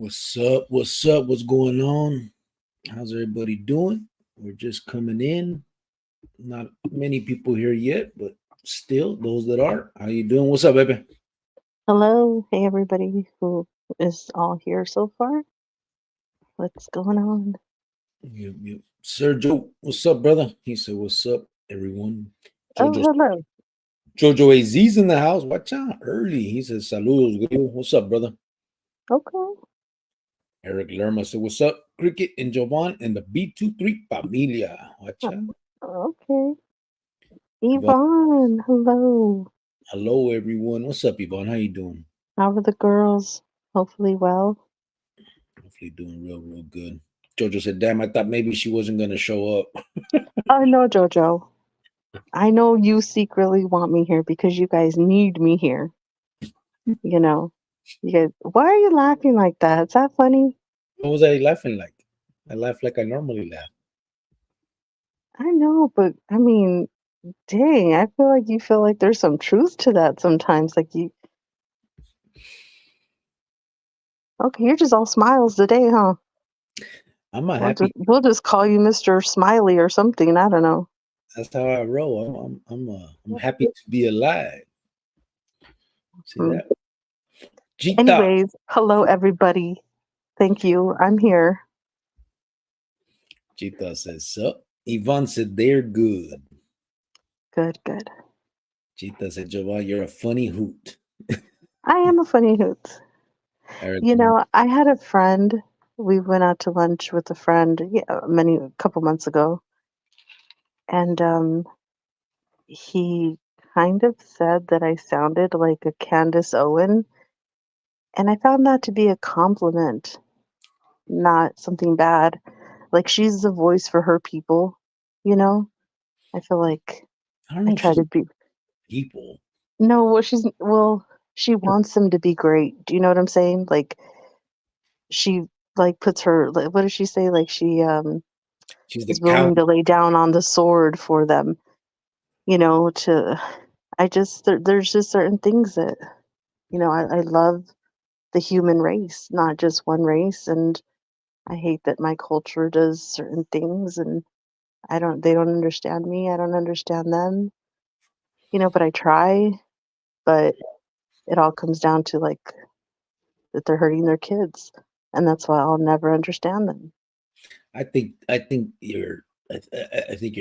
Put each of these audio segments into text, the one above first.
What's up? What's up? What's going on? How's everybody doing? We're just coming in. Not many people here yet, but still, those that are, how you doing? What's up, baby? Hello, hey everybody who is all here so far. What's going on? Sergio, what's up, brother? He said, "What's up, everyone?" Oh, Jojo, hello. Jojo AZ's in the house. Watch out, early. He says, "Saludos, gringo." What's up, brother? Okay. Eric Lerma said, "What's up, Cricket and Jovan and the B23 familia?" Watch Uh, out. Okay. Yvonne, Yvonne, hello. hello, everyone. What's up, Yvonne? How you doing? How are the girls? Hopefully well. Hopefully doing real good. Jojo said, "Damn, I thought maybe she wasn't gonna show up." I know, Jojo. I know you secretly want me here because you guys need me here. You know, you guys, why are you laughing like that? Is that funny? What was I laughing like? I laugh like I normally laugh. I know, but I mean, dang, I feel like you feel like there's some truth to that sometimes. Okay, you're just all smiles today, huh? I'm not We'll just happy. we'll just call you Mr. Smiley or something. I don't know. That's how I roll. I'm happy to be alive. See Hmm. that? Gita. Anyways, hello everybody. Thank you. I'm here. Gita says, "So." Yvonne said, "They're good." Good, good. Gita said, "Jovan, you're a funny hoot." I am a funny hoot. Eric, I had a friend. We went out to lunch with a friend, yeah, a couple months ago, and he kind of said that I sounded like a Candace Owen, and I found that to be a compliment, not something bad. Like she's the voice for her people, you know? I feel like I don't I know if try she's to be people. no, she wants them to be great. Do you know what I'm saying? Like she like puts her like, what does she say? Like she She's the is willing count. to lay down on the sword for them, to there's just certain things that, I love the human race, not just one race, and I hate that my culture does certain things and I don't they don't understand me, I don't understand them, but I try, but it all comes down to like that they're hurting their kids, and that's why I'll never understand them. I think you're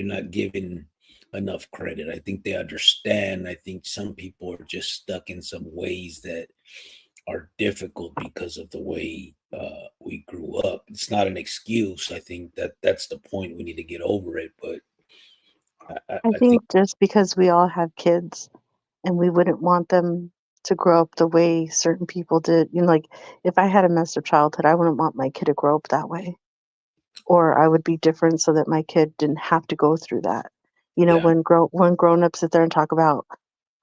not giving enough credit. I think they understand. I think some people are just stuck in some ways that are difficult because of the way we grew up. It's not an excuse. I think that's the point. We need to get over it. But I I think think just because we all have kids and we wouldn't want them to grow up the way certain people did, like if I had a messed up childhood, I wouldn't want my kid to grow up that way. Or I would be different so that my kid didn't have to go through that. yeah, When grown-ups sit there and talk about,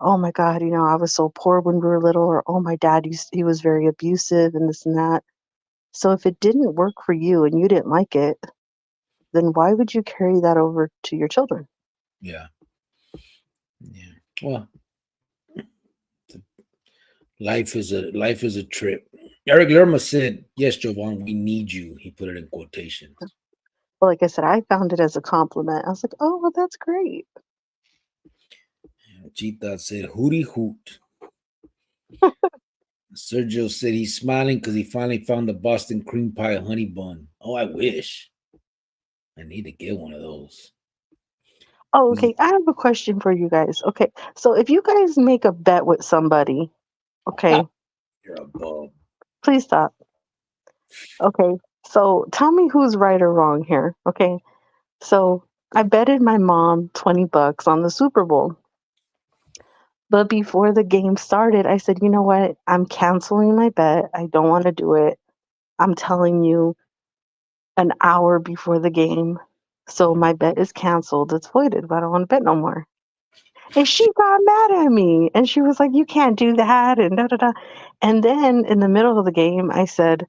"Oh my god, I was so poor when we were little," or, "Oh, my dad he was very abusive," and this and that. So if it didn't work for you and you didn't like it, then why would you carry that over to your children? yeah, yeah. Well, life is a trip. Eric Lerma said, "Yes, Jovan, we need you." He put it in quotations. Well, like I said, I found it as a compliment. I was like, "Oh, well, that's great." Cheetah said, "Hootie hoot." Sergio said he's smiling because he finally found the Boston cream pie honey bun. Oh, I wish. I need to get one of those. Oh, okay. I have a question for you guys. Okay. So if you guys make a bet with somebody, okay, You're a bum. please stop. Okay. So tell me who's right or wrong here. Okay. So I betted my mom $20 on the Super Bowl. But before the game started, I said, you know what? I'm canceling my bet. I don't want to do it. I'm telling you an hour before the game. So my bet is canceled. It's voided. But I don't want to bet no more. And she got mad at me. And she was like, you can't do that. And da da da. And then in the middle of the game, I said,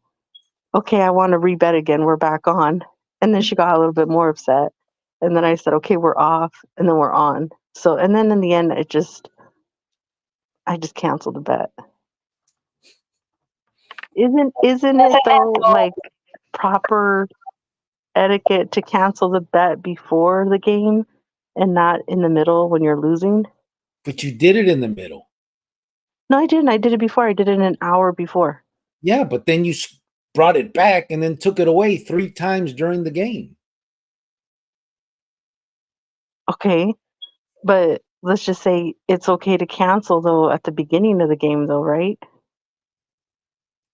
okay, I want to rebet again. We're back on. And then she got a little bit more upset. And then I said, okay, we're off. And then we're on. So, and then in the end, I just canceled the bet. Isn't it though like proper etiquette to cancel the bet before the game and not in the middle when you're losing? But you did it in the middle. No, I didn't. I did it before. I did it an hour before. Yeah, but then you brought it back and then took it away 3 times during the game. Okay, but let's just say it's okay to cancel though at the beginning of the game though, right?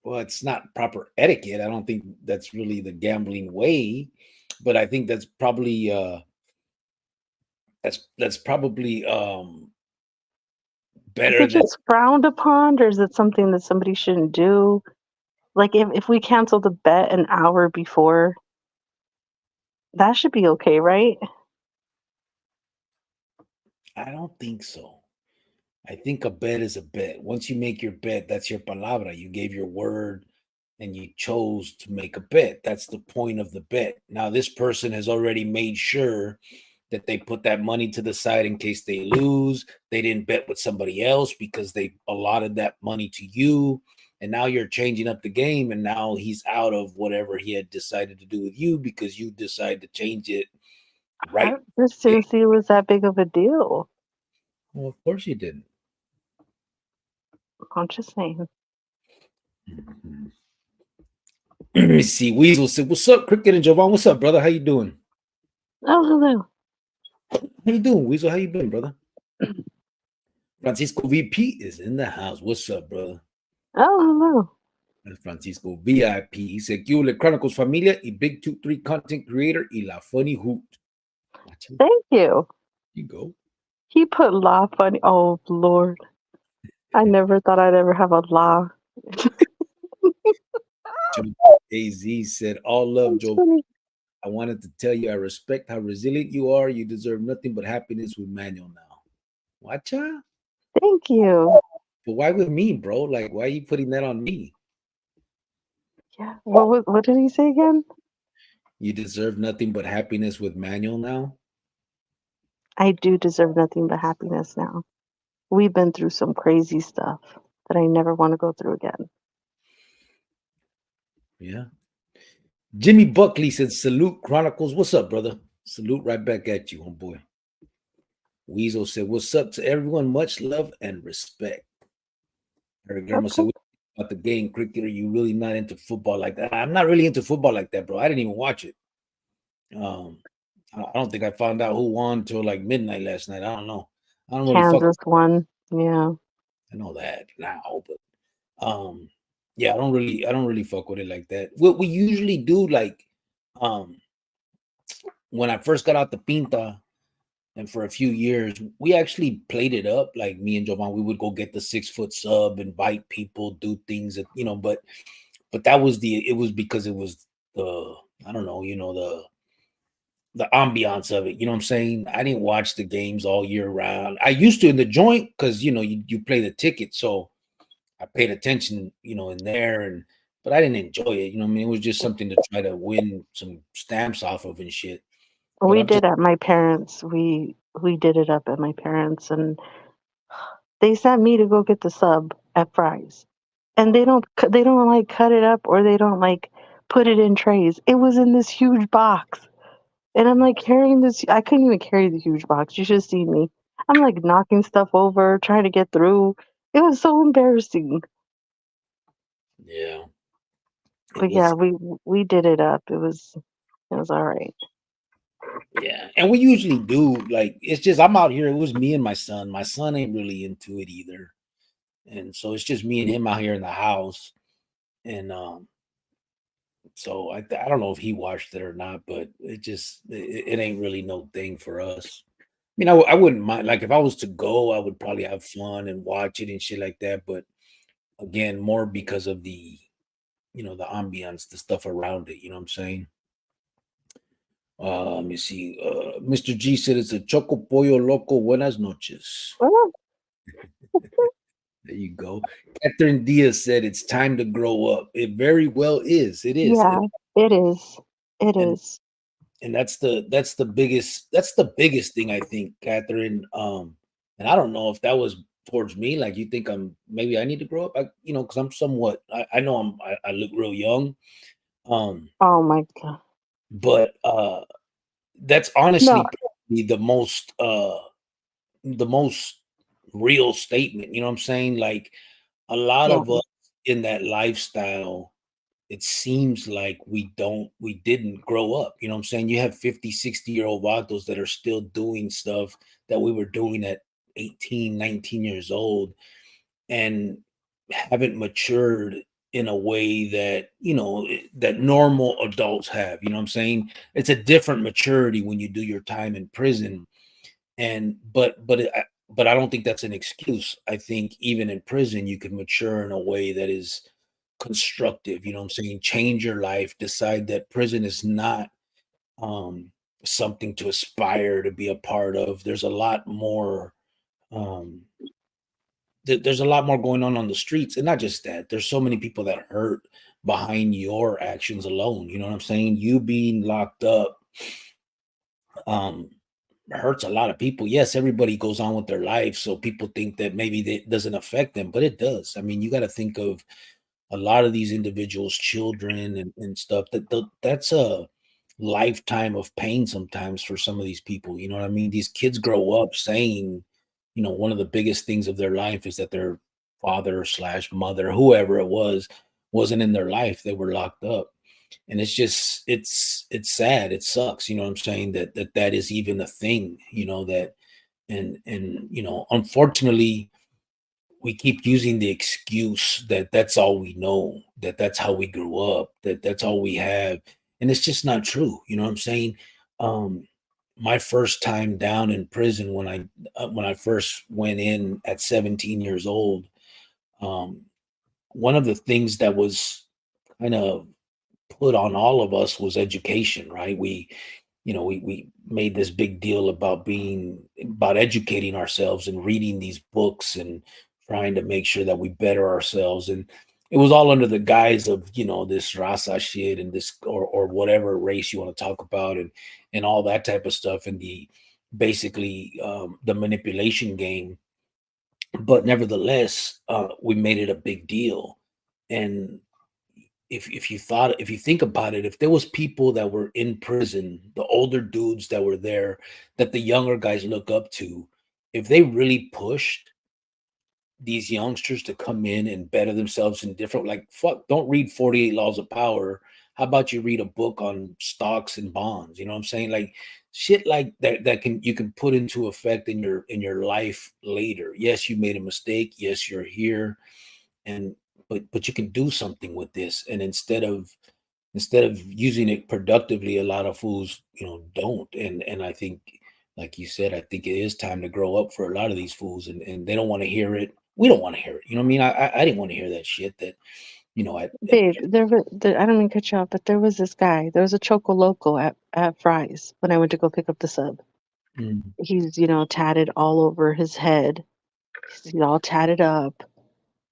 Well, it's not proper etiquette. I don't think that's really the gambling way, but I think that's probably Is better it than. just frowned upon or is it something that somebody shouldn't do? Like if we cancel the bet an hour before, that should be okay, right? I don't think so. I think a bet is a bet. Once you make your bet, that's your palabra. You gave your word and you chose to make a bet. That's the point of the bet. Now, this person has already made sure that they put that money to the side in case they lose. They didn't bet with somebody else because they allotted that money to you. And now you're changing up the game. And now he's out of whatever he had decided to do with you because you decided to change it right. I just didn't see it was that big of a deal. Well, of course you didn't. I'm just saying. Mhm. Let me see. Weasel said, "What's up, Cricket and Jovan? What's up, brother? How you doing? Oh, hello. How you doing, Weasel? How you been, brother?" Francisco VP is in the house. What's up, brother? Oh, hello. And Francisco VIP. He said, "Q le Chronicles Familia y Big 23 content creator y la funny hoot." Watch it. Thank you. You go. He put law funny. Oh, Lord. I never thought I'd ever have a law. AZ said, "All love, That's Joe. funny. I wanted to tell you I respect how resilient you are. You deserve nothing but happiness with Manuel now." Watch out. Thank you. But why with me, bro? Like, why are you putting that on me? Yeah. What did he say again? You deserve nothing but happiness with Manuel now. I do deserve nothing but happiness now. We've been through some crazy stuff that I never want to go through again. Yeah. Jimmy Buckley said, "Salute Chronicles." What's up, brother? Salute right back at you, homeboy. Weasel said, "What's up to everyone? Much love and respect." Eric Guillermo said, Okay. "What about the game, cricketer? You really not into football like that?" I'm not really into football like that, bro. I didn't even watch it. Um, I don't think I found out who won till like midnight last night. I don't know. I don't really fuck. Kansas won. Yeah. I know that now, but yeah, I don't really fuck with it like that. What we usually do, like, um, when I first got out the pinta, and for a few years, we actually played it up. Like me and Jovan, we would go get the 6 foot sub, invite people, do things that, but that was it was because it was the, I don't know, the ambiance of it. You know what I'm saying? I didn't watch the games all year round. I used to in the joint because you play the ticket. So I paid attention, in there, but I didn't enjoy it. You know what I mean? It was just something to try to win some stamps off of and shit. But We I'm just did at my parents. We did it up at my parents and they sent me to go get the sub at Fry's. And they don't like cut it up or they don't like put it in trays. It was in this huge box. And I'm like carrying this. I couldn't even carry the huge box. You should see me. I'm like knocking stuff over, trying to get through. It was so embarrassing. yeah, it But yeah, was. we did it up. It was all right. Yeah, and we usually do. Like, it's just I'm out here. It was me and my son. My son ain't really into it either, and so it's just me and him out here in the house. And so I don't know if he watched it or not, but it ain't really no thing for us. I mean, I wouldn't mind. Like, if I was to go, I would probably have fun and watch it and shit like that. But again, more because of the ambiance, the stuff around it. You know what I'm saying? Let me see. Mr. G said it's a Choco Pollo Loco. Buenas noches. Well, There you go. Catherine Diaz said it's time to grow up. It very well is. It is. yeah, it is. It And is. and that's the biggest thing, I think, Catherine. And I don't know if that was towards me? Like, you think I'm maybe I need to grow up? Because I'm somewhat. I know I look real young. Um, Oh my god. but that's honestly No, probably the most real statement. You know what I'm saying? Like, a lot yeah. of us in that lifestyle, it seems like we didn't grow up. You know what I'm saying? You have 50, 60-year-old vatos that are still doing stuff that we were doing at 18, 19 years old, and haven't matured in a way that, that normal adults have. You know what I'm saying? It's a different maturity when you do your time in prison. And but I don't think that's an excuse. I think even in prison you can mature in a way that is constructive. You know what I'm saying? Change your life, decide that prison is not um something to aspire to be a part of. There's a lot more um there's a lot more going on the streets, and not just that. There's so many people that hurt behind your actions alone. You know what I'm saying? You being locked up um hurts a lot of people. Yes, everybody goes on with their life, so people think that maybe it doesn't affect them, but it does. I mean, you got to think of a lot of these individuals, children and stuff, that's a lifetime of pain sometimes for some of these people. You know what I mean? These kids grow up saying, one of the biggest things of their life is that their father slash mother, whoever it was, wasn't in their life. They were locked up. And it's just it's sad. It sucks. You know what I'm saying? That is even a thing, that and unfortunately we keep using the excuse that that's all we know, that that's how we grew up, that that's all we have, and it's just not true. You know what I'm saying? Um, my first time down in prison, when I first went in at 17 years old, um, one of the things that was kind of put on all of us was education, right? We made this big deal about educating ourselves and reading these books and trying to make sure that we better ourselves. And it was all under the guise of, this rasa shit and this or whatever race you want to talk about, and all that type of stuff, and the basically the manipulation game. But nevertheless, we made it a big deal. And if you think about it, if there was people that were in prison, the older dudes that were there, that the younger guys look up to, if they really pushed these youngsters to come in and better themselves in different, like, fuck, don't read 48 Laws of Power. How about you read a book on stocks and bonds? You know what I'm saying? Like, shit like that you can put into effect in your life later. Yes, you made a mistake. Yes, you're here, and but you can do something with this. And instead of using it productively, a lot of fools, don't. And I think, like you said, I think it is time to grow up for a lot of these fools, and they don't want to hear it. We don't want to hear it. You know what I mean? I didn't want to hear that shit that, Babe, I don't mean to cut you off, but there was this guy. There was a Choco Loco at Fry's when I went to go pick up the sub. mm, He's, tatted all over his head. He's all tatted up.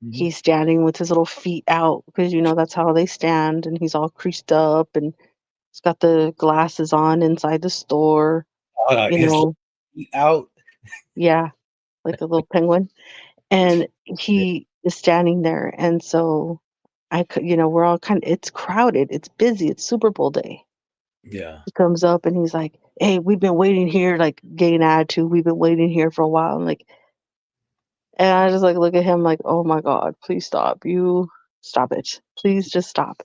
mhm. He's standing with his little feet out because, that's how they stand. And he's all creased up and he's got the glasses on inside the store, you His know. feet out. Yeah, like a little penguin. And he is standing there. And so I could, we're all it's crowded. It's busy. It's Super Bowl day. Yeah. He comes up and he's like, "Hey, we've been waiting here," like getting attitude. "We've been waiting here for a while." I'm like, and I just like look at him like, "Oh my God, please stop. You stop it. Please just stop."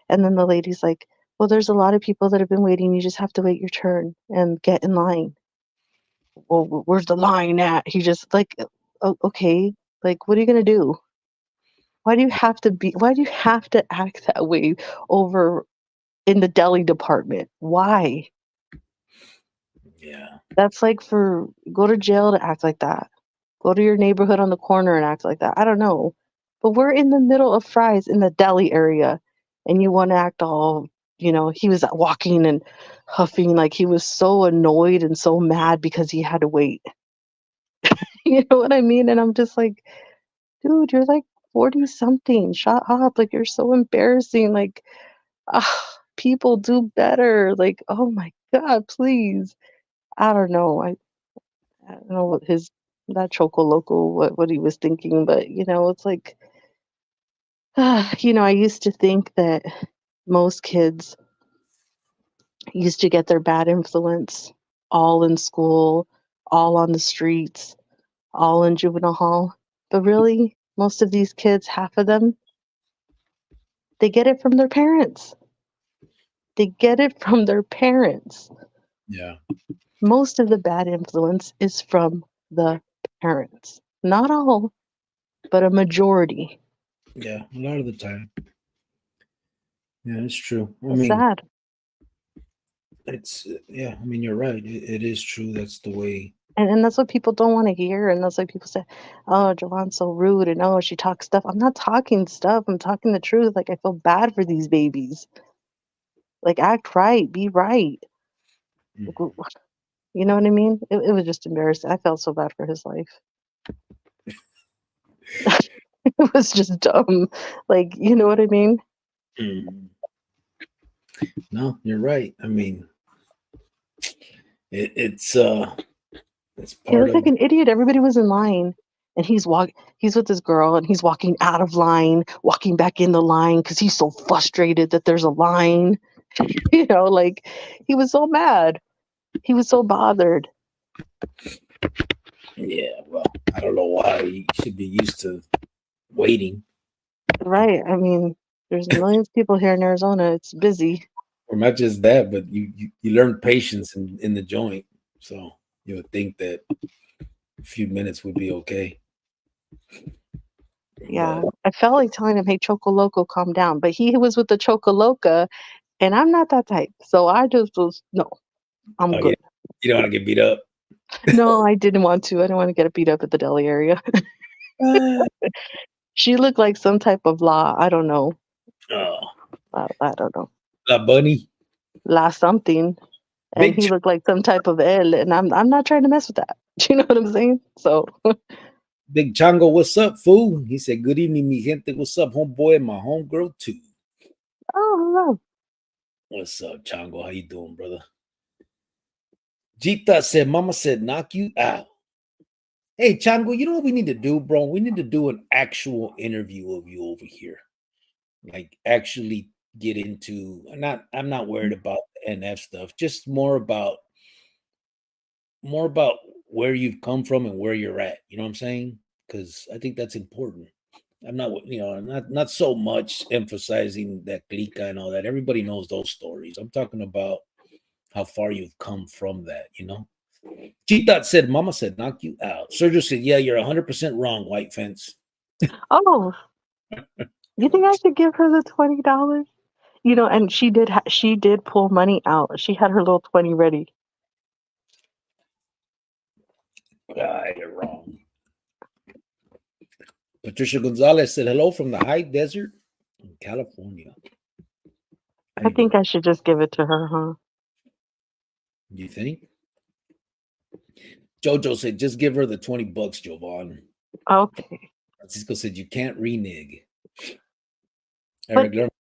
And then the lady's like, "Well, there's a lot of people that have been waiting. You just have to wait your turn and get in line." "Well, where's the line at?" He just like, Okay, like, what are you gonna do? Why do you have to act that way over in the deli department? Why? Yeah. That's like for go to jail to act like that. Go to your neighborhood on the corner and act like that. I don't know. But we're in the middle of Fry's in the deli area and you want to act all, he was walking and huffing like he was so annoyed and so mad because he had to wait. You know what I mean? And I'm just like, dude, you're like 40 something. Shut up. Like, you're so embarrassing. Like, people do better. Like, oh my God, please. I don't know. I don't know what his that Choco Loco, what he was thinking. But it's like, I used to think that most kids used to get their bad influence all in school, all on the streets, all in juvenile hall. But really, most of these kids, half of them, they get it from their parents. They get it from their parents. Yeah. Most of the bad influence is from the parents. Not all, but a majority. Yeah. A lot of the time. Yeah, it's true. I It's mean, sad. yeah, I mean, you're right. It is true. That's the way. And that's what people don't want to hear. And that's why people say, oh, Joanne's so rude. And oh, she talks stuff. I'm not talking stuff. I'm talking the truth. Like, I feel bad for these babies. Like, act right. Be right. Mm. You know what I mean? It was just embarrassing. I felt so bad for his life. It was just dumb. Like, you know what I mean? Mm. No, you're right. I mean, it's He part looked of. like an idiot. Everybody was in line. And he's with this girl and he's walking out of line, walking back in the line because he's so frustrated that there's a line. Like he was so mad. He was so bothered. Yeah, well, I don't know why. You should be used to waiting. Right. I mean, there's millions of people here in Arizona. It's busy. Or not just that, but you learn patience in the joint. So you would think that a few minutes would be okay. Yeah. But I felt like telling him, hey, Choco Loco, calm down. But he was with the Choco Loca, and I'm not that type. So I just was, no, I'm oh, yeah, good. you don't want to get beat up. No, I didn't want to. I didn't want to get beat up at the deli area. She looked like some type of la. I don't know. Oh, I don't know. La Bunny, La something. And big he looked like some type of L, and I'm not trying to mess with that. Do you know what I'm saying? So, Big Chango, what's up, fool? He said, "Good evening, mi gente. What's up, homeboy and my homegirl too." oh, hello. What's up, Chango? How you doing, brother? Jita said, "Mama said, knock you out." Hey, Chango, you know what we need to do, bro? We need to do an actual interview of you over here. Like actually get into I'm not worried about the NF stuff, just more about where you've come from and where you're at. You know what I'm saying? Because I think that's important. I'm not, not so much emphasizing that clica and all that. Everybody knows those stories. I'm talking about how far you've come from that. Cheetah said, Mama said, knock you out. Sergio said, yeah, you're 100% wrong, White Fence. Oh, you think I should give her the $20? And she did pull money out. She had her little 20 ready. You're wrong. Patricia Gonzalez said, hello from the high desert in California. I think I should just give it to her, huh? You think? Jojo said, just give her the $20, Jovan. Okay. Francisco said, you can't renege. But Eric,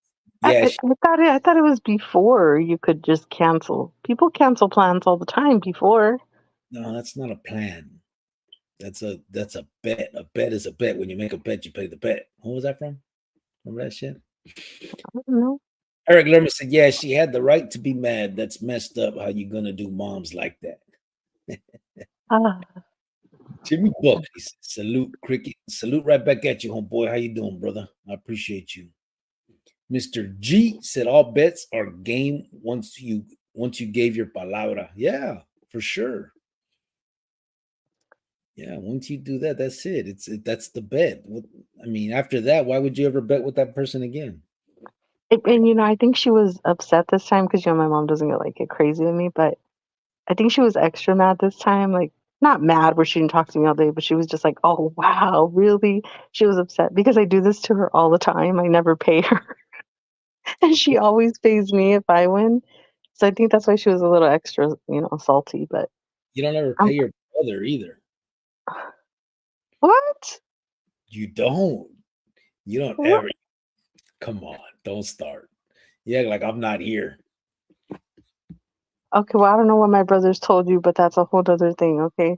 I thought it was before you could just cancel. People cancel plans all the time before. no, that's not a plan. That's a bet. A bet is a bet. When you make a bet, you pay the bet. Who was that from? Remember that shit? I don't know. Eric Lerman said, yeah, she had the right to be mad. That's messed up. How you gonna do moms like that? Jimmy Buck, he said, salute, Cricket. Salute right back at you, homeboy. How you doing, brother? I appreciate you. Mr. G said, all bets are game once you gave your palabra. Yeah, for sure. Yeah, once you do that, that's it. That's the bet. I mean, after that, why would you ever bet with that person again? And I think she was upset this time because my mom doesn't get crazy with me, but I think she was extra mad this time. Like, not mad where she didn't talk to me all day, but she was just like, oh wow, really? She was upset because I do this to her all the time. I never pay her. And she always pays me if I win. So I think that's why she was a little extra, salty. But You don't ever I'm pay your brother either. what? You don't. You don't What? ever. Come on, don't start. Yeah, like I'm not here. Okay, well, I don't know what my brothers told you, but that's a whole other thing, okay?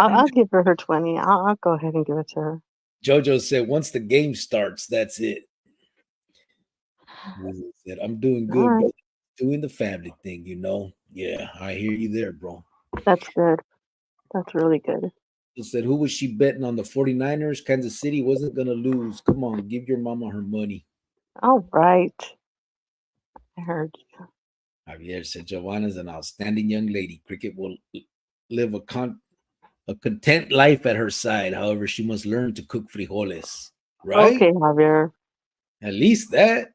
I'll give her 20. I'll go ahead and give it to her. Jojo said, once the game starts, that's it. He said, I'm doing All good, right. brother. Doing the family thing, Yeah, I hear you there, bro. That's good. That's really good. He said, who was she betting on? The 49ers? Kansas City wasn't going to lose. Come on, give your mama her money. All right. I heard you. Javier said, Giovanna's an outstanding young lady. Cricket will live a content life at her side. However, she must learn to cook frijoles. Right? Okay, Javier. At least that.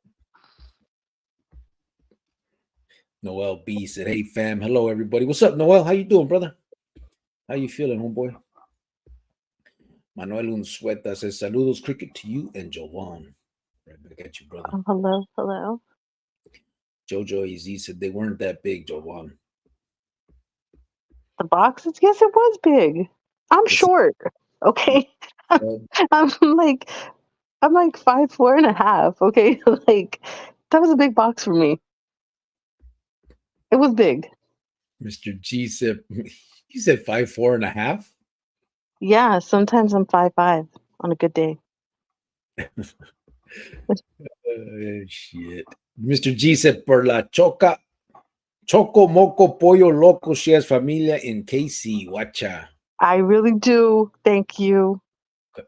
Noel B said, hey, fam. Hello, everybody. What's up, Noel? How you doing, brother? How you feeling, homeboy? Manuel Unsueta says, saludos, Cricket, to you and Jovan. Right back at you, brother. Hello, hello. Jojo EZ said, they weren't that big, Jovan. The boxes? Yes, it was big. I'm short. Okay. I'm like 5'4.5". Okay. Like, that was a big box for me. It was big. Mr. G said, you said 5'4.5"? Yeah, sometimes I'm 5'5" on a good day. Shit. Mr. G said, por la choco, moco, pollo, loco, she has familia in KC. Watcha. I really do. Thank you.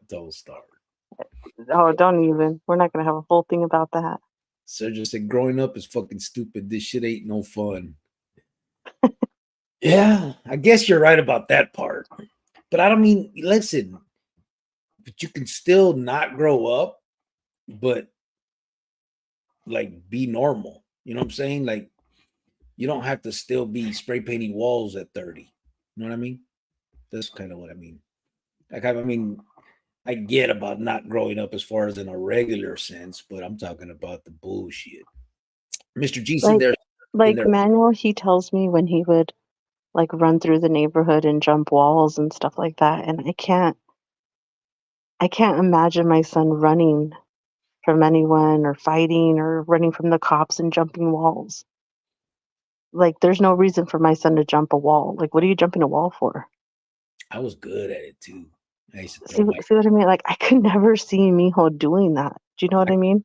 Don't start. Oh, don't even. We're not going to have a whole thing about that. Sergio said, growing up is fucking stupid. This shit ain't no fun. Yeah, I guess you're right about that part. But I don't mean, listen, but you can still not grow up, but like be normal. You know what I'm saying? Like, you don't have to still be spray painting walls at 30. You know what I mean? That's kind of what I mean. Like, I mean, I get about not growing up as far as in a regular sense, but I'm talking about the bullshit. Mr. G said there. Like Manuel, he tells me when he would like run through the neighborhood and jump walls and stuff like that, and I can't imagine my son running from anyone or fighting or running from the cops and jumping walls. Like, there's no reason for my son to jump a wall. Like, what are you jumping a wall for? I was good at it too. I used to see what I mean? Like, I could never see Mijo doing that. Do you know what I mean?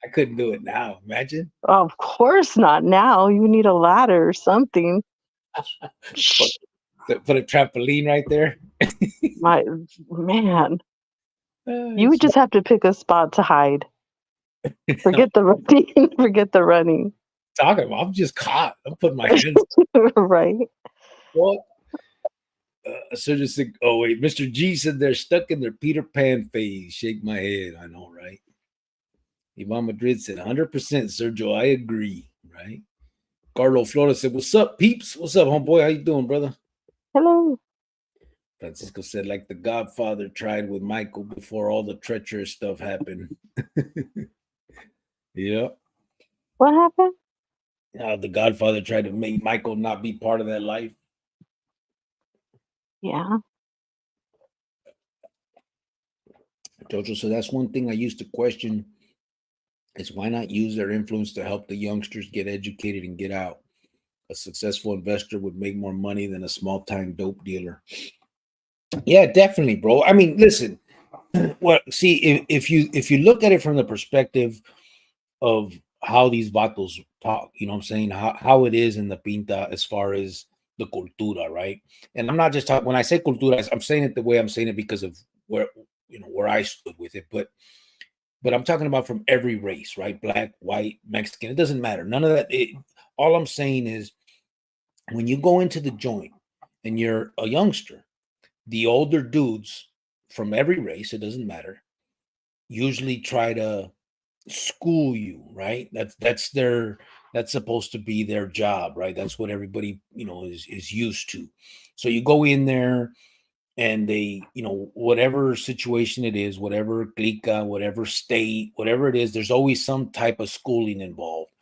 I couldn't do it now. Imagine. Oh, of course not now. You need a ladder or something. Put a trampoline right there. My man. You would just have to pick a spot to hide. Forget the running. Forget the running. Talking about, I'm just caught. I'm putting my hands right. What? So just think, oh wait, Mr. G said they're stuck in their Peter Pan phase. Shake my head. I know, right? Ivan Madrid said 100%, Sergio. I agree, right? Carlo Flores said, what's up, peeps? What's up, homeboy? How you doing, brother? Hello. Francisco said, like the Godfather tried with Michael before all the treacherous stuff happened. Yeah. What happened? How the Godfather tried to make Michael not be part of that life. Yeah. Jojo, so that's one thing I used to question is why not use their influence to help the youngsters get educated and get out? A successful investor would make more money than a small-time dope dealer. Yeah, definitely, bro. I mean, listen. Well, see, if you look at it from the perspective of how these vatos talk, you know what I'm saying? How it is in the pinta as far as the cultura, right? And I'm not just talking when I say cultura, I'm saying it the way I'm saying it because of where I stood with it, but I'm talking about from every race, right? Black, white, Mexican, it doesn't matter. None of that. All I'm saying is when you go into the joint and you're a youngster, the older dudes from every race, it doesn't matter, usually try to school you, right? That's supposed to be their job, right? That's what everybody, is used to. So you go in there and they, whatever situation it is, whatever clica, whatever state, whatever it is, there's always some type of schooling involved.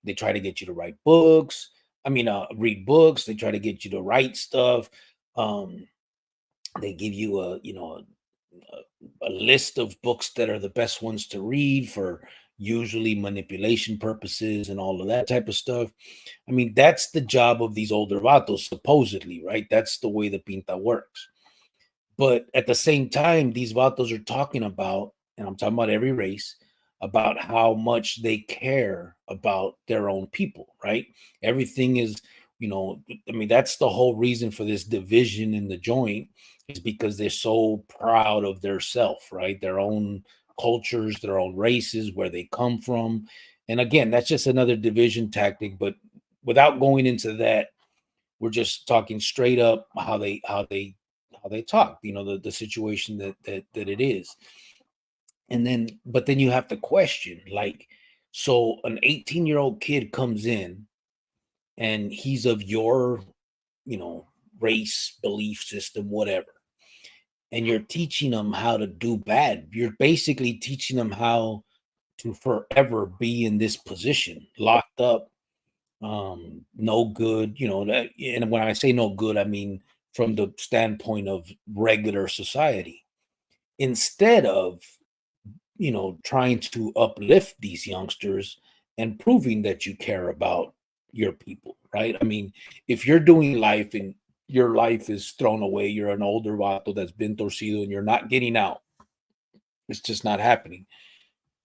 They try to get you to write books. Read books. They try to get you to write stuff. They give you a list of books that are the best ones to read for usually manipulation purposes and all of that type of stuff. I mean, that's the job of these older vatos, supposedly, right? That's the way the pinta works. But at the same time, these vatos are talking about, and I'm talking about every race, about how much they care about their own people, right? Everything is, I mean, that's the whole reason for this division in the joint, is because they're so proud of their self, right? Their own cultures, their own races, where they come from. And again, that's just another division tactic. But without going into that, we're just talking straight up how they talk, the situation that it is. And then, but then you have to question, like, so an 18-year-old kid comes in and he's of your, you know, race, belief system, whatever, and you're teaching them how to do bad. You're basically teaching them how to forever be in this position, locked up, no good, that. And when I say no good, I mean from the standpoint of regular society, instead of trying to uplift these youngsters and proving that you care about your people, right? I mean, if you're doing life and your life is thrown away, you're an older vato that's been torcido and you're not getting out, it's just not happening.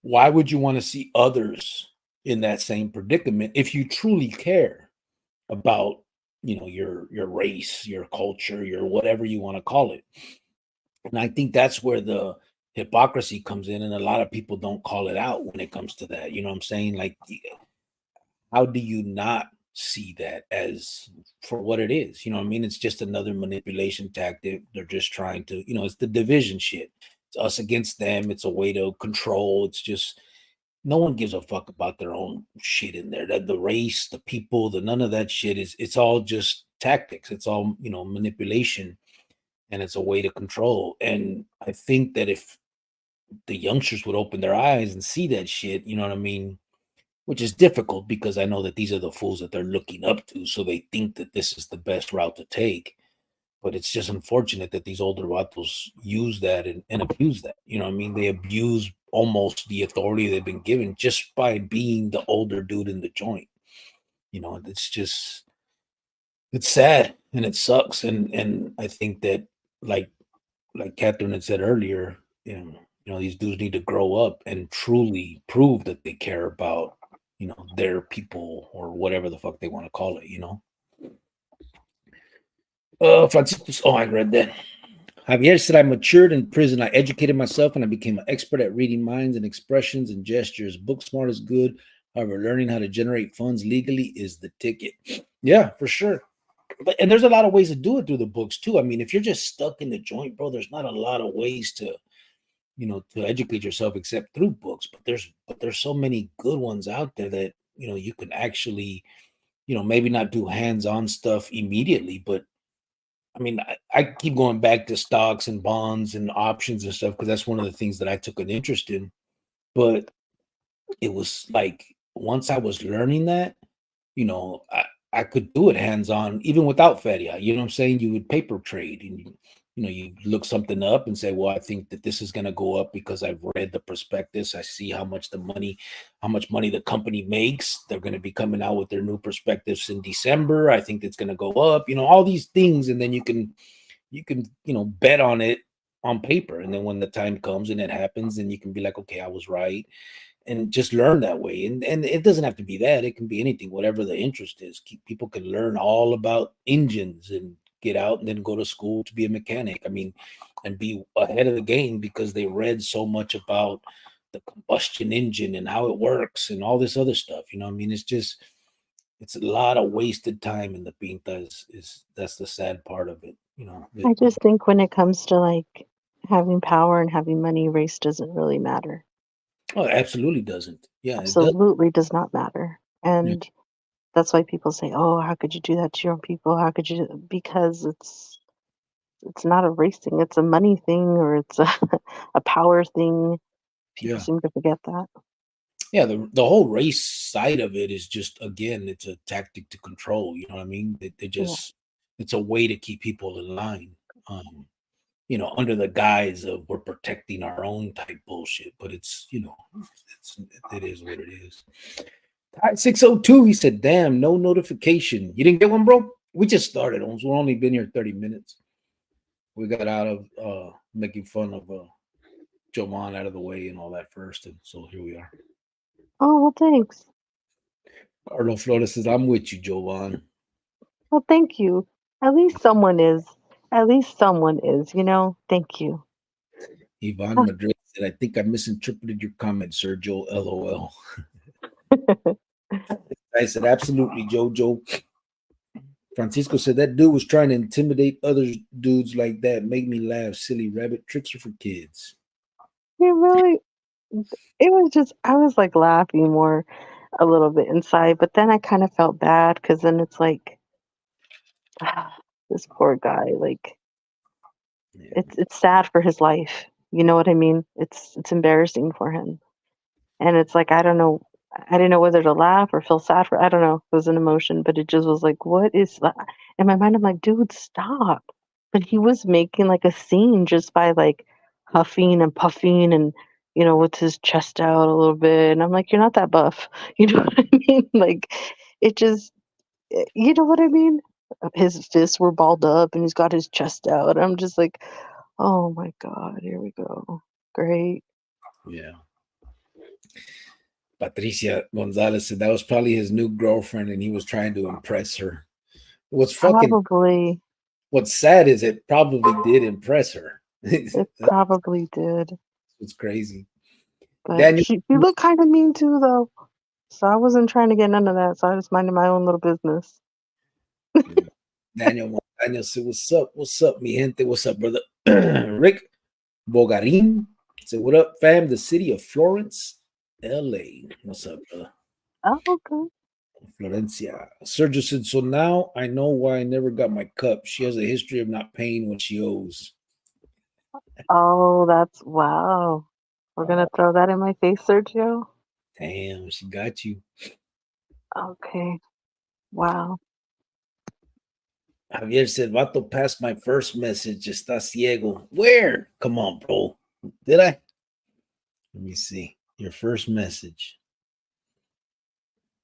Why would you want to see others in that same predicament if you truly care about your race, your culture, your whatever you want to call it? And I think that's where the hypocrisy comes in, and a lot of people don't call it out when it comes to that. You know what I'm saying? Like, how do you not see that as for what it is? You know what I mean? It's just another manipulation tactic. They're just trying to, it's the division shit. It's us against them. It's a way to control. It's just no one gives a fuck about their own shit in there. That the race, the people, the none of that shit it's all just tactics. It's all, manipulation, and it's a way to control. And I think that if the youngsters would open their eyes and see that shit, you know what I mean? Which is difficult because I know that these are the fools that they're looking up to. So they think that this is the best route to take. But it's just unfortunate that these older vatos use that and abuse that. You know what I mean? They abuse almost the authority they've been given just by being the older dude in the joint. It's just, it's sad and it sucks. And I think that, like Catherine had said earlier, these dudes need to grow up and truly prove that they care about, their people or whatever the fuck they want to call it. Francisco, I read that. Javier said, I matured in prison. I educated myself and I became an expert at reading minds and expressions and gestures. Book smart is good. However, learning how to generate funds legally is the ticket. Yeah, for sure. And there's a lot of ways to do it through the books too. I mean, if you're just stuck in the joint, bro, there's not a lot of ways to educate yourself except through books. But there's so many good ones out there that you can actually, maybe not do hands-on stuff immediately, but I mean, I keep going back to stocks and bonds and options and stuff because that's one of the things that I took an interest in. But it was like once I was learning that, I could do it hands-on even without Feria. You know what I'm saying? You would paper trade and you look something up and say, well, I think that this is going to go up because I've read the prospectus. I see how much money the company makes. They're going to be coming out with their new prospectus in December. I think it's going to go up, all these things. And then you can bet on it on paper. And then when the time comes and it happens, then you can be like, okay, I was right, and just learn that way. And it doesn't have to be that. It can be anything, whatever the interest is. People can learn all about engines and get out and then go to school to be a mechanic. I mean, and be ahead of the game because they read so much about the combustion engine and how it works and all this other stuff. I mean, it's a lot of wasted time in the pinta is that's the sad part of it. I just think when it comes to like having power and having money, race doesn't really matter. Oh, it absolutely doesn't. Yeah, it does. Absolutely does not matter. Yeah. And that's why people say, "Oh, how could you do that to your own people? How could you?" Because it's not a race thing; it's a money thing, or it's a a power thing. People Yeah. seem to forget that. Yeah, the whole race side of it is just, again, it's a tactic to control. You know what I mean? They Yeah. just, it's a way to keep people in line. Under the guise of we're protecting our own type bullshit, but it is what it is. 602, he said, damn, no notification. You didn't get one, bro? We just started. We've only been here 30 minutes. we got out of making fun of Jovan out of the way and all that first, and so here we are. Oh, well, thanks. Carlos Flores says, "I'm with you, Jovan." Well, thank you. At least someone is. At least someone is, you know? Thank you. Yvonne Madrid said, "I think I misinterpreted your comment, Sergio. LOL." I said, "Absolutely, Jojo." Francisco said, "That dude was trying to intimidate other dudes like that. Make me laugh. Silly rabbit. Tricks are for kids." It really, it was just, I was like laughing more a little bit inside, but then I kind of felt bad because then it's like, this poor guy, like, Yeah. it's sad for his life. You know what I mean? It's embarrassing for him. And it's like, I don't know, I didn't know whether to laugh or feel sad for, I don't know. It was an emotion, but it just was like, what is that? In my mind, I'm like, dude, stop. But he was making like a scene just by like huffing and puffing and, you know, with his chest out a little bit. And I'm like, you're not that buff. You know what I mean? Like, it just, you know what I mean? His fists were balled up and he's got his chest out. I'm just like, oh my God, here we go. Great. Yeah. Patricia Gonzalez said that was probably his new girlfriend and he was trying to impress her. Probably. What's sad is it probably did impress her. It probably did. It's crazy. But Daniel, she looked kind of mean too, though. So I wasn't trying to get none of that. So I just minded my own little business. Daniel said, What's up, mi gente? What's up, brother?" Rick Bogarin said, "What up, fam? The city of Florence, LA. What's up, brother?" Oh, okay. Florencia. Sergio said, "So now I know why I never got my cup. She has a history of not paying what she owes." Oh, that's wow. We're gonna throw that in my face, Sergio. Damn, she got you. Okay. Wow. Javier said, "Vato passed my first message. Está ciego." Where? Come on, bro. Did I? Let me see. Your first message.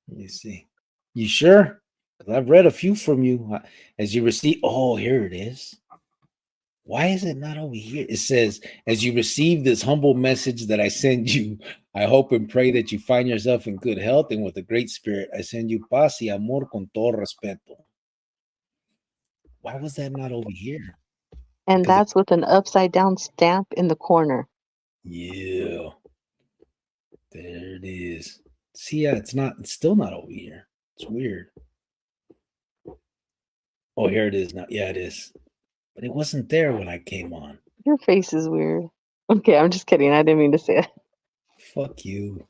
Let me see. You sure? Because I've read a few from you. As you receive, oh, here it is. Why is it not over here? It says, "As you receive this humble message that I send you, I hope and pray that you find yourself in good health and with a great spirit. I send you paz y amor con todo respeto." Why was that not over here? And Because that's with an upside down stamp in the corner. yeah, there it is. See, yeah, it's still not over here. It's weird. Oh, here it is now. Yeah, it is. But it wasn't there when I came on. Your face is weird. Okay, I'm just kidding. I didn't mean to say it. Fuck you.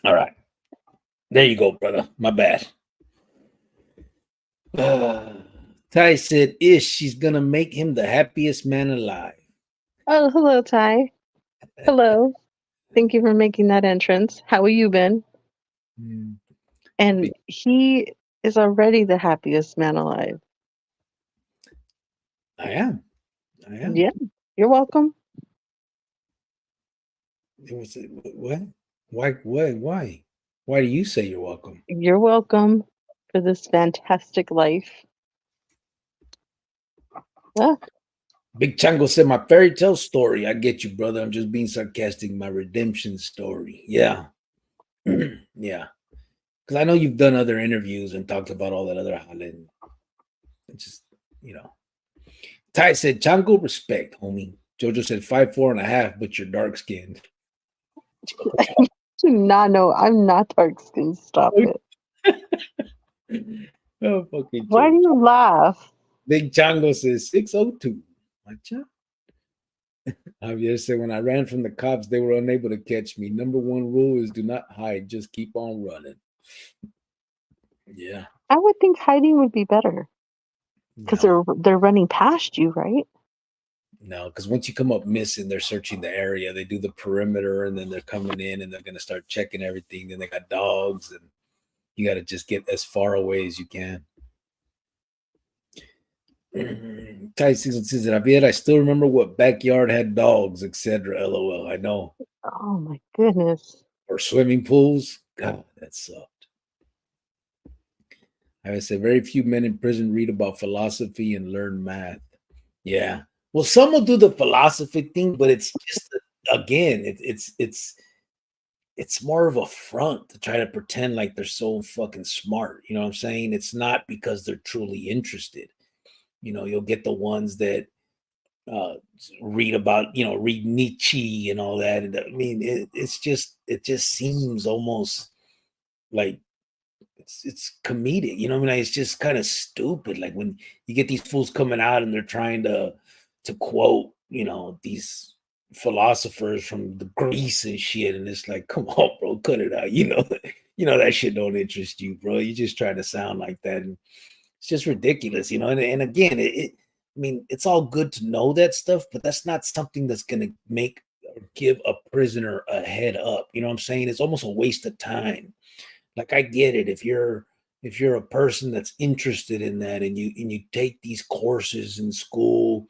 All right. There you go, brother. My bad. Ty said, "Ish, she's gonna make him the happiest man alive." Oh, hello, Ty. Hello. Thank you for making that entrance. How have you been? Mm. And he is already the happiest man alive. I am. Yeah, you're welcome. It was what? Why? Why? Why do you say you're welcome? You're welcome for this fantastic life. Yeah. Big Chango said, "My fairy tale story." I get you, brother. I'm just being sarcastic. My redemption story. Yeah. Yeah. Because I know you've done other interviews and talked about all that other Holland. Just, you know. Ty said, "Chango, respect, homie." Jojo said, 5'4.5", but you're dark skinned. Do not know. I'm not dark skinned. Stop it. Oh, fucking Why do Jojo. you laugh? Big Chango says 602. Watcha? Javier said, "When I ran from the cops, they were unable to catch me. Number one rule is do not hide, just keep on running." Yeah. I would think hiding would be better because No, they're running past you, right? no, because once you come up missing, they're searching the area. They do the perimeter and then they're coming in and they're going to start checking everything. Then they got dogs and you got to just get as far away as you can. Ty Season says, "Javier, I still remember what backyard had dogs, etc. LOL. I know. Oh my goodness. Or swimming pools. God, that sucked." I would say very few men in prison read about philosophy and learn math. Yeah. Well, some will do the philosophy thing, but it's just again, it's more of a front to try to pretend like they're so fucking smart. You know what I'm saying? It's not because they're truly interested. You'll get the ones that uh read about, read Nietzsche and all that. And I mean, it just seems almost like it's comedic, you know what I mean? It's just kind of stupid. Like when you get these fools coming out and they're trying to quote, these philosophers from the Greece and shit, and it's like, come on, bro, cut it out. That shit don't interest you, bro. You just try to sound like that, and it's just ridiculous, And again, I mean, it's all good to know that stuff, but that's not something that's gonna make or give a prisoner a head up. You know what I'm saying? It's almost a waste of time. Like I get it if you're a person that's interested in that and you take these courses in school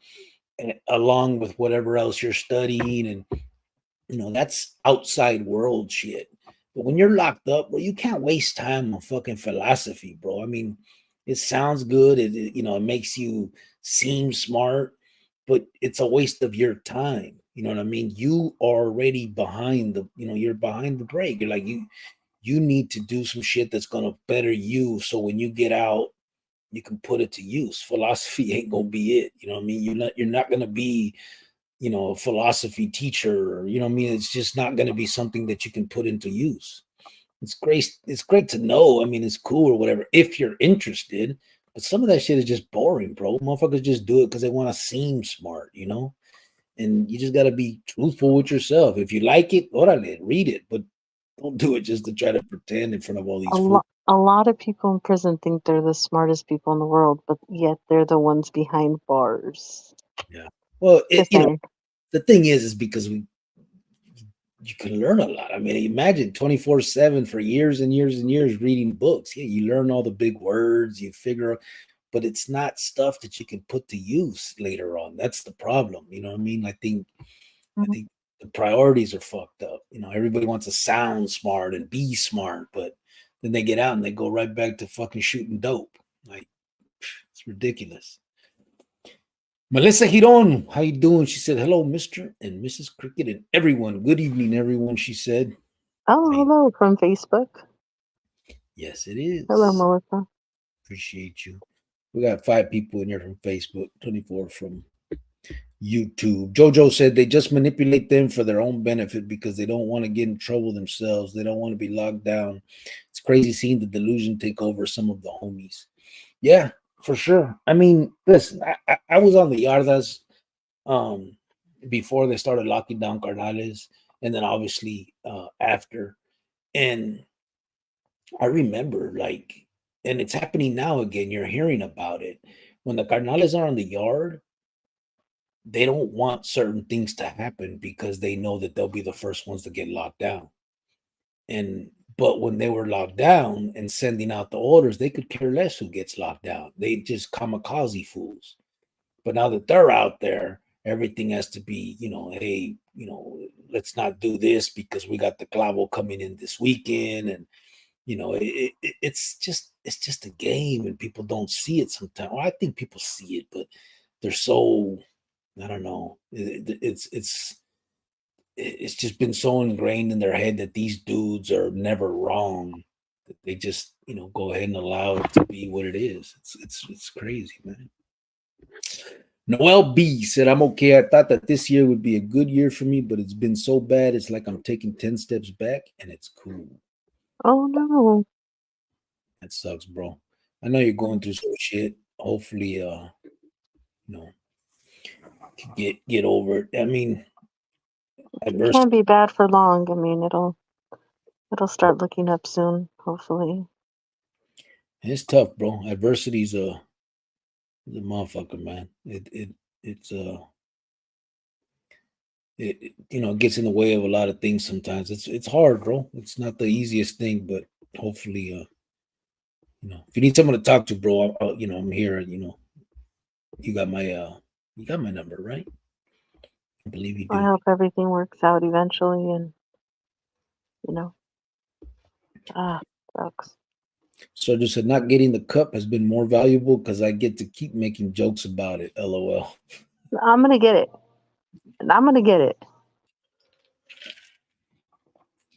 along with whatever else you're studying, and that's outside world shit. But when you're locked up, bro, you can't waste time on fucking philosophy, bro. I mean, it sounds good, it makes you seem smart, but it's a waste of your time. You know what I mean? You are already behind you're behind the break. You're like you need to do some shit that's gonna better you. So when you get out, you can put it to use. Philosophy ain't gonna be it. You know what I mean? You're not gonna be, a philosophy teacher, or, you know what I mean? It's just not gonna be something that you can put into use. It's great to know. I mean, it's cool or whatever if you're interested. But some of that shit is just boring, bro. Motherfuckers just do it because they want to seem smart. And you just gotta be truthful with yourself. If you like it, orale, read it. But don't do it just to try to pretend in front of all these fools. A lot of people in prison think they're the smartest people in the world, but yet they're the ones behind bars. Yeah. Well, Just saying. the thing is because you can learn a lot. I mean, imagine 24/7 for years and years and years reading books. Yeah, you learn all the big words, you figure, but it's not stuff that you can put to use later on. That's the problem. You know what I mean? I Mhm. think the priorities are fucked up. Everybody wants to sound smart and be smart, but then they get out and they go right back to fucking shooting dope. Like it's ridiculous. Melissa Hiron, how you doing? She said, hello, Mr. and Mrs. Cricket and everyone. Good evening, everyone, she said. Oh, Hey, hello from Facebook. yes, it Hello, is. Melissa. Appreciate you. We got 5 people in here from Facebook, 24 from YouTube. Jojo said they just manipulate them for their own benefit because they don't want to get in trouble themselves. They don't want to be locked down. It's crazy seeing the delusion take over some of the homies. Yeah, for sure. I mean, listen, I was on the Yardas um, before they started locking down Carnales, and then obviously after. And I remember, like, and it's happening now again. You're hearing about it. When the Carnales are on the yard, they don't want certain things to happen because they know that they'll be the first ones to get locked down. And but when they were locked down and sending out the orders, they could care less who gets locked down. They just kamikaze fools. But now that they're out there, everything has to be, hey, let's not do this because we got the clavo coming in this weekend, and it's just a game, and people don't see it sometimes. Well, I think people see it, but they're so I don't know. It's just been so ingrained in their head that these dudes are never wrong. That they just go ahead and allow it to be what it is. It's crazy, man. Noel B said, I'm okay. I thought that this year would be a good year for me, but it's been so bad. It's like I'm taking 10 steps back, and it's cool. Oh no. That sucks, bro. I know you're going through some shit. Hopefully, you know, get over it. I mean, It adversity. can't be bad for long. I mean, it'll start looking up soon, hopefully. It's tough, bro. Adversity is a motherfucker, man. It's it gets in the way of a lot of things sometimes. It's hard, bro. It's not the easiest thing, but hopefully, if you need someone to talk to, bro, I'm here. You got my number, right? I believe you I do. hope everything works out eventually and, you know, ah, sucks. So just said not getting the cup has been more valuable because I get to keep making jokes about it. LOL. I'm gonna get it. And I'm gonna get it.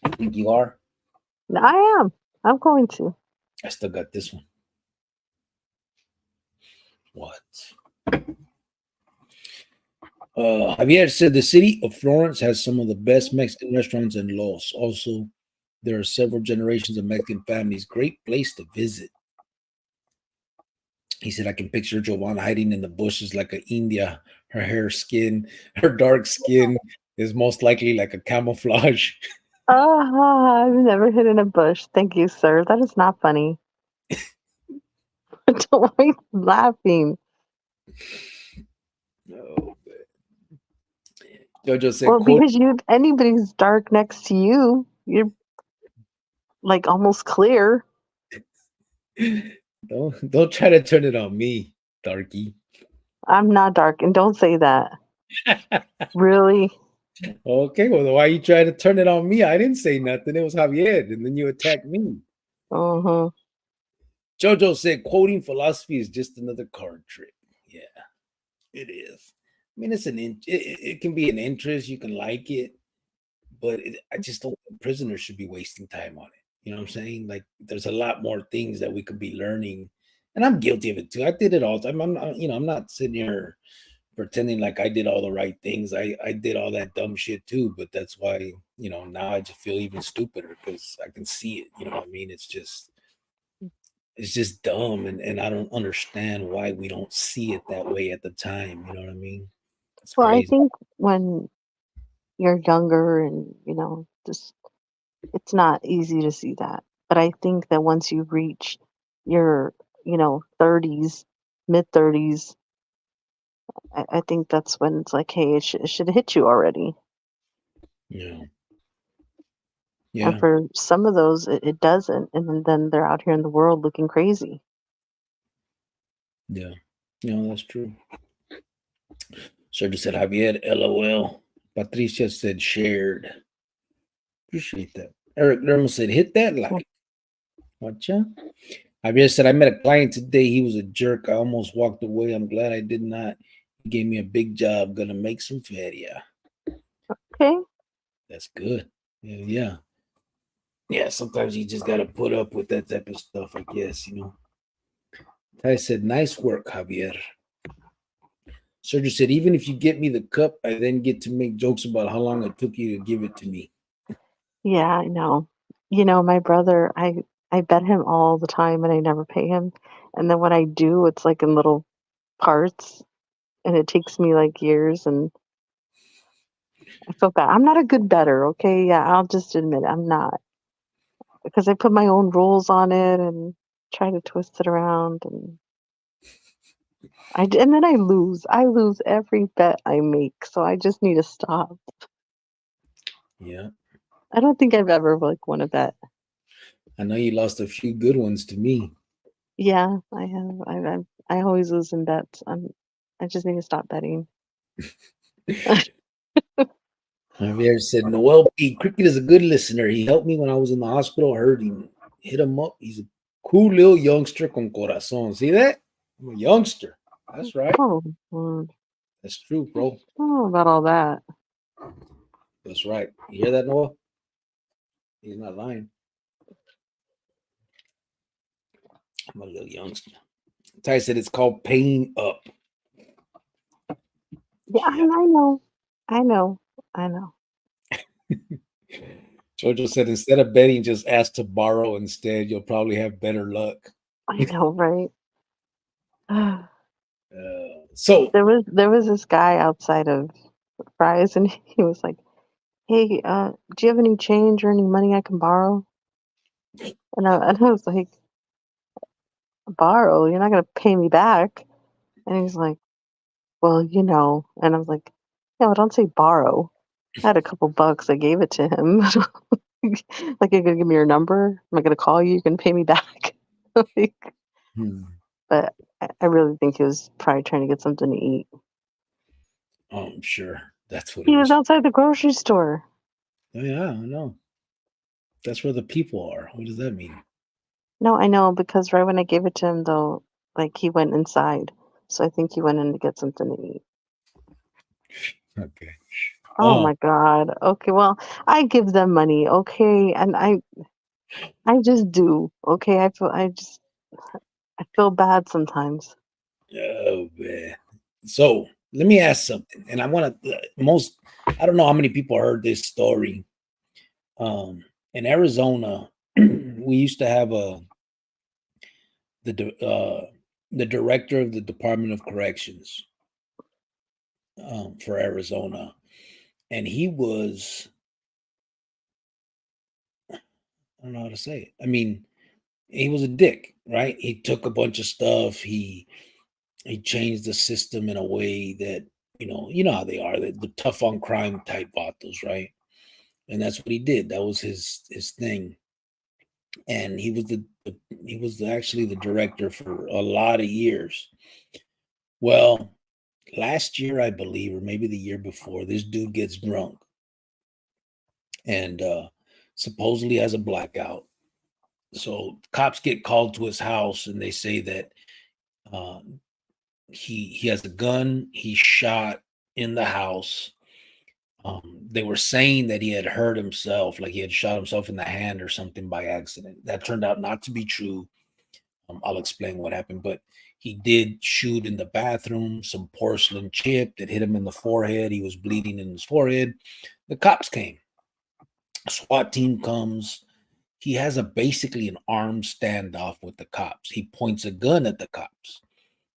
I think you are. I am. I'm going to. I still got this one. What? Javier said the city of Florence has some of the best Mexican restaurants in Los. Also, there are several generations of Mexican families. Great place to visit. He said, I can picture Giovanna hiding in the bushes like an India. Her dark skin is most likely like a camouflage. I've never hid in a bush. Thank you, sir. That is not funny. Don't why laughing. Oh, Jojo said, Well, quote, because anybody's dark next to you, you're like almost clear. don't try to turn it on me, darky. I'm not dark, and don't say that. Really? Okay, well, why you trying to turn it on me? I didn't say nothing. It was Javier, and then you attacked me. Uh-huh. Jojo said, quoting philosophy is just another card trick. Yeah, it is. I mean, it can be an interest. You can like it, but I just don't think prisoners should be wasting time on it. You know what I'm saying? Like, there's a lot more things that we could be learning, and I'm guilty of it too. I did it all the time. I'm not sitting here pretending like I did all the right things. I did all that dumb shit too, but that's why, now I just feel even stupider because I can see it. You know what I mean? It's just dumb, and I don't understand why we don't see it that way at the time. You know what I mean? It's Well, I crazy. think when you're younger and, just it's not easy to see that. But I think that once you reach your, 30s, mid 30s, I think that's when it's like, hey, it should hit you already. Yeah. And Yeah. for some of those, it doesn't. And then they're out here in the world looking crazy. Yeah. That's true. Sergio said Javier, LOL. Patricia said shared. Appreciate that. Eric Lerma said hit that like. Watcha. Javier said I met a client today. He was a jerk. I almost walked away. I'm glad I did not. He gave me a big job. Gonna make some feria. Okay. That's good. Yeah. Yeah, sometimes you just gotta put up with that type of stuff, I guess. I said, nice work, Javier. Sergio said, even if you get me the cup, I then get to make jokes about how long it took you to give it to me. Yeah, I know. My brother, I bet him all the time and I never pay him. And then when I do, it's like in little parts and it takes me like years and I feel bad. I'm not a good bettor, okay? Yeah, I'll just admit I'm not because I put my own rules on it and try to twist it around and and then I lose. I lose every bet I make, so I just need to stop. Yeah. I don't think I've ever like won a bet. I know you lost a few good ones to me. Yeah, I have. I always lose in bets. I just need to stop betting. Javier said, Noel P. Cricket is a good listener. He helped me when I was in the hospital. I heard him. Hit him up. He's a cool little youngster con corazon. See that? I'm a youngster. That's right. Oh, Lord. That's true, bro. I don't know about all that. That's right. You hear that, Noah? He's not lying. I'm a little youngster. Ty said it's called paying up. Yeah, Yeah. I know. I know. I know. Jojo said instead of betting, just ask to borrow instead. You'll probably have better luck. I know, right? So, There was this guy outside of Fry's, and he was like, "Hey, do you have any change or any money I can borrow?" And I was like, "Borrow? You're not gonna pay me back?" And he's like, "Well, And I was like, "Yeah, well, don't say borrow. I had a couple bucks. I gave it to him. Like, you're gonna give me your number? Am I gonna call you? You're gonna pay me back?" Like, but I really think he was probably trying to get something to eat. I'm sure that's what it He was was. outside the grocery store. Oh, yeah, I know. That's where the people are. What does that mean? No, I know because right when I gave it to him, though, like he went inside. So I think he went in to get something to eat. Okay. Oh my God. Okay, well, I give them money, okay, and I just do. Okay, I feel bad sometimes. Oh man. So let me ask something, and I want to most. I don't know how many people heard this story. In Arizona, we used to have the director of the Department of Corrections for Arizona, and he was, I don't know how to say it. I mean, he was a dick, right? He took a bunch of stuff. He changed the system in a way that you know how they are, the tough on crime type vatos, right? And that's what he did. That was his thing. And he was actually the director for a lot of years. Well, last year, I believe, or maybe the year before, this dude gets drunk and supposedly has a blackout. So cops get called to his house and they say that uh, he has a gun. He shot in the house. They were saying that he had hurt himself, like he had shot himself in the hand or something by accident. That turned out not to be true. I'll explain what happened, but he did shoot in the bathroom, some porcelain chip that hit him in the forehead. He was bleeding in his forehead. The cops came. SWAT team comes. He has a basically an armed standoff with the cops. He points a gun at the cops.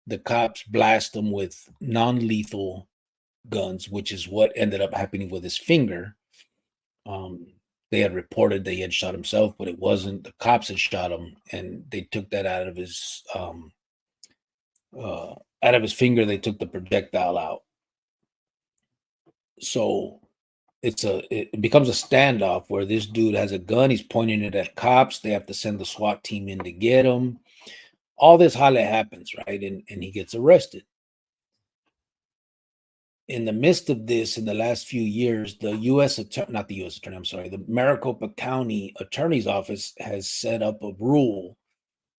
The cops blast him with non-lethal guns, which is what ended up happening with his finger. Um, they had reported that he had shot himself, but it wasn't. The cops had shot him, and they took that out of his finger. They took the projectile out. So it becomes a standoff where this dude has a gun. He's pointing it at cops. They have to send the SWAT team in to get him. All this highlight happens, right? And he gets arrested. In the midst of this, in the last few years, the U.S. attorney, not the U.S. attorney, I'm sorry, the Maricopa County Attorney's Office has set up a rule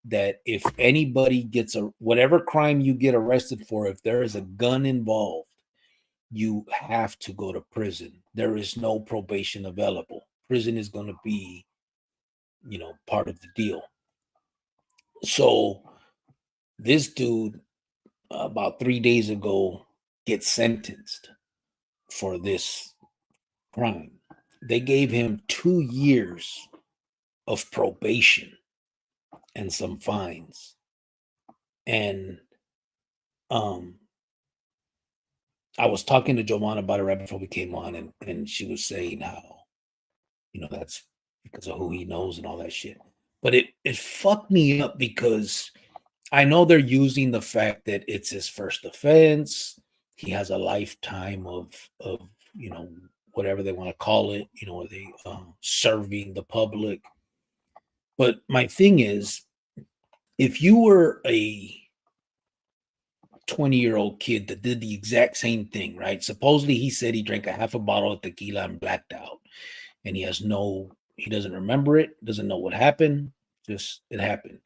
that if anybody gets a whatever crime you get arrested for, if there is a gun involved, you have to go to prison. There is no probation available. Prison is going to be, part of the deal. So this dude, about 3 days ago, gets sentenced for this crime. They gave him 2 years of probation and some fines. And um, I was talking to Joanna about it right before we came on, and she was saying how, that's because of who he knows and all that shit. But it fucked me up because I know they're using the fact that it's his first offense. He has a lifetime of you know whatever they want to call it. Are they serving the public? But my thing is, if you were a 20-year-old kid that did the exact same thing, right? Supposedly he said he drank a half a bottle of tequila and blacked out, and he doesn't remember it, doesn't know what happened, just it happened.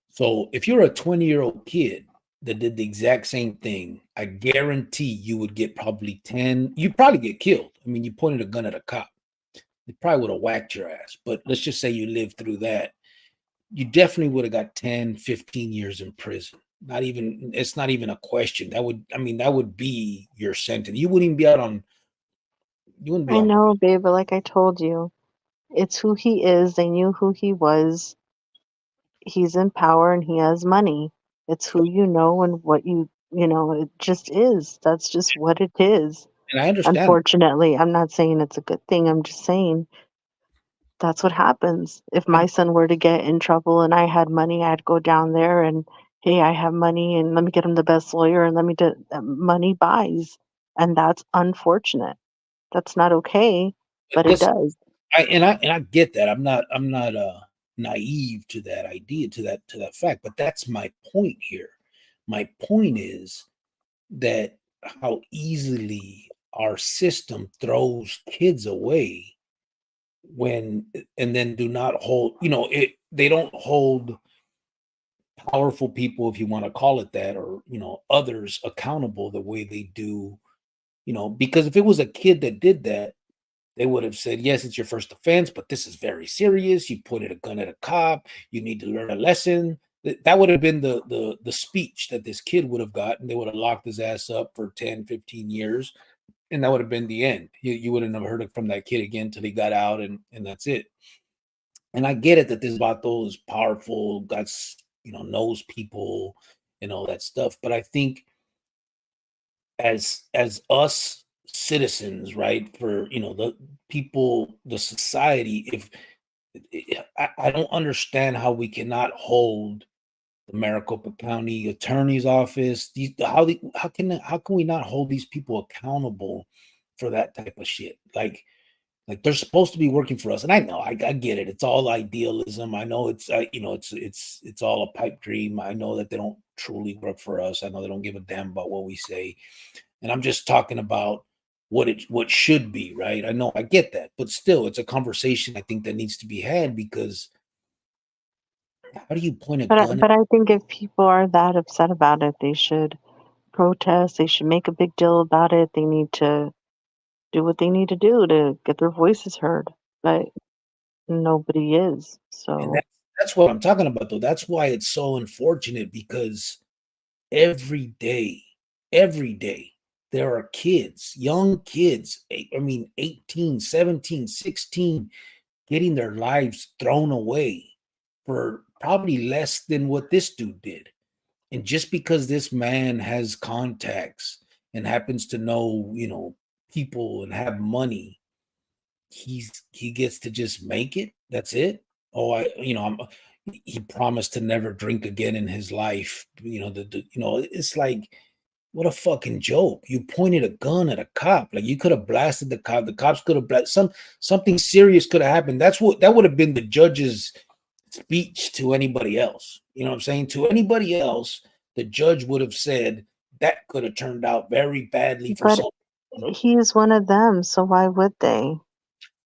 So if you're a 20-year-old kid that did the exact same thing, I guarantee you would get probably 10, you'd probably get killed. I mean, you pointed a gun at a cop, they probably would have whacked your ass. But let's just say you lived through that. You definitely would have got 10, 15 years in prison. It's not even a question. That would be your sentence. You wouldn't be I on. know, babe, but like I told you, it's who he is. They knew who he was. He's in power and he has money. It's who you know and what it just is. That's just what it is. And I understand. Unfortunately, I'm not saying it's a good thing. I'm just saying that's what happens. If my son were to get in trouble and I had money, I'd go down there and, hey, I have money and let me get him the best lawyer and let me do money buys. And that's unfortunate. That's not okay, but it Listen, does. I get that. I'm not naive to that idea, to that fact, but that's my point here. My point is that how easily our system throws kids away when and then do not hold, they don't hold powerful people, if you want to call it that, or others accountable the way they do. Because if it was a kid that did that, they would have said, yes, it's your first offense, but this is very serious. You pointed a gun at a cop. You need to learn a lesson. That would have been the speech that this kid would have gotten. They would have locked his ass up for 10, 15 years, and that would have been the end. You wouldn't have heard it from that kid again until he got out, and that's it. And I get it that this vato is powerful, knows people and all that stuff. But I think as us citizens, right, for the people, the society, if I don't understand how we cannot hold the Maricopa County Attorney's Office, how can we not hold these people accountable for that type of shit? Like they're supposed to be working for us, and I know, I get it. It's all idealism. I know it's all a pipe dream. I know that they don't truly work for us. I know they don't give a damn about what we say, and I'm just talking about what should be, right? I know, I get that, but still, it's a conversation I think that needs to be had, because how do you point a gun? But I think if people are that upset about it, they should protest. They should make a big deal about it. They need to do what they need to do to get their voices heard. But nobody is. And So that's what I'm talking about, though. That's why it's so unfortunate, because every day, every day, there are kids, young kids, 18, 17, 16, getting their lives thrown away for probably less than what this dude did. And just because this man has contacts and happens to know, people and have money, he gets to just make it. That's it. Oh, he promised to never drink again in his life. It's like, what a fucking joke. You pointed a gun at a cop. Like, you could have blasted the cop. The cops could have blasted something serious could have happened. That would have been the judge's speech to anybody else. You know what I'm saying? To anybody else, the judge would have said that could have turned out very badly for but someone. he's one of them, so why would they?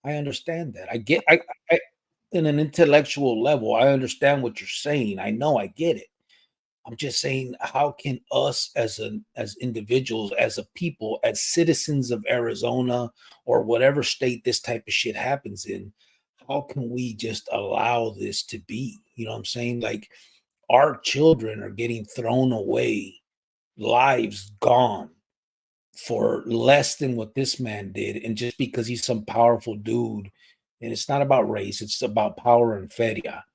I understand that. I in an intellectual level, I understand what you're saying. I know, I get it. I'm just saying, how can us as individuals, as a people, as citizens of Arizona or whatever state this type of shit happens in, how can we just allow this to be? You know what I'm saying? Like, our children are getting thrown away, lives gone for less than what this man did, and just because he's some powerful dude. And it's not about race, it's about power and feria.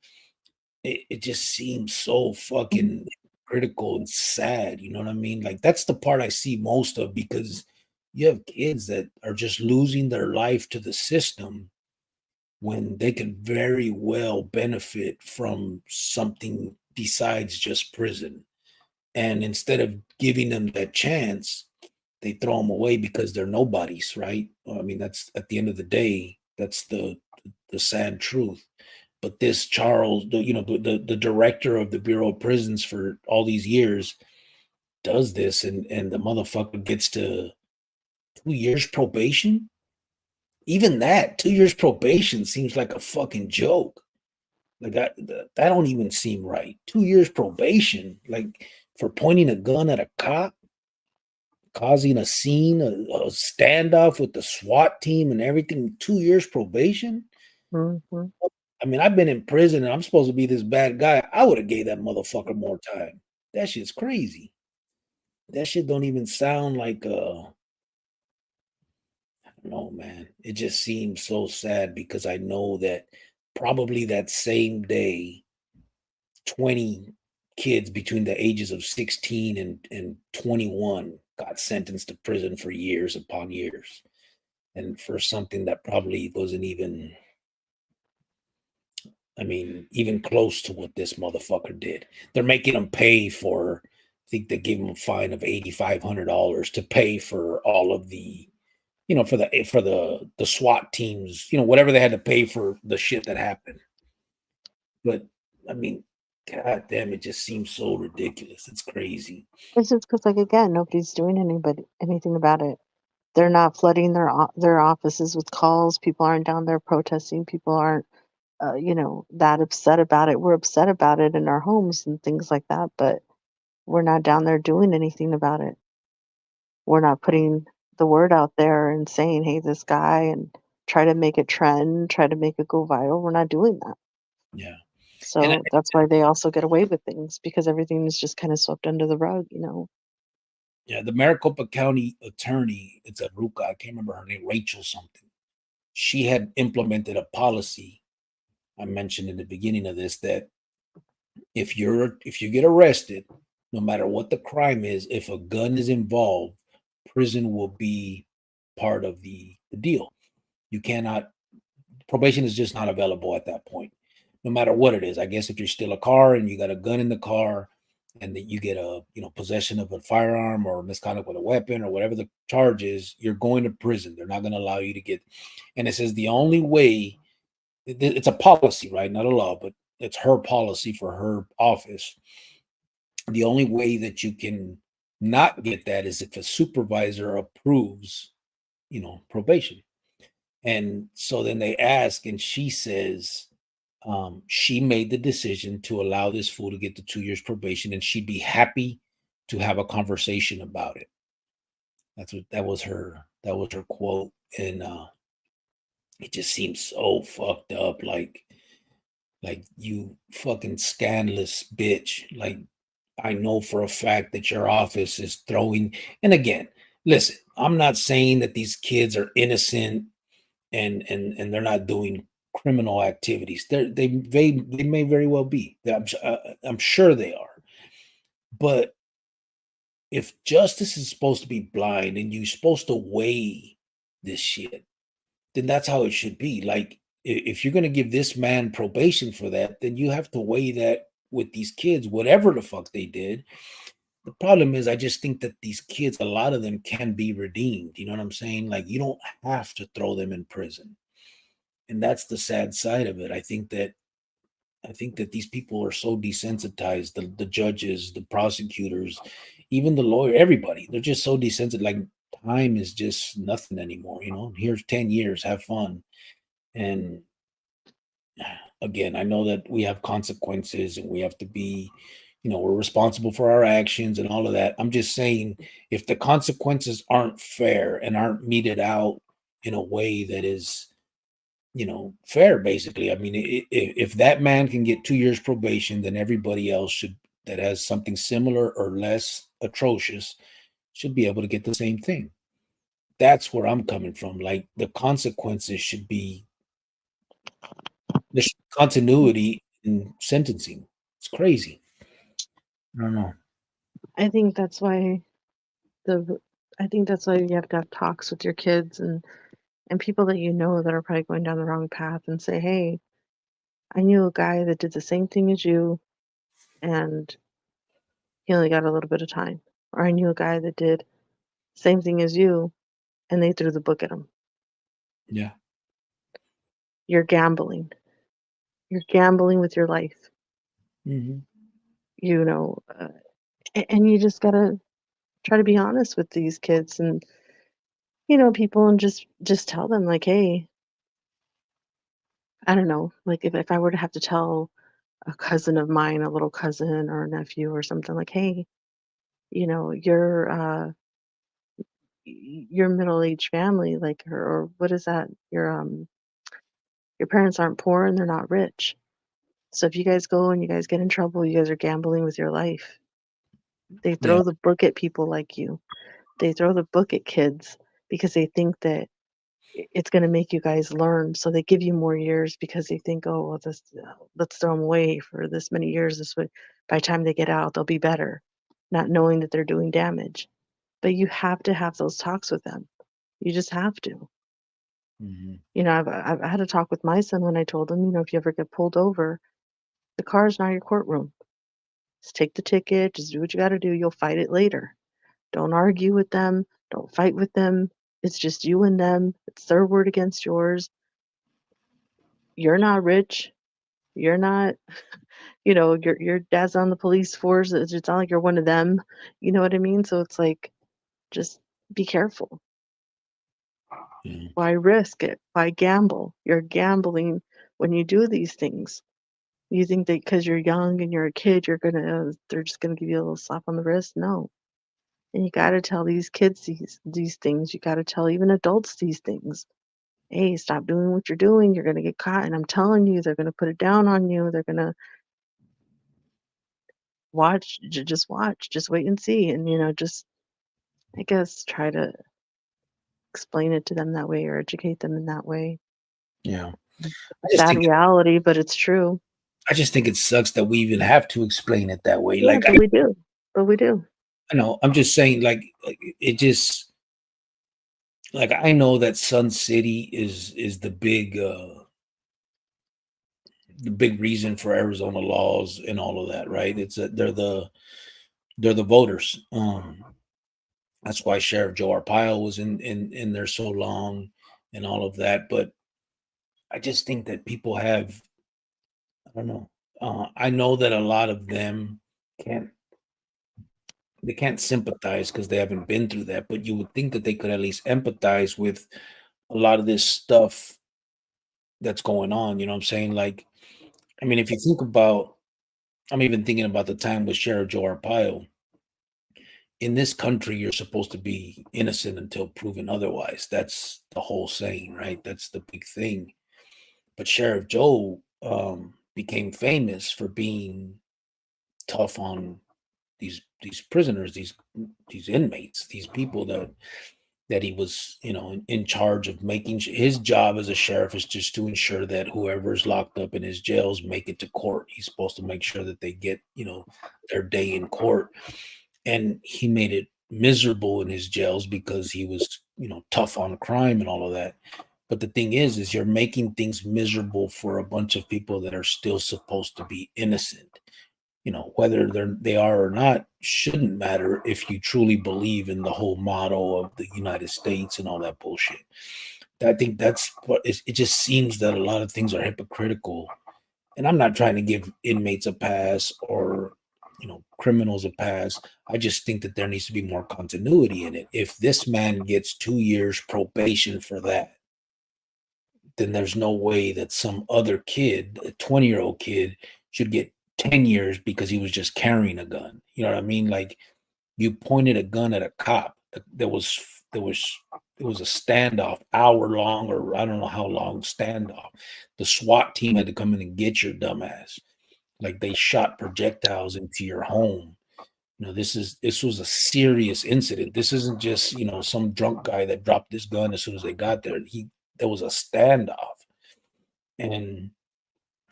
It just seems so fucking critical and sad. You know what I mean? Like, that's the part I see most of, because you have kids that are just losing their life to the system when they could very well benefit from something besides just prison. And instead of giving them that chance, they throw them away because they're nobodies, right? I mean, that's, at the end of the day, that's the sad truth. But this Charles, the director of the Bureau of Prisons for all these years, does this, and the motherfucker gets to 2 years probation. Even that 2 years probation seems like a fucking joke. Like, that don't even seem right. 2 years probation, like, for pointing a gun at a cop, causing a scene, a standoff with the SWAT team and everything. 2 years probation. Hmm. I mean, I've been in prison and I'm supposed to be this bad guy. I would have gave that motherfucker more time. That shit's crazy. That shit don't even sound like I don't know, man. It just seems so sad, because I know that probably that same day, 20 kids between the ages of 16 and 21 got sentenced to prison for years upon years. And for something that probably wasn't even, even close to what this motherfucker did. They're making him pay for, I think they gave him a fine of $8,500 to pay for all of the, for the SWAT teams, whatever they had to pay for the shit that happened. But I mean, god damn, it just seems so ridiculous. It's crazy. It's just because, like, again, nobody's doing anything about it. They're not flooding their offices with calls. People aren't down there protesting. People aren't that upset about it. We're upset about it in our homes and things like that, but we're not down there doing anything about it. We're not putting the word out there and saying, "Hey, this guy," and try to make it trend, try to make it go viral. We're not doing that. Yeah. And So that's why they also get away with things because everything is just kind of swept under the rug. yeah, the Maricopa County attorney, it's a Ruca, I can't remember her name, Rachel something. She had implemented a policy I mentioned in the beginning of this that if you get arrested, no matter what the crime is, if a gun is involved, prison will be part of the deal. You cannot probation is just not available at that point, no matter what it is. I guess if you're still a car and you got a gun in the car and that you get a possession of a firearm or misconduct with a weapon or whatever the charge is, you're going to prison. They're not going to allow you to get. And it says the only way it's a policy, right? Not a law, but it's her policy for her office. The only way that you can not get that is if a supervisor approves, probation. And so then they ask, and she says she made the decision to allow this fool to get the 2 years probation, and she'd be happy to have a conversation about it. That was her quote, and it just seems so fucked up. Like you fucking scandalous bitch. Like I know for a fact that your office is throwing. And again, listen, I'm not saying that these kids are innocent and they're not doing criminal activities. They may very well be. I'm sure they are. But if justice is supposed to be blind and you're supposed to weigh this shit, then that's how it should be. Like if you're going to give this man probation for that, then you have to weigh that with these kids, whatever the fuck they did. The problem is, I just think that these kids, a lot of them can be redeemed. You know what I'm saying? Like, you don't have to throw them in prison. And that's the sad side of it. I think that these people are so desensitized, the judges, the prosecutors, even the lawyer, everybody, they're just so desensitized. Like, time is just nothing anymore. Here's 10 years, have fun. And again, I know that we have consequences and we have to be, we're responsible for our actions and all of that. I'm just saying, if the consequences aren't fair and aren't meted out in a way that is, fair, basically. I mean, if that man can get 2 years probation, then everybody else that has something similar or less atrocious should be able to get the same thing. That's where I'm coming from. Like, the consequences should be there's continuity in sentencing. It's crazy. I don't know. I think that's why the I think that's why you have to have talks with your kids and people that that are probably going down the wrong path and say, "Hey, I knew a guy that did the same thing as you and he only got a little bit of time." Or I knew a guy that did same thing as you and they threw the book at him. Yeah. You're gambling. You're gambling with your life. Hmm. You know, and you just got to try to be honest with these kids and people and just tell them like, "Hey, I don't know, like if I were to have to tell a cousin of mine, a little cousin or a nephew or something like, "Hey, you know, you're your middle-aged family, like, or what is that? Your parents aren't poor and they're not rich. So if you guys go and you guys get in trouble, you guys are gambling with your life." They Yeah. throw the book at people like you. They throw the book at kids because they think that it's going to make you guys learn. So they give you more years because they think, oh, well, let's throw them away for this many years. This way, by the time they get out, they'll be better, not knowing that they're doing damage. But you have to have those talks with them. You just have to. Hmm. I've had a talk with my son when I told him, if you ever get pulled over, the car's not your courtroom. Just take the ticket, just do what you got to do. You'll fight it later. Don't argue with them. Don't fight with them. It's just you and them. It's their word against yours. You're not rich. You're not, your dad's on the police force. It's not like you're one of them. You know what I mean? So it's like, just be careful. Yeah. Why risk it? Why gamble? You're gambling when you do these things. You think that because you're young and you're a kid, they're just gonna give you a little slap on the wrist? No. And you gotta tell these kids these things. You gotta tell even adults these things. Hey, stop doing what you're doing. You're gonna get caught. And I'm telling you, they're gonna put it down on you. They're gonna just watch, just wait and see. And just I guess try to explain it to them that way or educate them in that way. Yeah. A sad reality, but it's true. I just think it sucks that we even have to explain it that way. Yeah, Like, but we do. But we do. I know, I'm just saying, like it just, like, I know that Sun City is the big reason for Arizona laws and all of that, right? It's they're the voters. That's why Sheriff Joe Arpaio was in there so long and all of that. But I just think that people have, I don't know. I know that a lot of them can't they can't sympathize because they haven't been through that, but you would think that they could at least empathize with a lot of this stuff that's going on. You know what I'm saying? Like, I mean, if you think about, I'm even thinking about the time with Sheriff Joe Arpaio. In this country, you're supposed to be innocent until proven otherwise. That's the whole saying, right? That's the big thing. But Sheriff Joe became famous for being tough on these prisoners, these inmates, these people that he was, in charge of making. His job as a sheriff is just to ensure that whoever is locked up in his jails make it to court. He's supposed to make sure that they get, their day in court. And he made it miserable in his jails because he was, tough on crime and all of that. But the thing is you're making things miserable for a bunch of people that are still supposed to be innocent. Whether they are or not shouldn't matter if you truly believe in the whole motto of the United States and all that bullshit. I think that's what it just seems that a lot of things are hypocritical. And I'm not trying to give inmates a pass or, criminals a pass. I just think that there needs to be more continuity in it. If this man gets 2 years probation for that, then there's no way that some other kid, a 20-year-old kid, should get 10 years because he was just carrying a gun. You know what I mean? Like, you pointed a gun at a cop. There was a standoff, hour long, or I don't know how long standoff. The SWAT team had to come in and get your dumbass. Like, they shot projectiles into your home. This was a serious incident. This isn't just, some drunk guy that dropped this gun as soon as they got there. There was a standoff. And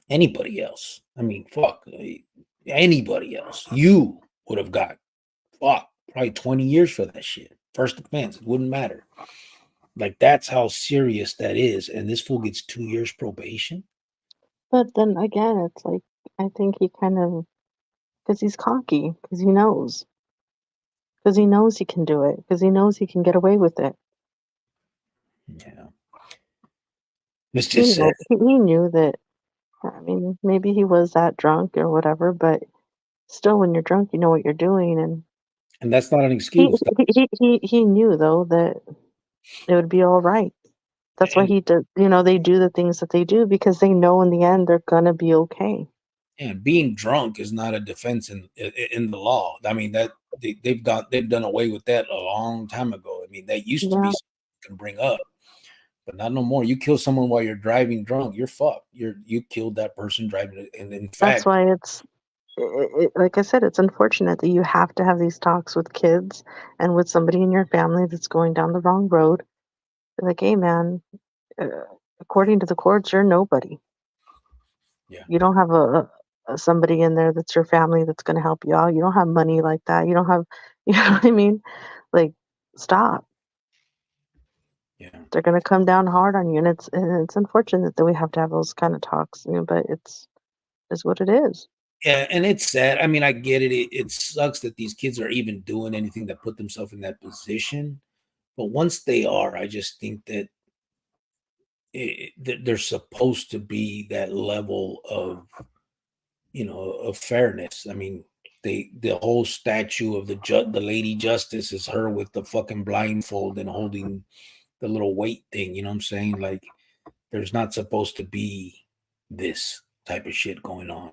anybody else, I mean, fuck, anybody else, you would have got, probably 20 years for that shit. First offense, it wouldn't matter. Like, that's how serious that is. And this fool gets 2 years probation. But then again, it's like, I think he kind of, because he's cocky, because he knows. Because he knows he can do it, because he knows he can get away with it. Yeah. It's just sad. He knew that, I mean, maybe he was that drunk or whatever, but still, when you're drunk, you know what you're doing. And that's not an excuse. He knew, though, that it would be all right. That's why And, he did, they do the things that they do because they know in the end they're going to be okay. and being drunk is not a defense in the law. I mean, that they've done away with that a long time ago. I mean, that used to be something you can bring up, but not no more. You kill someone while you're driving drunk, you're fucked. You killed that person driving, and in fact, That's why like I said, it's unfortunate that you have to have these talks with kids and with somebody in your family that's going down the wrong road. They're like, hey, man, uh, according to the courts, you're nobody. Yeah. You don't have somebody in there that's your family that's going to help you out. You don't have money like that. You don't have, you know what I mean? Like, stop. Yeah. They're going to come down hard on you, and it's unfortunate that we have to have those kind of talks, but it's what it is. Yeah, and it's sad. I mean, I get it. It sucks that these kids are even doing anything to put themselves in that position. But once they are, I just think that there's supposed to be that level of fairness. I mean, the whole statue of the Lady Justice is her with the fucking blindfold and holding the little weight thing. You know what I'm saying? Like, there's not supposed to be this type of shit going on.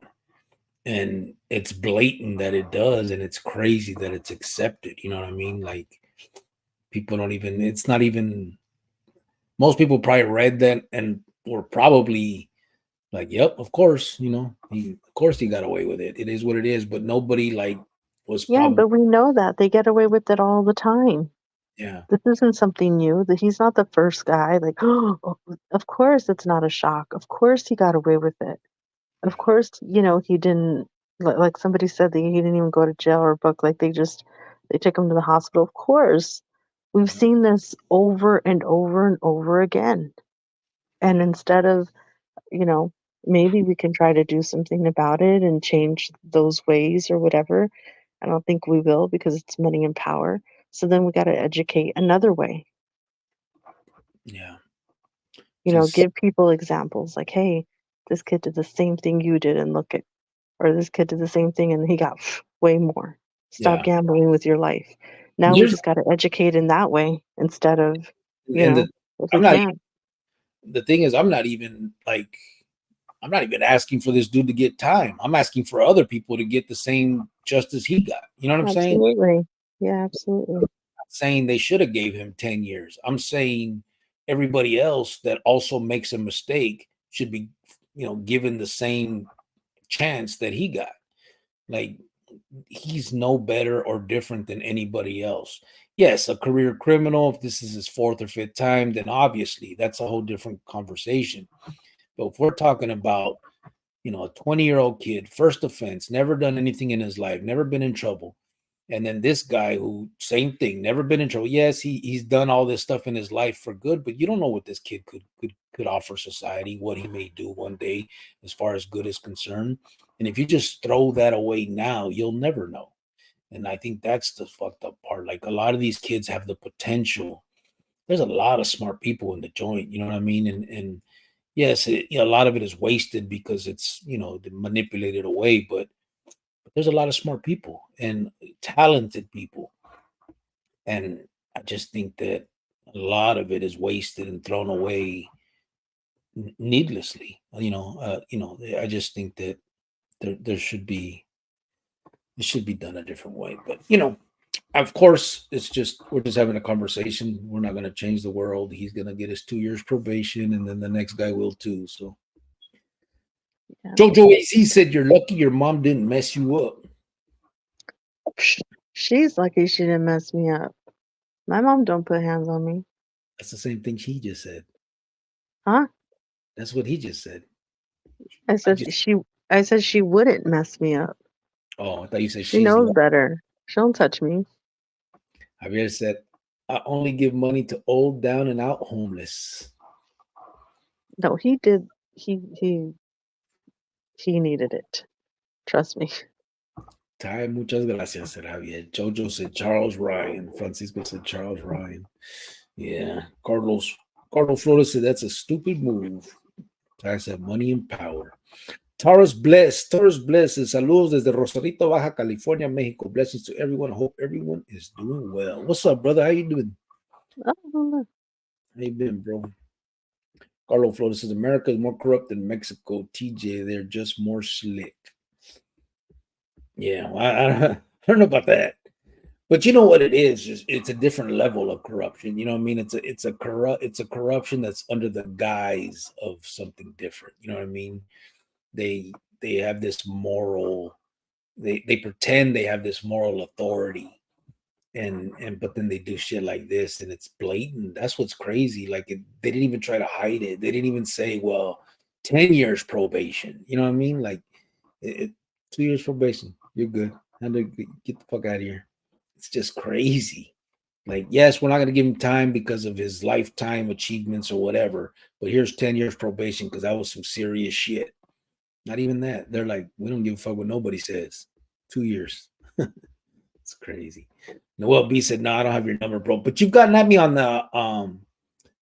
And it's blatant that it does, and it's crazy that it's accepted. You know what I mean? Like, people don't even, it's not even, most people probably read that and were probably like, yep, of course, of course he got away with it. It is what it is. But nobody like was Yeah, probably, but we know that they get away with it all the time. yeah, This isn't something new. That he's not the first guy. Like, oh, of course it's not a shock. Of course he got away with it. Of course, he didn't. Like somebody said that he didn't even go to jail or book. Like they took him to the hospital. Of course, we've yeah, seen this over and over and over again. And yeah, instead of, you know, maybe we can try to do something about it and change those ways or whatever. I don't think we will because it's money and power. So then we got to educate another way. yeah. Just, Give people examples like, hey, this kid did the same thing you did and look at, or this kid did the same thing and he got way more. Stop yeah. gambling with your life. Now we Here's, just got to educate in that way instead of, and if we I'm not, can. the thing is, I'm not even asking for this dude to get time. I'm asking for other people to get the same justice he got. You know what I'm saying? Absolutely. Yeah, absolutely. Saying they should have gave him 10 years. I'm saying everybody else that also makes a mistake should be, given the same chance that he got. Like, he's no better or different than anybody else. Yes, a career criminal, if this is his fourth or fifth time, then obviously that's a whole different conversation. But if we're talking about, a 20-year-old kid, first offense, never done anything in his life, never been in trouble. And then this guy who, same thing, never been in trouble. Yes, he's done all this stuff in his life for good, but you don't know what this kid could offer society, what he may do one day as far as good is concerned. And if you just throw that away now, you'll never know. And I think that's the fucked up part. Like, a lot of these kids have the potential. There's a lot of smart people in the joint, you know what I mean? And yes, a lot of it is wasted because it's, manipulated away, but there's a lot of smart people and talented people. And I just think that a lot of it is wasted and thrown away needlessly. I just think that there should be, it should be done a different way. But of course, we're just having a conversation. We're not going to change the world. He's going to get his 2 years probation, and then the next guy will too. So Yeah. Jojo AC said, "You're lucky your mom didn't mess you up." She's lucky she didn't mess me up. My mom don't put hands on me. That's the same thing he just said. Huh? That's what he just said. I I said just, she wouldn't mess me up. oh, I thought you said She she's knows lucky. better. She don't touch me. Javier said, "I only give money to old, down and out homeless." No, he did. He needed it. Trust me. Ty, muchas gracias, said Javier. Jojo said Charles Ryan. Francisco said Charles Ryan. Yeah. Carlos Flores said that's a stupid move. Ty said money and power. Taurus blesses. Saludos desde Rosarito, Baja California, Mexico. Blessings to everyone. I hope everyone is doing well. What's up, brother? How you doing? Oh, How you been, bro? Carlos Flores says America is more corrupt than Mexico. TJ, they're just more slick. Yeah, well, I don't know about that. But you know what it is? It's a different level of corruption. You know what I mean? It's a corruption that's under the guise of something different. You know what I mean? They have this moral, they pretend they have this moral authority, and but then they do shit like this, and it's blatant. That's what's crazy. Like, they didn't even try to hide it. They didn't even say, well, 10 years probation. You know what I mean? Like, it 2 years probation, you're good. And get the fuck out of here. It's just crazy. Like, yes, we're not going to give him time because of his lifetime achievements or whatever, but here's 10 years probation because that was some serious shit. Not even that. They're like, we don't give a fuck what nobody says. 2 years. It's crazy. Noel B said, no, I don't have your number, bro. But you've gotten at me on the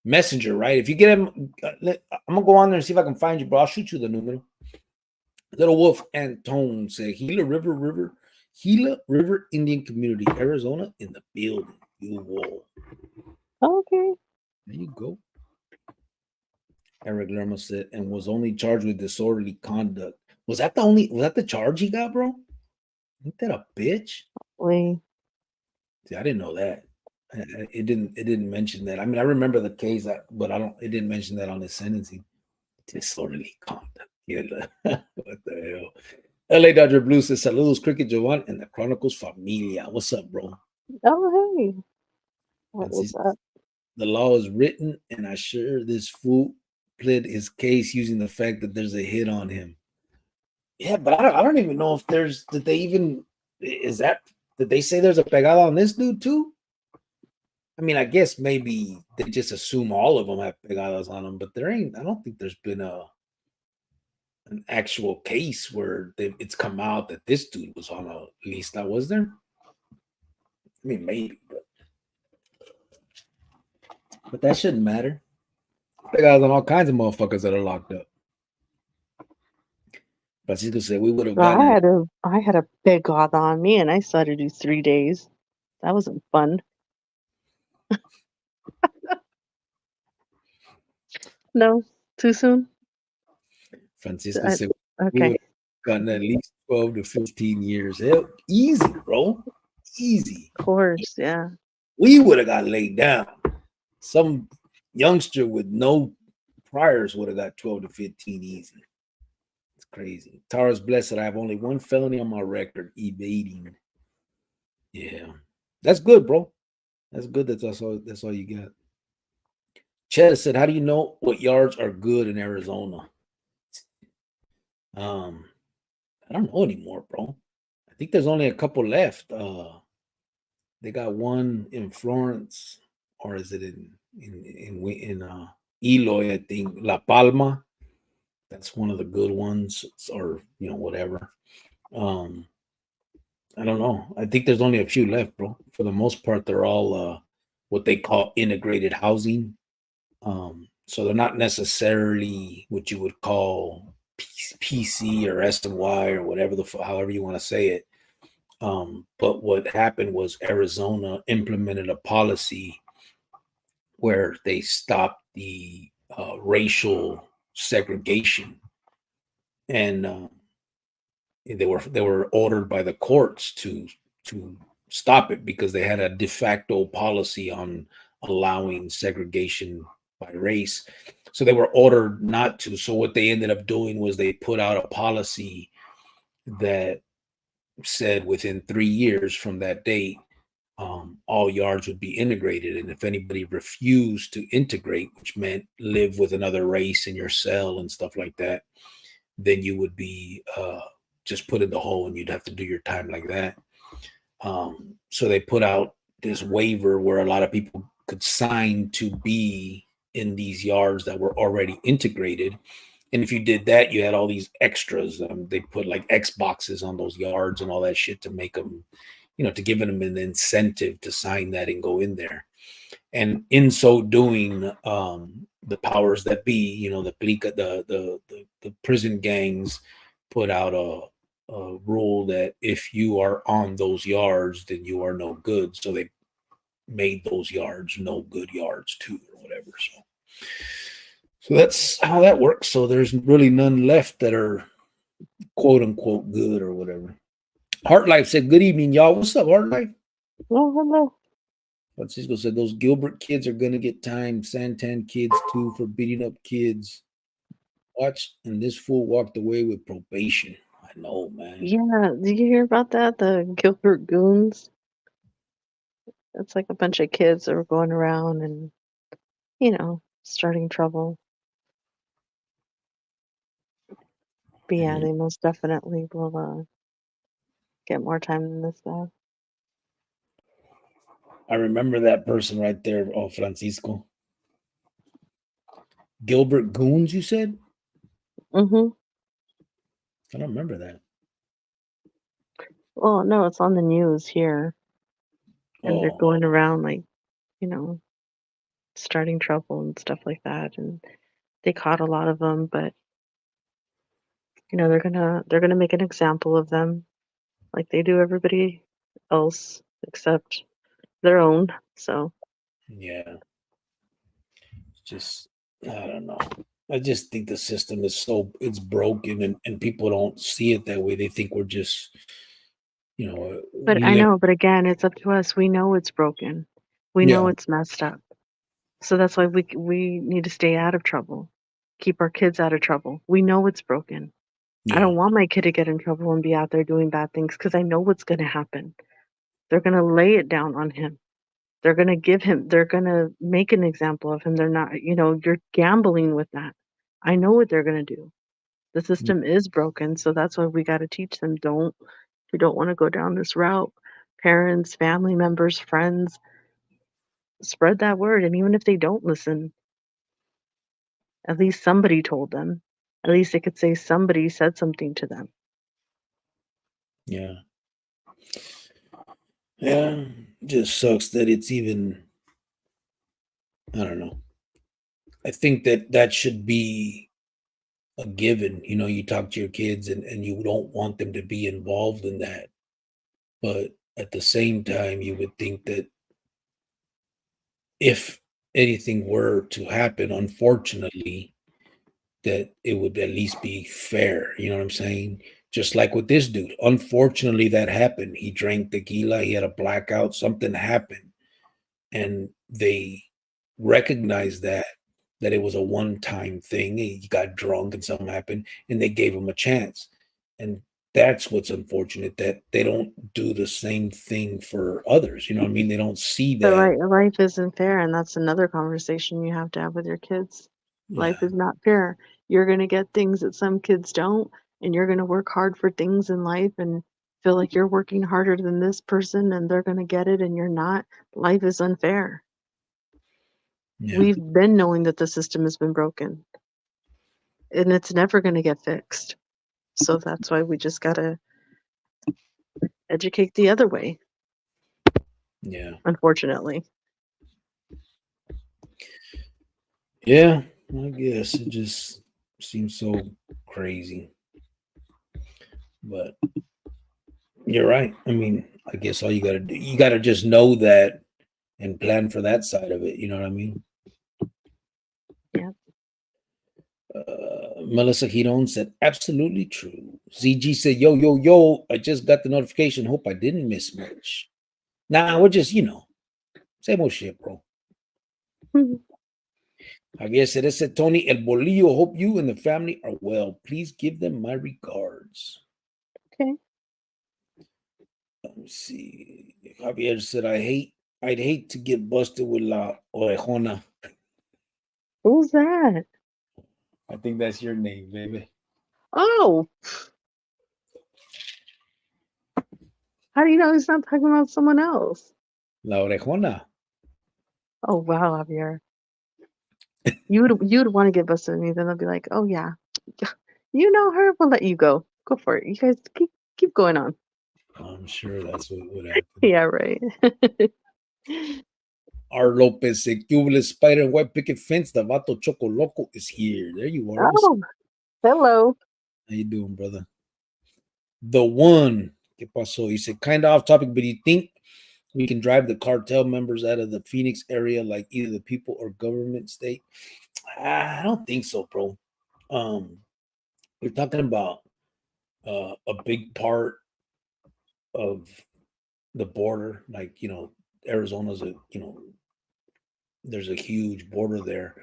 messenger, right? If you get him, I'm going to go on there and see if I can find you, bro. I'll shoot you the numero. Little Wolf Antone said, Gila River Indian Community, Arizona, in the building. You wall. okay. There you go. Eric Lerma said, and was only charged with disorderly conduct. Was that the charge he got, bro? Ain't that a bitch? We See, I didn't know that. It didn't mention that. I mean, I remember the case, but I don't. It didn't mention that on his sentencing. Disorderly conduct. Yeah, what the hell? LA Dodger Blue says, "Saludos, Cricket Jovan and the Chronicles Familia." What's up, bro? Oh hey, what was Francis, that? the law is written, and I sure this fool pled his case using the fact that there's a hit on him. Yeah, but I don't even know if there's did they even is that did they say there's a pegada on this dude too? I mean, I guess maybe they just assume all of them have pegadas on them, but there ain't. I don't think there's been an actual case where it's come out that this dude was on a lista. Was there? I mean, maybe, but that shouldn't matter. Pegadas on all kinds of motherfuckers that are locked up. Francisco said we would have Well, gotten it. I had a big god on me, and I still had to do 3 days. That wasn't fun. No, too soon. Francisco said we would Okay, have gotten at least 12 to 15 years. Hell, easy, bro. Easy. of course, yeah. We would have got laid down. Some youngster with no priors would have got 12 to 15 easy. It's crazy. Tara's blessed that I have only one felony on my record, evading. Yeah. That's good, bro. That's good. That's all you got. Chad said, how do you know what yards are good in Arizona? I don't know anymore, bro. I think there's only a couple left. They got one in Florence, or is it in Eloy? I think La Palma. That's one of the good ones, or whatever. Um, I don't know. I think there's only a few left, bro. For the most part, they're all what they call integrated housing. So they're not necessarily what you would call PC or SNY or whatever however you want to say it. But what happened was Arizona implemented a policy where they stopped the racial segregation, and they were ordered by the courts to stop it because they had a de facto policy on allowing segregation by race. So they were ordered not to. So what they ended up doing was they put out a policy that said within 3 years from that date, all yards would be integrated. And if anybody refused to integrate, which meant live with another race in your cell and stuff like that, then you would be just put in the hole and you'd have to do your time like that. So they put out this waiver where a lot of people could sign to be in these yards that were already integrated. And if you did that, you had all these extras. They put like Xboxes on those yards and all that shit to make them, to give them an incentive to sign that and go in there. And in so doing, the powers that be, the prison gangs put out a rule that if you are on those yards, then you are no good. So they made those yards no good yards too, or whatever. So that's how that works. So there's really none left that are quote unquote good or whatever. Heart Life said, good evening, y'all. What's up, Heart Life? Oh, hello. Francisco said, those Gilbert kids are going to get time. Santan kids, too, for beating up kids. Watch, and this fool walked away with probation. I know, man. Yeah, did you hear about that? The Gilbert Goons? It's like a bunch of kids that were going around and, starting trouble. But yeah, they most definitely will get more time than this guy. I remember that person right there. Oh, Francisco. Gilbert Goons, you said? Mm-hmm. I don't remember that. Well, no, it's on the news here. And they're going around like, starting trouble and stuff like that. And they caught a lot of them, but they're gonna make an example of them like they do everybody else except their own. So yeah, just I don't know. I just think the system is it's broken, and people don't see it that way. They think we're just, But we I live. know, but again, it's up to us. We know it's broken. We know Yeah, it's messed up. So that's why we need to stay out of trouble. Keep our kids out of trouble. We know it's broken. I yeah, don't want my kid to get in trouble and be out there doing bad things because I know what's going to happen. They're going to lay it down on him. They're going to make an example of him. They're not, you're gambling with that. I know what they're going to do. The system is broken. So that's why we got to teach them if you don't want to go down this route, parents, family members, friends, spread that word. And even if they don't listen, at least somebody told them. At least they could say somebody said something to them. yeah, yeah. Just sucks that it's even. I don't know. I think that should be a given. You talk to your kids, and you don't want them to be involved in that. But at the same time, you would think that if anything were to happen, unfortunately, that it would at least be fair. You know what I'm saying? Just like with this dude. Unfortunately, that happened. He drank tequila, he had a blackout, something happened. And they recognized that it was a one-time thing. He got drunk and something happened, and they gave him a chance. And that's what's unfortunate, that they don't do the same thing for others. You know what I mean? They don't see But that. life isn't fair, and that's another conversation you have to have with your kids. Life Yeah. is not fair. You're going to get things that some kids don't, and you're going to work hard for things in life and feel like you're working harder than this person and they're going to get it and you're not. Life is unfair. Yeah. We've been knowing that the system has been broken and it's never going to get fixed. So that's why we just got to educate the other way, Yeah. unfortunately. Yeah. I guess it just seems so crazy. But you're right. I mean, I guess all you gotta do, you gotta just know that and plan for that side of it. You know what I mean? Yeah. Melissa Giron said, absolutely true. ZG said, yo, yo, yo, I just got the notification. Hope I didn't miss much. Nah, we're just, same old shit, bro. Javier said, ese Tony El Bolillo. Hope you and the family are well. Please give them my regards. Okay. Let me see. Javier said, I'd hate to get busted with la orejona. Who's that? I think that's your name, baby. Oh, how do you know he's not talking about someone else? La orejona. Oh wow, Javier. You'd want to get busted with me, then I'll be like, oh yeah, you know her. We'll let you go. Go for it. You guys keep going on. I'm sure that's what would happen. Yeah, right. R. Lopez said, Cuban Spider and White Picket Fence. The Vato Choco Loco is here. There you are. Oh, hello. How you doing, brother? The one. ¿Qué pasó? He said, kind of off topic, but you think we can drive the cartel members out of the Phoenix area like either the people or government state? I don't think so, bro. We're talking about a big part of the border, like, Arizona's there's a huge border there,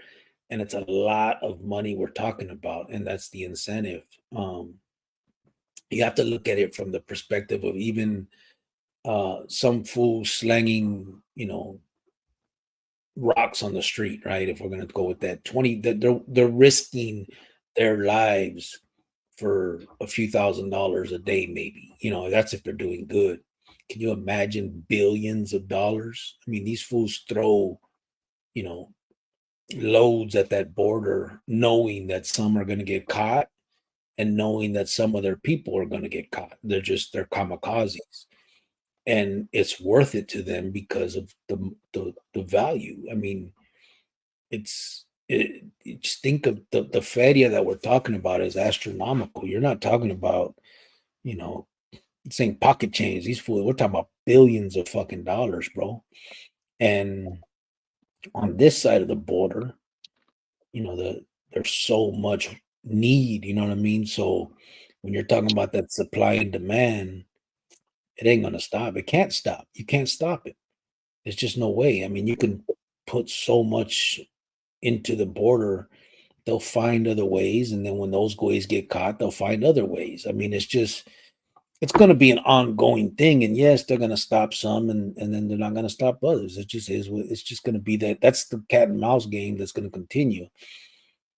and it's a lot of money we're talking about, and that's the incentive. You have to look at it from the perspective of even some fool slanging, rocks on the street, right? If we're going to go with that, 20, that they're risking their lives for a few $1,000s a day, maybe. That's if they're doing good. Can you imagine billions of dollars? I mean, these fools throw, you know, loads at that border, knowing that some are going to get caught and knowing that some of their people are going to get caught. They're kamikazes, and it's worth it to them because of the value. I mean, just think of the feria that we're talking about is astronomical. You're not talking about, you know, saying pocket change. These fools, we're talking about billions of fucking dollars, bro. And on this side of the border, the there's so much need, you know what I mean? So when you're talking about that supply and demand, it ain't gonna stop. It can't stop. You can't stop it. There's just no way. I mean, you can put so much into the border, they'll find other ways, and then when those ways get caught, they'll find other ways. I mean, it's going to be an ongoing thing, and yes, they're going to stop some, and then they're not going to stop others. It just is. It's just going to be that. That's the cat and mouse game that's going to continue.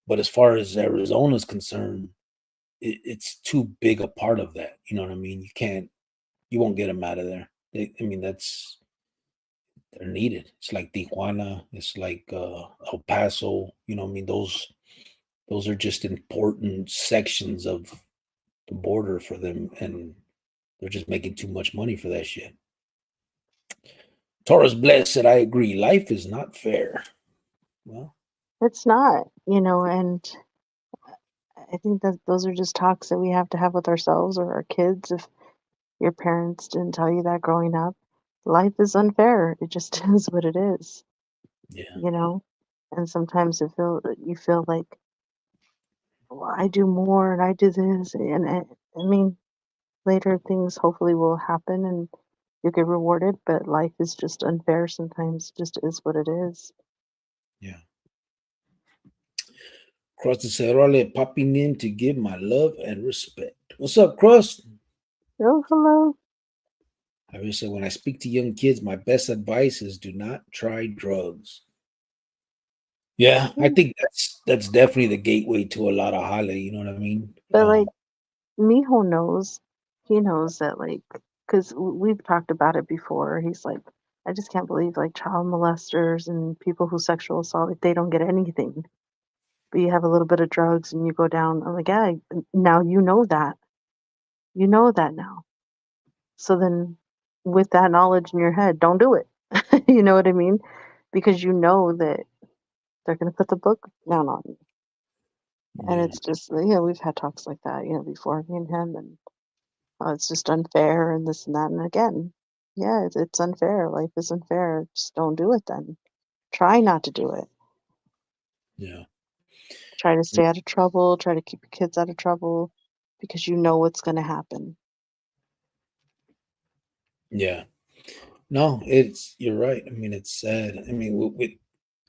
But as far as Arizona's concerned, it's too big a part of that. You know what I mean? You won't get them out of there. I mean, they're needed. It's like Tijuana. It's like El Paso. You know, what I mean, those are just important sections of the border for them, and they're just making too much money for that shit. Taurus Bless said, I agree. Life is not fair. Well, It's not, and I think that those are just talks that we have to have with ourselves or our kids. If your parents didn't tell you that growing up, life is unfair. It just is what it is, yeah, you know? And sometimes you feel like, well, I do more and I do this, and I mean, later things hopefully will happen and you get rewarded, but life is just unfair sometimes. It just is what it is. yeah. Cross the Cerrale popping in to give my love and respect. What's up, Cross? Oh, hello. I will say, when I speak to young kids, my best advice is do not try drugs. Yeah, I Yeah. think that's definitely the gateway to a lot of Hale. You know what I mean? But like Mijo knows, he knows that like, because we've talked about it before. He's like, I just can't believe like child molesters and people who sexual assault, like, they don't get anything. But you have a little bit of drugs and you go down. I'm like, yeah, now you know that. You know that now. So then, with that knowledge in your head, don't do it. You know what I mean? Because you know that they're going to put the book down on you. And yeah, it's just, we've had talks like that, before, me and him, and it's just unfair and this and that. And again, yeah, it's unfair. Life is unfair. Just don't do it then. Try not to do it. yeah, Try to stay out of trouble. Try to keep your kids out of trouble because you know what's going to happen. yeah. No, it's you're right. I mean, it's sad. I mean,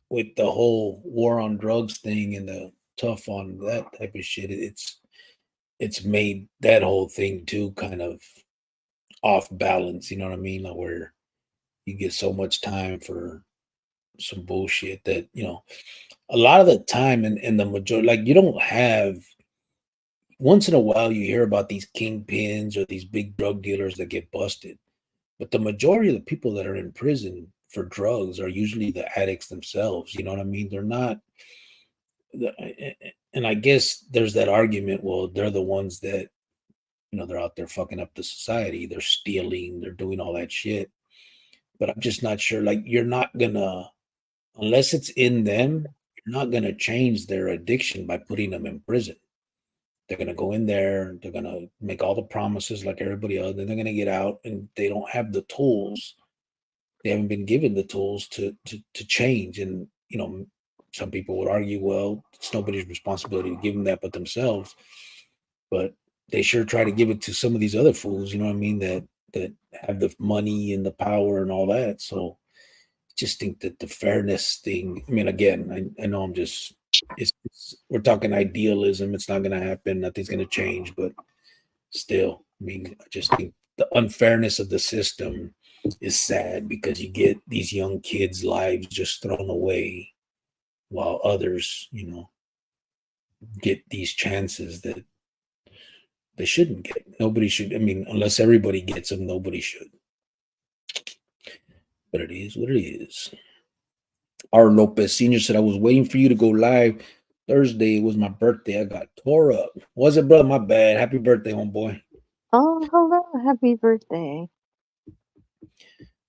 with the whole war on drugs thing and the tough on that type of shit, it's made that whole thing too kind of off balance. You know what I mean? Like, where you get so much time for some bullshit that a lot of the time, and the majority, like, you don't have. Once in a while, you hear about these kingpins or these big drug dealers that get busted. But the majority of the people that are in prison for drugs are usually the addicts themselves. You know what I mean? They're not. And I guess there's that argument. Well, they're the ones that they're out there fucking up the society. They're stealing. They're doing all that shit. But I'm just not sure. Like, you're not gonna, unless it's in them, you're not gonna change their addiction by putting them in prison. They're gonna go in there. They're gonna make all the promises like everybody else. Then they're gonna get out, and they don't have the tools. They haven't been given the tools to change. And some people would argue, well, it's nobody's responsibility to give them that but themselves. But they sure try to give it to some of these other fools. You know what I mean? That have the money and the power and all that. So just think that the fairness thing. I mean, again, I know I'm just. We're talking idealism. It's not going to happen. Nothing's going to change. But still, I mean, I just think the unfairness of the system is sad because you get these young kids' lives just thrown away while others, get these chances that they shouldn't get. Nobody should. I mean, unless everybody gets them, nobody should. But it is what it is. R. Lopez Sr. said, I was waiting for you to go live. Thursday was my birthday. I got tore up. Was it, brother? My bad. Happy birthday, homeboy. Oh, hello. Happy birthday.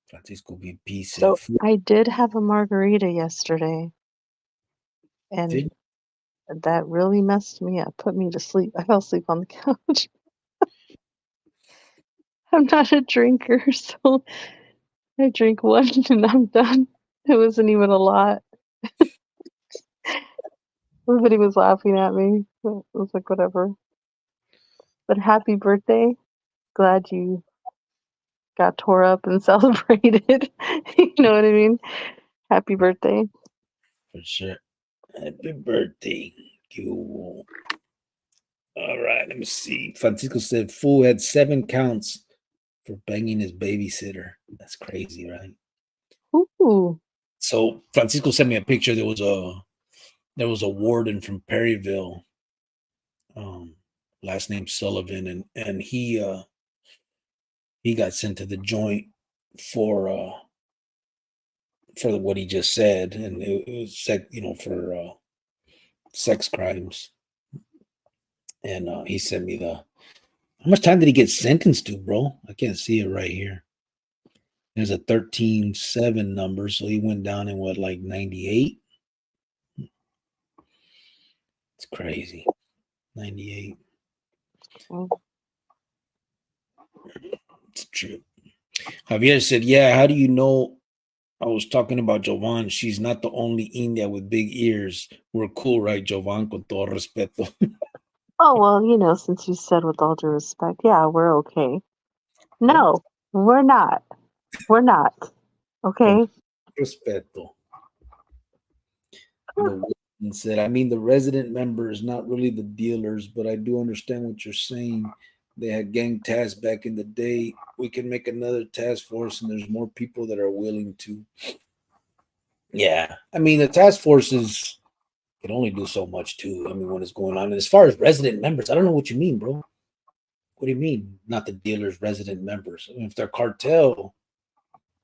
Francisco VP said, So I did have a margarita yesterday, and did that really messed me up, put me to sleep. I fell asleep on the couch. I'm not a drinker, so I drink one and I'm done. It wasn't even a lot. Everybody was laughing at me. It was like, whatever. But happy birthday. Glad you got tore up and celebrated. You know what I mean? Happy birthday. For sure. Happy birthday. You. All right, let me see. Francisco said fool had 7 counts for banging his babysitter. That's crazy, right? Ooh. So Francisco sent me a picture. There was a warden from Perryville, um, last name Sullivan, and he got sent to the joint for what he just said, and it was for sex crimes. And he sent me how much time did he get sentenced to, bro? I can't see it right here. There's a 13-7 number, so he went down in what, like 98? It's crazy. 98. It's true. Javier said, yeah, how do you know I was talking about Jovan? She's not the only India with big ears. We're cool, right, Jovan? Con todo respeto. Oh, well, since you said with all due respect, yeah, we're okay. No, we're not. We're not. Con Okay? respeto. The woman said, I mean, the resident members, not really the dealers, but I do understand what you're saying. They had gang tasks back in the day. We can make another task force, and there's more people that are willing to. Yeah. I mean, the task forces can only do so much, too. I mean, when it's going on. And as far as resident members, I don't know what you mean, bro. What do you mean? Not the dealers, resident members. I mean, if they're cartel,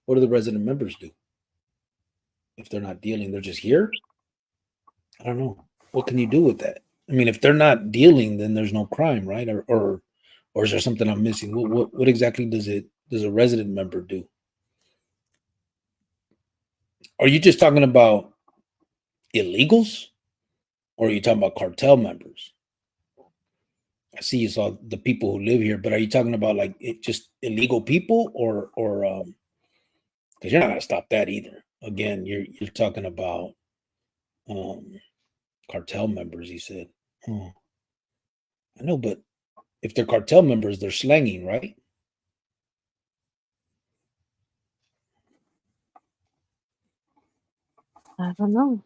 what do the resident members do? If they're not dealing, they're just here? I don't know. What can you do with that? I mean, if they're not dealing, then there's no crime, right? Or is there something I'm missing? What exactly does a resident member do? Are you just talking about illegals, or are you talking about cartel members? I see you saw the people who live here, but are you talking about like just illegal people, or because you're not gonna stop that either. Again, you're talking about cartel members. He said, oh, I know, but if they're cartel members, they're slanging, right? I don't know.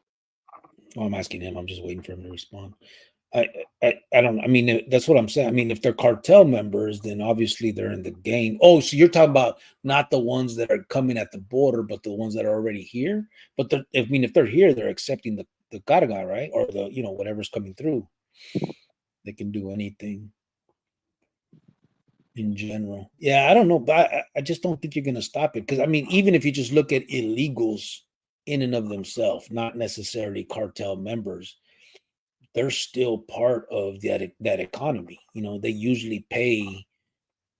Well, I'm asking him. I'm just waiting for him to respond. I don't. I mean, that's what I'm saying. I mean, if they're cartel members, then obviously they're in the gang. Oh, so you're talking about not the ones that are coming at the border, but the ones that are already here. But if they're here, they're accepting the carga, right? Or the whatever's coming through. They can do anything in general. Yeah, I don't know, but I just don't think you're gonna stop it, because I mean, even if you just look at illegals in and of themselves, not necessarily cartel members, they're still part of that economy. They usually pay,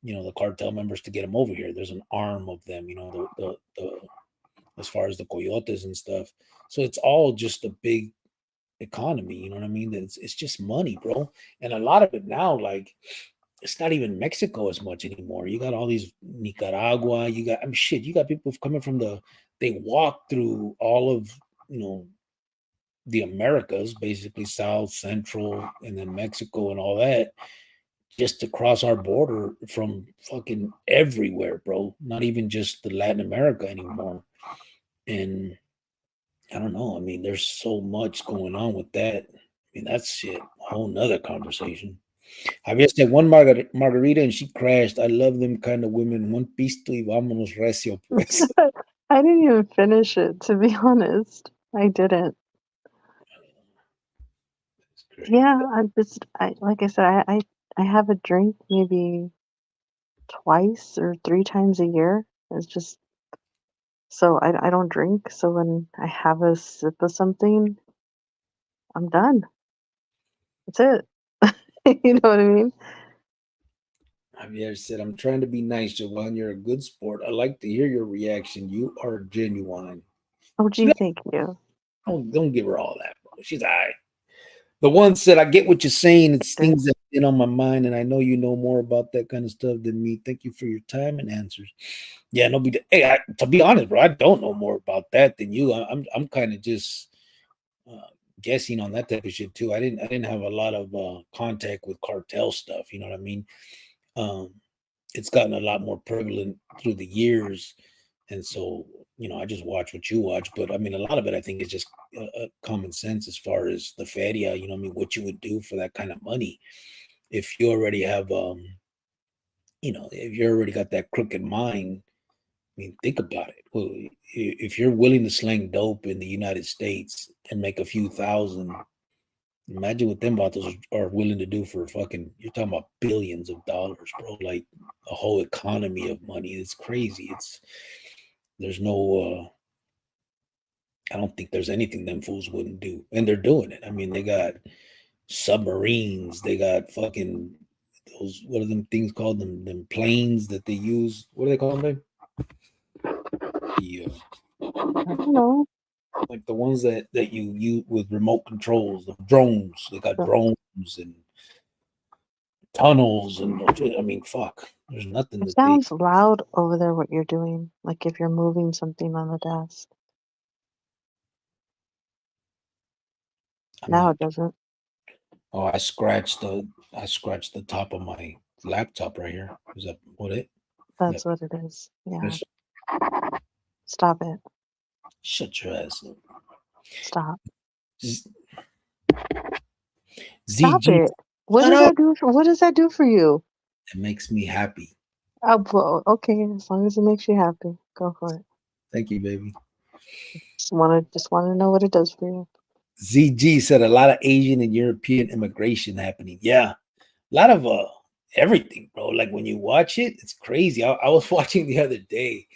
the cartel members to get them over here. There's an arm of them, the as far as the coyotes and stuff. So it's all just a big economy. You know what I mean? It's just money, bro. And a lot of it now, like, it's not even Mexico as much anymore. You got all these Nicaragua. Shit. You got people coming from they walk through all of, the Americas, basically South, Central, and then Mexico and all that, just to cross our border from fucking everywhere, bro. Not even just the Latin America anymore. And I don't know. I mean, there's so much going on with that. I mean, that's shit. A whole nother conversation. Javier said one margarita and she crashed. I love them kind of women. One pisto y vámonos recio, pues. I didn't even finish it, to be honest. I didn't. Yeah, like I said, I have a drink maybe twice or 3 times a year. It's just so I don't drink. So when I have a sip of something, I'm done. That's it. You know what I mean? Javier said, I'm trying to be nice, Jovan. You're a good sport. I like to hear your reaction. You are genuine. Oh, gee, thank you. Don't give her all that, bro. She's all right. The one said, I get what you're saying. It's things that have been on my mind, and I know you know more about that kind of stuff than me. Thank you for your time and answers. Yeah, to be honest, bro, I don't know more about that than you. I'm kind of just guessing on that type of shit too. I didn't have a lot of contact with cartel stuff. You know what I mean? Um, it's gotten a lot more prevalent through the years, and so I just watch what you watch. But I mean, a lot of it I think is just common sense as far as the feria. I mean, what you would do for that kind of money if you already have, if you already got that crooked mind. I mean, think about it. Well, if you're willing to slang dope in the United States and make a few thousand, imagine what them bottles are willing to do for fucking. You're talking about billions of dollars, bro. Like a whole economy of money. It's crazy. There's no. I don't think there's anything them fools wouldn't do, and they're doing it. I mean, they got submarines. They got fucking those. What are them things called? Them planes that they use. What do they call them? The I don't know. like the ones that you use with remote controls, the drones. They got So drones and tunnels, and I mean, fuck. There's nothing it that they. sounds loud over there what you're doing, like if you're moving something on the desk. I'm Now not. it doesn't. Oh, I scratched the top of my laptop right here. Is that what it? That, That's what it is. Yeah. just Stop it. shut your ass up. Stop. Z- Stop ZG, it. What shut does up. that do what does that do for you? It makes me happy. Oh, well, okay, as long as it makes you happy, go for it. Thank you, baby. Just wanna know what it does for you. ZG said a lot of Asian and European immigration happening. Yeah, a lot of everything, bro. Like when you watch it, it's crazy. I was watching the other day,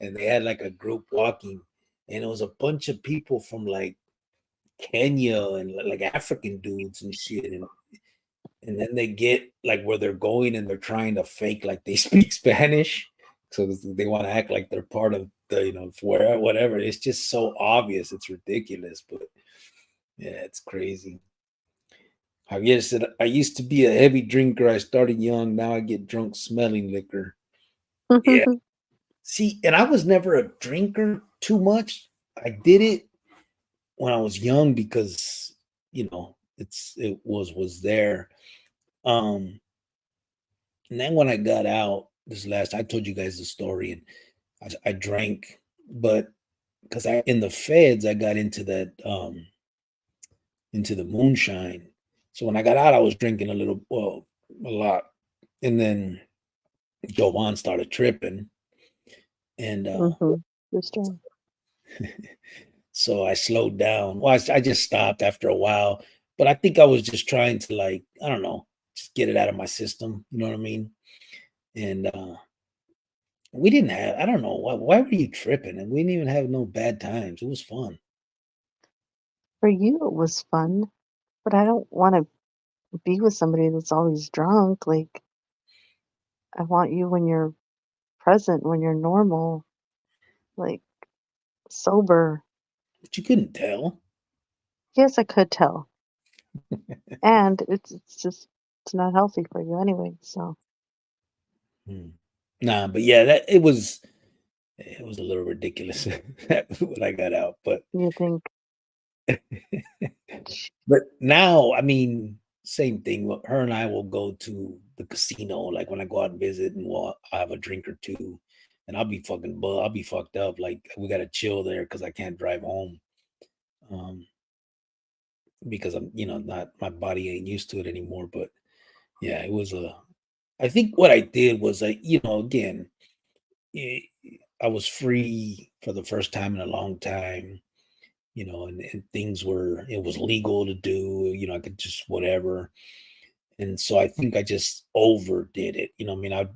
and they had like a group walking, and it was a bunch of people from like Kenya and like African dudes and shit, and then they get like where they're going, and they're trying to fake like they speak Spanish, so they want to act like they're part of the where whatever. It's just so obvious, it's ridiculous, but yeah, it's crazy. Javier said, I used to be a heavy drinker. I started young. Now I get drunk smelling liquor. Yeah. See, and I was never a drinker too much. I did it when I was young because, it was there. Um, and then when I got out I told you guys the story, and I drank, but because I in the feds, I got into the moonshine. So when I got out, I was drinking a lot. And then Jovan started tripping, and Mhm. Just so I slowed down. Well, I just stopped after a while, but I think I was just trying to, like, I don't know, just get it out of my system. You know what I mean? And we didn't have. I don't know why were you tripping, and we didn't even have no bad times. It was fun. for you it was fun, but I don't wanna be with somebody that's always drunk, like, I want you when you're present, when you're normal, like, sober. But you couldn't tell. Yes, I could tell, and it's just it's not healthy for you anyway, so Hmm. Nah, but yeah, it was a little ridiculous when I got out, but you think, but now, I mean, same thing. Her and I will go to the casino, like when I go out and visit, and I'll have a drink or two, and I'll be fucked up. Like we gotta chill there because I can't drive home, um, because I'm, not my body ain't used to it anymore. But yeah, it was a. I think what I did was again, eh, I was free for the first time in a long time. And it was legal to do. I could just whatever. And so I think I just overdid it. I mean, I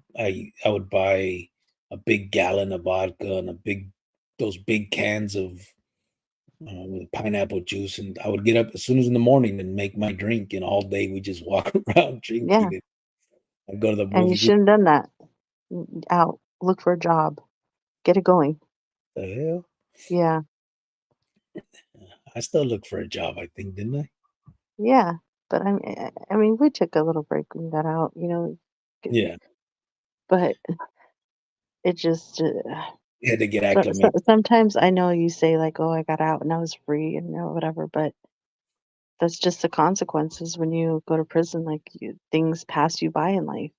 would buy a big gallon of vodka and those big cans of with pineapple juice, and I would get up as soon as in the morning and make my drink, and all day we just walk around yeah, drinking it. I'd go to the and you movie. shouldn't have done that. Out, look for a job, get it going. The hell? Yeah, I still look for a job, I think, didn't I? yeah, but I mean, we took a little break when we got out, g Yeah, but it just, had to get sometimes acclimated. I know you say like, "Oh, I got out and I was free," and whatever, but That's just the consequences when you go to prison. Like things pass you by in life.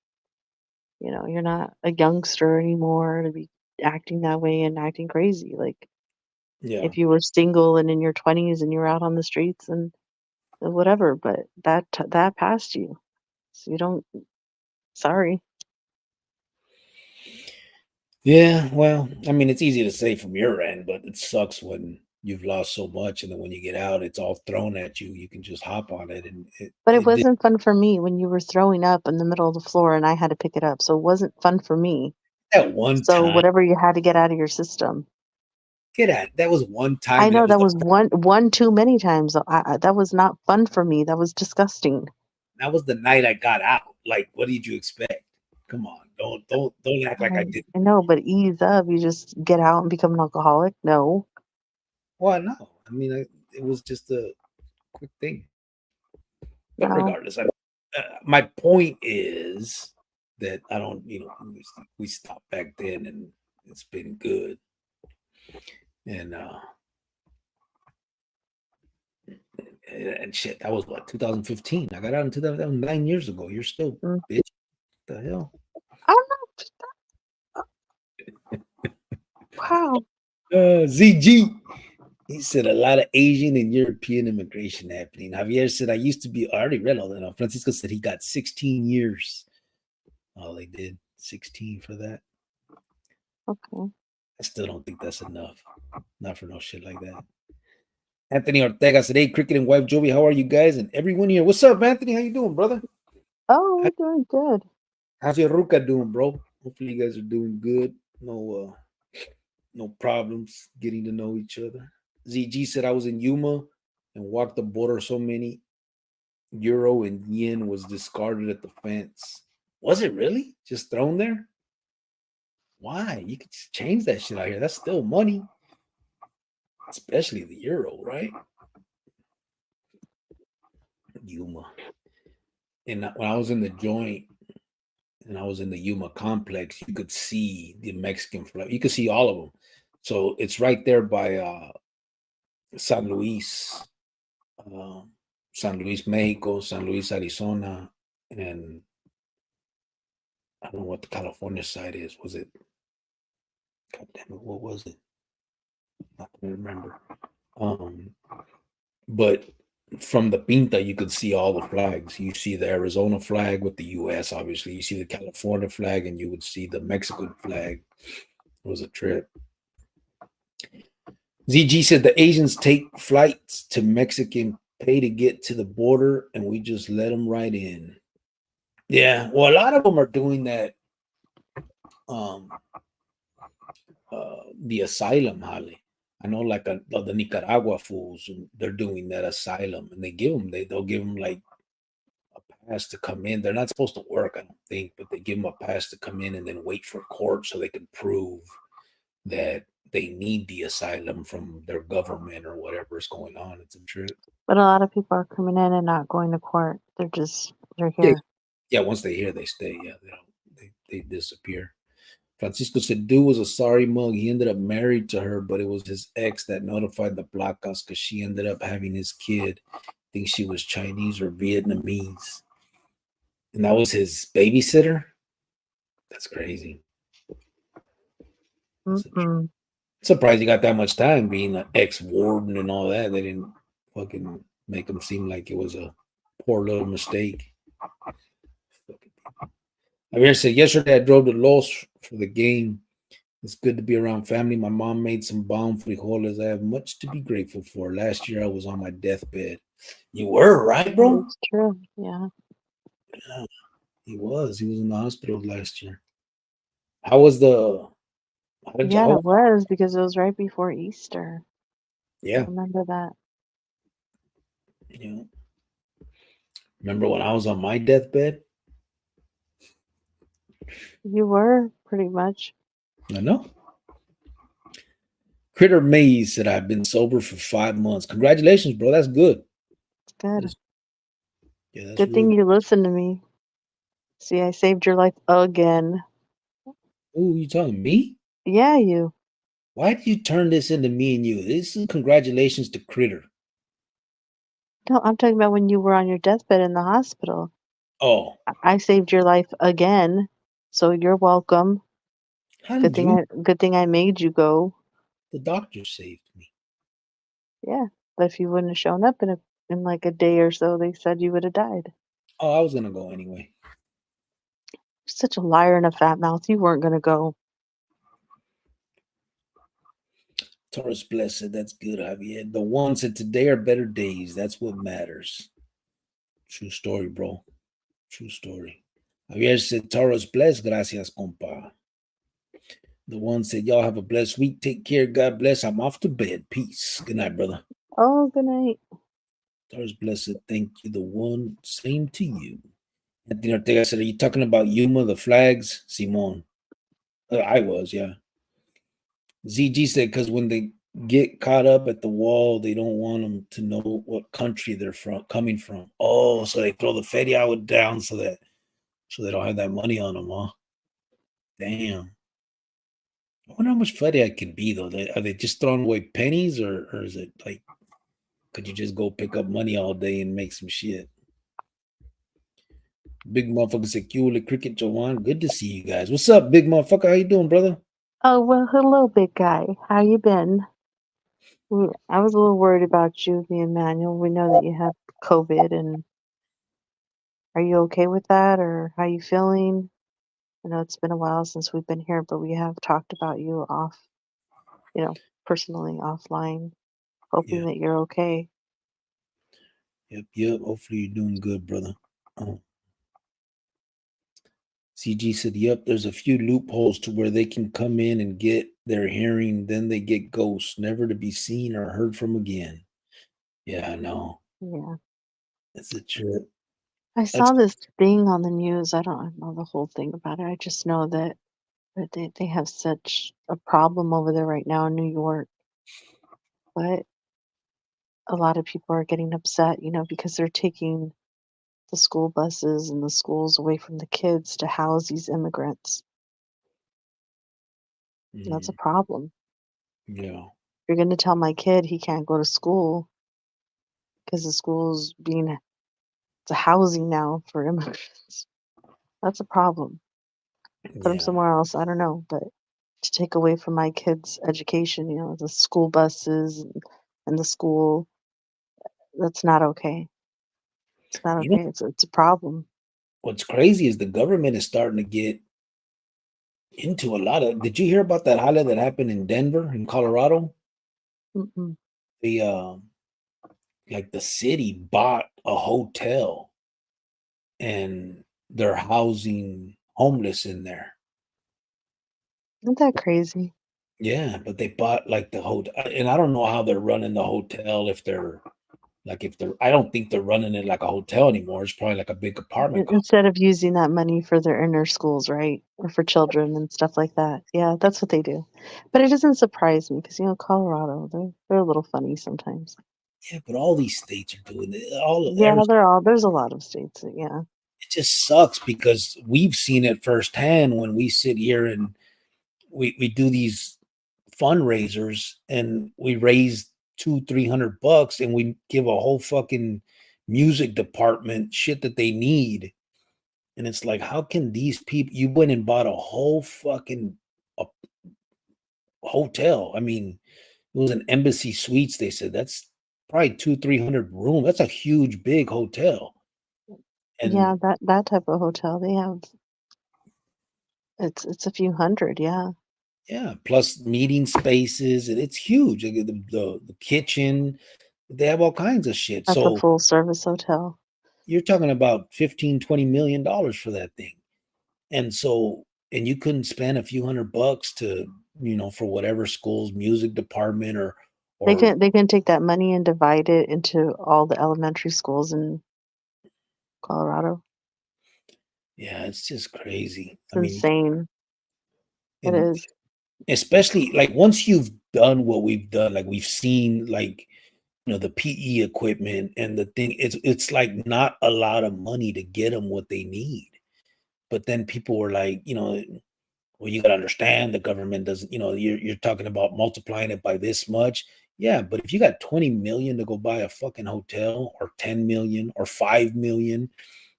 You're not a youngster anymore to be acting that way and acting crazy. Like Yeah. if you were single and in your 20s and you were out on the streets and whatever, but that passed you. So you don't. Sorry. Yeah, well, I mean, it's easy to say from your end, but it sucks when you've lost so much, and then when you get out, it's all thrown at you. You can just hop on it, and it But it it did wasn't fun for me when you were throwing up in the middle of the floor and I had to pick it up. So it wasn't fun for me. that one So time. whatever you had to get out of your system. Get at that was one I time, and know it was that was one too many times. That was not fun for me. That was disgusting. the night I got out. Like, what did you expect? Come on, don't act like I did. I know, but ease up. You just get out and become an alcoholic? No. Well, no, I mean, it was just a quick thing. But No. regardless, my point is that I don't, we stopped back then, and it's been good. And and shit, that was what 2015. I got out in 2000, that was 9 years ago. You're still Mm. bitch. What the hell? I'm not. Wow. ZG. He said a lot of Asian and European immigration happening. Javier said I used to be. I already read all that. Now. Francisco said he got 16 years. Oh, they did 16 for that. Okay. I still don't think that's enough. Not for no shit like that. Anthony Ortega said, "Hey, Cricket and wife Jovi, how are you guys? And everyone here, what's up, Anthony? How you doing, brother? Oh, we're doing good. How's your Ruka doing, bro? Hopefully you guys are doing good. No problems getting to know each other. ZG said I was in Yuma and walked the border. So many euro and yen was discarded at the fence. Was it really just thrown there? Why? You could just change that shit out here. That's still money, especially the euro, right? Yuma. And when I was in the joint and I was in the Yuma complex, you could see the Mexican flag. You could see all of them. So it's right there by San Luis, San Luis, Mexico, San Luis, Arizona, and I don't know what the California side is. Was it? God damn it, what was it? I can remember. Um, but from the Pinta, you could see all the flags. You see the Arizona flag with the U.S. Obviously, you see the California flag, and you would see the Mexican flag. It was a trip. ZG said the Asians take flights to Mexican, pay to get to the border, and we just let them right in. Yeah, well, a lot of them are doing that. Um, the asylum, Holly. I know, like the Nicaragua fools, they're doing that asylum, and they'll give them like a pass to come in. They're not supposed to work, I don't think, but they give them a pass to come in and then wait for court so they can prove that they need the asylum from their government or whatever is going on. It's a trip. But a lot of people are coming in and not going to court. They're Yeah, here. yeah. Once they hear, they stay. Yeah, they disappear. Francisco said, "Dude was a sorry mug. He ended up married to her, but it was his ex that notified the Placas because she ended up having his kid. I think she was Chinese or Vietnamese, and that was his babysitter. That's crazy. That's Mm-mm. surprised he got that much time being an ex warden and all that. They didn't fucking make him seem like it was a poor little mistake." Javier said, "Yesterday I drove to Los for the game. It's good to be around family. My mom made some bomb frijoles. I have much to be grateful for. Last year I was on my deathbed." You were, right, bro? It's true. Yeah. Yeah, he was. He was in the hospital last year. How was the how did Yeah, y'all it was because it was right before Easter. I yeah, remember that. you know. Remember when I was on my deathbed? You were pretty much I know. Critter Maze said I've been sober for 5 months. Congratulations, bro. That's good. That good. is, yeah, that's Good real. thing you listened to me. See, I saved your life again. Oh, you talking me? Yeah, you. Why did you turn this into me and you? This is congratulations to Critter. No, I'm talking about when you were on your deathbed in the hospital. Oh, I saved your life again, so you're welcome. how did you? Good thing I made you go. The doctor saved me. Yeah, but if you wouldn't have shown up in like a day or so, they said you would have died. Oh, I was gonna go anyway. You're such a liar and a fat mouth. You weren't gonna go. Taurus blessed. That's good, Javier. The ones that today are better days. That's what matters. True story, bro. True story. Javier said, Taurus blessed. Gracias, compa. The one said, y'all have a blessed week. Take care. God bless. I'm off to bed. Peace. Good night, brother. Oh, good night. Taurus blessed. Thank you. The one. Same to you. Anthony Ortega said, are you talking about Yuma, the flags? Simon. I was, yeah. ZG said, because when they get caught up at the wall, they don't want them to know what country they're coming from. Oh, so they throw the feria down so they don't have that money on them, huh? Damn. I wonder how much feria it could be though. Are they just throwing away pennies, or is it like could you just go pick up money all day and make some shit? Big motherfucker said, "Cule cricket, Jawan. Good to see you guys. What's up, big motherfucker? How you doing, brother?" Oh, well, hello, big guy. How you been? I was a little worried about you, me and Manuel. We know that you have COVID, and are you okay with that, or how you feeling? I know it's been a while since we've been here, but we have talked about you you know, personally offline, hoping Yeah. that you're okay. Yep. Hopefully you're doing good, brother. CG said, yep, there's a few loopholes to where they can come in and get their hearing, then they get ghosts, never to be seen or heard from again. Yeah, I know. Yeah. That's a trip. I That's saw this thing on the news. I don't know the whole thing about it. I just know that they have such a problem over there right now in New York. But a lot of people are getting upset, because they're taking the school buses and the schools away from the kids to house these immigrants. And that's a problem. yeah. You're going to tell my kid he can't go to school because the school's it's a housing now for immigrants. That's a problem. Put them Yeah. somewhere else. I don't know, but to take away from my kids' education, the school buses and the school, that's not okay. It's not You know okay. It's a problem. what's crazy is the government is starting to get into a lot of. Did you hear about that holla that happened in Denver, in Colorado? Mm-mm. The like the city bought a hotel and they're housing homeless in there. Isn't that crazy? Yeah, but they bought like the hotel, and I don't know how they're running the hotel. If they're, I don't think they're running it like a hotel anymore. It's probably like a big apartment complex. Instead of using that money for their inner schools, right? Or for children and stuff like that. Yeah, that's what they do. But it doesn't surprise me because, Colorado, they're a little funny sometimes. Yeah, but all these states are doing it. All Yeah, every there's a lot of states that, yeah. It just sucks because we've seen it firsthand when we sit here and we do these fundraisers and we raise 200-300 bucks and we give a whole fucking music department shit that they need. And it's like, how can these people, you went and bought a whole fucking a hotel. I mean, it was an Embassy Suites. They said that's probably 200-300 room. That's a huge, big hotel. Yeah, And that type of hotel they have, it's a few hundred, yeah. yeah, plus meeting spaces, and it's huge. The kitchen, they have all kinds of shit. That's a So full service hotel. you're talking about 15-20 million dollars for that thing. And so, and you couldn't spend a few $100 to, for whatever school's music department They or can they can take that money and divide it into all the elementary schools in Colorado. yeah, it's just crazy. It's I mean, insane. It and is. especially like once you've done what we've done, like we've seen like the PE equipment and the thing, it's like not a lot of money to get them what they need. But then people were like, Well, you got to understand the government doesn't, you're talking about multiplying it by this much. Yeah, but if you got 20 million to go buy a fucking hotel, or 10 million or 5 million,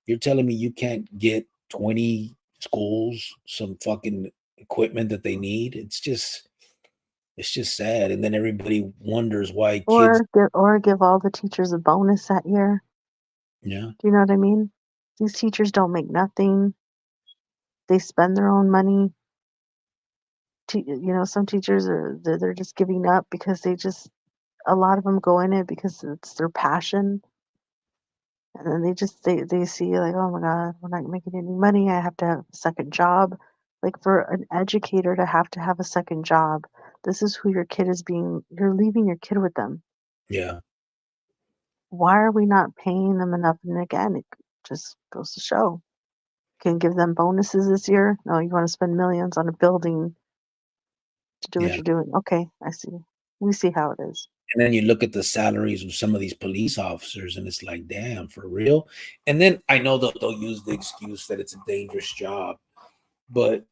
you're telling me you can't get 20 schools some fucking equipment that they need? It's just sad. And then everybody wonders why kids, Or give all the teachers a bonus that year. yeah, Do you know what I mean? These teachers don't make nothing. They spend their own money. Some teachers they're just giving up because a lot of them go in it because it's their passion, and then they see like, oh my god, we're not making any money. I have to have a second job. Like for an educator to have a second job, this is who your kid is being. You're leaving your kid with them. yeah, Why are we not paying them enough? And again, it just goes to show. Can give them bonuses this year? No, you want to spend millions on a building to do what yeah. you're doing. Okay, I see. We see how it is. And then you look at the salaries of some of these police officers, and it's like, damn, for real. And then I know they'll use the excuse that it's a dangerous job, but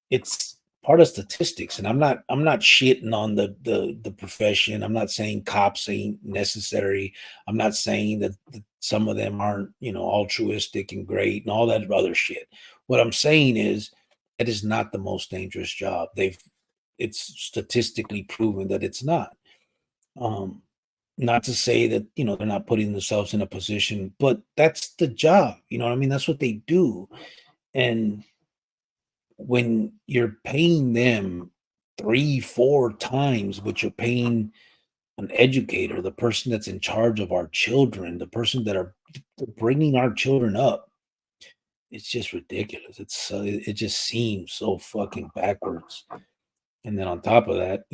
it's part of statistics. And I'm not shitting on the profession. I'm not saying cops ain't necessary. I'm not saying that some of them aren't, altruistic and great and all that other shit. What I'm saying is it is not the most dangerous job. It's statistically proven that it's not. Um, Not to say that, they're not putting themselves in a position, but that's the job. You know what I mean? That's what they do. And when you're paying them 3, 4 times what you're paying an educator, the person that's in charge of our children, the person that are bringing our children up, it's just ridiculous. It just seems so fucking backwards. And then on top of that,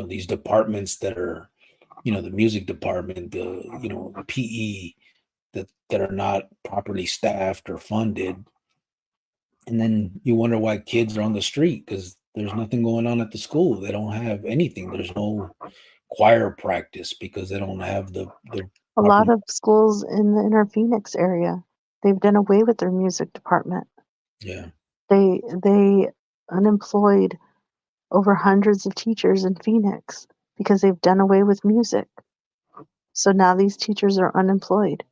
these departments that are, the music department, the PE, that are not properly staffed or funded. And then you wonder why kids are on the street, because there's nothing going on at the school. They don't have anything. There's no choir practice because they don't have the A proper. lot of schools in the inner Phoenix area, they've done away with their music department. Yeah, They unemployed over hundreds of teachers in Phoenix because they've done away with music. So now these teachers are unemployed.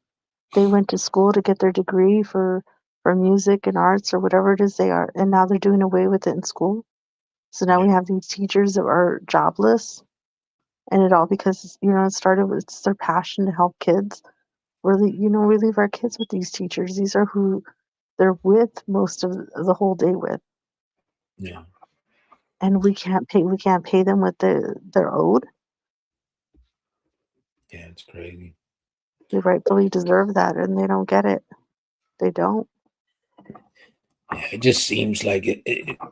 They went to school to get their degree for music and arts or whatever it is they are, and now they're doing away with it in school. So now yeah, we have these teachers that are jobless, and it all because it started with it's their passion to help kids. Really, we leave our kids with these teachers. These are who they're with most of the whole day with, yeah, and we can't pay them what they're owed. yeah. It's crazy. They rightfully deserve that, and they don't get it. They don't. Yeah, it just seems like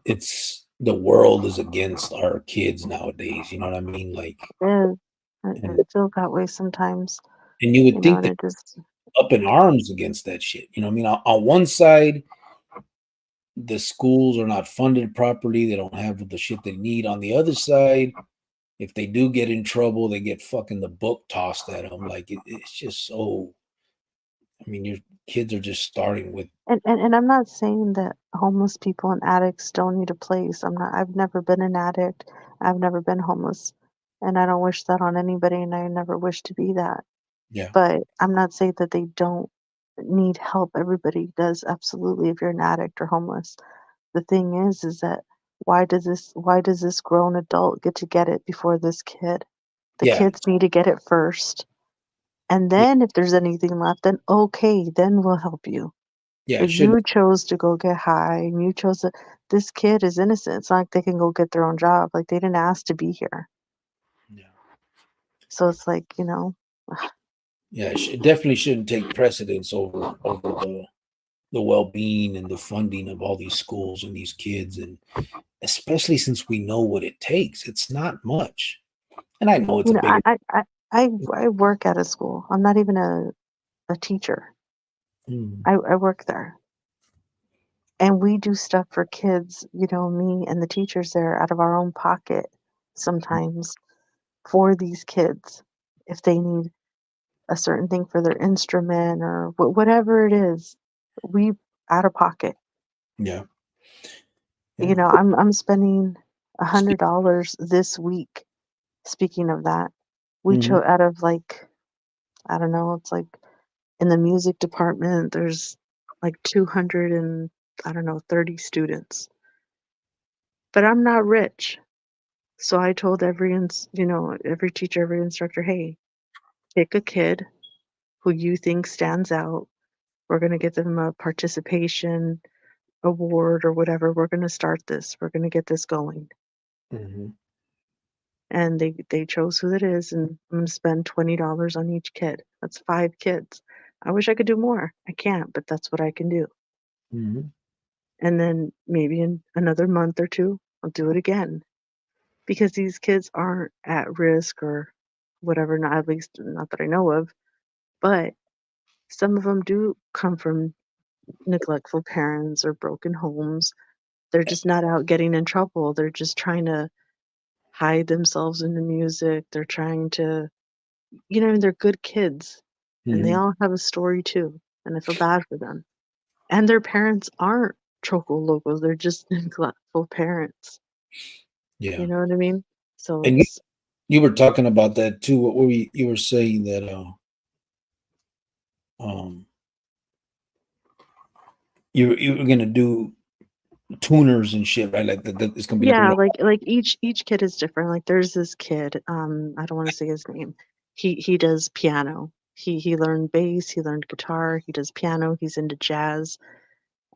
it's the world is against our kids nowadays. You know what I mean? Like, It is. and, I feel that way sometimes, and you would think and that it just up in arms against that shit. You know what I mean? On one side, the schools are not funded properly. They don't have the shit they need. On the other side, if they do get in trouble, they get fucking the book tossed at them. Like it's just so. I mean, your kids are just starting with. and I'm not saying that homeless people and addicts don't need a place. I've never been an addict. I've never been homeless. And I don't wish that on anybody, and I never wish to be that. Yeah, But I'm not saying that they don't need help. Everybody does, absolutely, if you're an addict or homeless. The thing is that why does this grown adult get it before this kid? The yeah, kids need to get it first. And yeah, then if there's anything left, then okay, then we'll help you. yeah. It But shouldn't. you chose to go get high, and you chose to. This kid is innocent. It's not like they can go get their own job. Like they didn't ask to be here. Yeah, So it's like, yeah. It definitely shouldn't take precedence over the well-being and the funding of all these schools and these kids, and especially since we know what it takes. It's not much, and I know it's you a know, I bigger. I I I work at a school. I'm not even a teacher. Mm, I work there. And we do stuff for kids, me and the teachers there out of our own pocket sometimes for these kids if they need a certain thing for their instrument or whatever it is, we out of pocket. yeah, You Yeah. know, I'm spending $100 this week. Speaking of that, we Mm-hmm. chose out of like, I don't know, it's like in the music department, there's like 200 and I don't know, 30 students. But I'm not rich. So I told every teacher, every instructor, hey, pick a kid who you think stands out. We're going to get them a participation award or whatever. We're going to start this. We're going to get this going. Mm-hmm. And they chose who it is, and I'm going to spend $20 on each kid. That's 5 kids. I wish I could do more. I can't, but that's what I can do. Mm-hmm. And then maybe in another month or two, I'll do it again because these kids aren't at risk or whatever, not at least not that I know of, but some of them do come from neglectful parents or broken homes. They're just not out getting in trouble. They're just trying to hide themselves in the music. They're trying to, they're good kids and they Mm-hmm. all have a story too. And I feel bad for them. And their parents aren't choco locals. They're just neglectful parents. Yeah. You know what I mean? So And it's, you were talking about that too. What were you were saying that um you were gonna do tuners and shit, right? Like that it's gonna be like a yeah, little. like each kid is different. Like there's this kid, I don't want to say his name. He does piano. He learned bass, he learned guitar, he does piano, he's into jazz.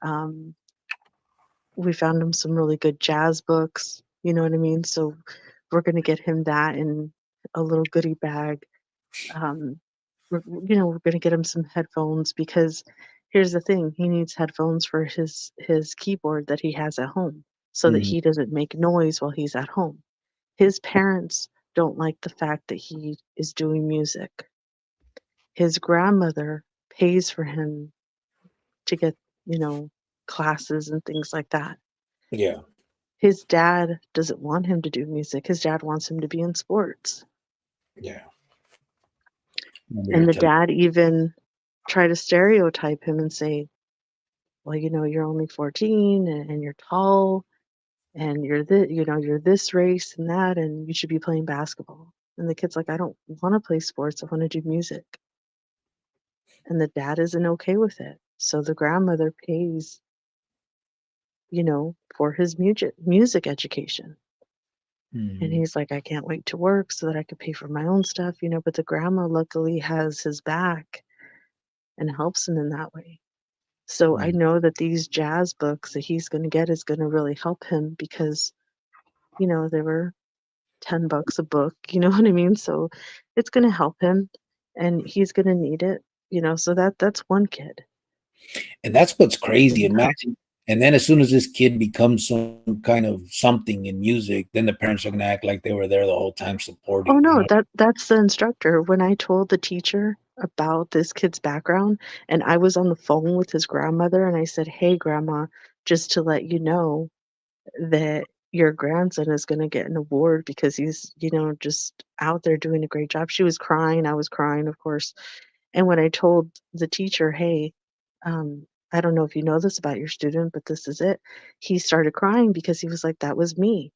Um, we found him some really good jazz books, you know what I mean? So we're gonna get him that in a little goodie bag. Um, we're gonna get him some headphones because here's the thing, he needs headphones for his keyboard that he has at home so that Mhm. he doesn't make noise while he's at home. His parents don't like the fact that he is doing music. His grandmother pays for him to get, you know, classes and things like that. Yeah, His dad doesn't want him to do music. His dad wants him to be in sports. yeah. Remember And you're the telling. dad even tried to stereotype him and say, well, you're only 14 and you're tall and you're this race and that, and you should be playing basketball. And the kid's like, I don't want to play sports. I want to do music. And the dad isn't okay with it. So the grandmother pays, for his music education. And Mhm. he's like, I can't wait to work so that I could pay for my own stuff, but the grandma luckily has his back and helps him in that way. So I Yeah. know that these jazz books that he's going to get is going to really help him because, they were $10 a book, you know what I mean? So it's going to help him and he's going to need it, so that's one kid. And that's what's We're crazy. gonna help. Imagine, and then as soon as this kid becomes some kind of something in music, then the parents are gonna act like they were there the whole time Oh supporting, you no, know? that's the instructor. When I told the teacher about this kid's background and I was on the phone with his grandmother and I said, "Hey grandma, just to let you know that your grandson is going to get an award because he's, just out there doing a great job." She was crying, I was crying, of course. And when I told the teacher, "Hey, I don't know if you know this about your student, but this is it." He started crying because he was like, "That was me."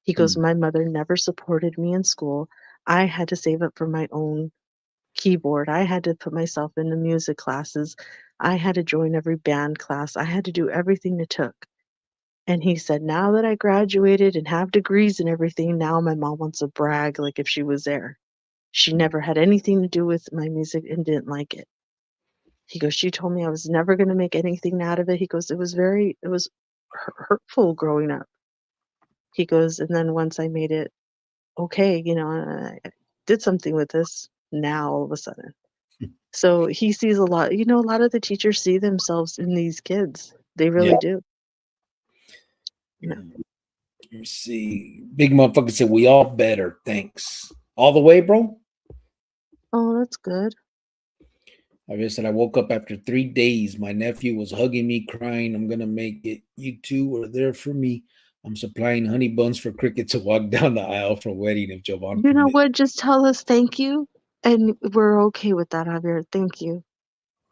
He goes, Mm, "My mother never supported me in school. I had to save up for my own keyboard. I had to put myself into music classes. I had to join every band class. I had to do everything it took." And he said, "Now that I graduated and have degrees and everything, now my mom wants to brag like if she was there. She mm, never had anything to do with my music and didn't like it." He goes, "She told me I was never going to make anything out of it." He goes, it was hurtful growing up." He goes, "And then once I made it okay, I did something with this, now all of a sudden." mm. So he sees a lot, a lot of the teachers see themselves in these kids. They Yeah, really do. yeah. Let me see. Big motherfucker said, "We all better, thanks." All the way, bro? Oh, that's good. Like I said, I woke up after 3 days. My nephew was hugging me, crying, "I'm gonna make it. You two are there for me. I'm supplying honey buns for Cricket to walk down the aisle for wedding if Jovan You know permits." what? Just tell us thank you, and we're okay with that, Javier. Thank you.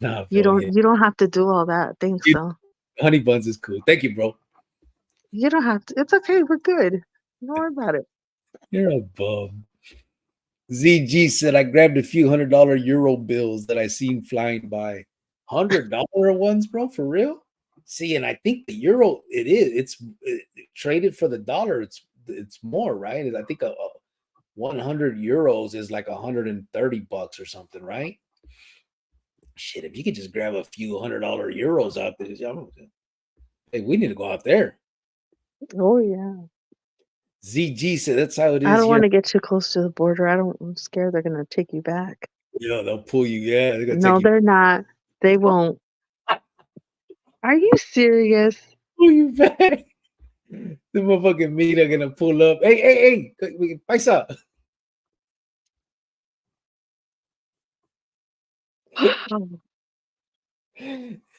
Nah, You bro, don't yeah. you don't have to do all that. Thanks, You- though. Honey buns is cool. Thank you, bro. You don't have to. It's okay. We're good. Don't worry about it. You're a bum. ZG said, I grabbed a few $100 euro bills that I seen flying by. $100 ones, bro, for real? See, and I think the euro, it traded for the dollar. It's more, right? I think a 100 euros is like 130 bucks or something, right? Shit, if you could just grab a few $100 euros out there, hey, we need to go out there. Oh yeah. ZG said that's how it I is don't here. want to get too close to the border. I'm scared they're gonna take you back. Yeah, they'll pull you. Yeah, they're gonna No, take you. they're not. They won't. Are you serious? Pull you back. The motherfucking meat are gonna pull up. Hey, paisa.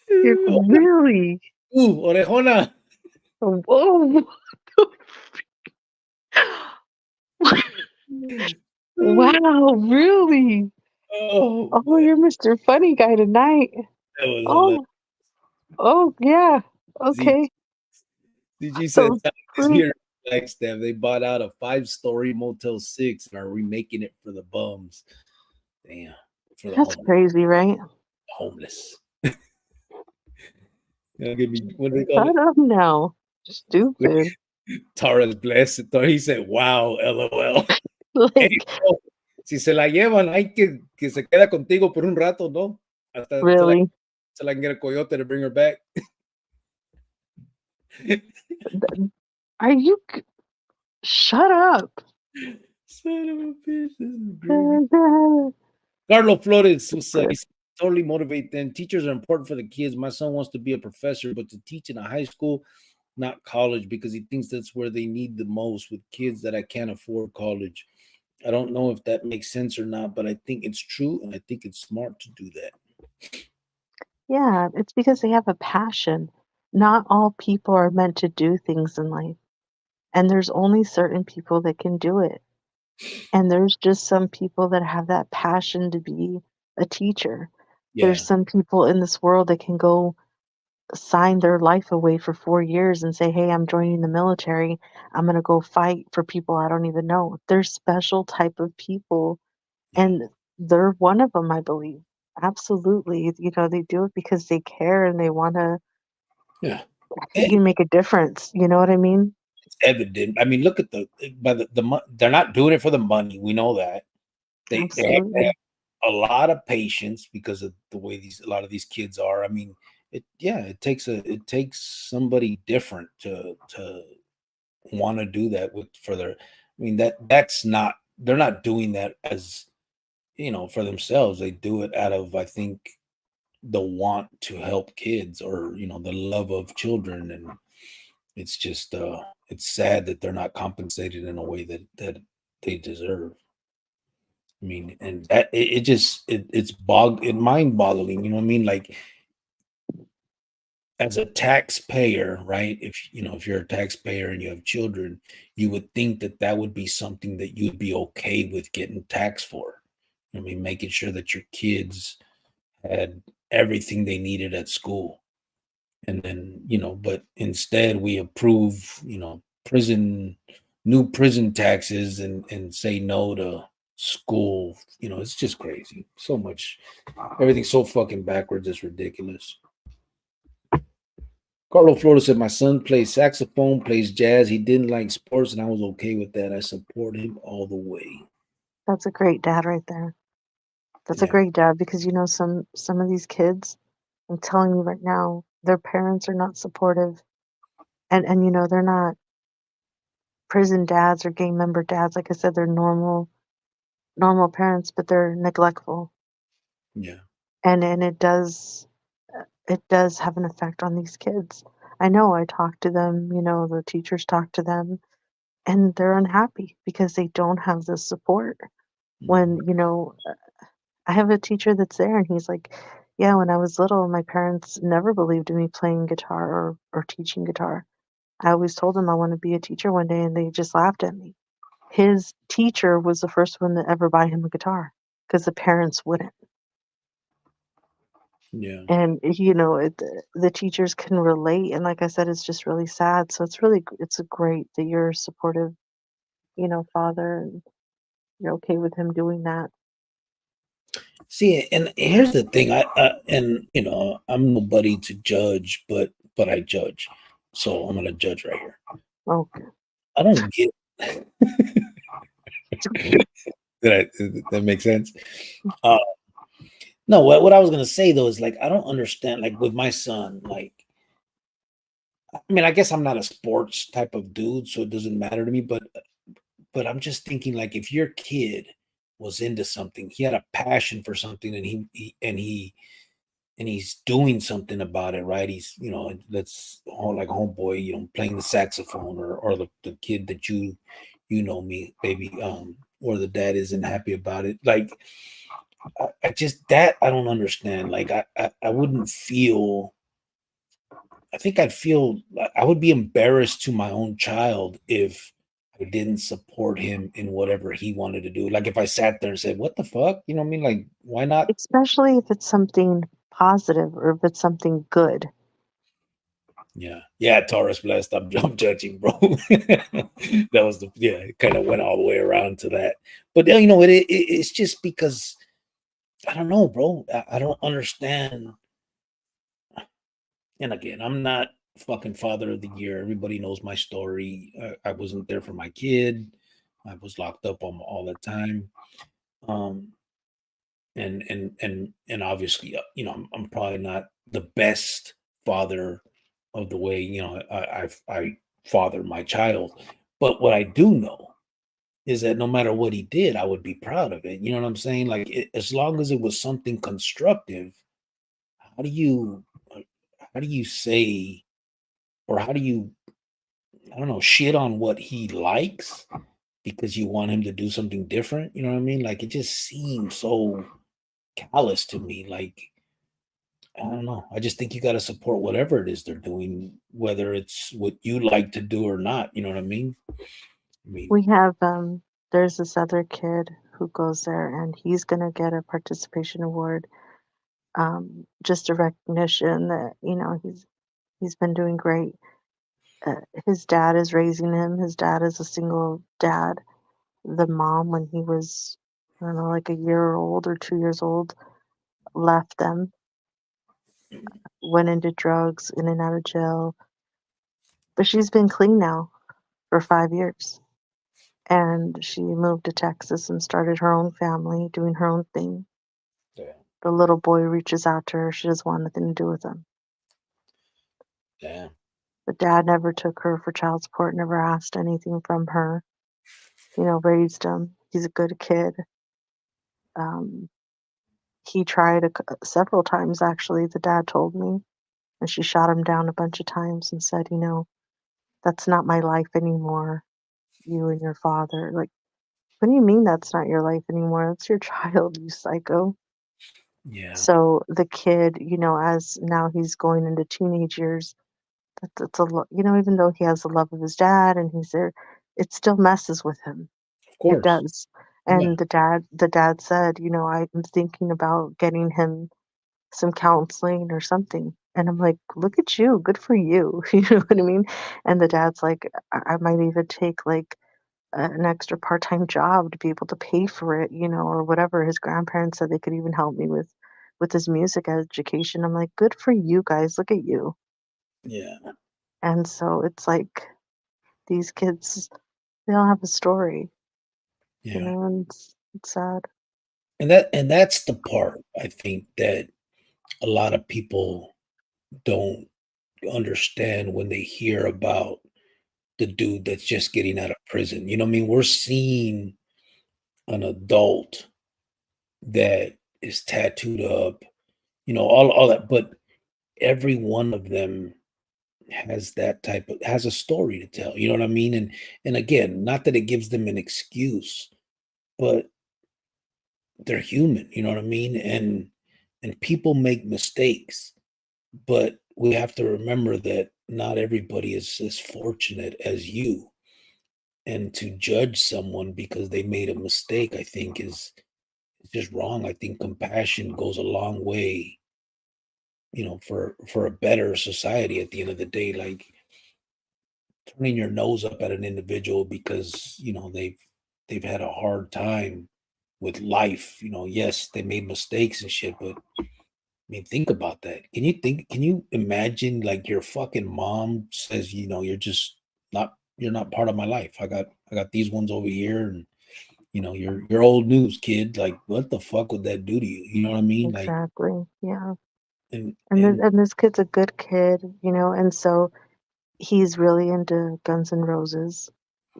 You're really? Orejona. Oh, whoa. Wow, really? Oh, Oh, man, you're Mr. Funny Guy tonight. that was hilarious. Oh, oh yeah. Z- Okay. ZG said So is here in Flagstaff. They bought out a 5-story Motel 6 and are remaking it for the bums. Damn, for the that's crazy, right? homeless. Give me what do they call it? Shut up now. Stupid. Tara's blessed. He said, "Wow, LOL." Hey, Like, bro, si se la llevan, hay que se queda contigo por un rato, ¿no? Hasta really? se la can get a coyote to bring her back. Are you? Shut up. Son of a bitch, this is groovy. Carlos Flores he's totally motivate them. Teachers are important for the kids. My son wants to be a professor, but to teach in a high school, not college, because he thinks that's where they need the most with kids that I can't afford college. I don't know if that makes sense or not, but I think it's true, and I think it's smart to do that. Yeah, it's because they have a passion. Not all people are meant to do things in life, and there's only certain people that can do it. And there's just some people that have that passion to be a teacher. There's Yeah, some people in this world that can go sign their life away for 4 years and say, "Hey, I'm joining the military. I'm gonna go fight for people I don't even know." There's special type of people, yeah, and they're one of them, I believe. Absolutely. They do it because they care and they wanna yeah. you make a difference, you know what I mean? It's evident. I mean, look at they're not doing it for the money. We know that they Absolutely. have a lot of patience because of the way a lot of these kids are. I mean, it takes somebody different to want to do that with for their. I mean that's not they're not doing that as for themselves. They do it out of I think the want to help kids or the love of children, and it's just it's sad that they're not compensated in a way that they deserve. I mean, and that it just it's mind boggling. You know what I mean? Like as a taxpayer, right? If you're a taxpayer and you have children, you would think that would be something that you'd be okay with getting taxed for. I mean, making sure that your kids had everything they needed at school. And then, but instead we approve, new prison taxes and say no to school. It's just crazy. So much, everything's so fucking backwards. It's ridiculous. Carlo Flores said, my son plays saxophone, plays jazz. He didn't like sports, and I was okay with that. I support him all the way. That's a great dad right there. That's a Yeah. great dad because some of these kids, I'm telling you right now, their parents are not supportive. And they're not prison dads or gang member dads. Like I said, they're normal parents, but they're neglectful. Yeah. And it does have an effect on these kids. I know I talk to them, the teachers talk to them, and they're unhappy because they don't have the support. When, I have a teacher that's there and he's like, yeah, when I was little, my parents never believed in me playing guitar or teaching guitar. I always told them I want to be a teacher one day and they just laughed at me. His teacher was the first one to ever buy him a guitar because the parents wouldn't. Yeah. And the teachers can relate, and like I said, it's just really sad. So it's a great that you're a supportive, father, and you're okay with him doing that. See, and here's the thing. And I'm nobody to judge, but I judge. So I'm gonna judge right here. Okay. I don't get that makes sense. Uh, no, what I was gonna say though is like I don't understand. Like with my son, like I mean, I guess I'm not a sports type of dude, so it doesn't matter to me. But I'm just thinking like if your kid was into something, he had a passion for something, and he's doing something about it, right? He's, let's like homeboy, playing the saxophone, or the kid that me, baby, or the dad isn't happy about it. Like, I just that I don't understand. Like, I wouldn't feel. I think I would be embarrassed to my own child if I didn't support him in whatever he wanted to do. Like if I sat there and said, "What the fuck?" You know what I mean? Like, why not? Especially if it's something positive or if it's something good. Yeah, yeah, Taurus blessed. I'm judging, bro. That was it kind of went all the way around to that. But it's just because I don't know, bro. I don't understand. And again, I'm not fucking father of the year. Everybody knows my story. I wasn't there for my kid. I was locked up all the time. Um, and obviously, I'm probably not the best father of the way I father my child. But what I do know is that no matter what he did, I would be proud of it. You know what I'm saying? Like as long as it was something constructive, how do you how do you say or how do you I don't know shit on what he likes because you want him to do something different? You know what I mean? Like it just seems so callous to me. Like I don't know. I just think you got to support whatever it is they're doing, whether it's what you like to do or not. You know what I mean? I mean, We have there's this other kid who goes there, and he's gonna get a participation award, just a recognition that he's been doing great. His dad is raising him. His dad is a single dad. The mom, when he was, I don't know, like a year old or 2 years old, left them, went into drugs, in and out of jail. But she's been clean now for 5 years. And she moved to Texas and started her own family, doing her own thing. damn, The little boy reaches out to her. She doesn't want nothing to do with him. damn, The dad never took her for child support, never asked anything from her, raised him. He's a good kid. Um, he tried several times, actually, the dad told me. And she shot him down a bunch of times and said, that's not my life anymore, you and your father. Like, what do you mean that's not your life anymore? That's your child, you psycho. yeah, So the kid, as now he's going into teenage years, that's even though he has the love of his dad and he's there, it still messes with him. of It course, does. yeah, And the dad said, I'm thinking about getting him some counseling or something. And I'm like, look at you, good for you. You know what I mean? And the dad's like, I might even take like an extra part-time job to be able to pay for it, or whatever. His grandparents said they could even help me with his music education. I'm like, good for you guys. Look at you. yeah, And so it's like these kids, they all have a story, yeah. and it's sad. And that's the part I think that a lot of people don't understand when they hear about the dude that's just getting out of prison. You know what I mean? We're seeing an adult that is tattooed up, all that, but every one of them has a story to tell. You know what I mean? And again, not that it gives them an excuse, but they're human, you know what I mean? And people make mistakes, but we have to remember that not everybody is as fortunate as you. And to judge someone because they made a mistake, I think is just wrong. I think compassion goes a long way for a better society at the end of the day. Like turning your nose up at an individual because they've had a hard time with life. Yes, they made mistakes and shit, but I mean, think about that. Can you imagine like your fucking mom says, you're not part of my life. I got these ones over here, and you're old news, kid. Like, what the fuck would that do to you? You know what I mean? Like, Exactly. Yeah. and And this kid's a good kid, and so he's really into Guns N' Roses.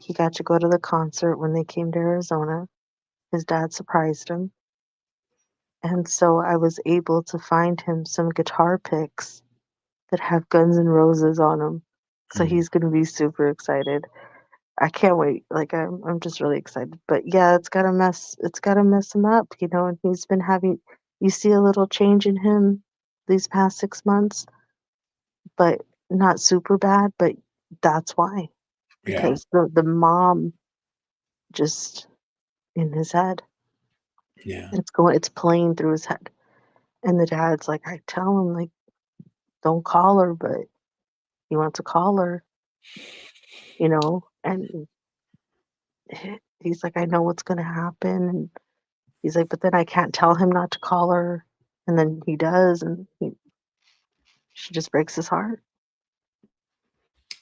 He got to go to the concert when they came to Arizona. His dad surprised him. And so I was able to find him some guitar picks that have Guns N' Roses on them. So mm, he's going to be super excited. I can't wait. Like I'm just really excited. But yeah, it's got to mess him up, and he's been having you see a little change in him these past 6 months, but not super bad, but that's why. yeah, Because the mom just in his head. yeah, It's playing through his head. And the dad's like, I tell him like, don't call her, but he wants to call her, and he's like, I know what's gonna happen. And he's like, but then I can't tell him not to call her. And then he does, and she just breaks his heart.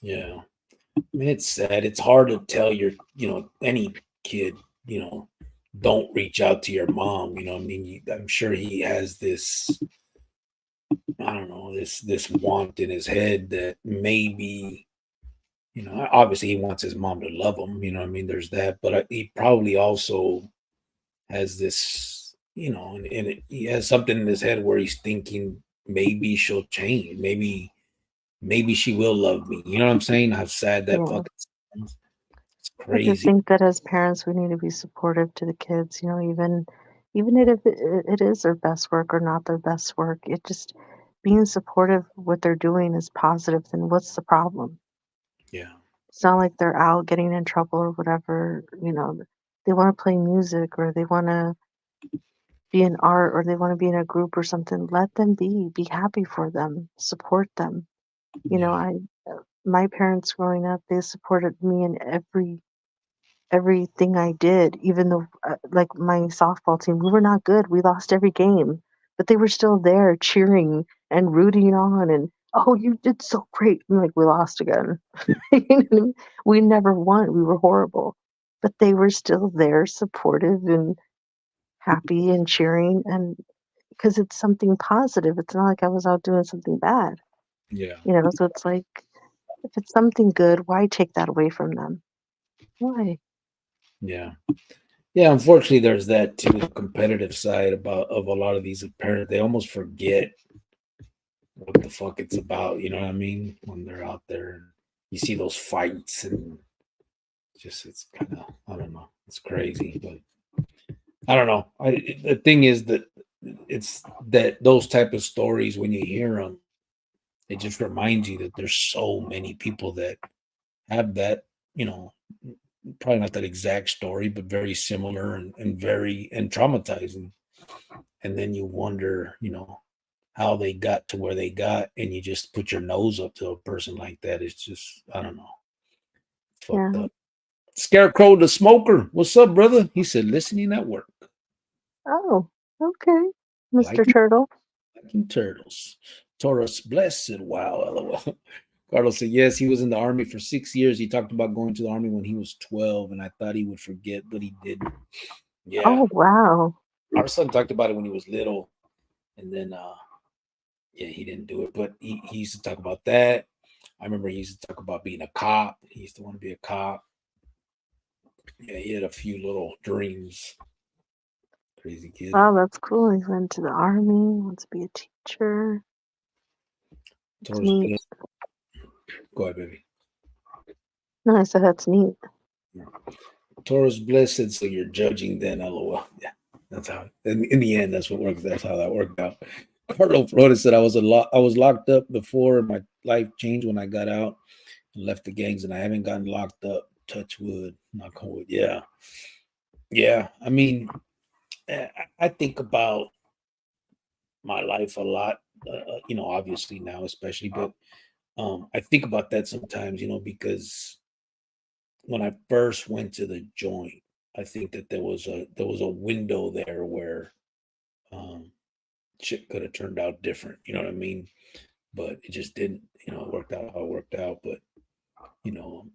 yeah. I mean, it's sad. It's hard to tell any kid, you know, don't reach out to your mom. I mean, I'm sure he has this, I don't know, this want in his head that maybe, obviously he wants his mom to love him. I mean, there's that, but he probably also has this, he has something in his head where he's thinking maybe she'll change. Maybe she will love me. You know what I'm saying? How sad that Yeah. fucking sounds. It's I just crazy. think that as parents, we need to be supportive to the kids, even if it is their best work or not their best work. It just being supportive of what they're doing is positive, then what's the problem? Yeah. It's not like they're out getting in trouble or whatever, they want to play music or they want to be in art or they want to be in a group or something. Let them be happy for them, support them. Yeah. I my parents growing up, they supported me in everything I did, even though like my softball team, we were not good. We lost every game, but they were still there cheering and rooting on and oh, you did so great. I'm like, we lost again. You know what I mean? We never won. We were horrible. But they were still there, supportive and happy and cheering and because it's something positive. It's not like I was out doing something bad. Yeah. So it's like if it's something good, why take that away from them? Why? Yeah. Yeah. Unfortunately, there's that too, the competitive side of a lot of these parents. They almost forget what the fuck it's about. You know what I mean? When they're out there and you see those fights and just it's kind of, I don't know. It's crazy, but I don't know. The thing is that it's that those type of stories when you hear them, it just reminds you that there's so many people that have that, you know, probably not that exact story, but very similar and very and traumatizing. And then you wonder, how they got to where they got, and you just put your nose up to a person like that. It's just, I don't know, fucked Yeah. up. Scarecrow the smoker, what's up, brother? He said, listening at work, Oh, okay. Mr. liking, Turtle. liking turtles. Taurus blessed. Wow, lol. Carlos said, yes, he was in the army for 6 years. He talked about going to the army when he was 12, and I thought he would forget, but he didn't. Yeah. Oh, wow. Our son talked about it when he was little, and then, yeah, he didn't do it, but he used to talk about that. I remember he used to talk about being a cop. He used to want to be a cop. Yeah, he had a few little dreams. Crazy kid. Wow, that's cool. He went to the army, wants to be a teacher. It's Taurus neat. blessed. Go ahead, baby. No, I said that's neat. Yeah. Taurus blessed, so you're judging then, lol. Yeah, that's how. In the end, that's what worked. That's how that worked out. Carlo Flores said, I was locked up before, and my life changed when I got out and left the gangs, and I haven't gotten locked up. Touch wood, knock on wood. Yeah, yeah. I mean, I think about my life a lot. Obviously now, especially, but I think about that sometimes, because when I first went to the joint, I think that there was a window there where um, shit could have turned out different. You know what I mean? But it just didn't. It worked out how it worked out. But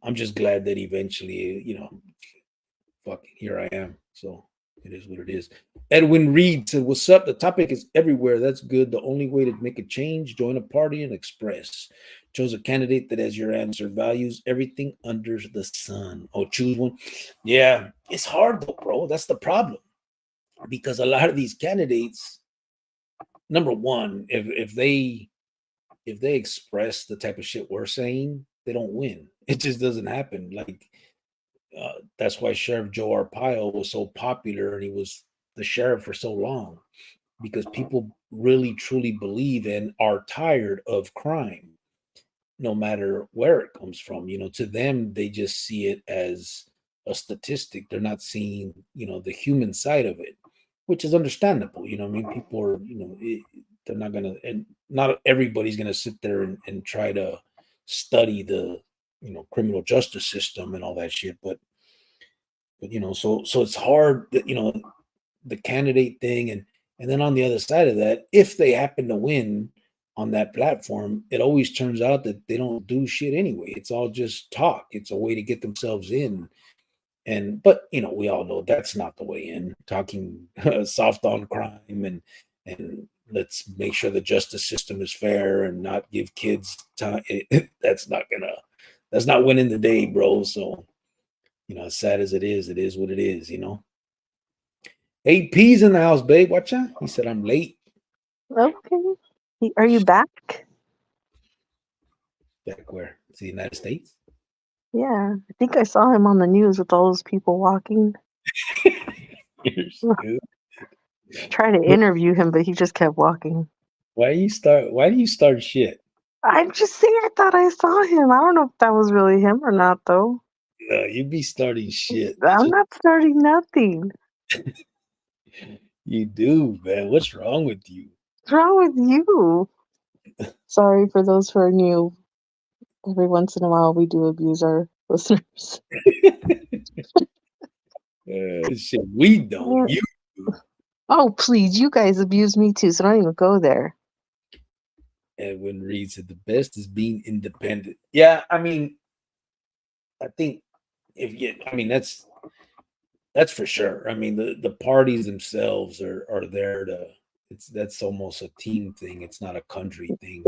I'm just glad that eventually, fuck, here I am. So it is what it is. Edwin Reed said, "What's up? The topic is everywhere. That's good. The only way to make a change, join a party and express. Chose a candidate that has your answer, values everything under the sun. Oh, choose one. Yeah, it's hard though, bro. That's the problem because a lot of these candidates, number one, if they express the type of shit we're saying, they don't win. It just doesn't happen. Like that's why Sheriff Joe Arpaio was so popular and he was the sheriff for so long because people really truly believe and are tired of crime, no matter where it comes from. To them, they just see it as a statistic. They're not seeing, the human side of it, which is understandable. I mean, people are, they're not gonna, and not everybody's gonna sit there and try to study the, criminal justice system and all that shit. But so it's hard that the candidate thing, and then on the other side of that, if they happen to win on that platform, it always turns out that they don't do shit anyway. It's all just talk. It's a way to get themselves in. But we all know that's not the way in. Talking soft on crime and let's make sure the justice system is fair and not give kids time. That's not winning the day, bro. So as sad as it is what it is. AP's in the house, babe. Watch out. He said I'm late. Okay. Are you back? Back where? It's the United States? Yeah. I think I saw him on the news with all those people walking. Try to interview him, but he just kept walking. Why do you start shit? I'm just saying, I thought I saw him. I don't know if that was really him or not, though. No, you be starting shit. I'm not starting nothing. You do, man. What's wrong with you? What's wrong with you? Sorry for those who are new. Every once in a while, we do abuse our listeners. Shit, we don't. You do. Oh, please, you guys abuse me too, so don't even go there. Edwin Reed said the best is being independent. Yeah, I mean, I think that's for sure. I mean, the parties themselves are there to. That's almost a team thing. It's not a country thing.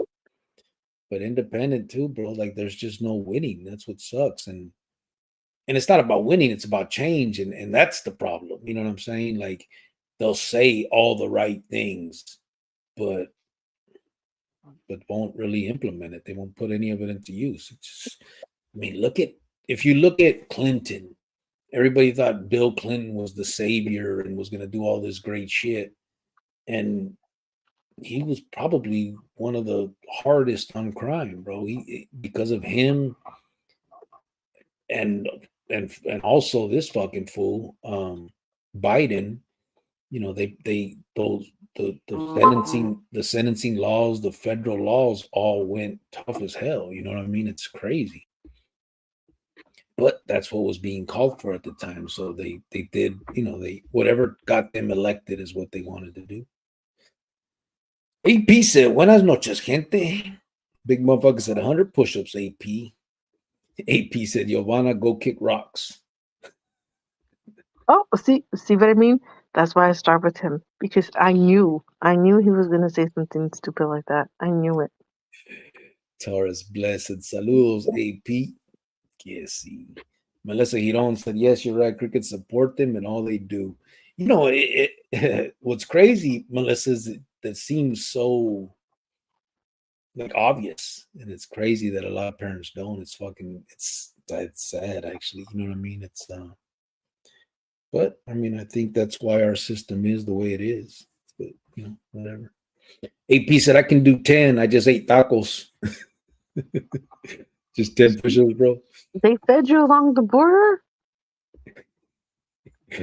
But independent too, bro. Like there's just no winning. That's what sucks. And it's not about winning, it's about change. And that's the problem. You know what I'm saying? Like they'll say all the right things, but won't really implement it. They won't put any of it into use. It's just, I mean, if you look at Clinton, everybody thought Bill Clinton was the savior and was gonna do all this great shit. And he was probably one of the hardest on crime, bro. Because of him and and also this fucking fool, Biden. They those the sentencing laws, the federal laws all went tough as hell. You know what I mean? It's crazy. But that's what was being called for at the time. So they did, they whatever got them elected is what they wanted to do. AP said, Buenas noches, gente. Big motherfucker said 100 push-ups, AP. AP said, Giovanna, go kick rocks. Oh, see what I mean? That's why I start with him. Because I knew he was going to say something stupid like that. I knew it. Taurus blessed. Saludos, AP. Yes, see. Melissa Giron said, yes, you're right. Crickets support them and all they do. What's crazy, Melissa, is that seems so like obvious. And it's crazy that a lot of parents don't. It's sad actually. You know what I mean? But I mean, I think that's why our system is the way it is. But whatever. AP said I can do 10. I just ate tacos. Just 10 push-ups, bro. They fed you along the border?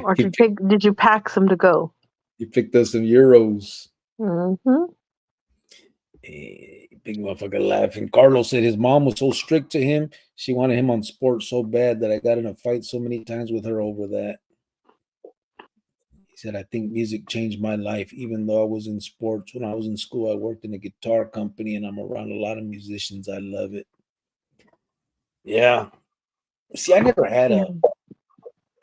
Or did you pack some to go? You picked up some euros. Mm-hmm. Big motherfucker laughing. Carlos said his mom was so strict to him. She wanted him on sports so bad that I got in a fight so many times with her over that. He said, I think music changed my life. Even though I was in sports, when I was in school, I worked in a guitar company and I'm around a lot of musicians. I love it. Yeah. See, Yeah.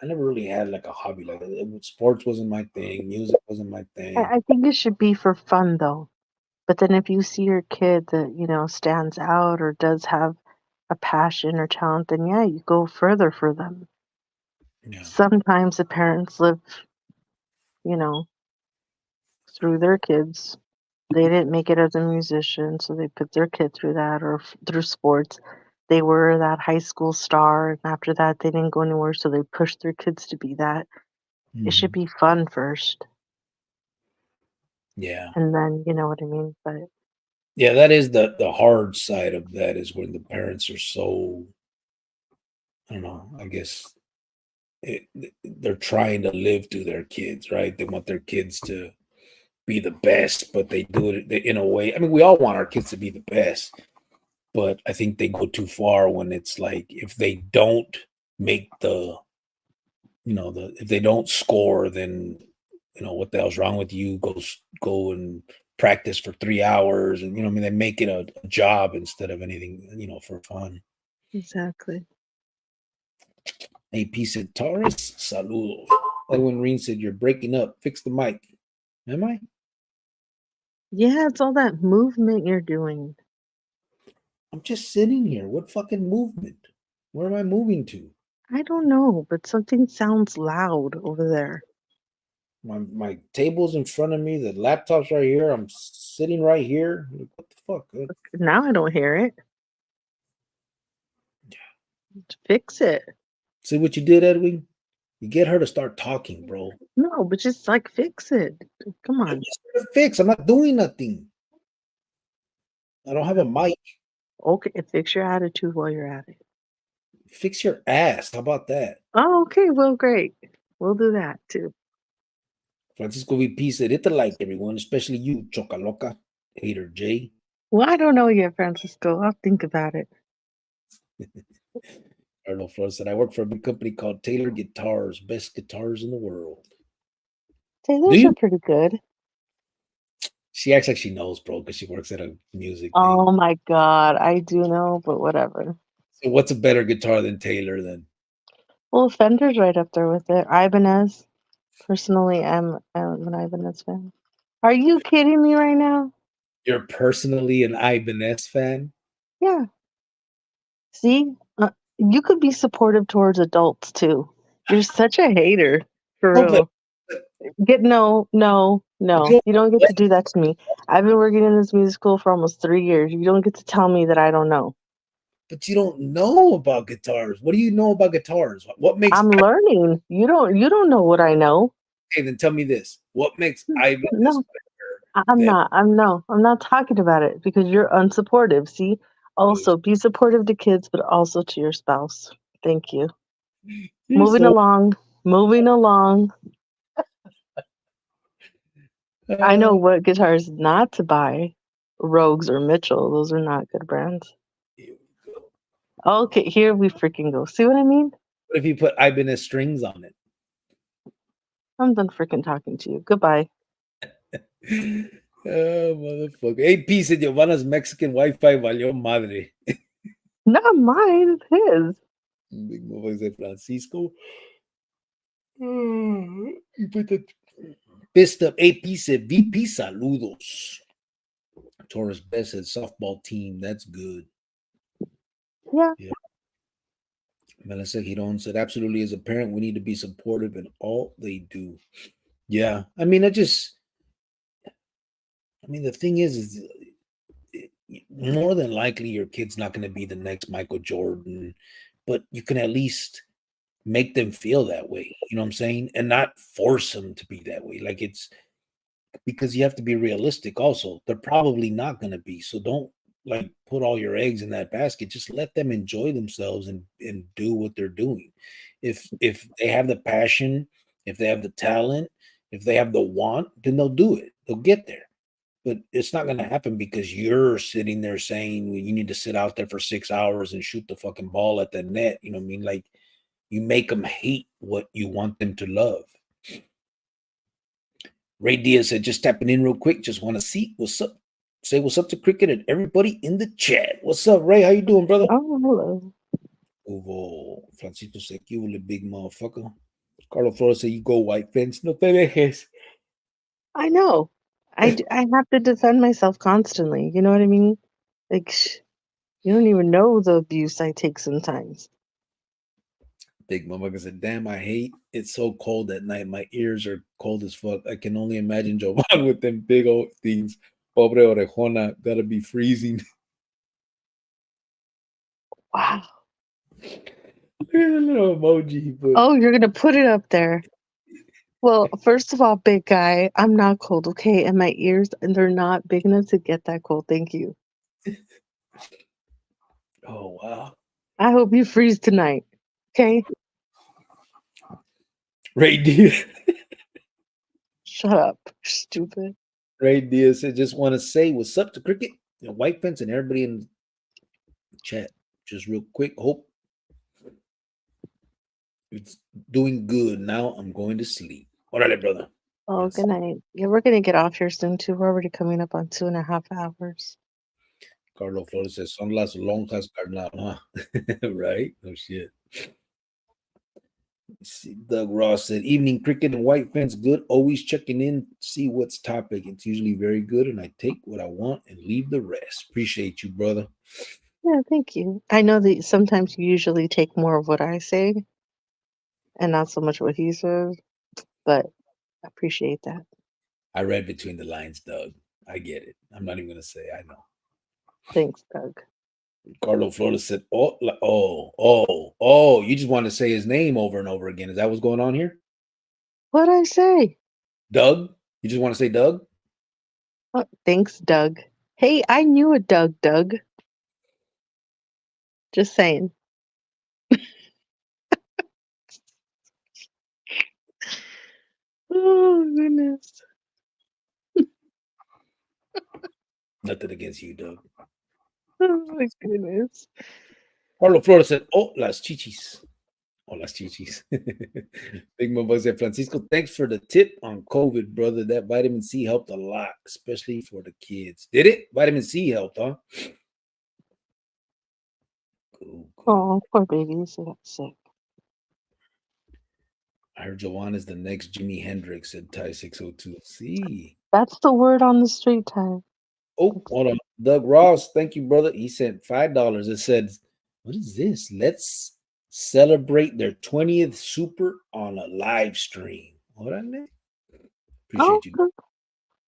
I never really had like a hobby like that. Sports wasn't my thing. Music wasn't my thing. I think it should be for fun though. But then if you see your kid that, stands out or does have a passion or talent, then yeah, you go further for them. Yeah. Sometimes the parents live, you know, through their kids. They didn't make it as a musician, so they put their kid through that or through sports. They were that high school star, and after that, they didn't go anywhere, so they pushed their kids to be that. It should Mhm. be fun first, Yeah. and then, you know what I mean? But Yeah, that is the hard side of that is when the parents are so, I don't know, I guess they're trying to live through their kids, right? They want their kids to be the best, but they do it in a way. I mean, we all want our kids to be the best, but I think they go too far when it's like if they don't make if they don't score, then what the hell's wrong with you? Go and practice for 3 hours, and I mean, they make it a job instead of anything, for fun. exactly. AP said, Taurus, saludos. Edwin Reen said, you're breaking up. Fix the mic. Am I? Yeah, it's all that movement you're doing. I'm just sitting here. What fucking movement? Where am I moving to? I don't know, but something sounds loud over there. My table's in front of me. The laptop's right here. I'm sitting right here. What the fuck? Now I don't hear it. Fix it. See what you did, Edwin? You get her to start talking, bro. No, but just like fix it. Come I'm on. just trying to fix. I'm not doing nothing. I don't have a mic. Okay, fix your attitude while you're at it. Fix your ass. How about that? Oh, okay. Well, great. We'll do that too. Francisco VP said, hit the like, everyone, especially you, Chocaloca, hater J. Well, I don't know yet, Francisco. I'll think about it. Arnold Flores said, I work for a big company called Taylor Guitars, best guitars in the world. Do Taylor's are you? pretty good. She acts like she knows, bro, because she works at a music thing. Oh my God, I do know, but whatever. So what's a better guitar than Taylor then? Well, Fender's right up there with it. Ibanez. Personally, I'm an Ibanez fan. Are you kidding me right now? You're personally an Ibanez fan? Yeah. See, you could be supportive towards adults too. You're such a hater, for No, real. No. you You don't get to do that to me. I've been working in this music school for almost 3 years. You don't get to tell me that I don't know. but you don't know about guitars. What do you know about guitars? What makes I'm learning. You don't know what I know. okay, then tell me this. What makes Ibanez No, I'm better? not. I'm not talking about it because you're unsupportive. See? Also, be supportive to kids, but also to your spouse. Thank you. You're Moving so along. Moving along. I know uh, what guitars not to buy. Rogues or Mitchell. Those are not good brands. Okay, here we freaking go. See what I mean? what if you put Ibanez strings on it? I'm done freaking talking to you. Goodbye. Oh, motherfucker. AP said Giovanna's Mexican Wi-Fi valió madre. Not mine, it's his. Big motherfucker said Francisco. Y put the fist up. AP said VP saludos. Taurus Best said softball team. That's good. Yeah. Yeah. Melissa Giron said, absolutely, as a parent, we need to be supportive in all they do. Yeah. I mean, the thing is more than likely your kid's not going to be the next Michael Jordan, but you can at least make them feel that way. You know what I'm saying? And not force them to be that way. Like it's because you have to be realistic also. They're probably not going to be. So don't like put all your eggs in that basket. Just let them enjoy themselves and do what they're doing. If they have the passion, if they have the talent, if they have the want, then they'll do it. They'll get there. but it's not going to happen because you're sitting there saying, well, you need to sit out there for 6 hours and shoot the fucking ball at the net. You know what I mean? Like, you make them hate what you want them to love. Ray Diaz said, just tapping in real quick. Just want to see what's up. Say what's up to Cricket and everybody in the chat. What's up, Ray? How you doing, brother? Oh, hello. Hugo Francisco Sequio, big motherfucker. Carlos Flores said, you go white fence. No te dejes. I know. I have to defend myself constantly. You know what I mean? Like, you don't even know the abuse I take sometimes. Big motherfucker said, damn, I hate it's so cold at night. My ears are cold as fuck. I can only imagine Jovan with them big old things. Pobre orejona, gotta be freezing. Wow. Look at the little emoji. But Oh, you're gonna put it up there. Well, first of all, big guy, I'm not cold, okay? And my ears, and they're not big enough to get that cold. Thank you. oh wow. I hope you freeze tonight. Okay? Ray Diaz. Shut up, stupid. Ray Diaz said, just want to say what's up to Cricket, White Fence, and everybody in the chat. Just real quick. Hope it's doing good. Now I'm going to sleep. Orale, brother. Oh, Yes. good night. Yeah, we're gonna get off here soon too. We're already coming up on 2.5 hours. Carlos Flores says, son las lonjas, carnal, huh? Right? No shit. See, Doug Ross said, evening Cricket and White Fence, good. Always checking in, see what's topic. It's usually very good, and I take what I want and leave the rest. Appreciate you, brother. Yeah, thank you. I know that sometimes you usually take more of what I say and not so much what he says, but I appreciate that. I read between the lines, Doug. I get it. I'm not even going to say I know. Thanks, Doug. Carlos Flores said, you just want to say his name over and over again. Is that what's going on here? What'd I say? Doug? You just want to say Doug? Oh, thanks, Doug. Hey, I knew a Doug. Just saying. Oh, goodness. Nothing against you, Doug. Oh, my goodness. Carlos Flores said, las chichis. Oh, las chichis. Big Mama said, Francisco, thanks for the tip on COVID, brother. That vitamin C helped a lot, especially for the kids. Did it? Vitamin C helped, huh? Cool. Oh, poor babies. They got sick. I heard Joanne is the next Jimi Hendrix, said Ty 602. See. That's the word on the street, Ty. Oh, hold on. Doug Ross, thank you, brother. He sent $5. It said, what is this? Let's celebrate their 20th super on a live stream. What I mean? Appreciate you. Good.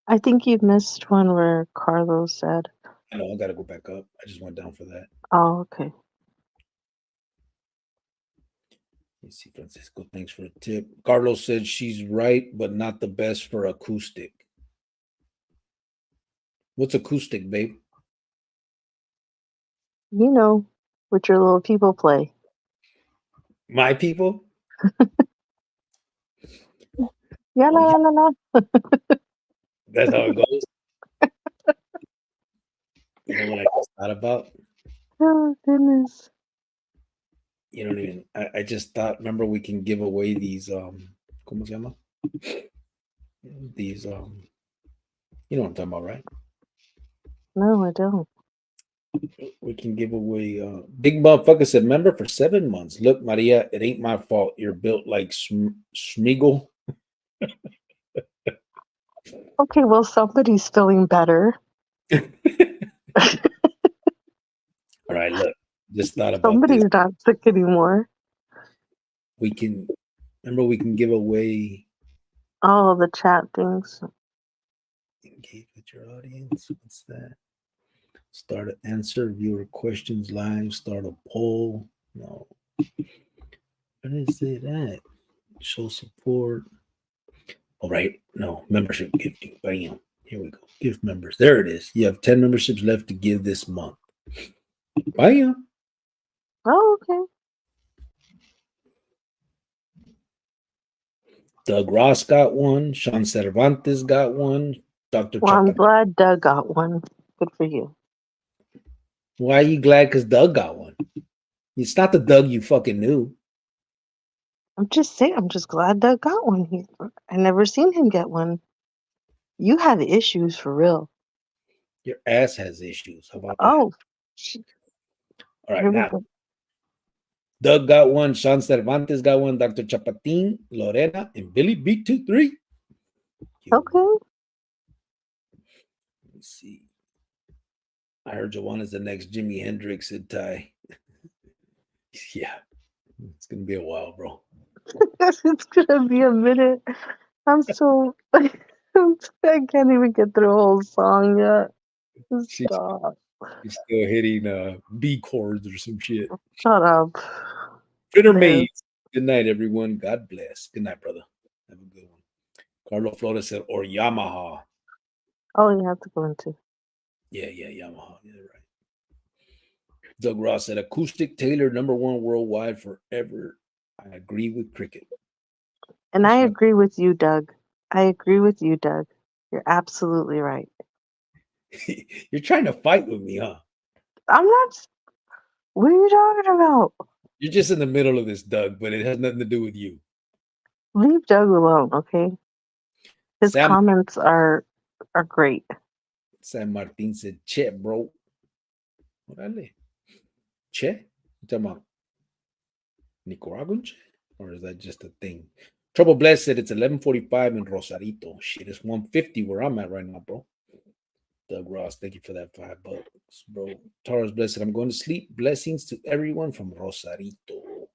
I think you missed one where Carlos said. I know, I got to go back up. I just went down for that. Oh, okay. Let's see, Francisco, thanks for a tip. Carlos said she's right, but not the best for acoustic. What's acoustic, babe? You know, with your little people play. My people? Yeah, la, la, la. That's how it goes. You know what I just thought about? Oh, goodness. You don't even, I just thought, remember we can give away these, ¿cómo se llama? These, you know what I'm talking about, right? No, I don't. We can give away, Big Motherfucker said, remember for 7 months. Look, Maria, it ain't my fault. You're built like Schmiegel. Okay, well, somebody's feeling better. All right, look, just thought about Somebody's this. not sick anymore. We can, remember we can give away. Oh, the chat things. Engage with your audience. What's that? Start an answer viewer questions live. Start a poll. No. What is it at? Show support. All right. No. Membership gifting. Bam. Here we go. Gift members. There it is. You have 10 memberships left to give this month. Bam. Oh, okay. Doug Ross got one. Sean Cervantes got one. Dr. Well, I'm Chapa. glad Doug got one. Good for you. Why are you glad? Because Doug got one. It's not the Doug you fucking knew. I'm just saying. I'm just glad Doug got one. I never seen him get one. You have issues for real. Your ass has issues. How about that? Oh, All right, here we now go. Doug got one. Sean Cervantes got one. Dr. Chapatin, Lorena, and Billy B23. Okay. Let me see. I heard Joanna's the next Jimi Hendrix, said Ty. Yeah, it's gonna be a while, bro. It's gonna be a minute. I'm so. I can't even get through a whole song yet. Stop. She's still hitting B chords or some shit. Shut up. Fritter There. Maze. Good night, everyone. God bless. Good night, brother. Have a good one. Carlo Flores said, or Yamaha. Oh, you have to go into. Yeah, Yamaha. Yeah, right. Doug Ross said, acoustic Taylor #1 worldwide forever. I agree with Cricket. And I agree with you, Doug. I agree with you, Doug. You're absolutely right. You're trying to fight with me, huh? I'm not. What are you talking about? You're just in the middle of this, Doug, but it has nothing to do with you. Leave Doug alone, okay? His comments are great. San Martin said, che, bro. Órale. Che? You talking about Nicaraguan che? Or is that just a thing? Trouble Bless said it's 11:45 in Rosarito. Shit, it's 1:50 where I'm at right now, bro. Doug Ross, thank you for that $5, bro. Taurus Blessed, I'm going to sleep. Blessings to everyone from Rosarito.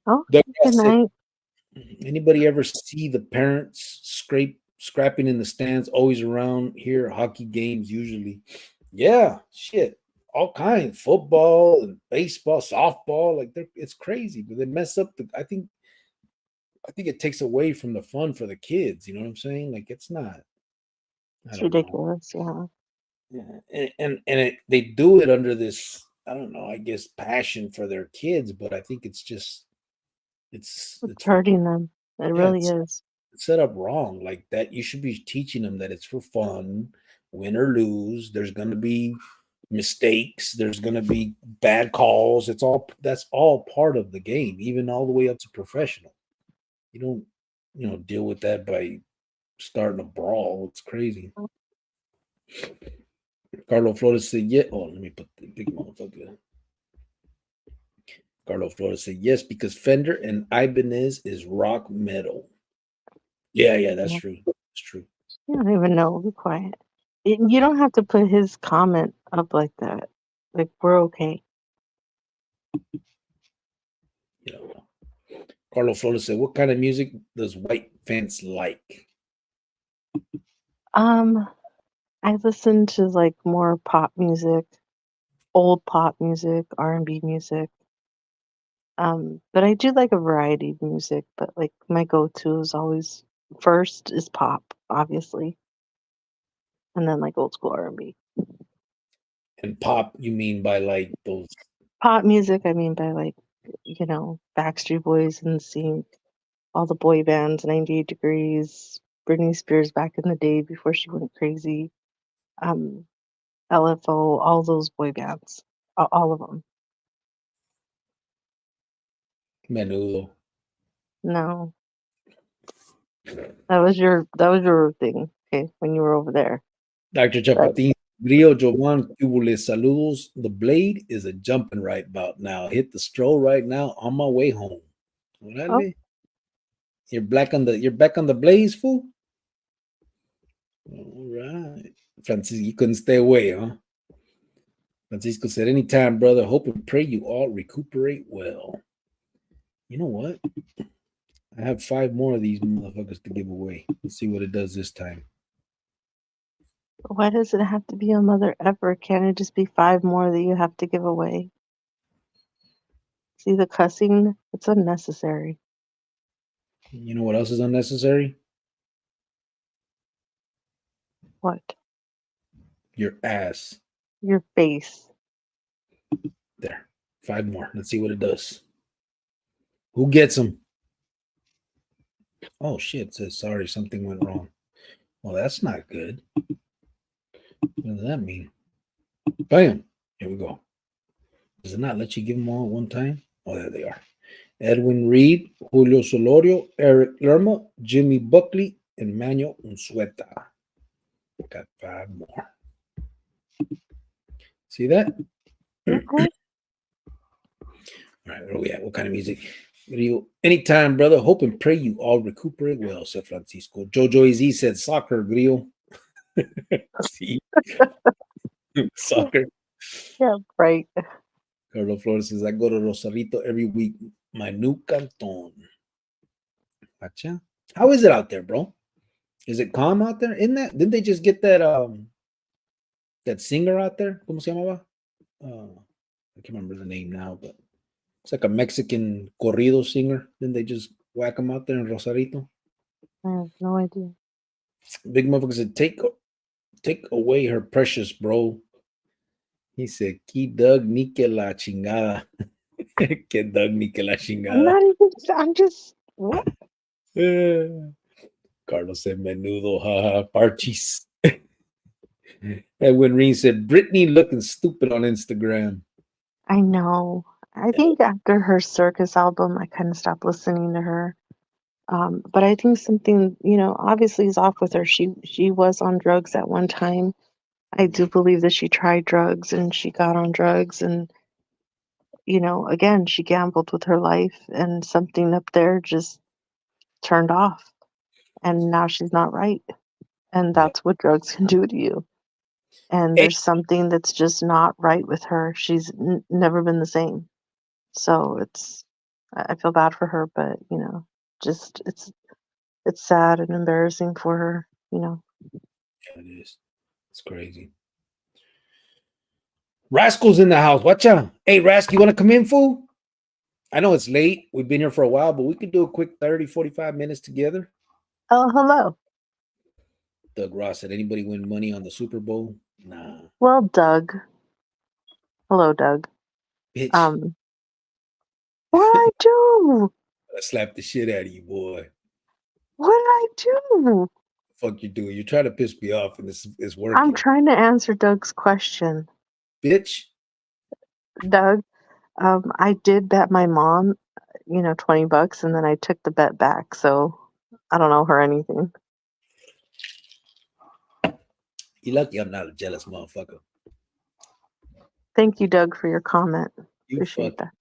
Oh, good night. Anybody ever see the parents scrapping in the stands? Always around here, hockey games usually. Yeah, shit, all kinds, football and baseball, softball. Like it's crazy, but they mess up the. I think it takes away from the fun for the kids. You know what I'm saying? Like it's not. It's ridiculous. Yeah. They do it under this. I don't know. I guess passion for their kids, but I think it's just it's hurting them. It really is. It's set up wrong. Like that, you should be teaching them that it's for fun, win or lose. There's going to be mistakes. There's going to be bad calls. That's all part of the game, even all the way up to professional. You don't, deal with that by starting a brawl. It's crazy. Carlo Flores said, yeah. Oh, let me put the big motherfucker. Carlo Flores said, yes, because Fender and Ibanez is rock metal. Yeah, that's true. That's true. You don't even know. Be quiet. You don't have to put his comment up like that. Like, we're okay. Carlo Flores said, what kind of music does White Fence like? I listen to like more pop music, old pop music, R&B music. But I do like a variety of music, but like my go-to is always first is pop, obviously. And then like old school R&B. And pop, you mean by like those pop music? I mean by like, Backstreet Boys and NSYNC, all the boy bands, 98 Degrees, Britney Spears back in the day before she went crazy, LFO, all those boy bands, all of them. Menudo. No, that was your thing. Okay, when you were over there. Dr. Chapatin, Rio Jovan, Cubule Saludos. The Blade is a jumping right about now. Hit the stroll right now on my way home. Oh. You're back on the Blaze, fool? All right. Francisco, you couldn't stay away, huh? Francisco said, anytime, brother. Hope and pray you all recuperate well. You know what? I have 5 more of these motherfuckers to give away. Let's see what it does this time. Why does it have to be a mother ever? Can't it just be 5 more that you have to give away? See the cussing? It's unnecessary. You know what else is unnecessary? What? Your ass. Your face. There. 5 more. Let's see what it does. Who gets them? Oh, shit. It says, sorry, something went wrong. Well, that's not good. What does that mean? Bam. Here we go. Does it not let you give them all at one time? Oh, there they are. Edwin Reed, Julio Solorio, Eric Lerma, Jimmy Buckley, and Manuel Unsueta. Got 5 more. See that? Okay. All right, where are we at? What kind of music? Anytime, brother. Hope and pray you all recuperate well, said Francisco. Jojo Az said soccer, Grillo. See? Soccer. Yeah, right. Carlos Flores says, I go to Rosarito every week. My new canton. Gotcha. How is it out there, bro? Is it calm out there? Didn't they just get that singer out there? ¿Cómo se llamaba? I can't remember the name now, but it's like a Mexican corrido singer. Didn't they just whack him out there in Rosarito? I have no idea. Big motherfucker said, take away her precious, bro. He said, "Ki Doug ni que la chingada." Que Doug ni que la chingada. I'm just, what? Carlos said, menudo, haha, parchis. Edwin Reen said, Brittany looking stupid on Instagram. I know. I think after her circus album, I kind of stopped listening to her. But I think something, obviously is off with her. She was on drugs at one time. I do believe that she tried drugs and she got on drugs and, again, she gambled with her life and something up there just turned off. And now she's not right. And that's what drugs can do to you. And there's something that's just not right with her. She's never been the same. So I feel bad for her, but, just it's sad and embarrassing for her, Yeah, it is. It's crazy. Rascal's in the house. Watch out. Hey, Rask, you want to come in, fool? I know it's late. We've been here for a while, but we could do a quick 30, 45 minutes together. Oh, hello. Doug Ross said, anybody win money on the Super Bowl? Nah. Well, Doug. Hello, Doug. Bitch. What did I do? I slapped the shit out of you, boy. What did I do? Fuck you doing? You're trying to piss me off, and it's working. I'm trying to answer Doug's question. Bitch. Doug, I did bet my mom, $20, and then I took the bet back. So I don't owe her anything. You're lucky I'm not a jealous motherfucker. Thank you, Doug, for your comment. You Appreciate that.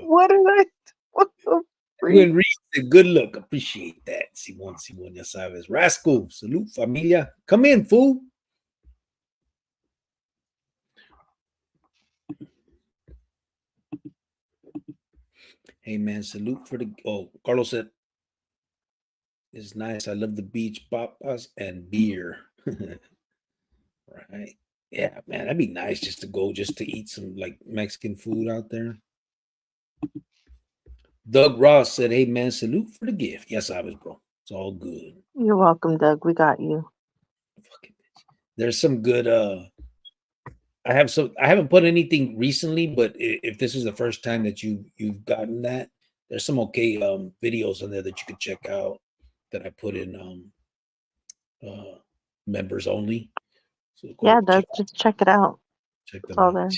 What did I? What the When Reed said, good look, appreciate that. Simon, ya sabes. Rascal, salute, familia. Come in, fool. Hey, man, salute for the... Oh, Carlos said, it's nice. I love the beach, papas, and beer. Right. Yeah, man, that'd be nice just to eat some, like, Mexican food out there. Doug Ross said, hey, man, salute for the gift. Yes, I was, bro. It's all good. You're welcome, Doug. We got you. There's some good... I haven't put anything recently, but if this is the first time that you've gotten that, there's some okay videos on there that you could check out that I put in members only. So Yeah, Doug, just check it out. Check them out. There.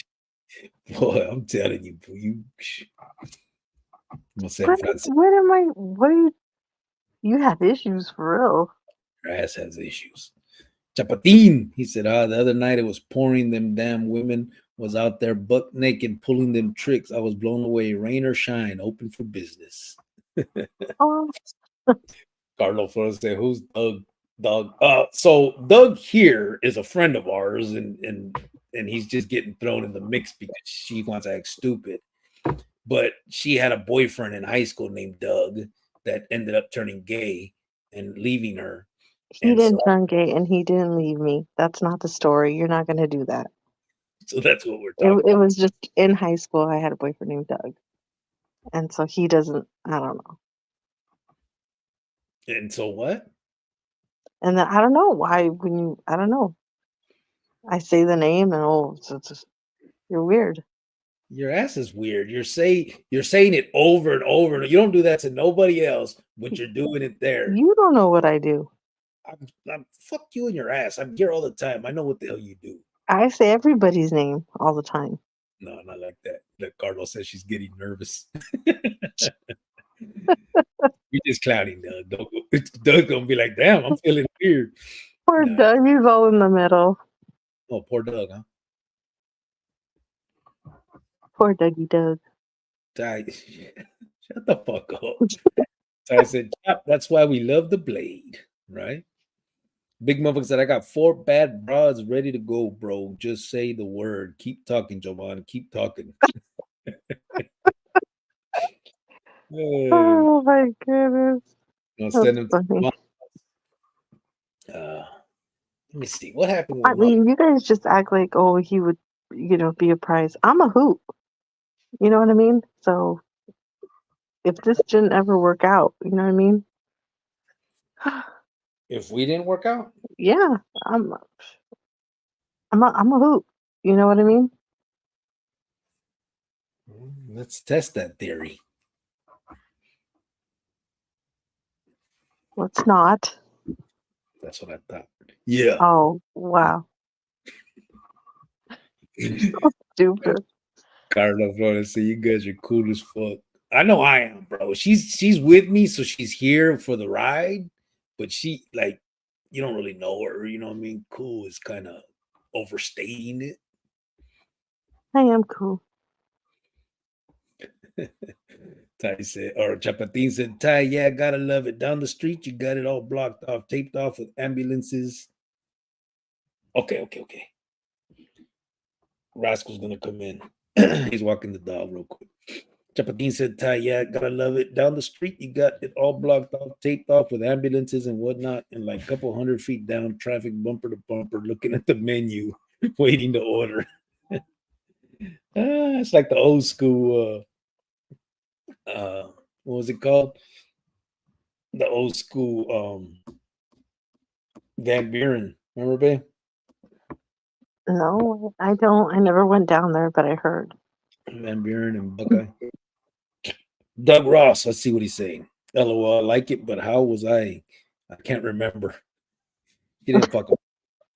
Boy, I'm telling you, what are you have issues for real. Your ass has issues. Chapatin, he said, the other night it was pouring, them damn women was out there buck naked pulling them tricks. I was blown away, rain or shine, open for business. Oh. Carlos Flores said, who's Doug? So Doug here is a friend of ours, and he's just getting thrown in the mix because she wants to act stupid. But she had a boyfriend in high school named Doug that ended up turning gay and leaving her. He didn't turn gay and he didn't leave me. That's not the story. You're not going to do that. So that's what we're talking about. It was just in high school. I had a boyfriend named Doug. And so he doesn't, I don't know. And so what? And then I don't know why I don't know. I say the name and you're weird. Your ass is weird. You're saying it over and over. You don't do that to nobody else, but you're doing it there. You don't know what I do. I'm fuck you in your ass. I'm here all the time. I know what the hell you do. I say everybody's name all the time. No, not like that. The Carlos says she's getting nervous. You're just clowning, Doug. Doug's gonna be like, damn, I'm feeling weird. Poor Nah. Doug, he's all in the middle. Oh, poor Doug, huh? Poor Dougie Doug. Ty, shut the fuck up. Ty said, "Chop, that's why we love the blade, right?" Big motherfucker said, I got 4 bad broads ready to go, bro. Just say the word. Keep talking, Jovan. Keep talking. Uh, Oh my goodness. I'll That's send him funny. let me see. What happened I with mom? mean, you guys just act like, oh, he would, be a prize. I'm a hoot. You know what I mean? So if this didn't ever work out, you know what I mean? If we didn't work out? Yeah, I'm a hoot. You know what I mean? Let's test that theory. Let's not. That's what I thought. Yeah. Oh, wow. So stupid. Carla Flores say you guys are cool as fuck. I know I am, bro. She's with me, so she's here for the ride, but she like you don't really know her, you know what I mean? Cool is kind of overstating it. I am cool. Ty said, or Chapatin said, Ty, yeah, gotta love it. Down the street, you got it all blocked off, taped off with ambulances. Okay. Rascal's gonna come in. He's walking the dog real quick. Chapatin said, Ty, yeah, gotta love it. Down the street, you got it all blocked off, taped off with ambulances and whatnot, and like a couple 100 feet down, traffic bumper to bumper, looking at the menu, waiting to order. It's like the old school what was it called? The old school Van Buren. Remember, babe? No, I don't. I never went down there, but I heard. Van Buren and Buckeye. Doug Ross, let's see what he's saying. LOL, I like it, but how was I? I can't remember. He didn't fuck him.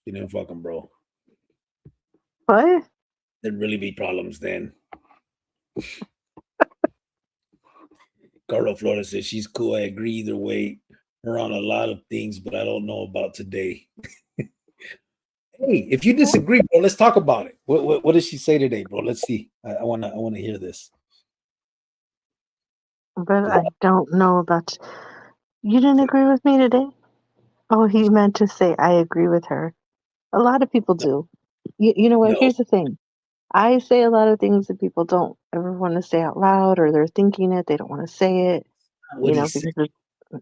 He didn't fuck him, bro. What? There'd really be problems then. Carlo Flores says she's cool. I agree either way. Her on a lot of things, but I don't know about today. Hey, if you disagree, bro, let's talk about it. What does she say today, bro? Let's see. I wanna hear this. But I don't know that. You didn't agree with me today? Oh, he meant to say I agree with her. A lot of people do. You know what? No, Here's the thing. I say a lot of things that people don't ever want to say out loud, or they're thinking it, they don't want to say it, what he said. because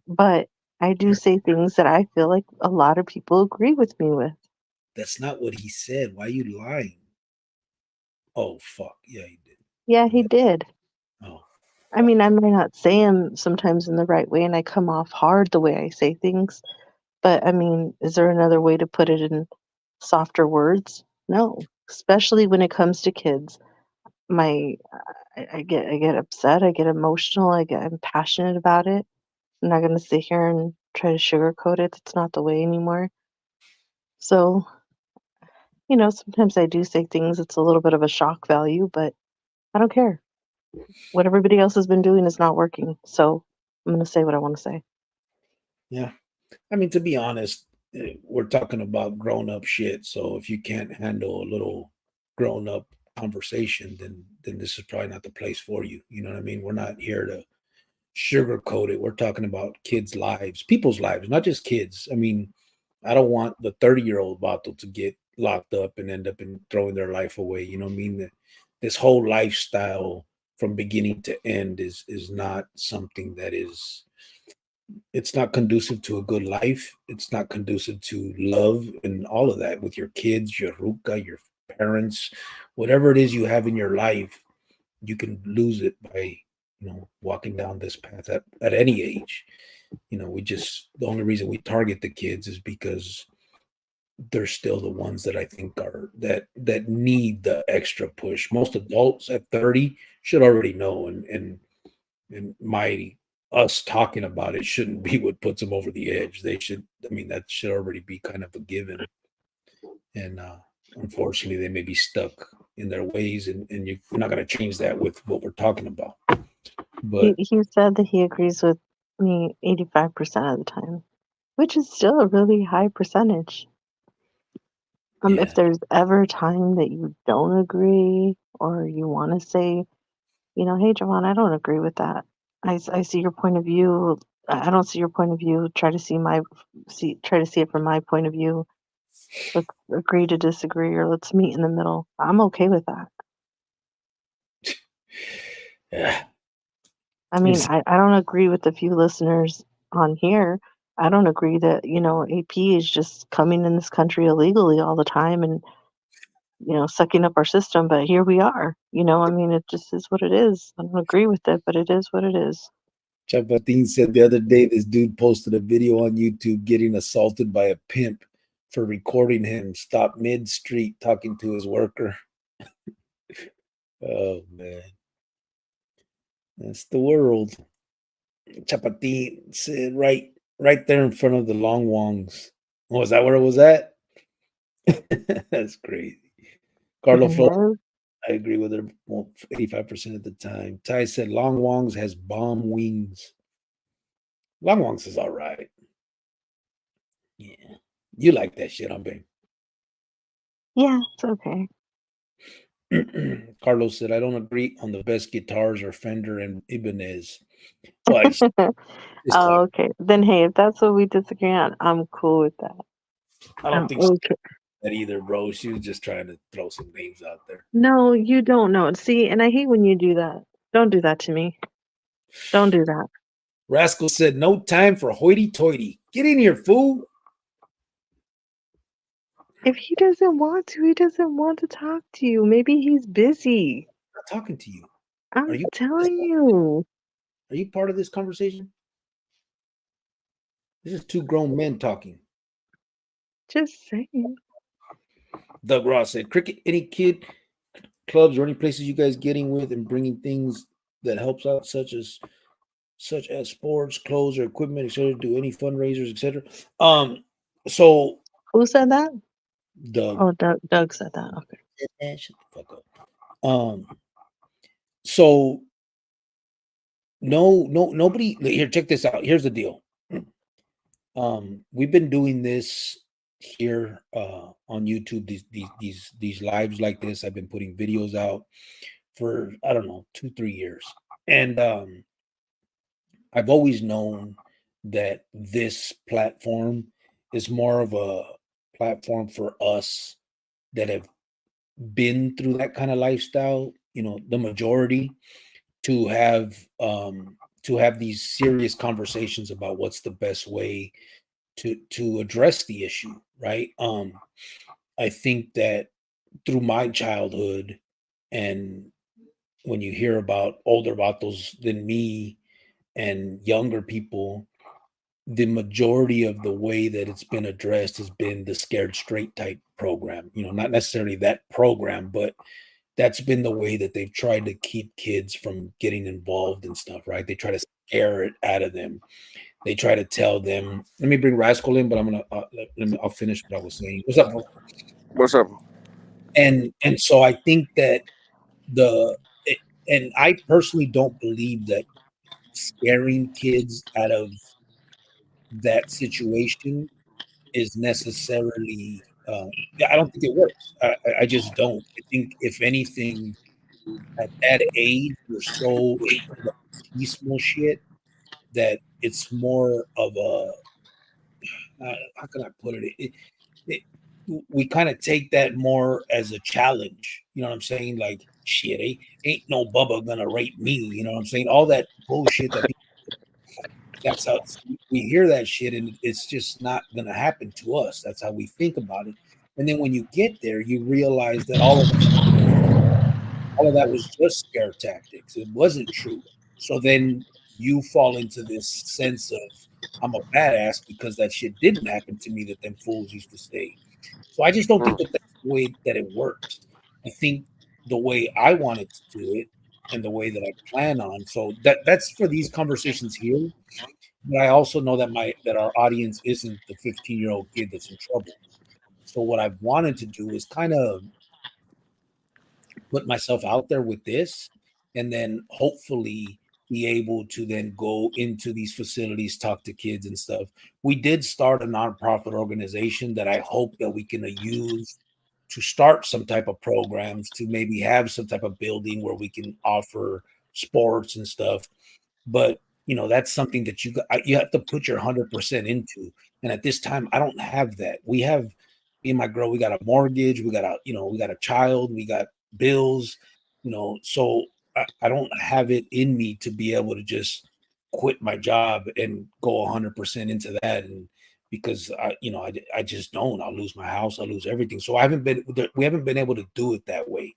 but I do say things that I feel like a lot of people agree with me with. That's not what he said. Why are you lying? Oh fuck. Yeah, he did. Yeah, he did. Oh. I mean, I might not say them sometimes in the right way, and I come off hard the way I say things, but I mean, is there another way to put it in softer words? No, especially when it comes to kids. My I get upset, I get emotional, I'm passionate about it. I'm not gonna sit here and try to sugarcoat it. It's not the way anymore. So, sometimes I do say things it's a little bit of a shock value, but I don't care. What everybody else has been doing is not working. So I'm gonna say what I want to say. Yeah. I mean, to be honest, we're talking about grown up shit. So if you can't handle a little grown up conversation, then this is probably not the place for you. You know what I mean? We're not here to sugarcoat it. We're talking about kids' lives, people's lives, not just kids. I mean, I don't want the 30-year-old Vato to get locked up and end up in throwing their life away. You know what I mean? This whole lifestyle from beginning to end is not something that is it's not conducive to a good life. It's not conducive to love and all of that with your kids, your ruca, your parents, whatever it is you have in your life, you can lose it by, walking down this path at any age. The only reason we target the kids is because they're still the ones that I think are that need the extra push. Most adults at 30 should already know. And my us talking about it shouldn't be what puts them over the edge. They should, I mean, that should already be kind of a given. And unfortunately, they may be stuck in their ways, and you're not going to change that with what we're talking about. But He said that he agrees with me 85% of the time, which is still a really high percentage. yeah, If there's ever a time that you don't agree or you want to say, hey, Javon, I don't agree with that. I see your point of view. I don't see your point of view. Try to see it from my point of view. Let's agree to disagree, or let's meet in the middle. I'm okay with that. yeah. I mean, I don't agree with a few listeners on here. I don't agree that, AP is just coming in this country illegally all the time and, sucking up our system, but here we are. I mean, it just is what it is. I don't agree with it, but it is what it is. Chapatin said the other day this dude posted a video on YouTube getting assaulted by a pimp for recording him stop mid-street talking to his worker. Oh man, that's the world. Chapatin said right there in front of the Long Wongs. Was that where it was at? That's crazy. Carlo It Flo, is. I agree with her 85% of the time. Ty said Long Wongs has bomb wings. Long Wongs is all right. Yeah. You like that shit, I'm being. Yeah, it's okay. Carlos said, I don't agree on the best guitars are Fender and Ibanez. Well, it's just Oh, like, okay. Then, hey, if that's what we disagree on, I'm cool with that. I don't I'm think okay. that either, bro. She was just trying to throw some names out there. No, you don't know. See, and I hate when you do that. Don't do that to me. Don't do that. Rascal said, no time for hoity-toity. Get in here, fool. If he doesn't want to, he doesn't want to talk to you. Maybe he's busy. I'm not talking to you. I'm telling you. Are you part of this conversation? This is two grown men talking. Just saying. Doug Ross said, cricket, any kid clubs or any places you guys getting with and bringing things that helps out, such as sports, clothes, or equipment, etc. Do any fundraisers, etc. So Who said that? Doug, Oh, Doug said that. Okay. shut the fuck up. So nobody here. Check this out. Here's the deal. We've been doing this here on YouTube. These lives like this. I've been putting videos out for I don't know 2-3 years, and I've always known that this platform is more of a platform for us that have been through that kind of lifestyle, the majority, to have these serious conversations about what's the best way to address the issue, right? I think that through my childhood, and when you hear about older those than me and younger people, the majority of the way that it's been addressed has been the scared straight type program. Not necessarily that program, but that's been the way that they've tried to keep kids from getting involved in stuff, right? They try to scare it out of them. They try to tell them, let me bring Rascal in, but I'm going to, I'll finish what I was saying. What's up, bro? What's up? And so I think that and I personally don't believe that scaring kids out of that situation is necessarily I don't think it works. I just don't. I think if anything, at that age, you're so into the peaceful shit that it's more of a how can I put it we kind of take that more as a challenge. You know what I'm saying? Like shit, ain't no Bubba gonna rape me. You know what I'm saying? All that bullshit that people, that's how we hear that shit, and it's just not gonna happen to us. That's how we think about it. And then when you get there, you realize that all of that was just scare tactics. It wasn't true. So then you fall into this sense of I'm a badass because that shit didn't happen to me that them fools used to say. So I just don't think Mm. that that's the way that it works. I think the way I wanted to do it and the way that I plan on. So that's for these conversations here. But I also know that our audience isn't the 15-year-old kid that's in trouble. So what I've wanted to do is kind of put myself out there with this, and then hopefully be able to then go into these facilities, talk to kids and stuff. We did start a nonprofit organization that I hope that we can use to start some type of programs, to maybe have some type of building where we can offer sports and stuff. But that's something that you have to put your 100% into. And at this time, I don't have that. Me and my girl, we got a mortgage, we got a child, we got bills, so I don't have it in me to be able to just quit my job and go 100% into that. And because I just don't, I'll lose my house, I'll lose everything. So we haven't been able to do it that way.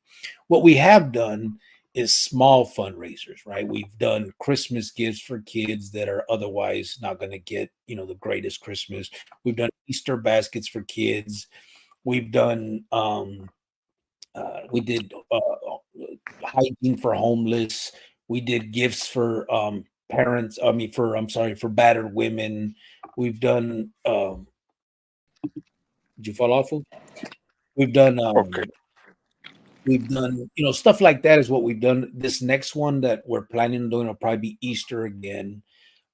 What we have done is small fundraisers, right? We've done Christmas gifts for kids that are otherwise not going to get, the greatest Christmas. We've done Easter baskets for kids. We've done, we did hygiene for homeless. We did gifts for parents. I mean, I'm sorry, for battered women. We've done, did you fall off? We've done, Okay. stuff like that is what we've done. This next one that we're planning on doing will probably be Easter again.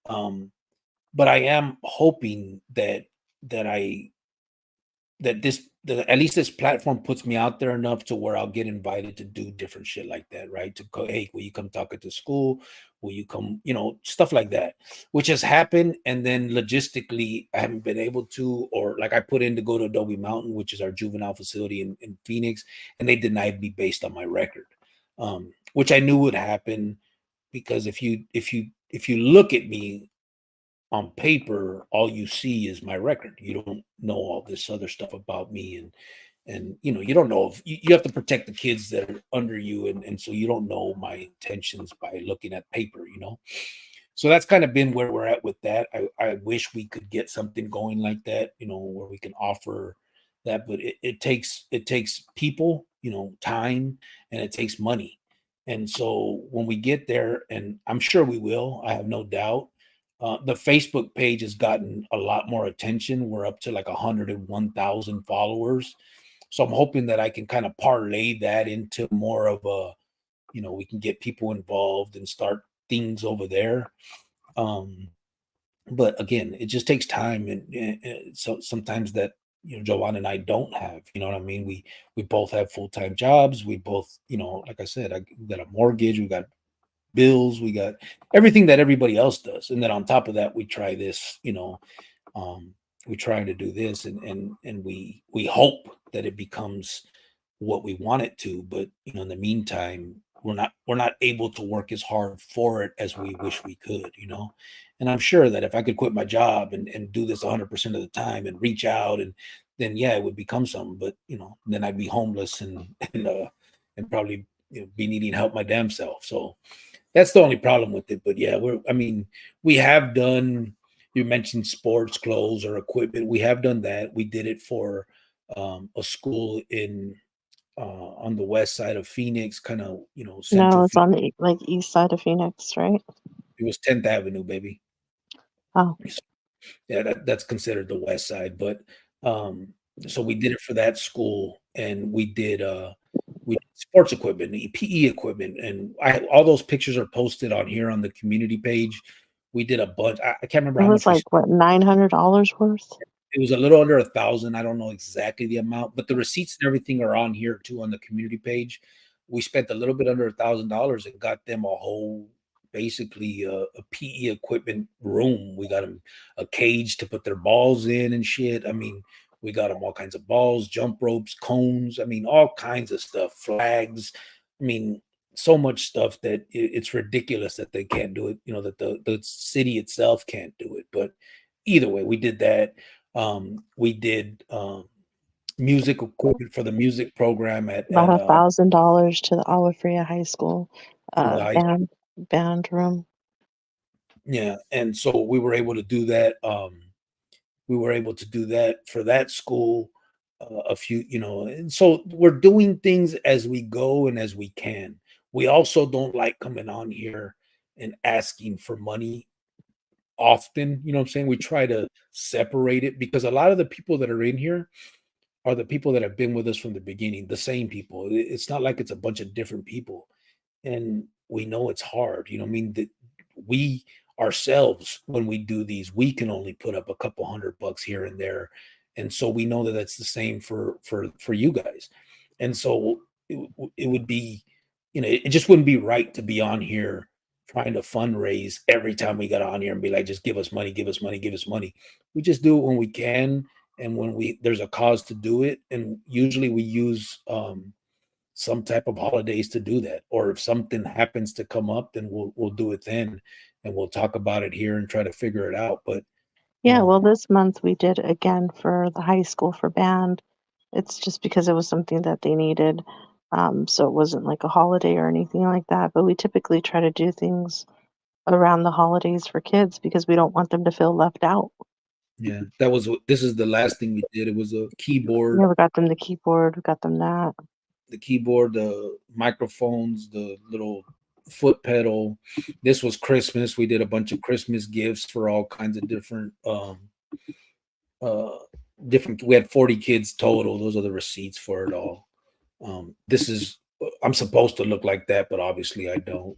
But I am hoping that I that this that at least this platform puts me out there enough to where I'll get invited to do different shit like that, right? To go, hey, will you come talk at the school? Will you come, stuff like that, which has happened. And then logistically, I haven't been able to, or like I put in to go to Adobe Mountain, which is our juvenile facility in Phoenix, and they denied me based on my record, which I knew would happen because if you look at me on paper, all you see is my record. You don't know all this other stuff about me, and you don't know if you have to protect the kids that are under you, and so you don't know my intentions by looking at paper. So that's kind of been where we're at with that. I wish we could get something going like that, where we can offer that, but it takes people, time, and it takes money. And so when we get there, and I'm sure we will, I have no doubt, the Facebook page has gotten a lot more attention. We're up to like 101,000 followers. So I'm hoping that I can kind of parlay that into more of we can get people involved and start things over there. But again, it just takes time. And so sometimes that, Joanne and I don't have, you know what I mean? We both have full-time jobs. We both, like I said, we got a mortgage, we got bills, we got everything that everybody else does. And then on top of that, we try this, we're trying to do this, and we hope that it becomes what we want it to. But in the meantime, we're not able to work as hard for it as we wish we could. And I'm sure that if I could quit my job and do this 100% of the time and reach out, and then yeah, it would become something. But then I'd be homeless and probably be needing help my damn self. So that's the only problem with it. But yeah, we have done, you mentioned sports clothes or equipment. We have done that. We did it for a school on the west side of Phoenix, kind of, No, central. it's on the east side of Phoenix, right? It was 10th Avenue, baby. Oh, Yeah, that's considered the west side. But so we did it for that school, and we did sports equipment, PE equipment, and all those pictures are posted on here on the community page. We did a bunch. I can't remember it how was much we. like what, $900 worth? It was a little under 1,000. I don't know exactly the amount, but the receipts and everything are on here too on the community page. We spent a little bit under $1,000 and got them a whole, basically a PE equipment room. We got them a cage to put their balls in and shit. I mean, we got them all kinds of balls, jump ropes, cones. I mean, all kinds of stuff, flags. I mean, so much stuff that it's ridiculous that they can't do it. That the city itself can't do it. But either way, we did that. We did music equipment for the music program About $1,000 to the Olive Freya High School the band room. yeah, and so we were able to do that. We were able to do that for that school. A few, and so we're doing things as we go and as we can. we also don't like coming on here and asking for money often. You know what I'm saying? We try to separate it because a lot of the people that are in here are the people that have been with us from the beginning, the same people. It's not like it's a bunch of different people. And we know it's hard. You know what I mean? That we ourselves, when we do these, we can only put up a couple $100 here and there. And so we know that that's the same for you guys. And so it would be, it just wouldn't be right to be on here trying to fundraise every time we got on here and be like, just give us money, give us money, give us money. We just do it when we can and when there's a cause to do it. And usually we use some type of holidays to do that. Or if something happens to come up, then we'll do it then, and we'll talk about it here and try to figure it out. But Yeah, um, well, this month we did again for the high school for band. It's just because it was something that they needed. So it wasn't like a holiday or anything like that. But we typically try to do things around the holidays for kids because we don't want them to feel left out. yeah, this is the last thing we did. It was a keyboard, Yeah, we got them the keyboard, we got them that. the microphones, the little foot pedal. This was Christmas. We did a bunch of Christmas gifts for all kinds of uh different. We had 40 kids total. Those are the receipts for it all. This is I'm supposed to look like that, but obviously I don't.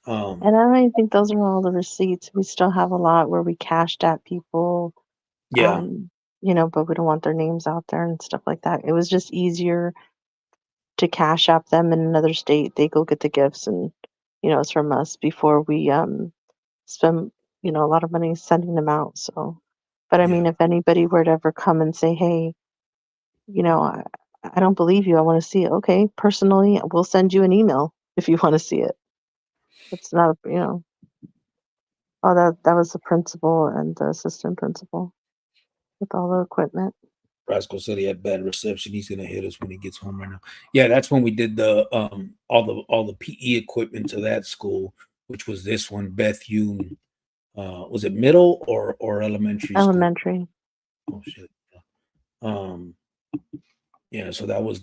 And Um, I don't even think those are all the receipts. We still have a lot where we cashed at people, yeah, um, but we don't want their names out there and stuff like that. It was just easier to cash app them in another state. They go get the gifts and, it's from us before we spend, a lot of money sending them out. So, but I yeah. mean, if anybody were to ever come and say, hey, you know, I, I don't believe you, I want to see it. Okay, personally, we'll send you an email if you want to see it. It's not, oh, that was the principal and the assistant principal with all the equipment. Rascal said he had bad reception. He's gonna hit us when he gets home right now. Yeah, that's when we did the all the PE equipment to that school, which was this one, Bethune. Was it middle or elementary school? Elementary. Oh shit. Um, Yeah, so that was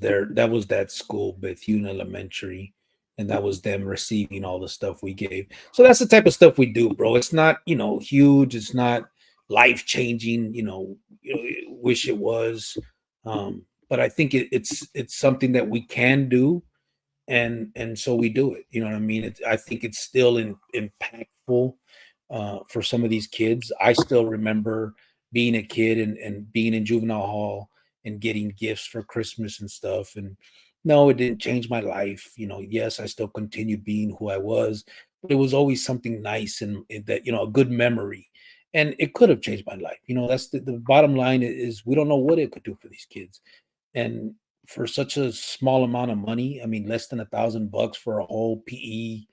that school, Bethune Elementary, and that was them receiving all the stuff we gave. So that's the type of stuff we do, bro. It's not, huge, it's not life-changing, wish it was. But I think it's something that we can do, and so we do it. You know what I mean? I think it's still impactful for some of these kids. I still remember being a kid and being in juvenile hall and getting gifts for Christmas and stuff. And no, it didn't change my life. Yes, I still continued being who I was, but it was always something nice and that, a good memory. And it could have changed my life. That's the bottom line is we don't know what it could do for these kids. And for such a small amount of money, I mean, less than $1,000 for a whole PE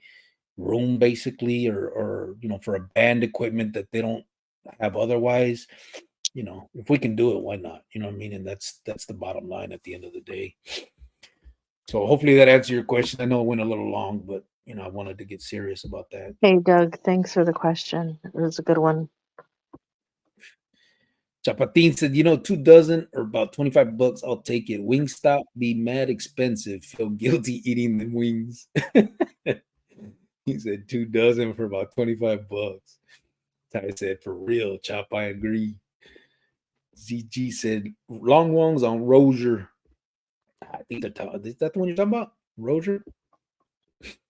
room, basically, or for a band equipment that they don't have otherwise. If we can do it, why not? You know what I mean? And that's the bottom line at the end of the day. So hopefully that answers your question. I know it went a little long, but I wanted to get serious about that. Hey, Doug, thanks for the question. It was a good one. Chapatin said, 2 dozen or about $25, I'll take it. Wingstop be mad expensive. Feel guilty eating the wings. He said 2 dozen for about $25. Ty said, for real, Chop, I agree. ZG said, long ones on Rozier. I think they're talking. Is that the one you're talking about? Rozier?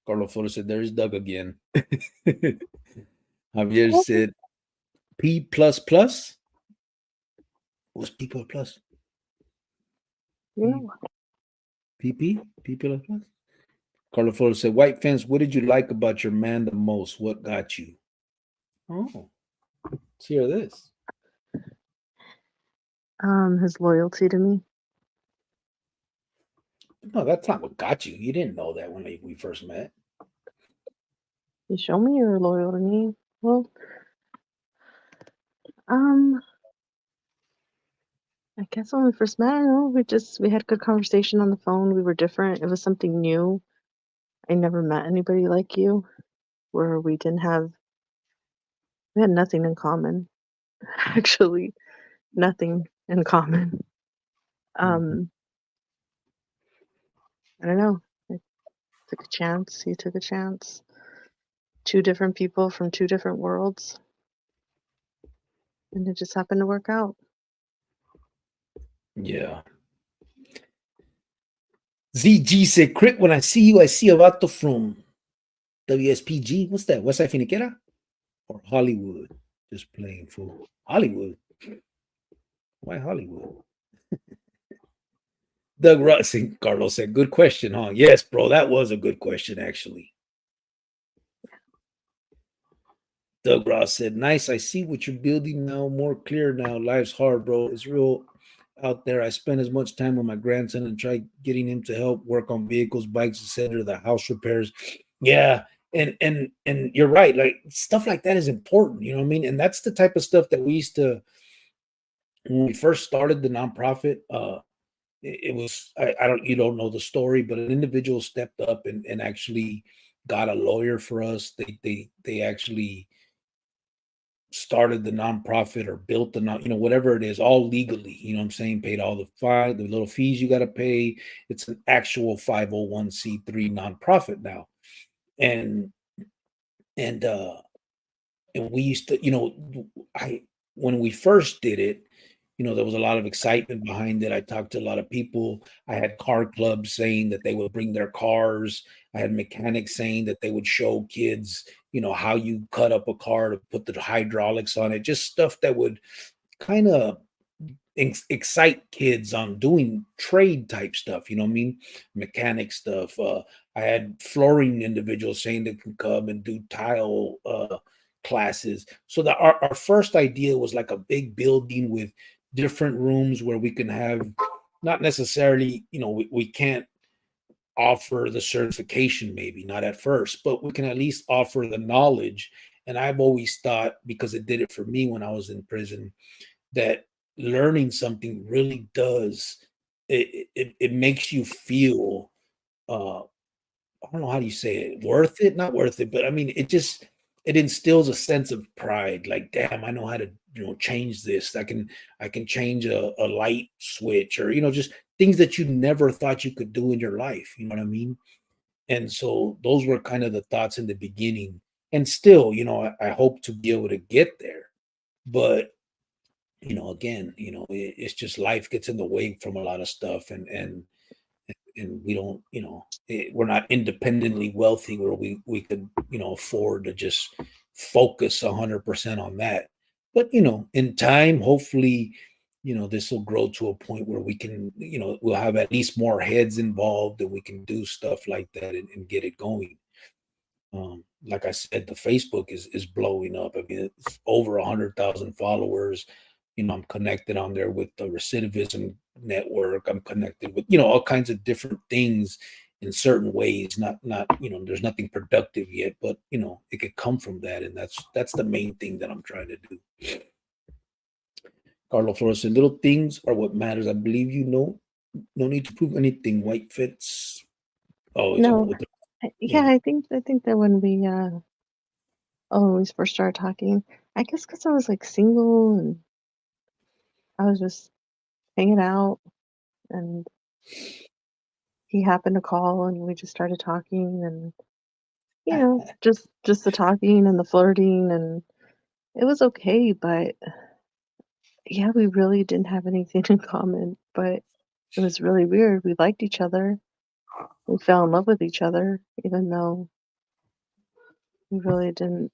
Carlos Flores said, there's Doug again. Javier said, P plus plus. What's P plus plus? You P, know, PP? P plus plus? Carlos Flores said, White Fence, what did you like about your man the most? What got you? Oh, let's hear this. his loyalty to me. No, that's not what got you. You didn't know that when we first met. You show me you're loyal to me. Well, um, I guess when we first met, I don't know, we had good conversation on the phone. We were different. It was something new. I never met anybody like you, where we had nothing in common. Actually, nothing in common. Mhm. Um, I don't know. Took a chance. He took a chance. Two different people from two different worlds, and it just happened to work out. Yeah. ZG said, Crit, when I see you, I see a vato from WSPG. What's that? West Side Finiquera? Or Hollywood? Just playing fool. Hollywood. Why Hollywood? Doug Russing, Carlos said, good question, huh? Yes, bro. That was a good question, actually. Doug Ross said, nice. I see what you're building now. More clear now. Life's hard, bro. It's real out there. I spend as much time with my grandson and try getting him to help work on vehicles, bikes, etc., the house repairs. Yeah. And you're right. Like stuff like that is important. You know what I mean? And that's the type of stuff that we used to when we first started the nonprofit. It was I don't you don't know the story, but an individual stepped up and actually got a lawyer for us. They actually started the nonprofit or built the whatever it is, all legally, you know what I'm saying, paid all the little fees you got to pay. It's an actual 501c3 nonprofit now. And and uh and we used to, I when we first did it, there was a lot of excitement behind it. I talked to a lot of people. I had car clubs saying that they would bring their cars. I had mechanics saying that they would show kids, how you cut up a car to put the hydraulics on it, just stuff that would kind of excite kids on doing trade type stuff, you know what I mean? Mechanic stuff. I had flooring individuals saying they can come and do tile classes. So that our first idea was like a big building with different rooms where we can have not necessarily, we can't offer the certification, maybe not at first, but we can at least offer the knowledge. And I've always thought, because it did it for me when I was in prison, that learning something really does it makes you feel I don't know how do you say it, worth it, not worth it, but I mean it instills a sense of pride, like damn, I know how to change this. I can change a light switch, or just things that you never thought you could do in your life, you know what I mean? And so those were kind of the thoughts in the beginning, and still, I hope to be able to get there. But again, it's just life gets in the way from a lot of stuff, and we don't, we're not independently wealthy where we could, afford to just focus 100% on that. But in time, hopefully, this will grow to a point where we can, we'll have at least more heads involved and we can do stuff like that and get it going. Like I said, the Facebook is blowing up. I mean, it's over 100,000 followers. I'm connected on there with the recidivism network. I'm connected with all kinds of different things in certain ways. Not there's nothing productive yet, but it could come from that, and that's the main thing that I'm trying to do. Carlos Flores said, "Little things are what matters. I believe no need to prove anything. White fits." Oh, it's No, with the, yeah, yeah. I think that when we always first started talking, I guess because I was like single and I was just hanging out, and he happened to call, and we just started talking, and just the talking and the flirting, and it was okay, but yeah, we really didn't have anything in common, but it was really weird. We liked each other. We fell in love with each other, even though we really didn't,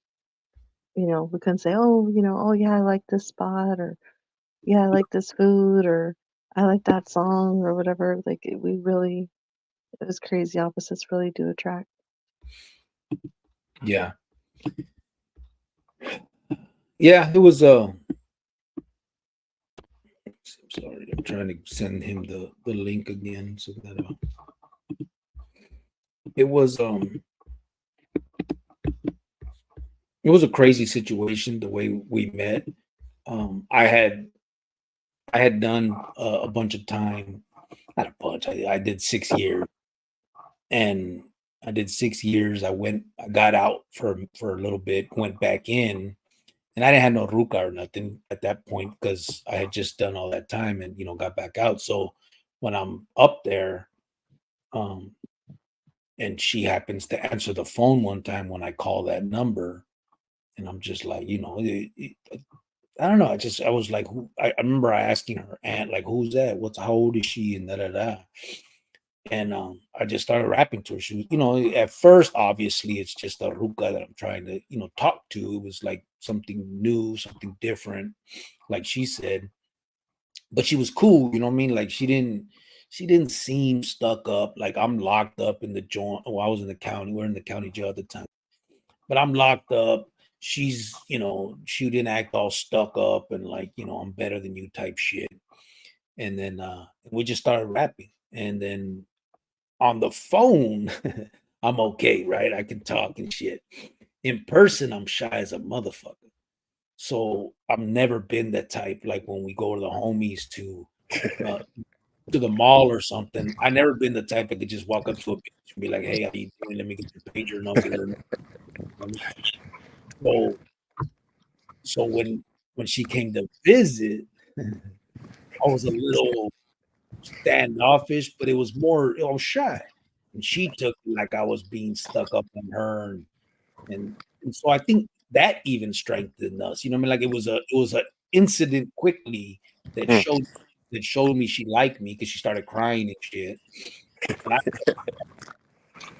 we couldn't say, oh, oh yeah, I like this spot, or yeah, I like this food, or I like that song, or whatever. Like it was crazy. Opposites really do attract. Yeah. Yeah, it was I'm sorry, I'm trying to send him the link again so that it was it was a crazy situation the way we met. I had done a bunch of time, not a bunch. I did 6 years, and I did 6 years. I got out for a little bit, went back in, and I didn't have no ruca or nothing at that point because I had just done all that time and got back out. So when I'm up there, um, And she happens to answer the phone one time when I call that number, and I'm just like, I don't know. I was like, I remember asking her aunt, like, who's that? How old is she? And da da da. And I just started rapping to her. She was, at first, obviously, it's just a ruca that I'm trying to, talk to. It was like something new, something different, like she said. But she was cool, you know what I mean? Like she didn't seem stuck up. Like I'm locked up in the joint. Oh, I was in the county. We're in the county jail at the time. But I'm locked up. She's, she didn't act all stuck up and like, I'm better than you type shit. And then we just started rapping. And then on the phone, I'm okay, right? I can talk and shit. In person, I'm shy as a motherfucker. So I've never been that type. Like when we go to the homies to the mall or something, I never been the type that could just walk up to a bitch and be like, "Hey, how you doing? Let me get your pager number." So, so when she came to visit, I was a little standoffish, but it was more, I was shy, and she took it like I was being stuck up on her, and so I think that even strengthened us. You know what I mean? Like it was a incident quickly that showed me she liked me because she started crying and shit.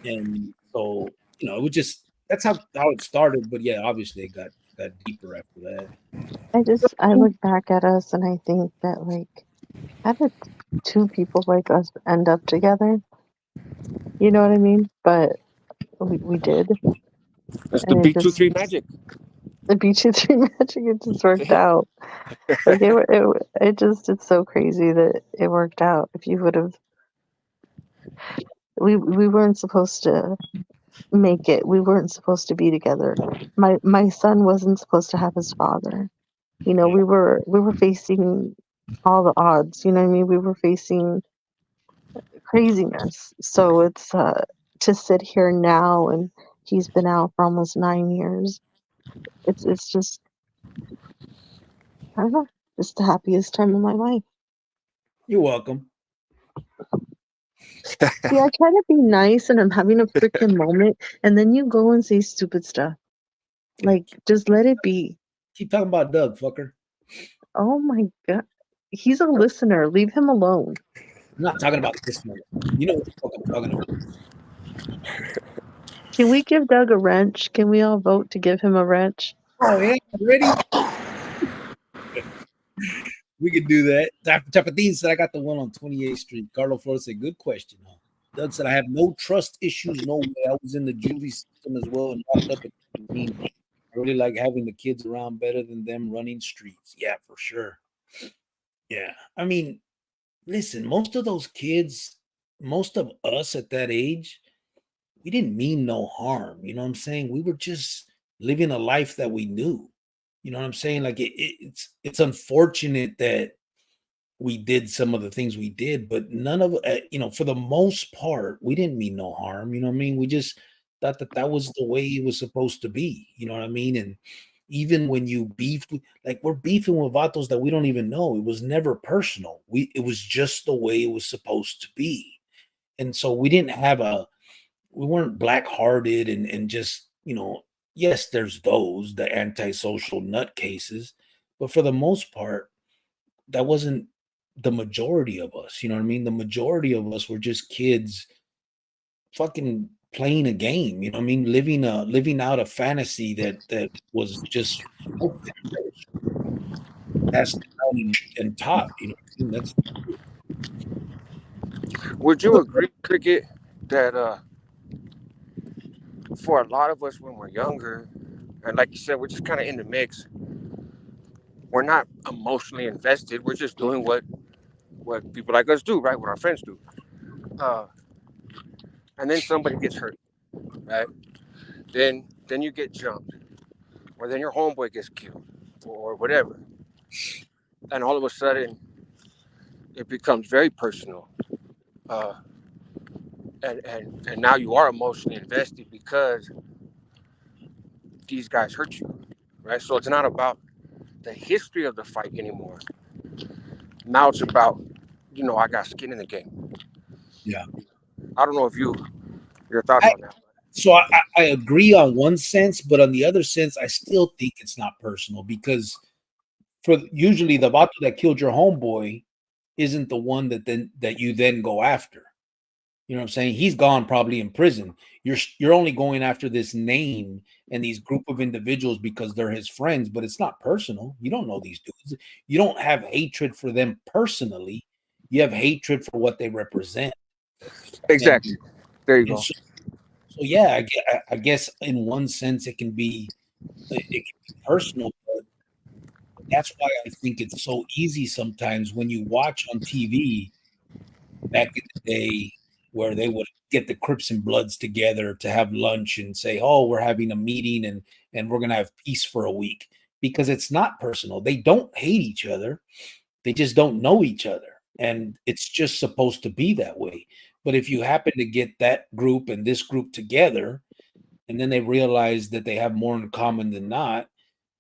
And so it was just that's how it started. But yeah, obviously it got deeper after that. I look back at us and I think that, like, how did two people like us end up together? You know what I mean? But we did, It's the and B23 magic. the B23 magic, it just worked out. Like it's so crazy that it worked out. If you would have, we weren't supposed to make it. We weren't supposed to be together. My son wasn't supposed to have his father. Yeah. We were facing all the odds. You know what I mean? We were facing craziness. So it's to sit here now, and he's been out for almost 9 years. It's just, I don't know, just the happiest time of my life. You're welcome. See, I try to be nice and I'm having a freaking moment, and then you go and say stupid stuff. Like, just let it be. Keep talking about Doug, fucker. Oh my God. He's a listener. Leave him alone. I'm not talking about this one. You know what the fuck I'm talking about. Can we give Doug a wrench? Can we all vote to give him a wrench? Oh yeah, ready? We could do that. Chapatin said, I got the one on 28th Street. Carlo Flores said, good question. Huh? Doug said, I have no trust issues. No way. I was in the juvie system as well and locked up at 17. I really like having the kids around better than them running streets. Yeah, for sure. Yeah. I mean, listen, most of those kids, most of us at that age, we didn't mean no harm. You know what I'm saying? We were just living a life that we knew. You know what I'm saying? Like it's unfortunate that we did some of the things we did, but none of for the most part, we didn't mean no harm. You know what I mean? We just thought that was the way it was supposed to be. You know what I mean? And even when you beefed, like we're beefing with vatos that we don't even know. It was never personal. It was just the way it was supposed to be. And so we weren't black-hearted and just, yes, there's those, the antisocial nutcases, but for the most part, that wasn't the majority of us. You know what I mean? The majority of us were just kids fucking playing a game, you know what I mean? Living out a fantasy that was just open, passed down and taught, you know what I mean? That's Would you agree, Cricket, that for a lot of us when we're younger, and like you said, we're just kind of in the mix. We're not emotionally invested. We're just doing what people like us do, right? What our friends do. Uh, and then somebody gets hurt, right? Then you get jumped, or then your homeboy gets killed, or whatever. And all of a sudden, it becomes very personal. Uh, and now you are emotionally invested because these guys hurt you, right? So it's not about the history of the fight anymore. Now it's about, I got skin in the game. yeah. I don't know if you Your thoughts on that? So I agree on one sense, but on the other sense, I still think it's not personal because for usually the vato that killed your homeboy isn't the one that you then go after. You know what I'm saying? He's gone probably in prison. You're only going after this name and these group of individuals because they're his friends, but it's not personal. You don't know these dudes. You don't have hatred for them personally. You have hatred for what they represent. And, Exactly. There you and go. so yeah, I guess in one sense it can be personal, but that's why I think it's so easy sometimes when you watch on TV back in the day where they would get the Crips and Bloods together to have lunch and say, "Oh, we're having a meeting and we're gonna have peace for a week," because it's not personal. They don't hate each other. They just don't know each other, and it's just supposed to be that way. But if you happen to get that group and this group together, and then they realize that they have more in common than not,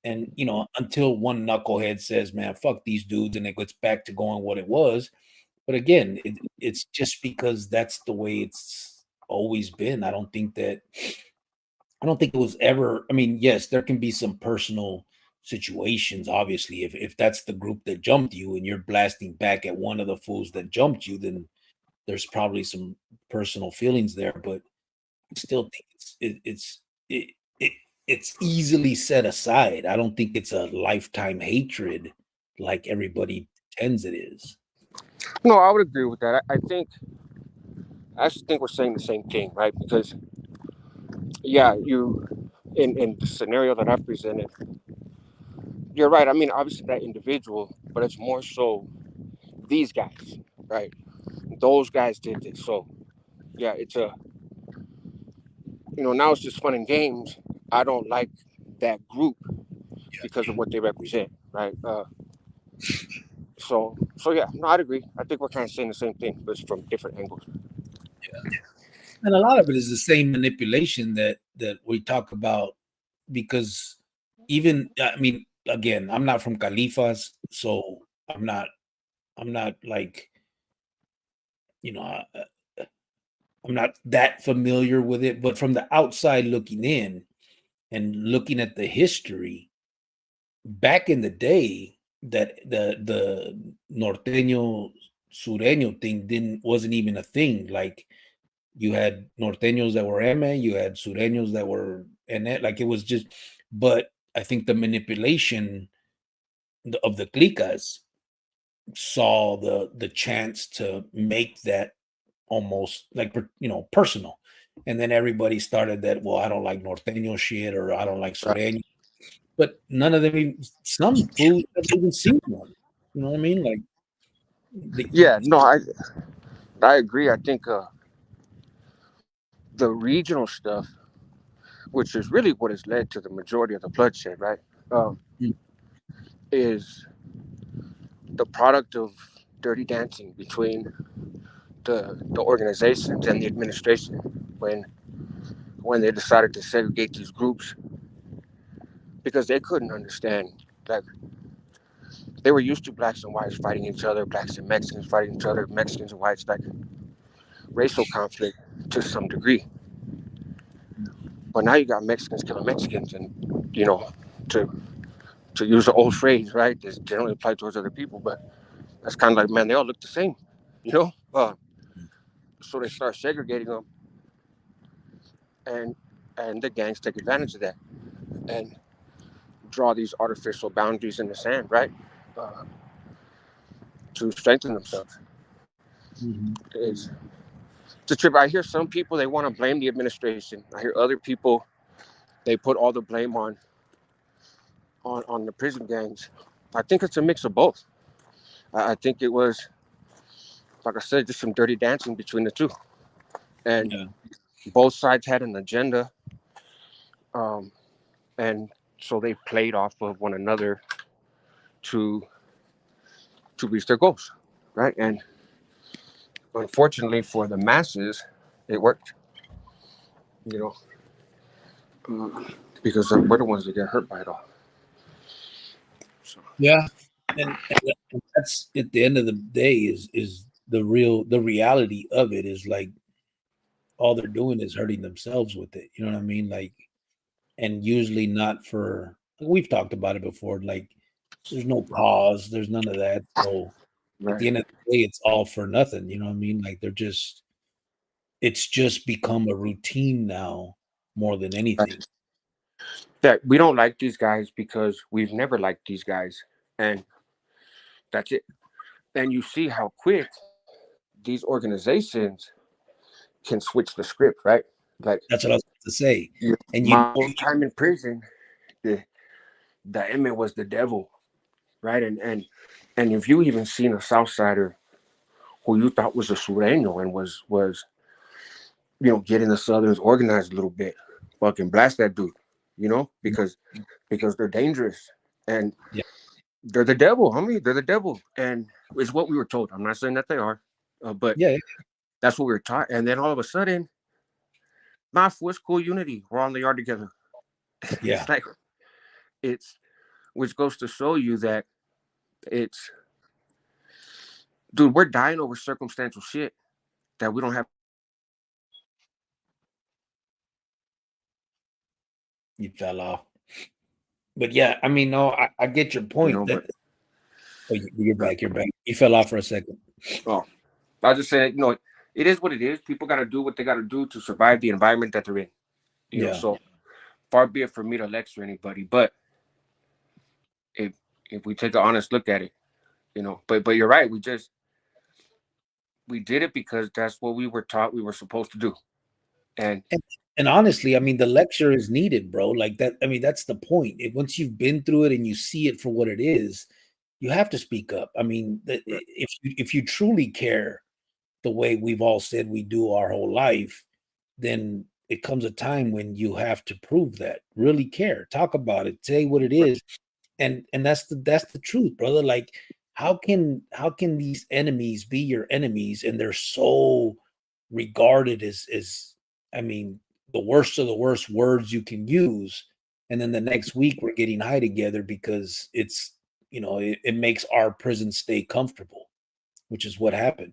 and until one knucklehead says, "Man, fuck these dudes," and it gets back to going what it was. But again, it's just because that's the way it's always been. I don't think it was ever. I mean, yes, there can be some personal situations. Obviously, if that's the group that jumped you and you're blasting back at one of the fools that jumped you, then there's probably some personal feelings there. But I still think it, it it's easily set aside. I don't think it's a lifetime hatred like everybody pretends it is. No, I would agree with that. I actually think we're saying the same thing, right? Because yeah, you in the scenario that I presented, you're right. I mean, obviously that individual, but it's more so these guys, right? Those guys did this. So yeah, it's a now it's just fun and games. I don't like that group because of what they represent, right? So yeah, no, I'd agree. I think we're kind of saying the same thing, but it's from different angles. And a lot of it is the same manipulation that we talk about because even I mean, again, I'm not from Califas, so I'm not like, you know, I'm not that familiar with it, but from the outside looking in and looking at the history back in the day that the norteño sureño thing didn't wasn't even a thing. Like you had norteños that were M, you had sureños that were NE, like it was just, but I think the manipulation of the clicas saw the chance to make that almost like personal. And then everybody started that, well, I don't like norteño shit or I don't like Right. sureño. But none of them even some fools have even seen one. You know what I mean? Like Yeah, no, I agree. I think the regional stuff, which is really what has led to the majority of the bloodshed, right, um, is the product of dirty dancing between the organizations and the administration when they decided to segregate these groups because they couldn't understand that they were used to blacks and whites fighting each other, blacks and Mexicans fighting each other, Mexicans and whites, like racial conflict to some degree. But now you got Mexicans killing Mexicans, and to to use the old phrase, right? That's generally applied towards other people, but that's kind of like, man, they all look the same, you know. So they start segregating them, and and the gangs take advantage of that and draw these artificial boundaries in the sand, right, uh, to strengthen themselves. Mhm. It's, it's a trip. I hear some people they want to blame the administration. I hear other people they put all the blame on the prison gangs. I think it's a mix of both. I think it was, like I said, just some dirty dancing between the two, and Yeah. both sides had an agenda, um, and so they played off of one another to reach their goals, right? And unfortunately for the masses, it worked. You know, because we're the ones that get hurt by it all. So, Yeah. And that's at the end of the day is the reality of it is like all they're doing is hurting themselves with it. You know what I mean? Like, and usually not for, we've talked about it before. Like, there's no cause, there's none of that. So at the Right. end of the day, it's all for nothing. You know what I mean? Like, it's just become a routine now more than anything. That we don't like these guys because we've never liked these guys, and that's it. And you see how quick these organizations can switch the script, right? Like That's what I was about to say. And my whole time in prison, the inmate was the devil, right? And if you even seen a Southsider who you thought was a Sureño and was getting the Southerns organized a little bit, fucking blast that dude, because they're dangerous and yeah, they're the devil, homie. They're the devil, and it's what we were told. I'm not saying that they are, but yeah, that's what we were taught. And then all of a sudden, my school unity, we're on the yard together. yeah. It's like it's which goes to show you that it's dude, we're dying over circumstantial shit that we don't have. You fell off. But yeah, I mean, no, I get your point. But You're back. You're back. You fell off for a second. oh, I was just saying, it is what it is. People got to do what they got to do to survive the environment that they're in. So far be it for me to lecture anybody, but if we take an honest look at it, but you're right. We did it because that's what we were taught we were supposed to do. And honestly, I mean, the lecture is needed, bro. Like that. I mean, that's the point. Once you've been through it and you see it for what it is, you have to speak up. I mean, if you truly care the way we've all said we do our whole life, then it comes a time when you have to prove that. Really care. Talk about it. Say what it is. And that's the truth, brother. Like, how can these enemies be your enemies and they're so regarded as I mean, the worst of the worst words you can use, and then the next week we're getting high together because it's it makes our prison stay comfortable, which is what happened.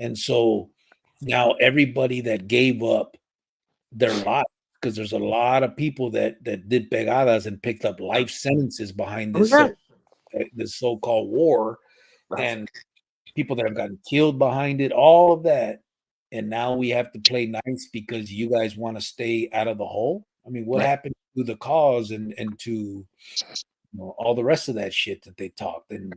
And so now everybody that gave up their life, because there's a lot of people that did pegadas and picked up life sentences behind this so-called war, and people that have gotten killed behind it, all of that. And now we have to play nice because you guys want to stay out of the hole. I mean, what happened to the cause and to all the rest of that shit that they talked? And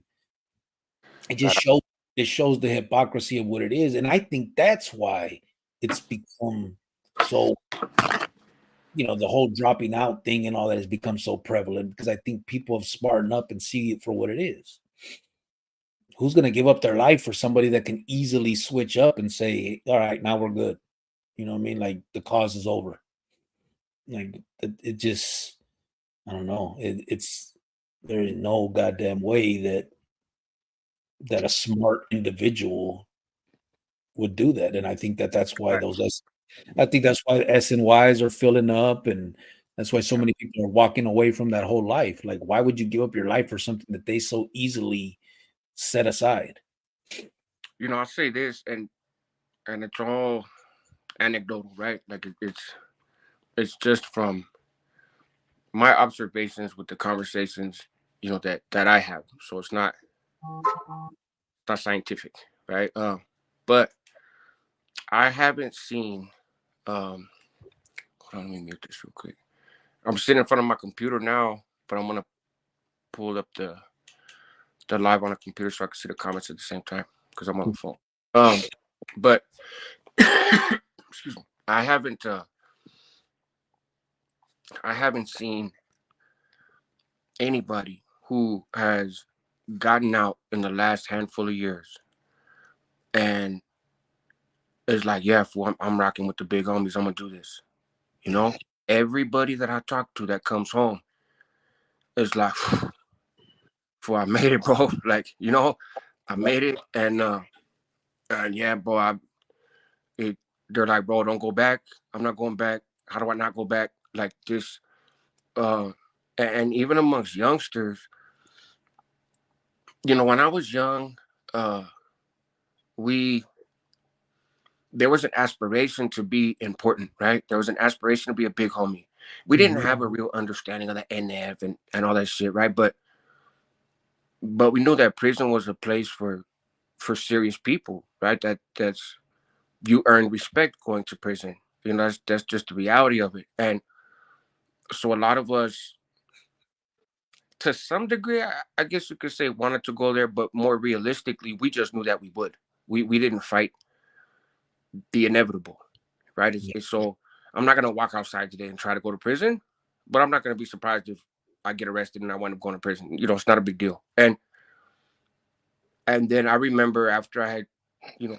it just shows the hypocrisy of what it is. And I think that's why it's become so, the whole dropping out thing and all that has become so prevalent, because I think people have smartened up and see it for what it is. Who's going to give up their life for somebody that can easily switch up and say, all right, now we're good? You know what I mean? Like, the cause is over. Like, it just, I don't know. It's there's no goddamn way that a smart individual would do that. And I think that's why I think that's why S and Ys are filling up, and that's why so many people are walking away from that whole life. Like, why would you give up your life for something that they so easily set aside? I'll say this, and it's all anecdotal, right? Like it's just from my observations with the conversations, that I have. So it's not scientific, right? But I haven't seen. Hold on, let me mute this real quick. I'm sitting in front of my computer now, but I'm gonna pull up the live on the computer so I can see the comments at the same time because I'm on the phone. But excuse me, I haven't seen anybody who has gotten out in the last handful of years and is like, yeah, fool, I'm rocking with the big homies. I'm gonna do this. Everybody that I talk to that comes home is like, fool, I made it, bro. Like, I made it, and yeah, bro, they're like, bro, don't go back. I'm not going back. How do I not go back? Like this, and even amongst youngsters, when I was young, we there was an aspiration to be important, right? There was an aspiration to be a big homie. We didn't Mhm. have a real understanding of the NF and all that shit, right? But we knew that prison was a place for serious people, right? That's you earn respect going to prison. You know, that's just the reality of it. And so a lot of us, to some degree, I guess you could say, wanted to go there, but more realistically, we just knew that we would. We didn't fight the inevitable, right? Yeah. So I'm not gonna walk outside today and try to go to prison, but I'm not gonna be surprised if I get arrested and I wind up going to prison. You know, it's not a big deal. And then I remember after I had,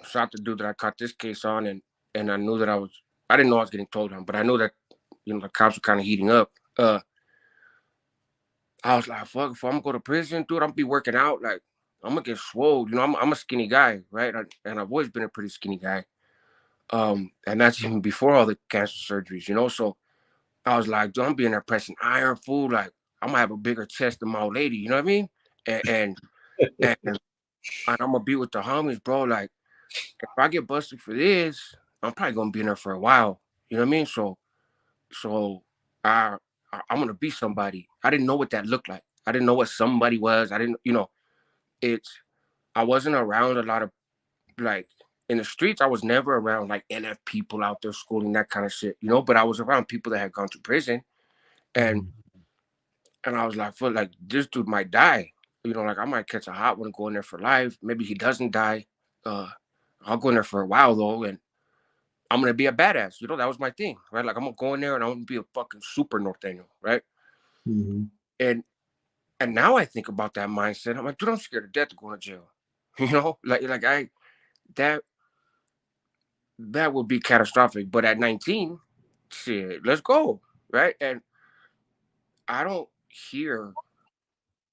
shot the dude that I caught this case on, and I knew that I didn't know I was getting told on, but I knew that the cops were kind of heating up. I was like, fuck, if I'm gonna go to prison, dude, I'm gonna be working out. Like, I'm gonna get swole. I'm a skinny guy, right? And I've always been a pretty skinny guy. And that's even before all the cancer surgeries. So I was like, dude, I'm being there pressing iron, food. Like, I'm gonna have a bigger chest than my old lady. You know what I mean? And I'm gonna be with the homies, bro. Like, if I get busted for this, I'm probably gonna be in there for a while. You know what I mean? So I, I'm gonna be somebody. I didn't know what that looked like. I didn't know what somebody was. I didn't, it's. I wasn't around a lot of, like, in the streets. I was never around like NF people out there schooling, that kind of shit. But I was around people that had gone to prison, and Mhm. and I was like, "Fuck, like this dude might die. Like I might catch a hot one and go in there for life. Maybe he doesn't die. Uh, I'll go in there for a while though, and I'm gonna be a badass. That was my thing, right? Like I'm gonna go in there and I'm gonna be a fucking super Norteño, right? Mhm. And and now I think about that mindset. I'm like, dude, I'm scared to death to go to jail. Like I that that would be catastrophic. But at 19, shit, let's go, right? And I don't hear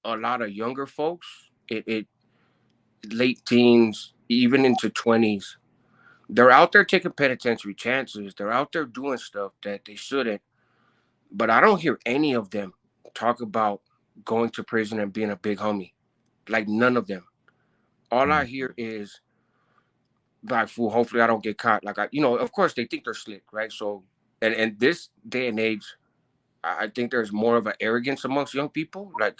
a lot of younger folks, it late teens, even into 20s. They're out there taking penitentiary chances. They're out there doing stuff that they shouldn't. But I don't hear any of them talk about going to prison and being a big homie. Like none of them. All I Mhm. hear is like, fool, hopefully I don't get caught. Like of course they think they're slick, right? So and this day and age, I think there's more of an arrogance amongst young people, like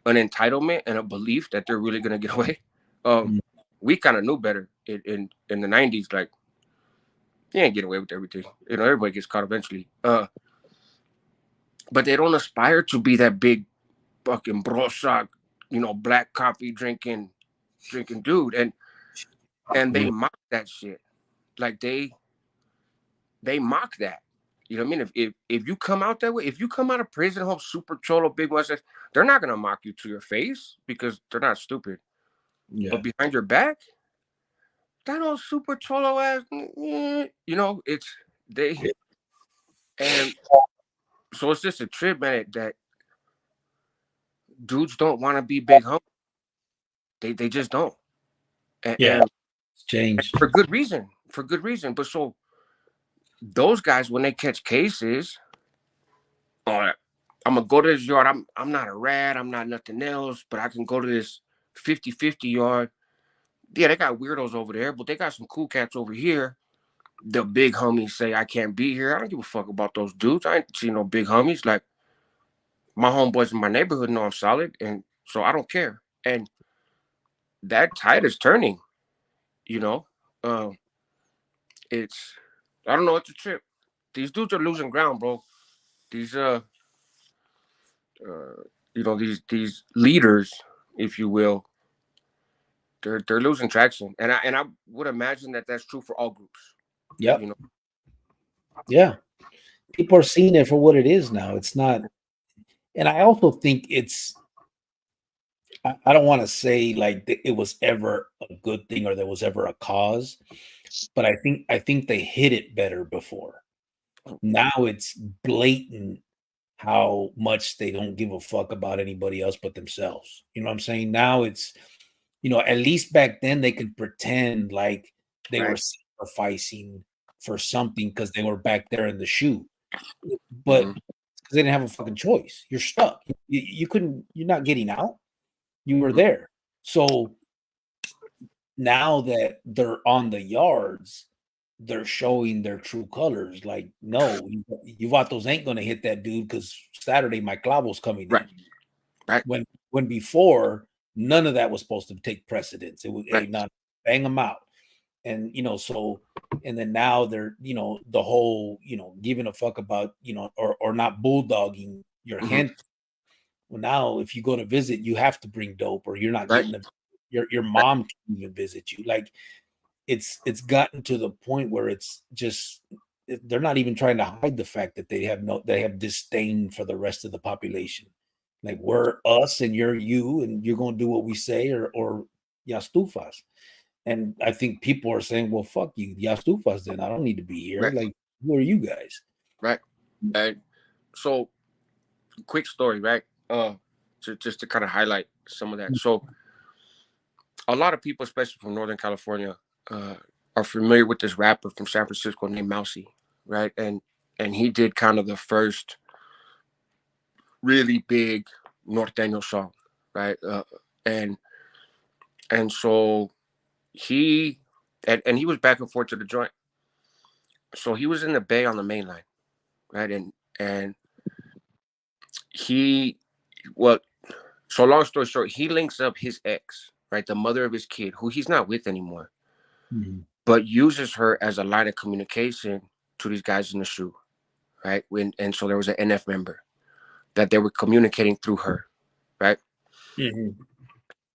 an entitlement and a belief that they're really gonna get away. Um, Mhm. we kind of knew better in the '90s. Like, you ain't get away with everything. Everybody gets caught eventually. But they don't aspire to be that big fucking brosak, black coffee drinking dude, and they Yeah. mock that shit. Like they mock that. You know what I mean? If you come out that way, if you come out of prison home super cholo, big mustache, they're not gonna mock you to your face because they're not stupid. But Yeah. behind your back, that old super cholo ass, it's they Yeah. and so it's just a trip, man. That dudes don't want to be big home. They just don't, Yeah. and It's changed. for good reason. For good reason. But so those guys, when they catch cases, all right, I'm gonna go to this yard. I'm not a rat. I'm not nothing else. But I can go to this 50-50 yard. Yeah, they got weirdos over there, but they got some cool cats over here. The big homies say I can't be here. I don't give a fuck about those dudes. I ain't seen no big homies. Like my homeboys in my neighborhood know I'm solid, and so I don't care. And that tide is turning. You know, um, it's I don't know. It's a trip. These dudes are losing ground, bro. These uh these leaders, if you will, they're losing traction, and I would imagine that that's true for all groups. Yep. You know, Yeah. People are seeing it for what it is now. It's not, and I also think I don't want to say like it was ever a good thing or there was ever a cause, but I think they hit it better before. Now it's blatant how much they don't give a fuck about anybody else but themselves. You know what I'm saying? Now it's, at least back then they could pretend like they were right? sacrificing for something because they were back there in the shoe. But Hmm. because they didn't have a fucking choice. You're stuck. You couldn't, you're not getting out. You were Hmm. there. So now that they're on the yards, they're showing their true colors. Like, no, you vatos ain't gonna hit that dude because Saturday my clavo's coming Right. in. Right. When before none of that was supposed to take precedence. It was Right. not bang them out. And so and then now they're the whole giving a fuck about or not bulldogging your Mm-hmm. hand. Well, now if you go to visit, you have to bring dope, or you're not Right. getting your mom can't even visit you. Like it's gotten to the point where it's just they're not even trying to hide the fact that they have disdain for the rest of the population. Like, we're us and you're you, and you're gonna do what we say, or ya stufas. And I think people are saying, well, fuck you, ya stufas, then I don't need to be here. Right. Like, who are you guys? Right. And so, quick story, right? Just to kind of highlight some of that. So, a lot of people, especially from Northern California, are familiar with this rapper from San Francisco named Mousy, right? And he did kind of the first really big norteño song, right? And so he and he was back and forth to the joint. So he was in the Bay on the main line, right? And he, well, so long story short, he links up his ex, right, the mother of his kid, who he's not with anymore, but uses her as a line of communication to these guys in the shoe, right? And so there was an NF member that they were communicating through her, right?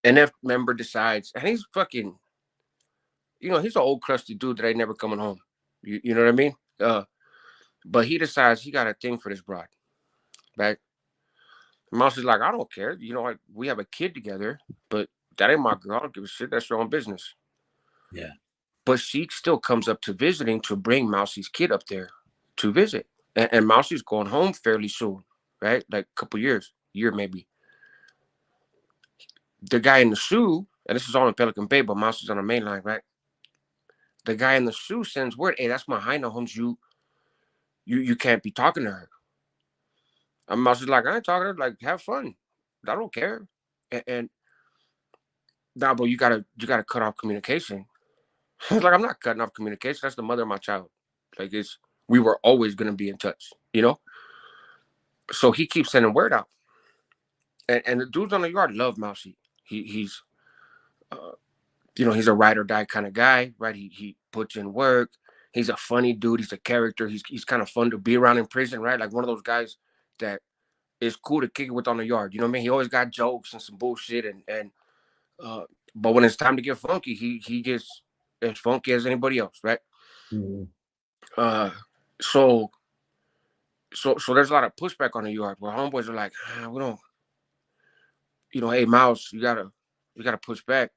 NF member decides, and he's fucking, he's an old crusty dude that ain't never coming home. You know what I mean? But he decides he got a thing for this broad, right? Mouse is like, I don't care. We have a kid together, but that ain't my girl. I don't give a shit. That's your own business. Yeah. But she still comes up to visiting to bring Mousy's kid up there to visit. And Mousy's going home fairly soon, right? Like a couple years, year maybe. The guy in the shoe, and this is all in Pelican Bay, but Mousy's on the main line, right? The guy in the shoe sends word, hey, that's my Heino Holmes. You can't be talking to her. And Mousy's like, I ain't talking to her. Like, have fun. I don't care. And nah, but you gotta cut off communication. Like, I'm not cutting off communication. That's the mother of my child. Like, we were always gonna be in touch, So he keeps sending word out, and the dudes on the yard love Mousy. He's he's a ride or die kind of guy, right? He puts in work. He's a funny dude. He's a character. He's kind of fun to be around in prison, right? Like one of those guys that is cool to kick it with on the yard. You know what I mean? He always got jokes and some bullshit, and but when it's time to get funky, he gets as funky as anybody else, right? So there's a lot of pushback on the yard where homeboys are like, we don't, hey, Mouse, you gotta push back.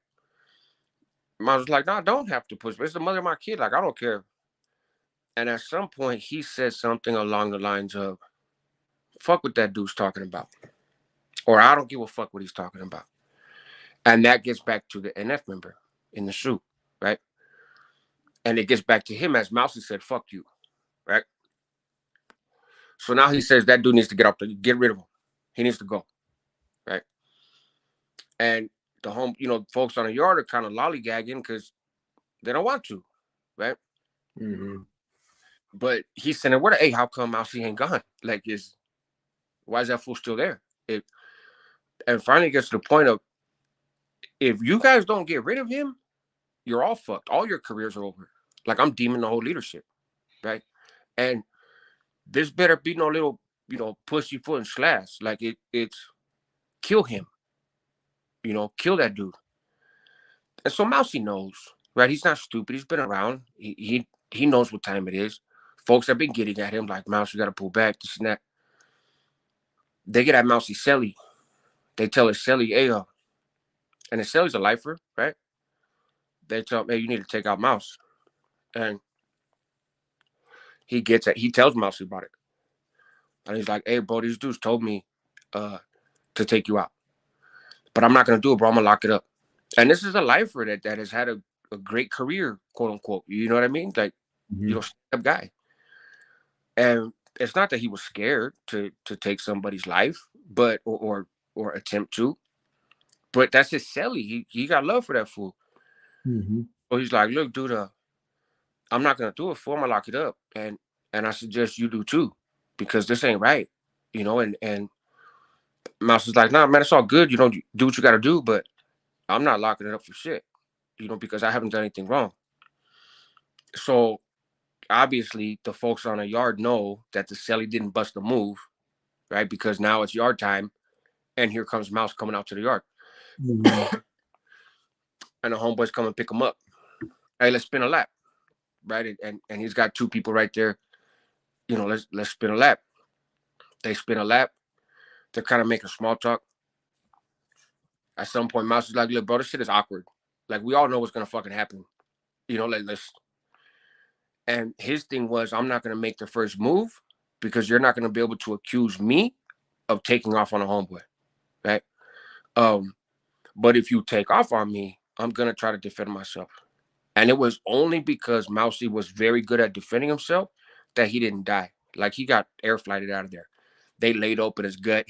Mouse was like, no, I don't have to push back. It's the mother of my kid. Like, I don't care. And at some point, he says something along the lines of, fuck what that dude's talking about. Or I don't give a fuck what he's talking about. And that gets back to the NF member in the shoe, right? And it gets back to him as Mousy said, fuck you, right? So now he says that dude needs to get rid of him. He needs to go, right? And the folks on the yard are kind of lollygagging because they don't want to, right? But he's sending word, hey, how come Mousy ain't gone? Like, why is that fool still there? And finally gets to the point of, if you guys don't get rid of him, you're all fucked. All your careers are over. Like, I'm deeming the whole leadership, right? And this better be no little, pussyfoot and slash. Like, it's kill him. Kill that dude. And so Mousy knows, right? He's not stupid. He's been around. He knows what time it is. Folks have been getting at him like, Mouse, you got to pull back, this and that. They get at Mousy Selly. They tell his Selly, hey, and his Selly's a lifer, right? They tell him, hey, you need to take out Mouse. And he tells Mousy about it. And he's like, hey, bro, these dudes told me to take you out. But I'm not going to do it, bro. I'm going to lock it up. And this is a lifer that has had a great career, quote unquote. You know what I mean? Like, stand-up guy. And it's not that he was scared to take somebody's life, but or attempt to. But that's his Selly. He got love for that fool. So he's like, look, dude, I'm not gonna do it for him. I lock it up, and I suggest you do too, because this ain't right, you know. And Mouse is like, nah, man, it's all good. You know, do what you got to do, but I'm not locking it up for shit, you know, because I haven't done anything wrong. So obviously, the folks on the yard know that the celly didn't bust a move, right? Because now it's yard time, and here comes Mouse coming out to the yard, Mhm. and the homeboys come and pick him up. Hey, let's spin a lap, right? And he's got two people right there. You know, let's spin a lap. They spin a lap. They're kind of making small talk. At some point, Mouse is like, "Look, bro, this shit is awkward. Like, we all know what's gonna fucking happen. You know, let's." And his thing was, I'm not gonna make the first move because you're not gonna be able to accuse me of taking off on a homeboy, right? But if you take off on me, I'm gonna try to defend myself. And it was only because Mousy was very good at defending himself that he didn't die. Like, he got air flighted out of there. They laid open his gut.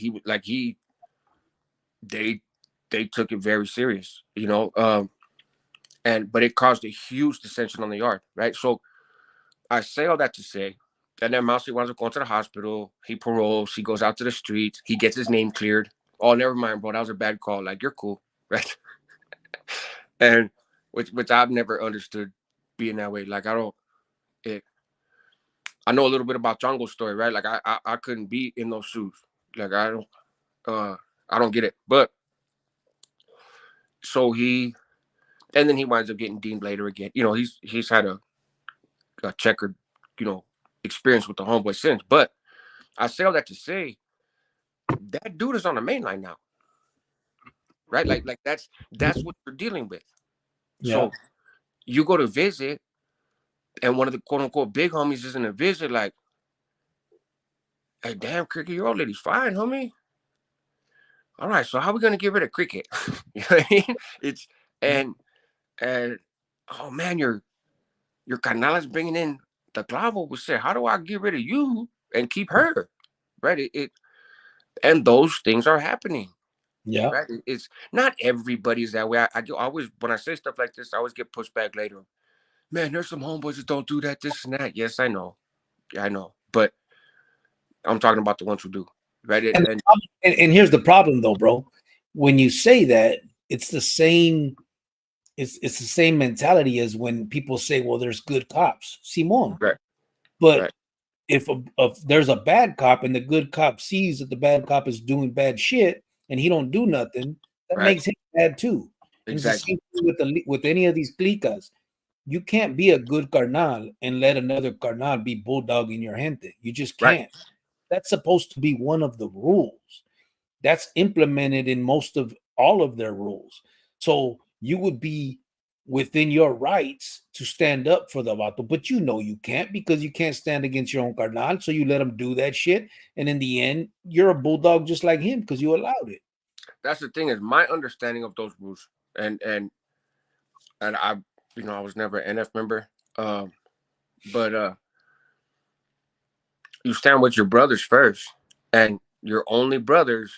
They took it very serious, you know. But it caused a huge dissension on the yard, right? So I say all that to say, and then Mousy winds up going to the hospital. He paroles. He goes out to the streets. He gets his name cleared. Oh, never mind, bro. That was a bad call. Like, you're cool, right? And which I've never understood being that way. Like, I know a little bit about Django's story, right? Like, I couldn't be in those shoes. Like, I don't get it. But so and then he winds up getting deemed later again. You know, he's had a checkered, you know, experience with the homeboy since. But I say all that to say that dude is on the main line now, right? Like that's what you're dealing with. Yeah. So you go to visit, and one of the quote unquote big homies is in a visit, like, hey, damn, Cricket, your old lady's fine, homie. All right, so how we gonna get rid of Cricket? You know what I mean? It's and oh man, your carnal is bringing in the clavo. We say, how do I get rid of you and keep her? Right? And those things are happening. Yeah. Right? It's not everybody's that way. I always, when I say stuff like this, I always get pushed back later. Man, there's some homeboys that don't do that, this and that. Yes, I know. Yeah, I know. But I'm talking about the ones who do. Right? And here's the problem though, bro. When you say that, it's the same the same mentality as when people say, well, there's good cops. Simon. Right. But Right. if there's a bad cop and the good cop sees that the bad cop is doing bad shit and he don't do nothing, that Right. makes him bad too. And Exactly. it's the same thing with any of these clicas. You can't be a good carnal and let another carnal be bulldogging your gente. You just Right. can't. That's supposed to be one of the rules. That's implemented in most of all of their rules. So you would be within your rights to stand up for the vato, but you know you can't because you can't stand against your own carnal. So you let him do that shit, and in the end, you're a bulldog just like him because you allowed it. That's the thing, is my understanding of those rules, and I, you know, I was never an NF member, but you stand with your brothers first, and your only brothers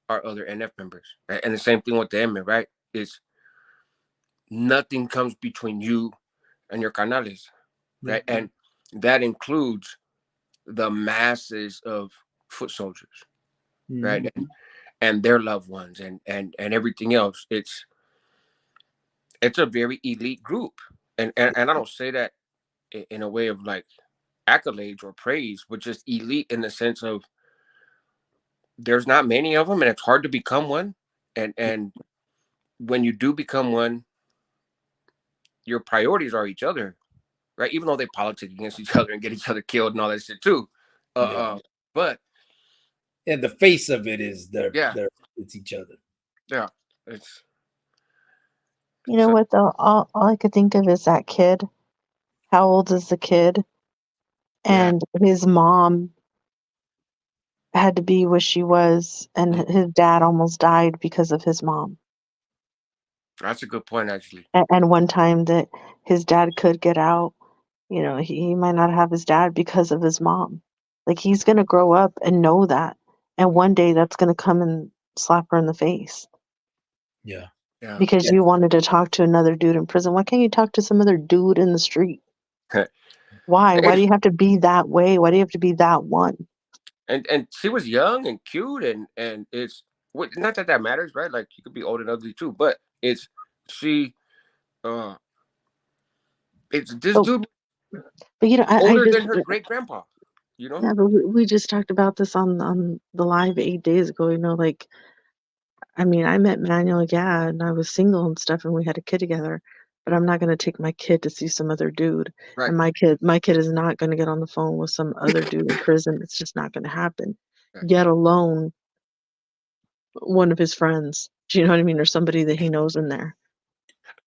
are other NF members, right? And the same thing with the M, right? It's nothing comes between you and your canales, right? Yeah. And that includes the masses of foot soldiers, right? Mhm. And their loved ones and everything else. It's a very elite group, and I don't say that in a way of like accolades or praise, but just elite in the sense of there's not many of them, and it's hard to become one. And when you do become one, your priorities are each other, right? Even though they politic against each other and get each other killed and all that shit too. But And the face of it is yeah, it's each other. yeah, it's You know what though? All I could think of is that kid. How old is the kid? yeah, And his mom had to be where she was, and his dad almost died because of his mom. that's a good point actually. And one time that his dad could get out, you know, he might not have his dad because of his mom. Like, he's gonna grow up and know that, and one day that's gonna come and slap her in the face Yeah. Yeah, because you wanted to talk to another dude in prison. Why can't you talk to some other dude in the street? Why? Why do you have to be that way? Why do you have to be that one? And she was young and cute, and it's not that matters, right? Like, you could be old and ugly too, but it's she uh it's this But, dude but I older just, than her great grandpa, you know? yeah, but we just talked about this on the live 8 days ago. Like, I mean, I met Manuel, yeah, and I was single and stuff, and we had a kid together. But I'm not gonna take my kid to see some other dude, Right. and my kid is not gonna get on the phone with some other dude in prison. It's just not gonna happen. Right. Yet alone one of his friends. Do you know what I mean? Or somebody that he knows in there.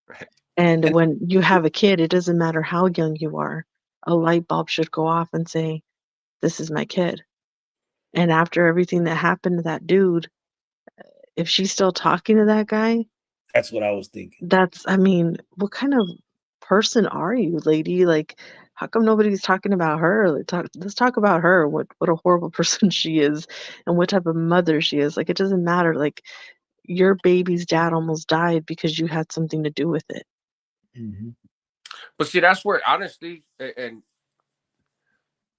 Right. And And when you have a kid, it doesn't matter how young you are. A light bulb should go off and say, "This is my kid." And after everything that happened to that dude, if she's still talking to that guy, that's what I was thinking. I mean, what kind of person are you, lady? Like, how come nobody's talking about her? Let's talk about her. What a horrible person she is, and what type of mother she is. Like, it doesn't matter. Like, your baby's dad almost died because you had something to do with it. Mm-hmm. But see, that's where, honestly, and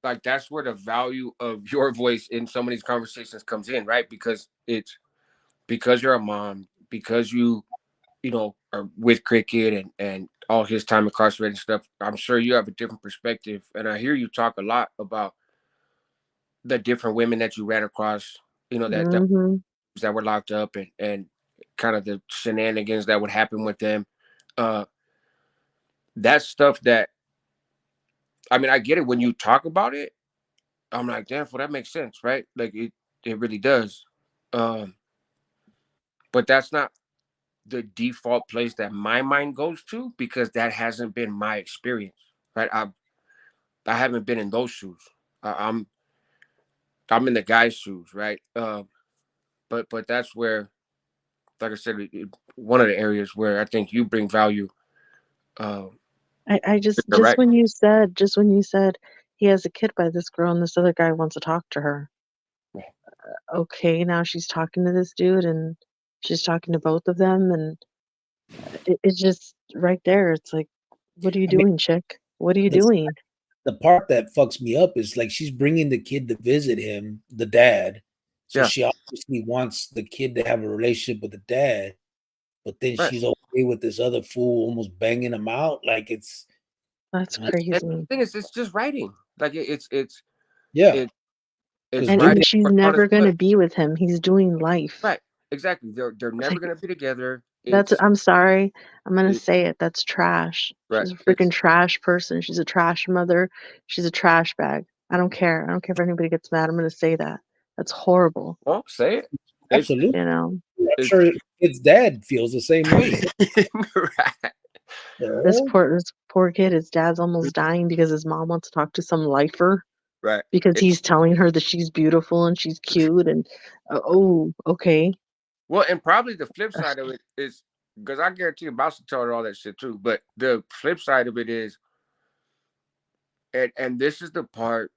like, that's where the value of your voice in some of these conversations comes in, right? Because you're a mom, because you know, are with Cricket and all his time incarcerated and stuff. I'm sure you have a different perspective, and I hear you talk a lot about the different women that you ran across, you know, Hmm. that were locked up, and kind of the shenanigans that would happen with them. Uh, that's stuff that, I mean, I get it when you talk about it. I'm like, damn, well, that makes sense, right? Like, it really does. Um, but that's not the default place that my mind goes to, because that hasn't been my experience, right? I haven't been in those shoes. I'm in the guy's shoes, right? But that's where, like I said, one of the areas where I think you bring value. Um, I you're right. just when you said he has a kid by this girl and this other guy wants to talk to her. Okay, now she's talking to this dude and she's talking to both of them, and it's just right there. It's like, what are you I mean, doing, chick? What are you the doing? the part that fucks me up is like she's bringing the kid to visit him, the dad. So Yeah, she obviously wants the kid to have a relationship with the dad, but then right. she's okay with this other fool almost banging him out. Like it's That's And the crazy. thing is, it's just writing. Like, yeah, it it's because And writing women she's on his never gonna butt. be with him. He's doing life. Right. Exactly. They're never Like, gonna be together. I'm sorry. I'm gonna It, say it. That's trash. right. She's a freaking trash person. She's a trash mother. She's a trash bag. I don't care. I don't care if anybody gets mad. I'm gonna say that. That's horrible. Well, say it. It's absolutely. You know, I'm it's sure his dad feels the same way. right. The this poor kid, his dad's almost dying because his mom wants to talk to some lifer Right. because It's he's telling her that she's beautiful and she's cute and oh, okay. Well, and probably the flip side of it is, because I guarantee you, Mouse will tell her all that shit too. But the flip side of it is, and this is the part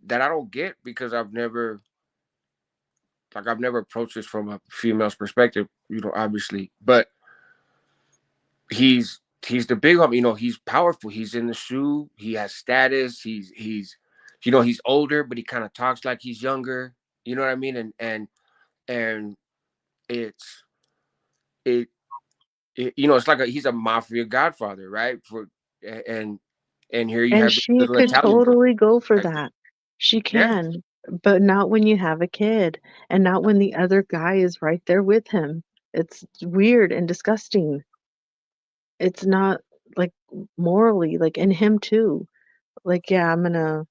that I don't get, because I've never approached this from a female's perspective, you know, obviously. But he's the big homie, you know, he's powerful. He's in the shoe. He has status. He's you know, he's older, but he kind of talks like he's younger. You know what I mean? And it's it you know, it's like he's a mafia godfather, right? And and here you And have this she little could Italian girl. totally go for Right? that. She Yeah, can, but not when you have a kid and not when the other guy is right there with him. It's weird and disgusting. It's not like morally, like, and him too. Like, yeah, I'm gonna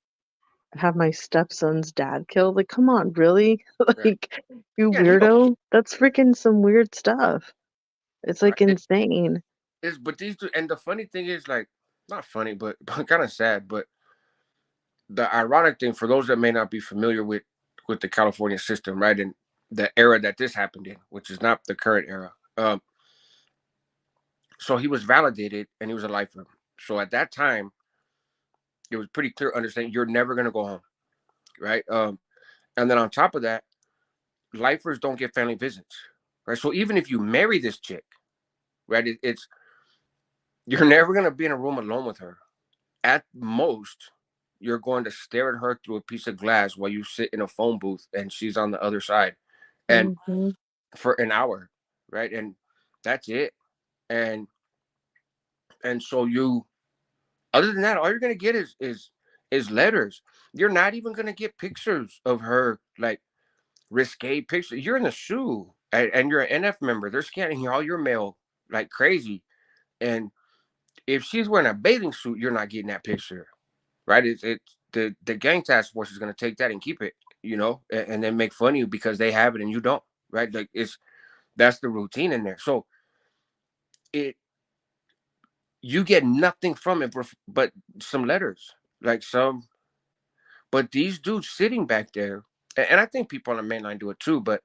have my stepson's dad killed. Like, come on, really? right. Like, you Yeah, and he don't weirdo. That's freaking some weird stuff. It's right. like insane. But these two, and the funny thing is, like, not funny, but, kind of sad. But the ironic thing, for those that may not be familiar with the California system, right, and the era that this happened in, which is not the current era. So he was validated, and he was a lifer. So at that time, it was pretty clear understanding, you're never gonna go home, right? And then on top of that, lifers don't get family visits, right? So even if you marry this chick, right, it's you're never gonna be in a room alone with her. at most, you're going to stare at her through a piece of glass while you sit in a phone booth and she's on the other side, and Mhm. for an hour, right? And that's it. And so you, other than that, all you're gonna get is letters. You're not even gonna get pictures of her, like risque pictures. You're in the shoe, and you're an NF member. They're scanning all your mail like crazy. And if she's wearing a bathing suit, you're not getting that picture, right? It's the gang task force is gonna take that and keep it, and then make fun of you because they have it and you don't, right? Like that's the routine in there. So it you get nothing from it but some letters, like some. But these dudes sitting back there, and I think people on the main line do it too, but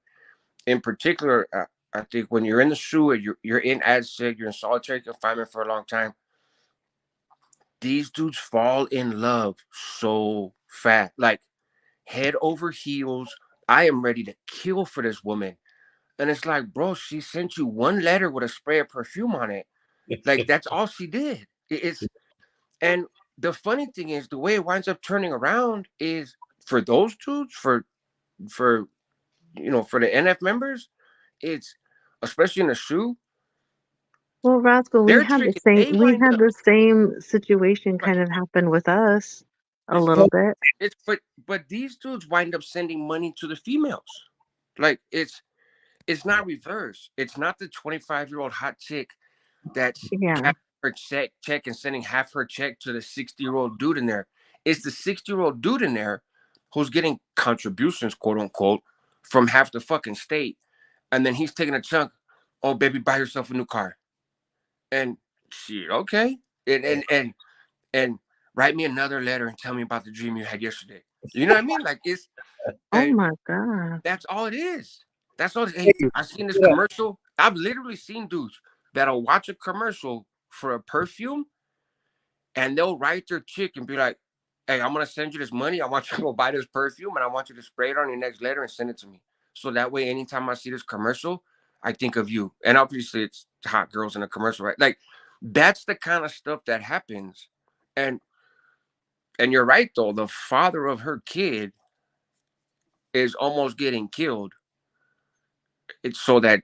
in particular, I think when you're in the SHU or you're in ADSIG, you're in solitary confinement for a long time, these dudes fall in love so fast, like head over heels. I am ready to kill for this woman. And it's like, bro, she sent you one letter with a spray of perfume on it. Like, that's all she did. And the funny thing is, the way it winds up turning around is for those dudes, for for the NF members, it's especially in the SHU, Well, Rascal, they're tricking. They we wind had up the same situation right. kind of happen with us a It's little bit. it's but these dudes wind up sending money to the females. Like it's not reverse. It's not the 25-year-old hot chick that's Yeah. cashing her check and sending half her check to the 60-year-old dude in there. It's the 60-year-old dude in there who's getting contributions, quote unquote, from half the fucking state. And then he's taking a chunk. Oh, baby, buy yourself a new car. And shit, okay. And write me another letter and tell me about the dream you had yesterday. You know what I mean? Like Oh and my God. that's all it is. That's all. Hey, Hey, I've seen this yeah. commercial. I've literally seen dudes that'll watch a commercial for a perfume and they'll write their chick and be like, "Hey, I'm gonna send you this money. I want you to go buy this perfume and I want you to spray it on your next letter and send it to me. So that way, anytime I see this commercial, I think of you." And obviously, it's hot girls in a commercial, right? Like that's the kind of stuff that happens. And you're right though. The father of her kid is almost getting killed. It's so that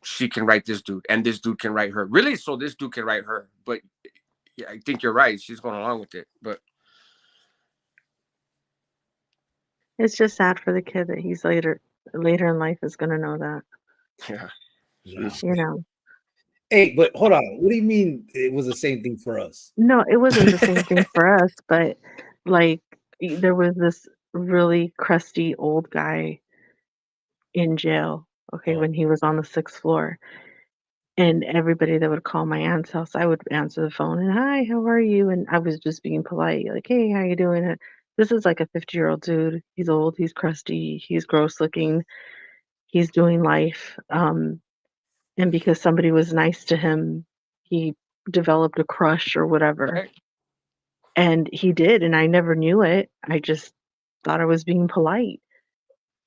she can write this dude and this dude can write her. Really, so this dude can write her. But yeah, I think you're right. She's going along with it. But It's just sad for the kid that he's later in life is gonna know that. yeah. You know. Hey, but hold on. What do you mean it was the same thing for us? No, it wasn't the same thing for us, but like there was this really crusty old guy in jail, okay, Oh, when he was on the 6th floor. And everybody that would call my aunt's house, I would answer the phone and, "Hi, how are you?" And I was just being polite, like, "Hey, how you doing?" And this is like a 50-year-old dude. He's old, he's crusty, he's gross looking, he's doing life. And because somebody was nice to him, he developed a crush or whatever. Right. And he did, and I never knew it. I just thought I was being polite.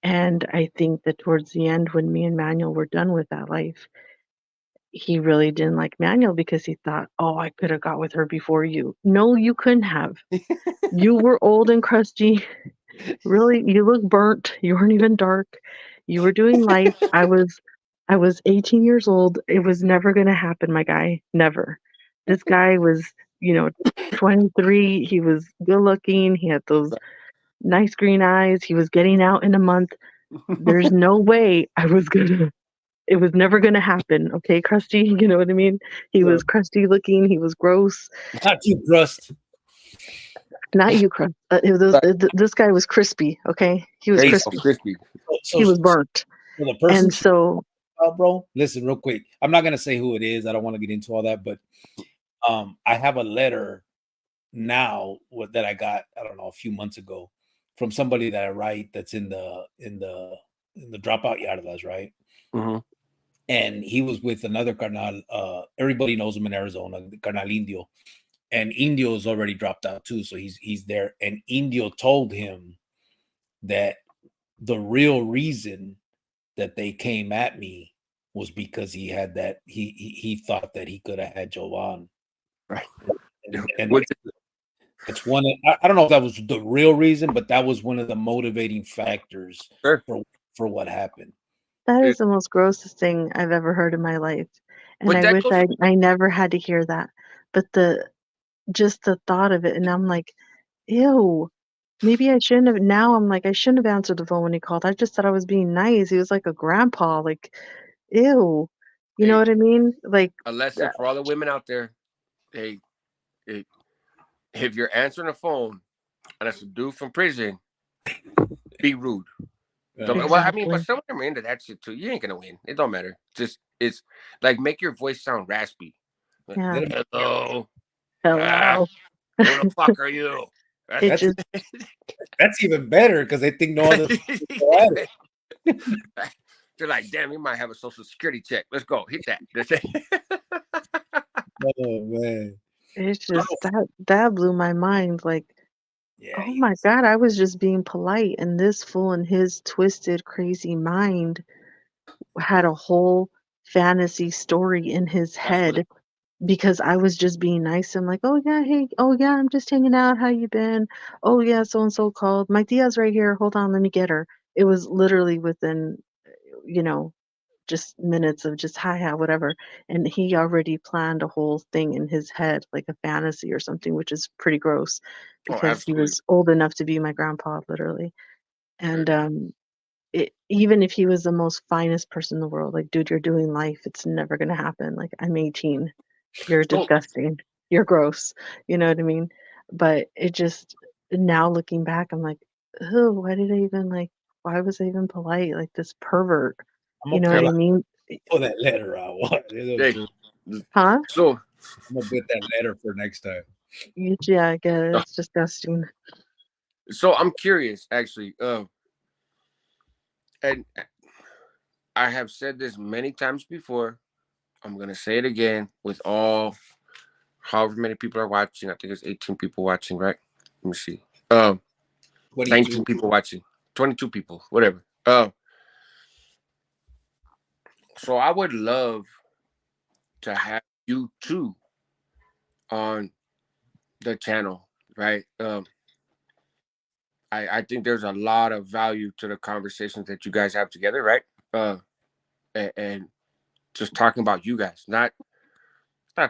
And I think that towards the end, when me and Manuel were done with that life, he really didn't like Manuel because he thought, "Oh, I could have got with her before you." No, you couldn't have. You were old and crusty. Really, you look burnt. You weren't even dark. You were doing life. I was 18 years old. It was never gonna happen, my guy. Never. This guy was, you know, 23. He was good looking. He had those nice green eyes. He was getting out in a month. There's no way I was gonna it was never gonna happen, okay, crusty, you know what I mean? He so was crusty looking, he was gross. not too crust. Not you, crust. This guy was crispy, okay? He was There you go, crispy. crispy. So, He was so burnt. the person, And so bro, listen real quick. I'm not gonna say who it is. I don't want to get into all that, but I have a letter now that I got, I don't know, a few months ago from somebody that I write that's in the dropout yardas, right? Mm-hmm. And he was with another carnal. Everybody knows him in Arizona, the Carnal Indio. And Indio's already dropped out too, so he's there. And Indio told him that the real reason that they came at me was because he had that he thought that he could have had Jovan. Right. And What- that's one. I don't know if that was the real reason, but that was one of the motivating factors Sure. for what happened. That It- is the most grossest thing I've ever heard in my life, and But I that wish goes. I never had to hear that. But just the thought of it, and I'm like, ew. Maybe I shouldn't have. Now I'm like, I shouldn't have answered the phone when he called. I just thought I was being nice. He was like a grandpa. Like, ew. You know Hey, what I mean? Like, a lesson for all the women out there. Hey, hey, if you're answering a phone and it's a dude from prison, be rude. Well, I mean, but exactly. some of them are into that shit too. You ain't gonna win. It don't matter. Just it's like make your voice sound raspy. Like, Yeah. hello, Hello. who the fuck are you? It That's just, that's even better because they think no other people at it. They're like, damn, you might have a social security check. Let's go, hit that. Oh man, it's just that blew my mind. Like, yeah, oh my God, I was just being polite, and this fool in his twisted, crazy mind had a whole fantasy story in his That's what. head because I was just being nice. I'm like, oh yeah, hey, oh yeah, I'm just hanging out. How you been? Oh yeah, so and so called. My tia's right here. Hold on, let me get her. It was literally within, you know, just minutes of just hi, whatever. And he already planned a whole thing in his head, like a fantasy or something, which is pretty gross Oh, because he absolutely. was old enough to be my grandpa, literally. Right. And even if he was the most finest person in the world, like, dude, you're doing life. It's never gonna happen. Like, I'm 18. You're So, disgusting. You're gross. You know what I mean? But it just now looking back, I'm like, oh, why did I even like? Why was I even polite? Like this pervert. I'm You gonna know what I mean? pull that letter out. hey, Huh? so, I'm gonna get that letter for next time. Yeah, I get it. It's disgusting. so I'm curious, actually. And I have said this many times before. I'm gonna say it again with all however many people are watching. I think it's 18 people watching, right? Let me see. 19 22. people watching, 22 people, whatever. So I would love to have you two on the channel, right? I think there's a lot of value to the conversations that you guys have together, right? And just talking about you guys, not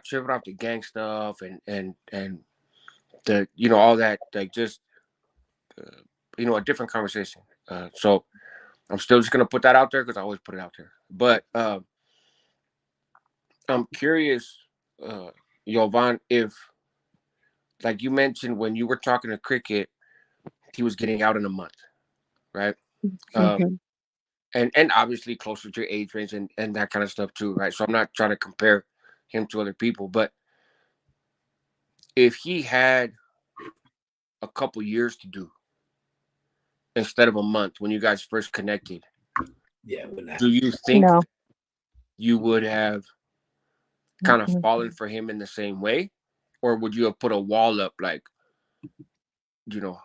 tripping off the gang stuff and the all that, like just a different conversation. So I'm still just gonna put that out there because I always put it out there. But I'm curious, Yovan, if like you mentioned when you were talking to Cricket, he was getting out in a month, right? Um, Hmm. and obviously closer to your age range and that kind of stuff too, right? So I'm not trying to compare him to other people, but if he had a couple years to do instead of a month when you guys first connected, Yeah, when that do you think No. you would have kind of Mm-mm. fallen for him in the same way, or would you have put a wall up, like you know,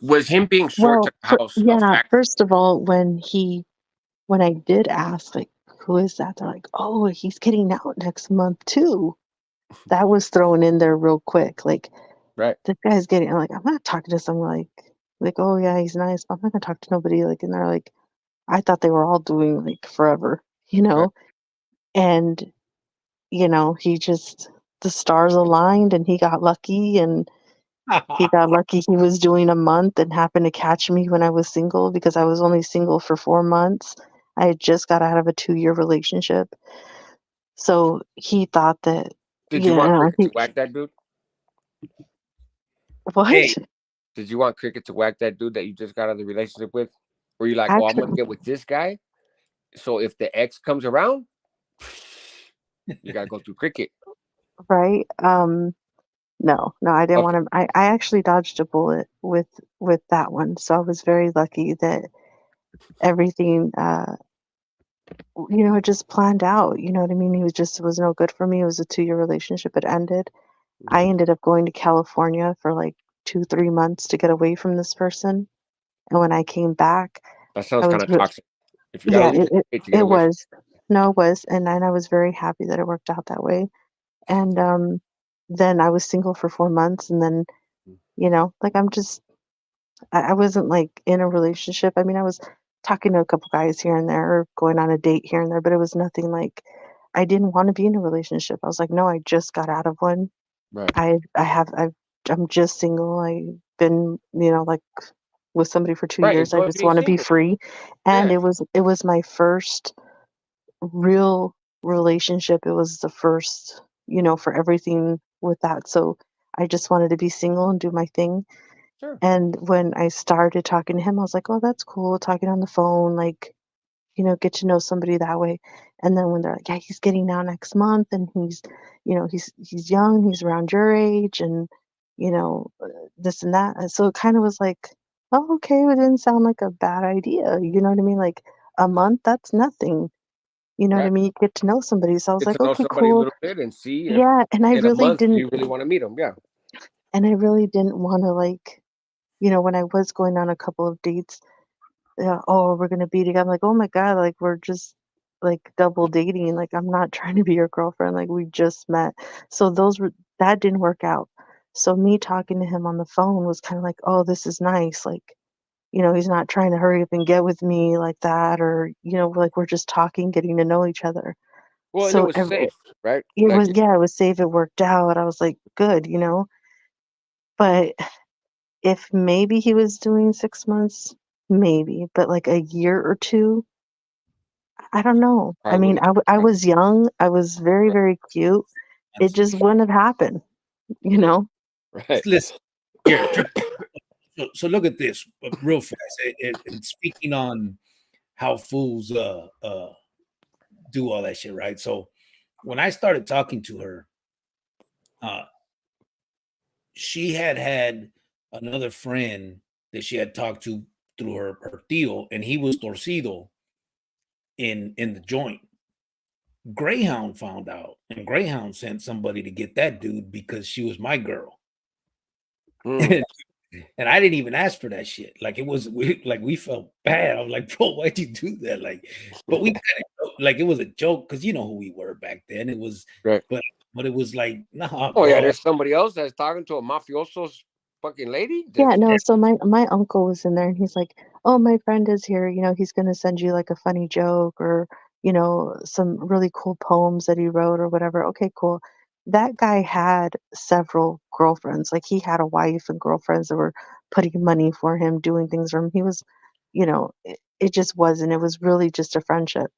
was him being short to Well, the house a yeah, factor? first of all, when I did ask, like, who is that? They're like, oh, he's getting out next month too. That was thrown in there real quick. Like, Right, this guy's getting, I'm like, I'm not talking to some like, oh yeah, he's nice, but I'm not gonna talk to nobody. Like, and they're like, I thought they were all doing like forever, you right. know? And, he just, the stars aligned and he got lucky and he got lucky he was doing a month and happened to catch me when I was single because I was only single for 4 months. I had just got out of a 2-year relationship. So he thought that, Did you want Cricket to he, whack that dude? hey, what? Did you want Cricket to whack that dude that you just got out of the relationship with? Were you like, oh, I'm gonna Actually, get with this guy? So if the ex comes around, you gotta go through Cricket. right? No, no, I didn't want Okay, to. I actually dodged a bullet with that one. So I was very lucky that everything, just planned out. You know what I mean? He was no good for me. It was a 2-year relationship. It ended. I ended up going to California for like 2, 3 months to get away from this person. And when I came back, that sounds I kind was, of toxic. If you gotta yeah, leave the state to get it away from, was. No, it was. And I was very happy that it worked out that way. And then I was single for 4 months, and then, like I wasn't like in a relationship. I mean, I was talking to a couple guys here and there, or going on a date here and there, but it was nothing like I didn't want to be in a relationship. I was like, no, I just got out of one. Right. I'm just single. I've been, like with somebody for 2 years. I Enjoy just being want to be single. free. And Yeah. it was my first real relationship. It was the first, for everything with that. So I just wanted to be single and do my thing. Sure. And when I started talking to him, I was like, oh, that's cool. Talking on the phone, like, get to know somebody that way. And then when they're like, yeah, he's getting out next month, and he's young, he's around your age, and this and that. And so it kind of was like, oh, okay, it didn't sound like a bad idea. You know what I mean? Like a month, that's nothing. You know what I Right. mean? You get to know somebody. So I was Get like, to know okay, somebody a cool. little bit and see if Yeah. And I in a really month didn't, you really want to meet them. Yeah. and I really didn't want to like, when I was going on a couple of dates, yeah, oh, we're gonna be together. I'm like, oh my God, like we're just like double dating. Like I'm not trying to be your girlfriend. Like we just met. So that didn't work out. So me talking to him on the phone was kind of like, oh, this is nice. Like, he's not trying to hurry up and get with me like that, or, like we're just talking, getting to know each other. Well, and it So was safe, right? it Like, was, yeah, it was safe. It worked out. I was like, good, but if maybe he was doing 6 months, maybe, but like a year or two, I don't know. I I mean, wouldn't. I was young. I was very, Right. very cute. It That's just wouldn't have happened, you know? Right. listen here. So look at this real fast. And speaking on how fools do all that shit, right? So when I started talking to her, uh, she had another friend that she had talked to through her tío, and he was torcido in the joint. Greyhound found out, and Greyhound sent somebody to get that dude because she was my girl. Mm. And I didn't even ask for that shit. Like it was we felt bad. I was like, bro, why'd you do that? Like, but we kind of like it was a joke because you know who we were back then. It was, Right. but it was like, nah, Oh yeah, bro. there's somebody else that's talking to a mafioso's fucking lady. Yeah, That's no, so my uncle was in there, and he's like, "Oh, my friend is here, he's gonna send you like a funny joke, or, some really cool poems that he wrote or whatever." Okay, cool. That guy had several girlfriends. Like he had a wife and girlfriends that were putting money for him, doing things for him. He was, it just wasn't. It was really just a friendship.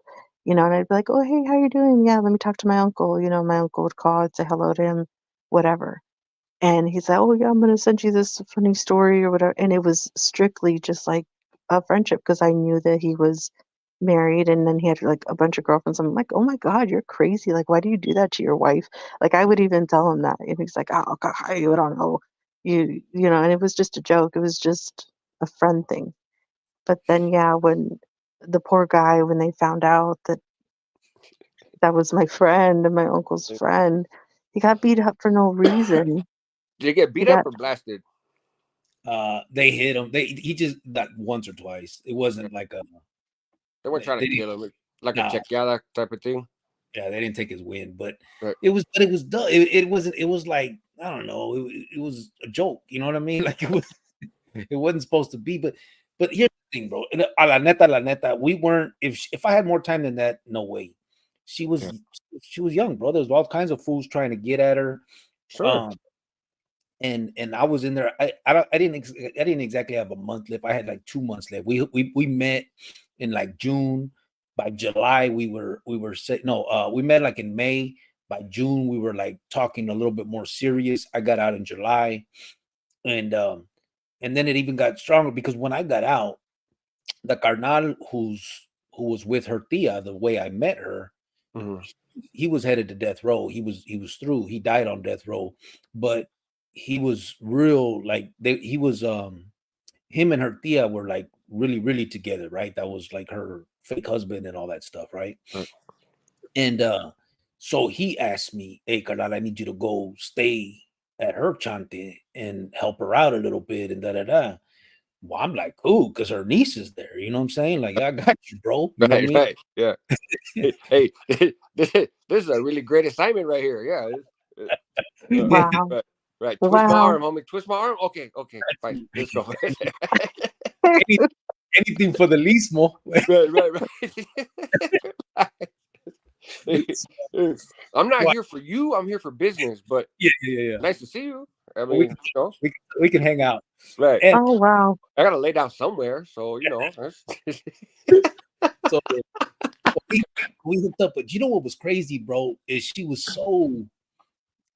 And I'd be like, "Oh, hey, how you doing? Yeah, let me talk to my uncle." My uncle would call, I'd say hello to him, whatever. And he's like, "Oh, yeah, I'm gonna send you this funny story or whatever." And it was strictly just like a friendship because I knew that he was married and then he had like a bunch of girlfriends. I'm like, "Oh my God, you're crazy. Like, why do you do that to your wife?" Like, I would even tell him that. And he's like, "Oh, God, I don't know. And it was just a joke. It was just a friend thing." But then, yeah, when the poor guy, when they found out that that was my friend and my uncle's friend, he got beat up for no reason. did you get He beat up got or blasted? They hit him. He just got once or twice. It wasn't like a They weren't trying to they didn't kill him, like a nah, chequeada type of thing. yeah, they didn't take his win, but Right. it was done. It wasn't. It was like I don't know. It was a joke. You know what I mean? Like it wasn't supposed to be. But here's the thing, bro. La neta, we weren't. If I had more time than that, no way. She Yeah. was young, bro. There's all kinds of fools trying to get at her. Sure. Um, and I was in there. I didn't exactly have a month left. I had like 2 months left. We met in like June. By July, we met like in May. By June, we were like talking a little bit more serious. I got out in July, and then it even got stronger because when I got out, the carnal who was with her tia, the way I met her, Mm-hmm. he was headed to death row. He was through. He died on death row, but he was real like he was him and her tia were like really really together, right? That was like her fake husband and all that stuff, right? Right. And so he asked me, "Hey, carnal, I need you to go stay at her chante and help her out a little bit and da da da." Well, I'm like, "Ooh," because her niece is there. You know what I'm saying? Like, I got you, bro. You know what I Right. mean? Right. Yeah. Hey, this is a really great assignment right here. Yeah. Wow. Right. Twist my Wow. arm, homie. Twist my arm. Okay. Fine. Let's go. Any- Anything for the least more. Right. I'm not Why? here for you. I'm here for business. But Yeah. nice to see you. I Well, mean, we can hang out. right. And Oh, wow. I gotta lay down somewhere. So that's so we hooked up. But you know what was crazy, bro? Is she was so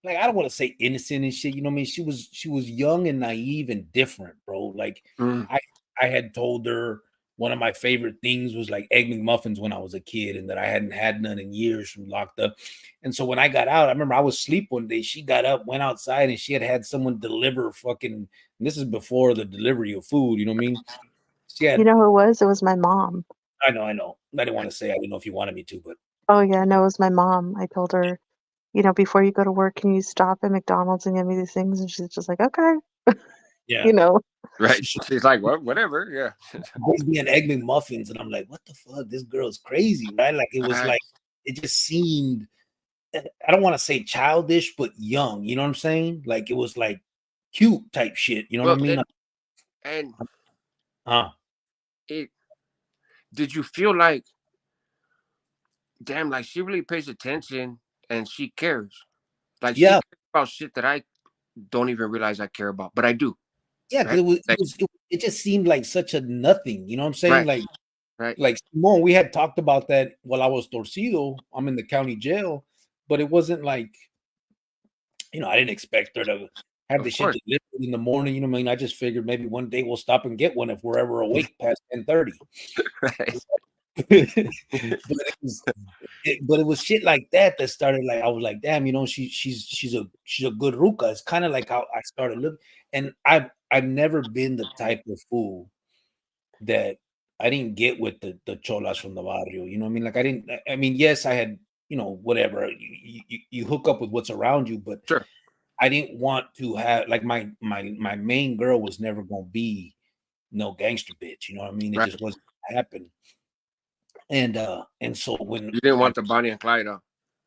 like I don't want to say innocent and shit. You know what I mean? She was young and naive and different, bro. Like Mm. I had told her one of my favorite things was like egg McMuffins when I was a kid, and that I hadn't had none in years from locked up. And so when I got out, I remember I was asleep one day. She got up, went outside, and she had someone deliver fucking. And this is before the delivery of food. You know what I mean? She You had. know who it was? It was my mom. I know. I didn't want to say. I didn't know if you wanted me to, but Oh, yeah. No, it was my mom. I told her, before you go to work, can you stop at McDonald's and get me these things? And she's just like, okay. yeah. You know, right. She's like, well, whatever. Yeah. Brings me an egg McMuffins, and I'm like, what the fuck? This girl's crazy, right? Like it was like it just seemed. I don't want to say childish, but young. You know what I'm saying? Like it was like cute type shit. You know what I mean? And Huh? Did you feel like, damn, like she really pays attention and she cares? Like she Yeah. cares about shit that I don't even realize I care about, but I do. Yeah, because it just seemed like such a nothing. You know what I'm saying? Right. Right. Like Simone, we had talked about that while I was torcido. I'm in the county jail, but it wasn't like, I didn't expect her to have Of the shit course. delivered in the morning. You know what I mean? I just figured maybe one day we'll stop and get one if we're ever awake past 10:30. Right. but it was shit like that started like I was like, damn, she's a good ruka. It's kind of like how I started looking, and I've never been the type of fool that I didn't get with the cholas from the barrio. You know what I mean? Like I mean, yes, I had, whatever. You hook up with what's around you, but Sure. I didn't want to have like my main girl was never gonna be no gangster bitch. You know what I mean? It just wasn't gonna happen. And so when you didn't want the Bonnie and Clyde up.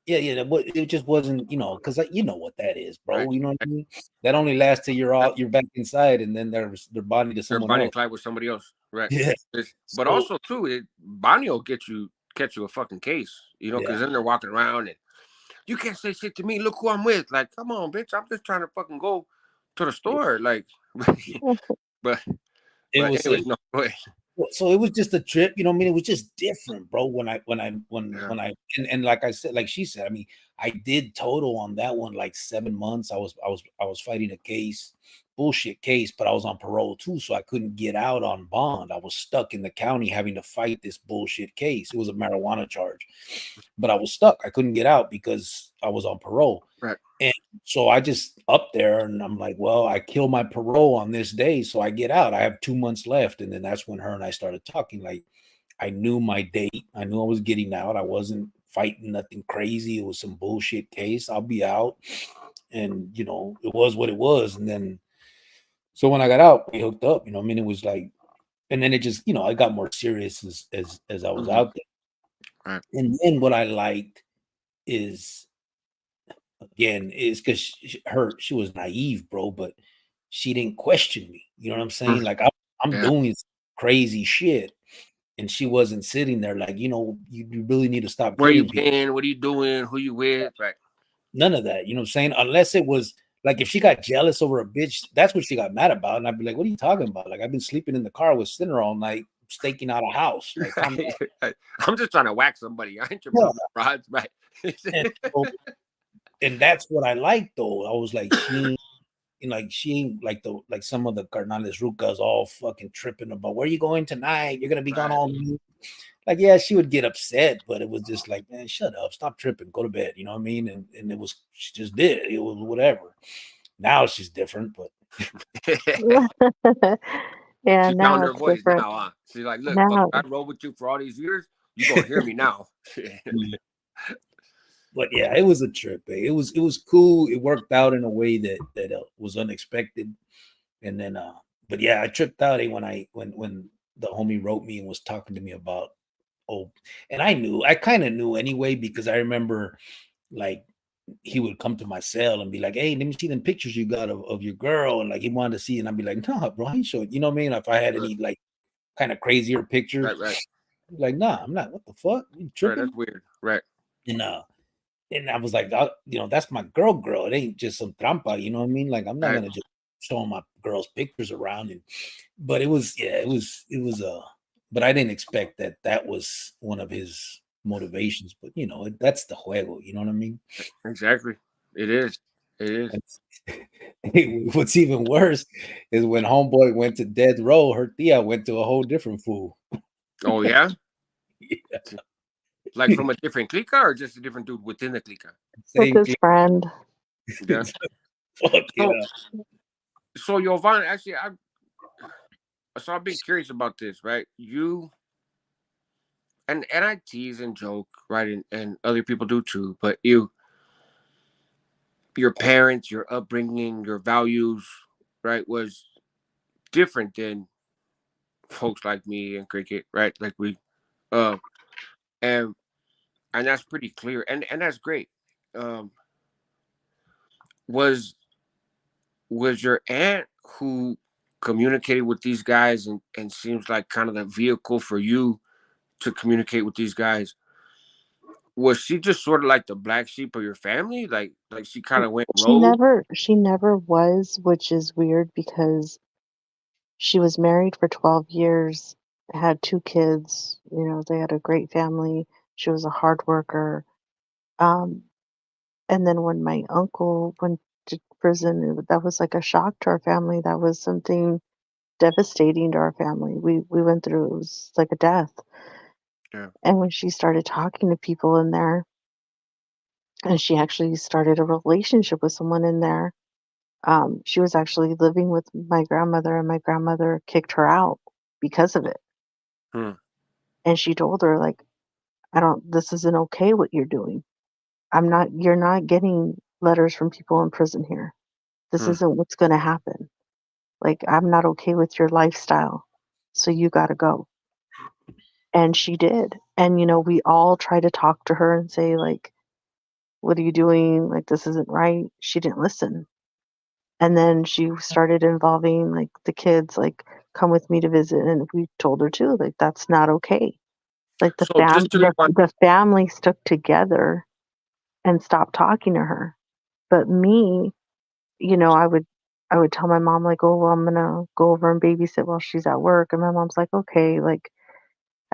Yeah, it just wasn't, because you know what that is, bro. Right. You know what I mean? That only lasts till you're back inside, and then they're body to Their someone Bonnie else. and Clyde with somebody else. Right. Yeah. But also too, Bonnie will catch you a fucking case, because then they're walking around and you can't say shit to me. Look who I'm with. Like, come on, bitch. I'm just trying to fucking go to the store. Like, but anyways, no, go ahead. So it was just a trip, you know what I mean? It was just different, bro. When and like I said, like she said, I mean, I did total on that one like 7 months. I was fighting a bullshit case, but I was on parole too, so I couldn't get out on bond. I was stuck in the county having to fight this bullshit case. It was a marijuana charge, but I was stuck. I couldn't get out because I was on parole. Right. And so I just up there and I'm like, well, I kill my parole on this day. So I get out. I have 2 months left. And then that's when her and I started talking. Like I knew my date. I knew I was getting out. I wasn't fighting nothing crazy. It was some bullshit case. I'll be out. And it was what it was. And then so when I got out, we hooked up, I mean, it was like, and then it just, it got more serious as I was out there. Right. And then what I liked is, again, is because she was naive, bro, but she didn't question me. You know what I'm saying? Like I'm doing crazy shit, and she wasn't sitting there like, you really need to stop. Where you been? What are you doing? Who you with? Right. None of that. You know what I'm saying? Unless it was like if she got jealous over a bitch, that's what she got mad about. And I'd be like, what are you talking about? Like I've been sleeping in the car with Sinner all night, staking out a house. Like I'm just trying to whack somebody. I ain't your brother, rods, right? And that's what I liked though. I was like, she ain't like some of the carnales rucas all fucking tripping about where you going tonight? You're gonna be gone all night. Like, yeah, she would get upset, but it was just like, man, shut up, stop tripping, go to bed. You know what I mean? And it was, she just did it. It was whatever. Now she's different, but yeah, she now found her it's voice different. now, huh? She's like, look, Now, I rode with you for all these years. You gonna hear me now. But yeah, it was a trip. It was cool. It worked out in a way that was unexpected. And then but yeah, I tripped out when the homie wrote me and was talking to me about and I kind of knew anyway, because I remember like he would come to my cell and be like, "Hey, let me see them pictures you got of your girl," and like he wanted to see, and I'd be like, "Nah, bro, I ain't showing." You know what I mean? If I had Right, any like kind of crazier pictures, right, right. like, "Nah, I'm not. What the fuck? You Right, tripping?" that's weird. Right. And I was like, that's my girl. It ain't just some trampa. You know what I mean? Like, I'm not Right. gonna just show my girl's pictures around. But it was, yeah, it was. But I didn't expect that was one of his motivations. But that's the juego. You know what I mean? Exactly. It is. It is. What's even worse is when homeboy went to death row, her tia went to a whole different fool. Oh yeah. Yeah, Like from a different clica or just a different dude within the clica? With same his friend. Yeah. fuck So yeah. so Jovan, actually, I've been curious about this, right? You and I tease and joke, right, and other people do too. But your parents, your upbringing, your values, right, was different than folks like me and Cricket, right? Like uh, and and that's pretty clear, and that's great. Um, was was your aunt who communicated with these guys and seems like kind of the vehicle for you to communicate with these guys? Was she just sort of like the black sheep of your family? Like she kind of went rogue? She never was, which is weird because she was married for 12 years, had 2 kids, they had a great family. She was a hard worker. Um, and then when my uncle went to prison, that was like a shock to our family. That was something devastating to our family. We went through, it was like a death. Yeah. And when she started talking to people in there, and she actually started a relationship with someone in there, she was actually living with my grandmother, and my grandmother kicked her out because of it. Hmm. And she told her, like, I don't, this isn't okay what you're doing. You're not getting letters from people in prison here. This Hmm. isn't what's going to happen. Like, I'm not okay with your lifestyle. So you got to go. And she did. And, we all try to talk to her and say, like, what are you doing? Like, this isn't right. She didn't listen. And then she started involving, like, the kids, like, come with me to visit. And we told her too, like, that's not okay. Like, So just to rewind, the family stuck together and stopped talking to her. But me, I would tell my mom, like, oh, well, I'm gonna go over and babysit while she's at work. And my mom's like, okay, like,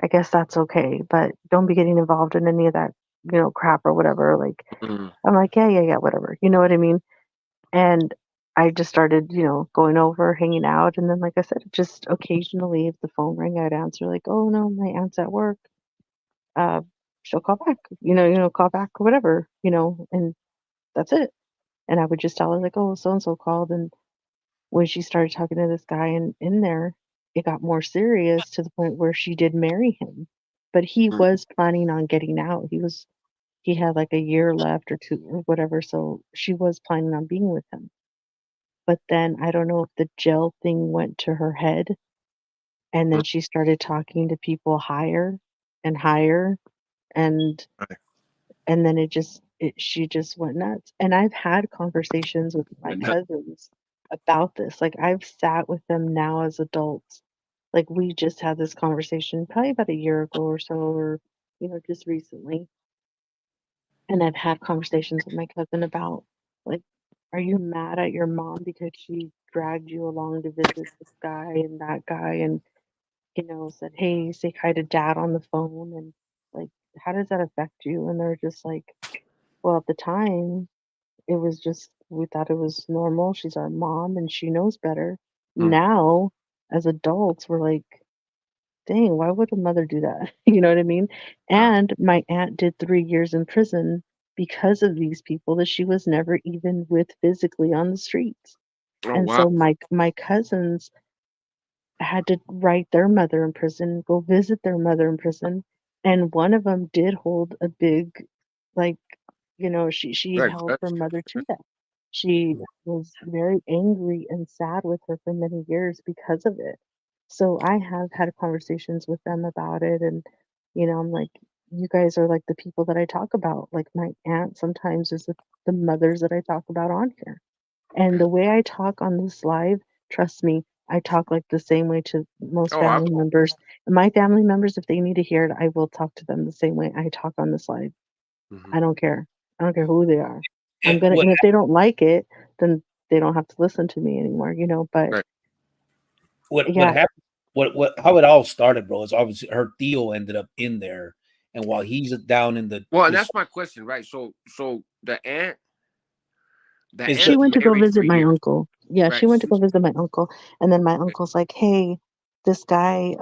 I guess that's okay, but don't be getting involved in any of that, crap or whatever. Like, mm, I'm like, yeah, yeah, yeah, whatever. You know what I mean? And I just started, going over, hanging out. And then, like I said, just occasionally, if the phone rang, I'd answer, like, oh, no, my aunt's at work. Uh, she'll call back, call back or whatever, and that's it. And I would just tell her, like, oh, so and so called. And when she started talking to this guy in there, it got more serious to the point where she did marry him. But he mm. was planning on getting out. He had like a year left or 2 or whatever, so she was planning on being with him. But then I don't know if the jail thing went to her head, and then she started talking to people higher and higher, and Right. then she just went nuts. And I've had conversations with my cousins about this. Like, I've sat with them now as adults. Like, we just had this conversation probably about a year ago or so, or just recently. And I've had conversations with my cousin about, like, are you mad at your mom because she dragged you along to visit this guy and that guy, and said, hey, say hi to dad on the phone, and like, how does that affect you? And they're just like, well, at the time, it was just, we thought it was normal. She's our mom and she knows better. Mm, Now, as adults, we're like, dang, why would a mother do that? You know what I mean? right. And my aunt did 3 years in prison because of these people that she was never even with physically on the streets. Oh And wow. so my cousins had to write their mother in prison, go visit their mother in prison, and one of them did hold a big, like, she Right. held her That's mother to that. She was very angry and sad with her for many years because of it. So I have had conversations with them about it, and I'm like, you guys are like the people that I talk about. Like my aunt sometimes is the mothers that I talk about on here. And the way I talk on this live, trust me, I talk like the same way to most Oh, family members. And my family members, if they need to hear it, I will talk to them the same way I talk on this live. mhm. I don't care. I don't care who they are. I'm And gonna, what and if they don't like it, then they don't have to listen to me anymore, you know. But Right. what yeah, happened? What how it all started, bro? Is obviously her Theo ended up in there, and while he's down in Well, and this that's my question, right? So the is she aunt the went to go married for visit my years, uncle. Yeah, right? she went to go visit my uncle. And then my uncle's like, hey, this guy,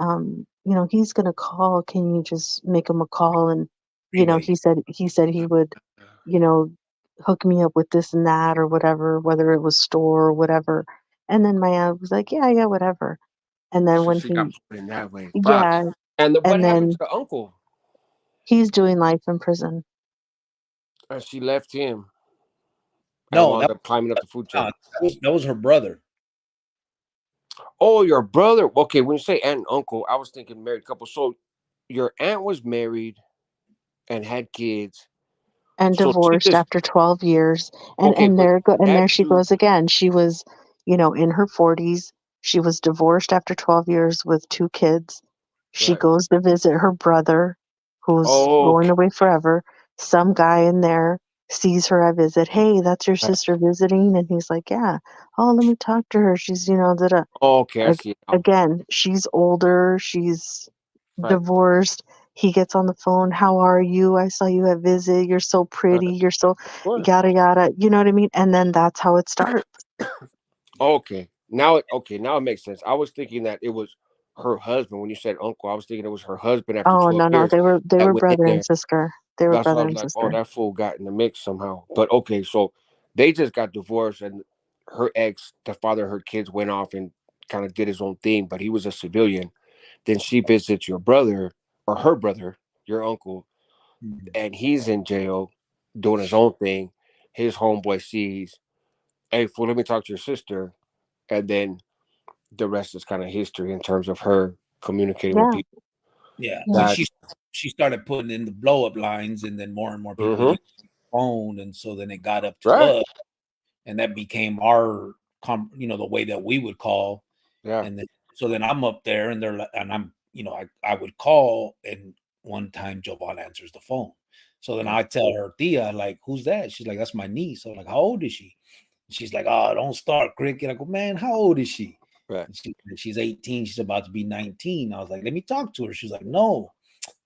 he's gonna call. Can you just make him a call? And, freeway. he said he would, you know, hook me up with this and that or whatever, whether it was store or whatever. And then my aunt was like, yeah, yeah, whatever. And then So when she got he, put in that way. Fuck. yeah, And what and happened to then the uncle? he's doing life in prison. And she left him and No, wound up climbing up the food chain. that was her brother. Oh, your brother. Okay, when you say aunt and uncle, I was thinking married couple. So your aunt was married and had kids. And So she divorced just after 12 years. And okay, but that there she dude, goes again. She was, in her 40s. She was divorced after 12 years with two kids. She right? goes to visit her brother who's Oh, going okay, away forever. Some guy in there sees her at visit. Hey, that's your right. sister visiting, and he's like, yeah. Oh, let me talk to her. She's, da Okay, I see it now. again, she's older, she's Right, divorced. He gets on the phone. How are you? I saw you at visit. You're so right. pretty. You're so Of course. yada yada. You know what I mean? And then that's how it starts. Okay, now it makes sense. I was thinking that it was her husband when you said uncle. I was thinking it was her husband after Oh 12 no, no, years they were that went in brother and there. sister. They were That's why I brother was and like, oh, sister. that fool got in the mix somehow. But okay, so they just got divorced, and her ex, the father of her kids, went off and kind of did his own thing, but he was a civilian. Then she visits your brother or her brother, your uncle, Mhm. and he's in jail doing his own thing. His homeboy sees, hey, fool, let me talk to your sister. And then the rest is kind of history in terms of her communicating with Yeah, people. Yeah, yeah, when That, she started putting in the blow up lines, and then more and more people mm-hmm, used the phone, and so then it got up to right. us, and that became our the way that we would call. Yeah. And then so then I'm up there, and they're like, and I'm I would call, and one time Jovan answers the phone. So then Yeah. I tell her, Tia, like, who's that? She's like, that's my niece. So I'm like, how old is she? And she's like, oh, don't start, cricket. I go, man, how old is she? Right. And she's 18. She's about to be 19. I was like, let me talk to her. She's like, no.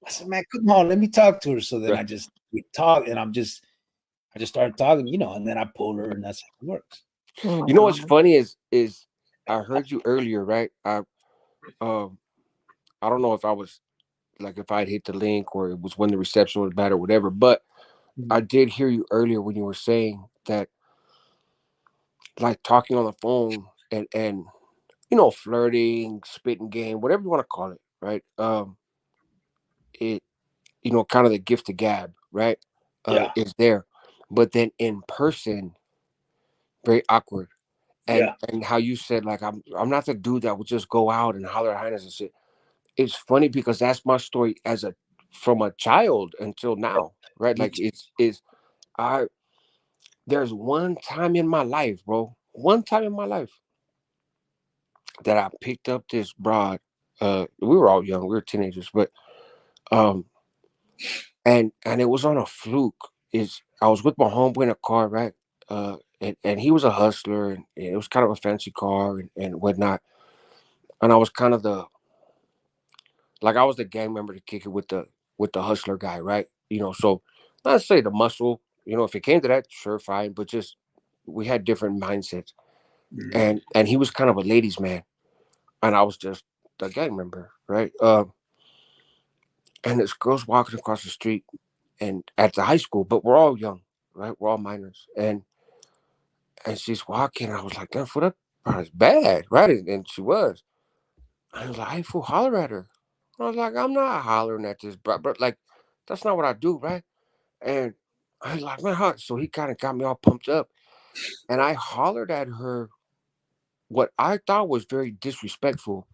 I said, man, come on, let me talk to her. So then Right. we talk, and I just started talking, and then I pull her, and that's how it works. oh my You know what's god. funny is I heard you earlier, right? Um I don't know if I was like if I'd hit the link or it was when the reception was bad or whatever, but I Mhm. did hear you earlier when you were saying that like talking on the phone and flirting, spitting game, whatever you want to call it, right? It kind of the gift of gab, right? Yeah, Is there. But then in person, very awkward. And yeah, and how you said like I'm not the dude that would just go out and holler at highness and shit. It's funny because that's my story from a child until yeah. now, right? Me Like too. it's I there's one time in my life, bro. One time in my life that I picked up this broad. We were all young, we were teenagers, but um and it was on a fluke. Is I was with my homeboy in a car, right? And he was a hustler, and it was kind of a fancy car and whatnot. And I was kind of I was the gang member to kick it with the hustler guy, right? So not to say the muscle, if it came to that, sure, fine, but just we had different mindsets. Mhm. And he was kind of a ladies' man, and I was just the gang member, right? And this girl's walking across the street, and at the high school, but we're all young, right? We're all minors, and she's walking. And I was like, "Damn, fool, that is bad, right?" And she was. I was like, "Hey, fool, holler at her." I was like, "I'm not hollering at this, but like, that's not what I do, right?" And I was like, "Man, huh?" So he kind of got me all pumped up, and I hollered at her what I thought was very disrespectful,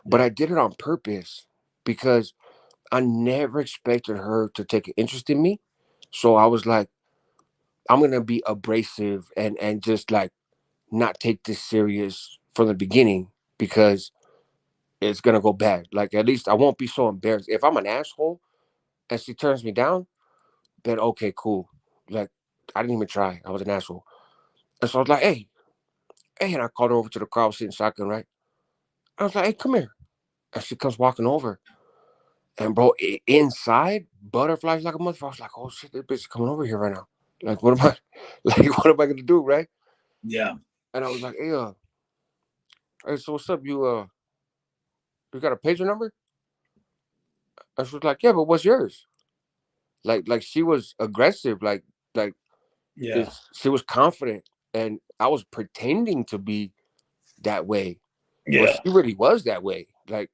but Yeah, I did it on purpose because I never expected her to take an interest in me. So I was like, I'm gonna be abrasive and just like not take this serious from the beginning because it's gonna go bad. Like at least I won't be so embarrassed. If I'm an asshole and she turns me down, then okay, cool. Like I didn't even try. I was an asshole. And so I was like, hey, and I called her over to the car. I was sitting shotgun, right? I was like, hey, come here. And she comes walking over. And bro, inside, butterflies like a motherfucker. I was like, oh shit, this bitch is coming over here right now. Like, what am I like what am I gonna do, right? Yeah. And I was like, hey, so what's up? You got a pager number? And she was like, yeah, but what's yours? Like she was aggressive, like Yeah. it's she was confident, and I was pretending to be that way, but Yeah. she really was that way. Like,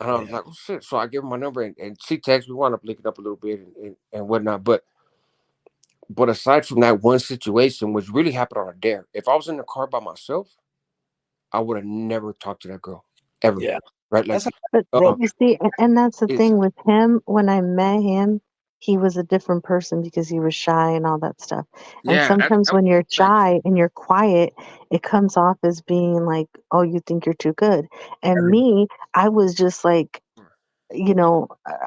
and I was Yeah. like, oh shit. So I gave her my number, and she texted me, wound up linking up a little bit and whatnot. But aside from that one situation, which really happened on a dare, if I was in the car by myself, I would have never talked to that girl ever. Yeah. Right? Like, That's how, But bro. you see, and that's the it's thing with him. When I met him, he was a different person because he was shy and all that stuff. And yeah, sometimes that was when you're like, shy and you're quiet, it comes off as being like, oh, you think you're too good. And me, I was just like,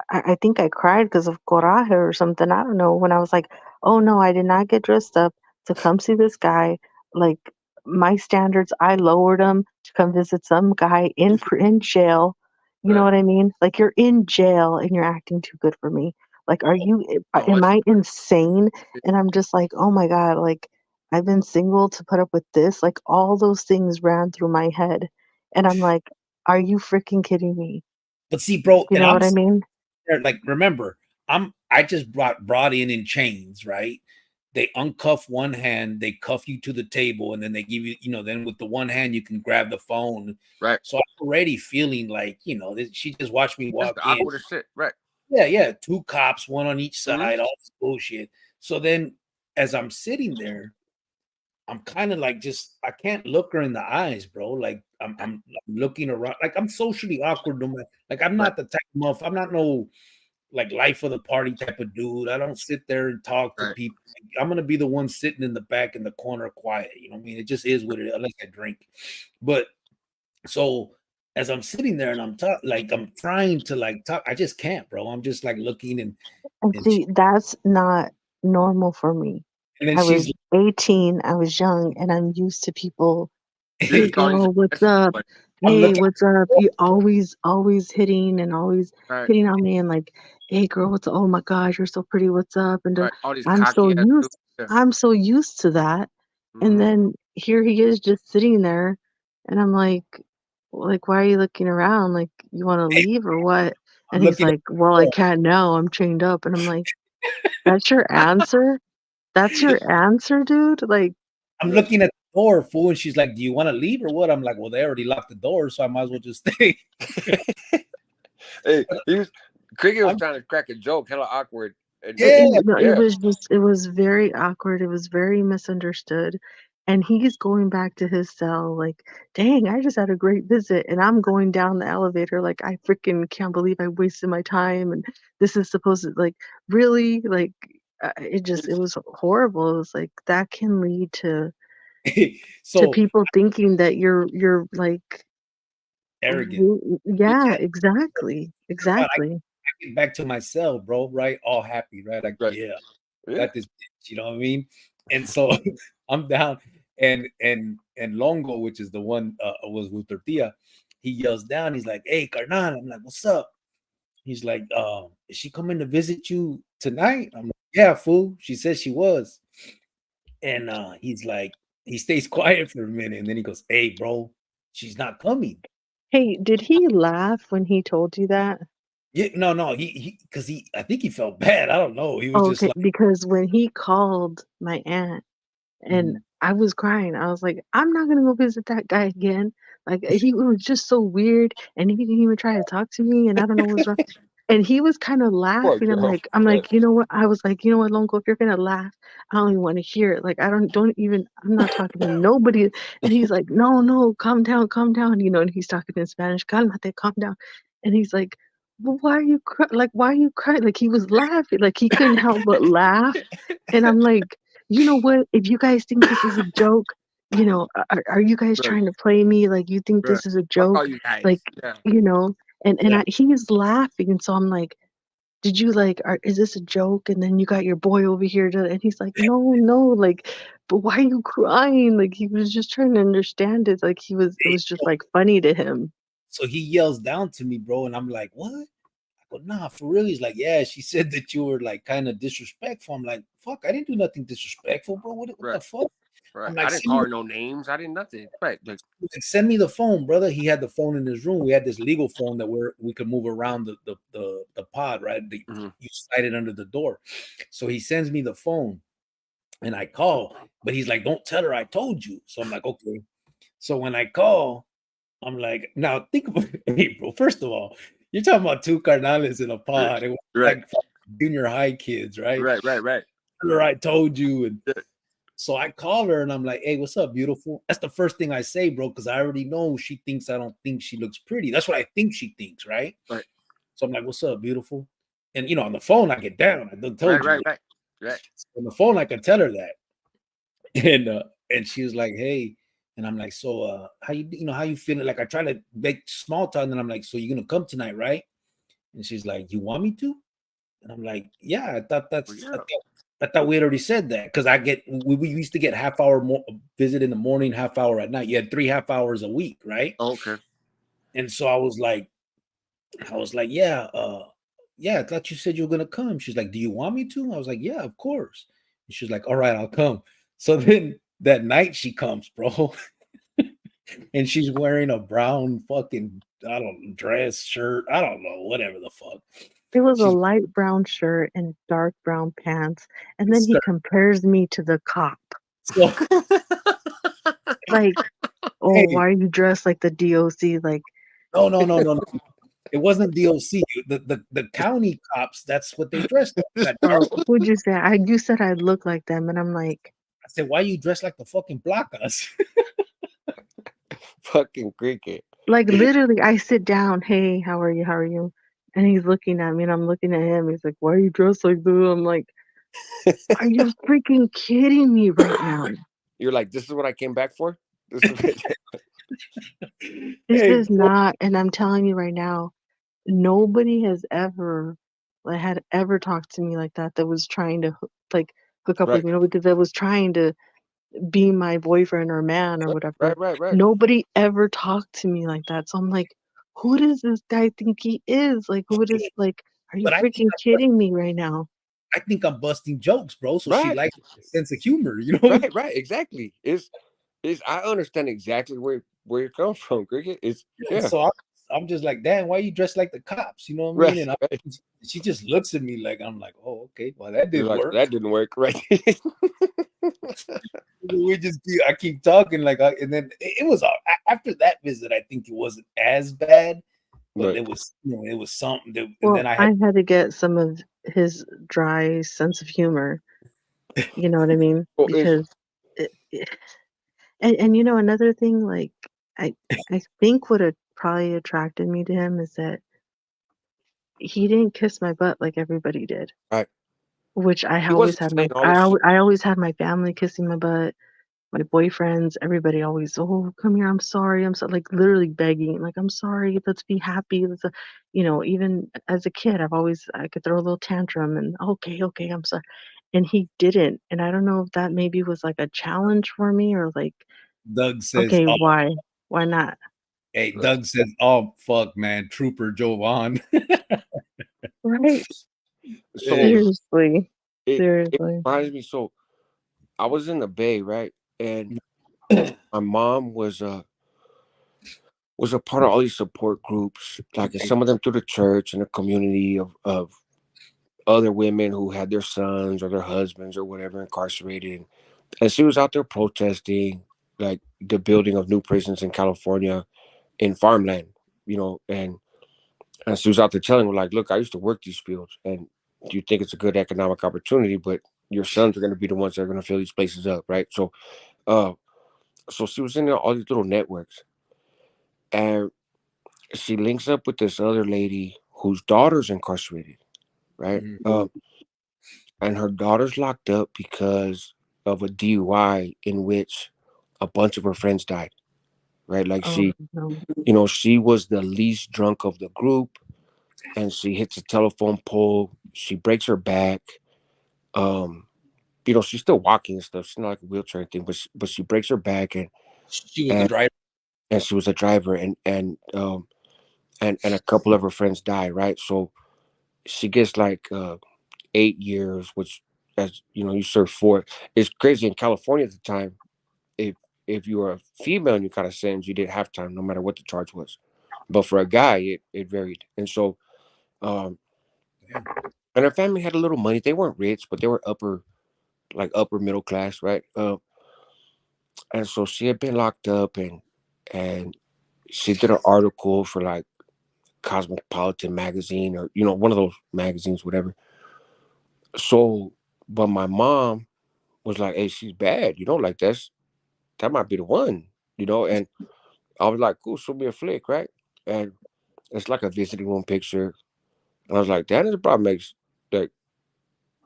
I think I cried because of coraje or something. I don't know. When I was like, oh no, I did not get dressed up to come see this guy. Like my standards, I lowered them to come visit some guy in jail. You know right. what I mean? Like you're in jail and you're acting too good for me. Like, No, am it's I insane? And I'm just like, oh my God, like I've been single to put up with this. Like all those things ran through my head. And I'm like, are you freaking kidding me? But see, bro, You and know what I mean? there, like, remember, I just brought in chains, right? They uncuff one hand, they cuff you to the table, and then they give you, then with the one hand you can grab the phone. right. So I'm already feeling like, she just watched me That's walk the in. awkwardest shit, right? Yeah, yeah, two cops, one on each Mm-hmm. side, all this bullshit. So then, as I'm sitting there, I'm kind of like I can't look her in the eyes, bro. Like I'm looking around, like I'm socially awkward. No matter, like I'm Right, not the type of I'm not no like life of the party type of dude. I don't sit there and talk to right. people. I'm gonna be the one sitting in the back in the corner, quiet. You know what I mean? It just is what it is, unless I drink. But so as I'm sitting there and I'm trying to like talk, I just can't, bro. I'm just like looking And and she, see, that's not normal for me. and then I she's was 18, I was young, and I'm used to people, You're hey just all these girl, what's aggressive, up? but I'm Hey, looking what's up? You always hitting and always right, hitting on me and like, hey girl, what's oh my gosh, you're so pretty, what's up? And right. All these I'm so cocky ass dudes. used Yeah. I'm so used to that. And Mm-hmm. then here he is just sitting there and I'm like, why are you looking around? Like, you want to leave or what? And I'm he's looking at like, well, I the can't now. I'm chained up. And I'm like, that's your answer? That's your answer, dude? Like, I'm Right. looking at the door, fool, and she's like, "Do you want to leave or what?" I'm like, "Well, they already locked the door, so I might as well just stay." Hey, Cricket was I'm trying to crack a joke, hella awkward, and it, yeah, it, no, it yeah, was just, it was very awkward. It was very misunderstood. And he's going back to his cell, like, dang, I just had a great visit. And I'm going down the elevator, like, I freaking can't believe I wasted my time. And this is supposed to, like, really? Like, it was horrible. It was like, that can lead to so people thinking that you're like, arrogant. yeah, Yeah, exactly, but I exactly. get back to my cell, bro. Right, all happy, right? Like, right, yeah, yeah. got this bitch. You know what I mean? And so I'm down, and Longo, which is the one was with Tortilla. He yells down. He's like, "Hey, carnal!" I'm like, "What's up?" He's like, "Is she coming to visit you tonight?" I'm like, "Yeah, fool." She said she was. And he's like, he stays quiet for a minute, and then he goes, "Hey, bro, she's not coming." Hey, did he laugh when he told you that? Yeah, no, no, because I think he felt bad. I don't know. He was Oh, just okay, like, because when he called my aunt and mhm. I was crying, I was like, I'm not gonna go visit that guy again. Like he it was just so weird, and he didn't even try to talk to me, and I don't know what's wrong. And he was kind of Poor laughing. girl. I'm Right. like, you know what? I was like, you know what, Longo, if you're gonna laugh, I don't even want to hear it. Like, I don't even. I'm not talking to nobody. And he's like, no, no, calm down, calm down. And he's talking in Spanish, calmate, calm down. And he's like, "Well, why are you like, why are you crying?" Like, he was laughing, like, he couldn't help but laugh, and I'm like, "You know what? If you guys think this is a joke, are you guys Right, trying to play me? Like, you think right. this is a Fuck all joke?" you guys. Like, Yeah, you know, and Yeah. he's laughing, and so I'm like, "Did you like, is this a joke? And then you got your boy over here to," and he's like, "No, no, like, but why are you crying?" Like, he was just trying to understand it, like, it was just, like, funny to him. So he yells down to me, bro, and I'm like, "What?" I go, "Nah, for real." He's like, "Yeah, she said that you were like kind of disrespectful." I'm like, "Fuck, I didn't do nothing disrespectful, bro. What right, the fuck?" right. I'm I like, didn't "Send me call her the no names. I didn't nothing. Right. Like, Send me the phone, brother." He had the phone in his room. We had this legal phone that we could move around the pod, right? mhm. You slide it under the door. So he sends me the phone and I call, but he's like, "Don't tell her I told you." So I'm like, "Okay." So when I call, I'm like, now think about it, hey, bro. First of all, you're talking about two carnales in a Right, pod. It was right, like junior high kids, right? right, right, right. Tell her I told you. And Yeah, so I call her and I'm like, "Hey, what's up, beautiful?" That's the first thing I say, bro, because I already know she thinks I don't think she looks pretty. That's what I think she thinks, right? right, So I'm like, "What's up, beautiful?" And on the phone, I get down. I done right, told you. right, right, right. On the phone, I can tell her that. And she was like, "Hey," and I'm like, "So how how you feeling?" Like I try to make small talk, and I'm like, "So you're gonna come tonight, right?" And she's like, "You want me to?" And I'm like, "Yeah, Well, yeah. I thought we had already said that because we used to get half hour visit in the morning, half hour at night. You had 3 half hours a week, right?" Oh, okay. And so I was like, yeah, I thought you said you were gonna come." She's like, "Do you want me to?" I was like, "Yeah, of course." And she's like, "All right, I'll come." So then that night she comes, bro, and she's wearing a brown fucking, I don't know, dress, shirt, I don't know, whatever the fuck. It was a She's light brown shirt and dark brown pants, and then he skirt. compares me to the cop. So Like, "Oh, hey, why are you dressed like the DOC?" Like, no, no, no, no, no. It wasn't DOC. The county cops, that's what they dressed up. That dark. "Oh, who'd you say?" You said I look like them, and I'm like, I said, "Why you dressed like the fucking blackas?" Fucking cricket. literally, I sit down, "Hey, how are you? How are you?" And he's looking at me, and I'm looking at him. He's like, "Why are you dressed like that?" I'm like, "Are you freaking kidding me right now? You're like, this is what I came back for. This is This Hey, is not," and I'm telling you right now, nobody has ever, like, had ever talked to me like that was trying to like hook up with right, me, because that was trying to be my boyfriend or man or right, whatever. right, right. Nobody ever talked to me like that. So I'm like, who does this guy think he is? Like, who does, like, are you but freaking kidding me right now? I think I'm busting jokes, bro. So she Right, likes my sense of humor, you know? right, right. Exactly. It's I understand exactly where you're coming from, cricket. It's And yeah. so I'm just like, "Damn, why you dressed like the cops?" You know what I mean? Right, And right. she just looks at me like, I'm like, "Oh, okay, well that You're didn't like, work." that didn't work, right? I keep talking like, and then it was after that visit. I think it wasn't as bad, but Right. it was it was something that, and Well, then I had I had to get some of his dry sense of humor. You know what I mean? Well, it's Because it, and another thing, like, I I think what had probably attracted me to him is that he didn't kiss my butt like everybody did, right. which He wasn't saying all this shit. I always had my family kissing my butt, my boyfriends, everybody always, "Oh, come here, I'm sorry, I'm so," like, literally begging, like, "I'm sorry, let's be happy, let's," even as a kid, I could throw a little tantrum and, "Okay, okay, I'm sorry," and he didn't, and I don't know if that maybe was, like, a challenge for me, or, like, Doug says, "Okay, "Oh, why? Why not?" hey," Right. Doug says, "Oh fuck, man, Trooper Jovan." Right? So Hey, Seriously. it Seriously. reminds me. So I was in the Bay, right, and my mom was a part of all these support groups, like and some of them through the church and the community of other women who had their sons or their husbands or whatever incarcerated. And she was out there protesting like the building of new prisons in California in farmland, and she was out there telling me, like, look, I used to work these fields and you think it's a good economic opportunity, but your sons are going to be the ones that are going to fill these places up, right? Uh, so she was in there, all these little networks, and she links up with this other lady whose daughter's incarcerated, right? Mhm. And her daughter's locked up because of a DUI in which a bunch of her friends died, right? Like Oh she, no. she was the least drunk of the group, and she hits a telephone pole. She breaks her back. Um, she's still walking and stuff. She's not like a wheelchair thing, but she breaks her back, She was the and driver. and she was a driver, and a couple of her friends die, right? So she gets like 8 years, which, as you serve four. It's crazy in California at the time. If if you were a female and you got a sentence, you did half time, no matter what the charge was. But for a guy, it varied, and so um, Damn. and her family had a little money. They weren't rich, but they were upper middle class, right? And so she had been locked up, and she did an article for like Cosmopolitan magazine, or one of those magazines, whatever. So, but my mom was like, "Hey, she's bad. Like that might be the one." And I was like, "Cool, show me a flick, right?" And it's like a visiting room picture. And I was like, "That is probably makes like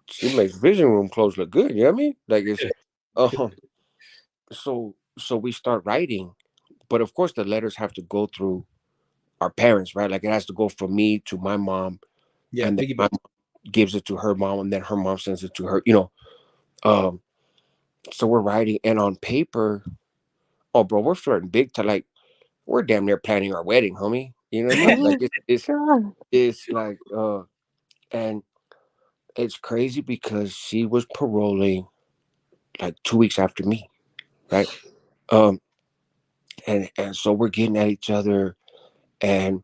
she makes visiting room clothes look good." You know what I mean? Like it's um. So we start writing, but of course the letters have to go through our parents, right? Like it has to go from me to my mom, Yeah, and then my piggyback. mom gives it to her mom, and then her mom sends it to her. Um. So we're writing, and on paper, oh, bro, we're flirting big to like we're damn near planning our wedding, homie. You know what I mean? Like Oh it's it's God. it's like and it's crazy because she was paroling like 2 weeks after me, right? Um, and so we're getting at each other, and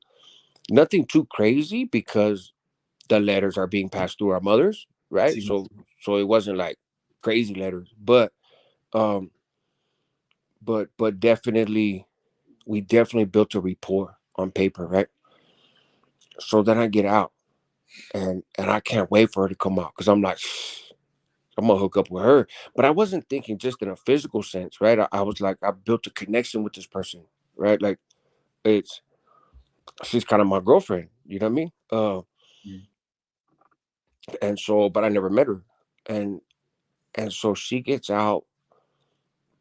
nothing too crazy because the letters are being passed through our mothers, right? See, So it wasn't like crazy letters, um, but definitely we definitely built a rapport on paper, right? So then I get out, and I can't wait for her to come out because I'm like, I'm gonna hook up with her. But I wasn't thinking just in a physical sense, right? I was like, I built a connection with this person, right? Like it's she's kind of my girlfriend, you know what I mean? mm, And so, but I never met her, and and so she gets out,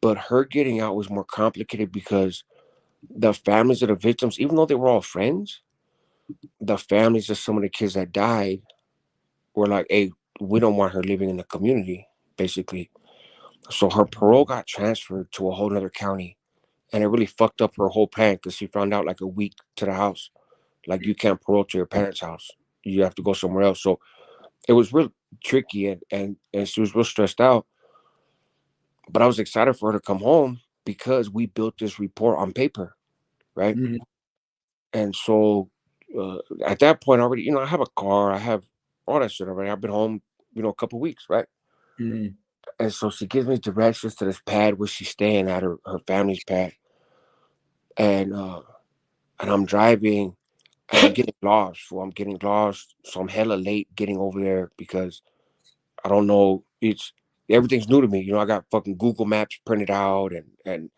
but her getting out was more complicated because the families of the victims, even though they were all friends, the families of some of the kids that died were like, "Hey, we don't want her living in the community," basically. So her parole got transferred to a whole other county, and it really fucked up her whole plan because she found out like a week to the house, like you can't parole to your parents' house, you have to go somewhere else. So it was real tricky, and she was real stressed out. But I was excited for her to come home because we built this report on paper, right? mhm, And so at that point already, I have a car, I have all that shit already. I've been home, a couple weeks, right? mhm. And so she gives me directions to this pad where she's staying at, her family's pad, and I'm driving, and I'm getting lost. So I'm getting lost. So I'm hella late getting over there because I don't know. It's everything's new to me. I got fucking Google Maps printed out, and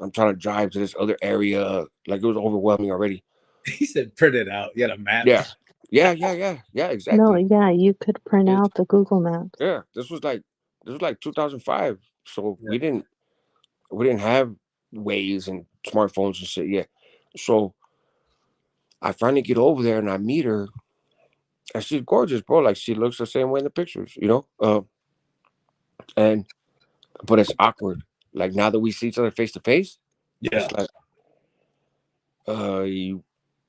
I'm trying to drive to this other area. Like it was overwhelming already. He said, "Print it out." You got a map. Yeah, yeah. No, Exactly. yeah, you could print It's out the Google Maps. yeah. This was like 2005. So Yeah. we didn't have ways and smartphones and shit yet. So I finally get over there and I meet her, and she's gorgeous, bro. Like she looks the same way in the pictures. And but it's awkward. Like now that we see each other face to face, Yeah. it's like you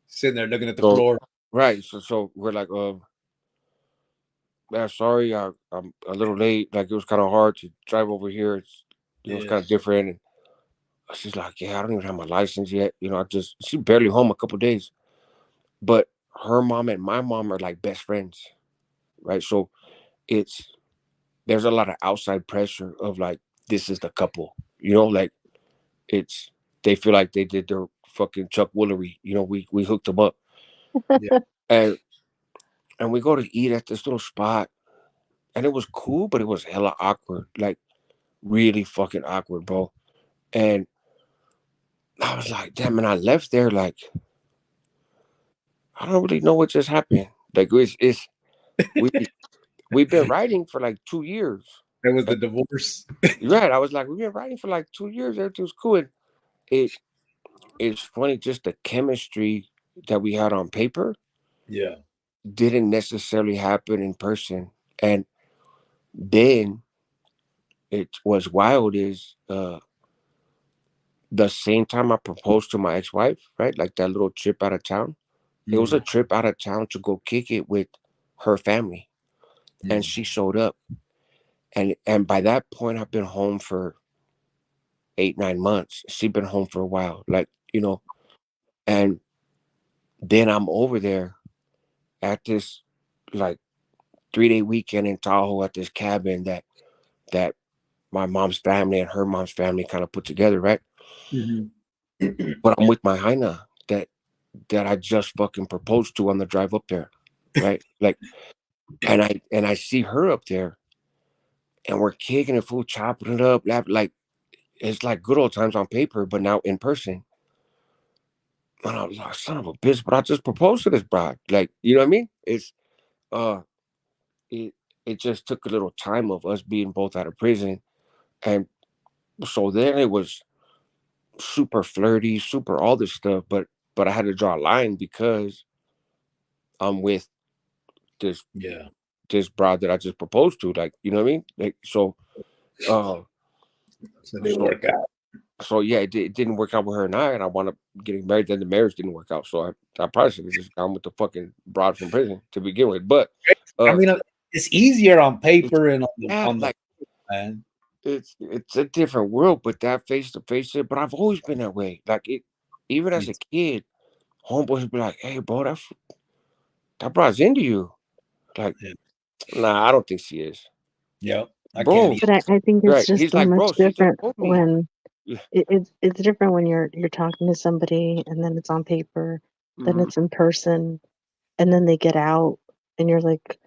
Sitting there looking at the so floor. right. So we're like, yeah, sorry, I'm a little late. Like it was kind of hard to drive over here. It's Yeah. kind of different. And she's like, yeah, I don't even have my license yet. She's barely home a couple days. But her mom and my mom are like best friends, right? So it's there's a lot of outside pressure of like this is the couple, like it's they feel like they did their fucking Chuck Woolery. We hooked them up, Yeah. and we go to eat at this little spot, and it was cool, but it was hella awkward, like really fucking awkward, bro. And I was like, damn, and I left there like I don't really know what just happened. Like it's we we've been writing for like 2 years. That was the Like, divorce. right. I was like, we've been writing for like 2 years. Everything's cool. And it's funny, just the chemistry that we had on paper Yeah. didn't necessarily happen in person. And then it was wild is the same time I proposed to my ex-wife, right? Like that little trip out of town. It was a Mm, trip out of town to go kick it with her family. And mm, she showed up. And by that point I've been home for 8, 9 months. She'd been home for a while. Like, and then I'm over there at this like 3-day weekend in Tahoe at this cabin that my mom's family and her mom's family kind of put together, right? mhm. But I'm with my Hyena that I just fucking proposed to on the drive up there, right? Like, and I see her up there, and we're kicking it, fool, chopping it up, like it's like good old times on paper, but now in person. And I was like, son of a bitch, but I just proposed to this bride. Like, you know what I mean? Uh, it it just took a little time of us being both out of prison, and so then it was super flirty, super all this stuff, but I had to draw a line because I'm with this Yeah. this broad that I just proposed to, like, you know what I mean? Like, uh, So they so work out. so yeah, it didn't work out with her and I wound up getting married. Then the marriage didn't work out, so I probably should have just gone with the fucking broad from prison to begin with. But I uh, mean, it's easier on it's paper and yeah, on the like man. it's a different world, but that face to face shit. But I've always been that way. Like it, even as a kid, homeboys would be like, "Hey, bro, that broad's into you." Like, Yeah. nah, I don't think she is, Yep. I can't bro. eat. But I think it's Right? just He's so like, much bro, she just different told me. when it's different when you're talking to somebody and then it's on paper, then Mhm. it's in person, and then they get out and you're like,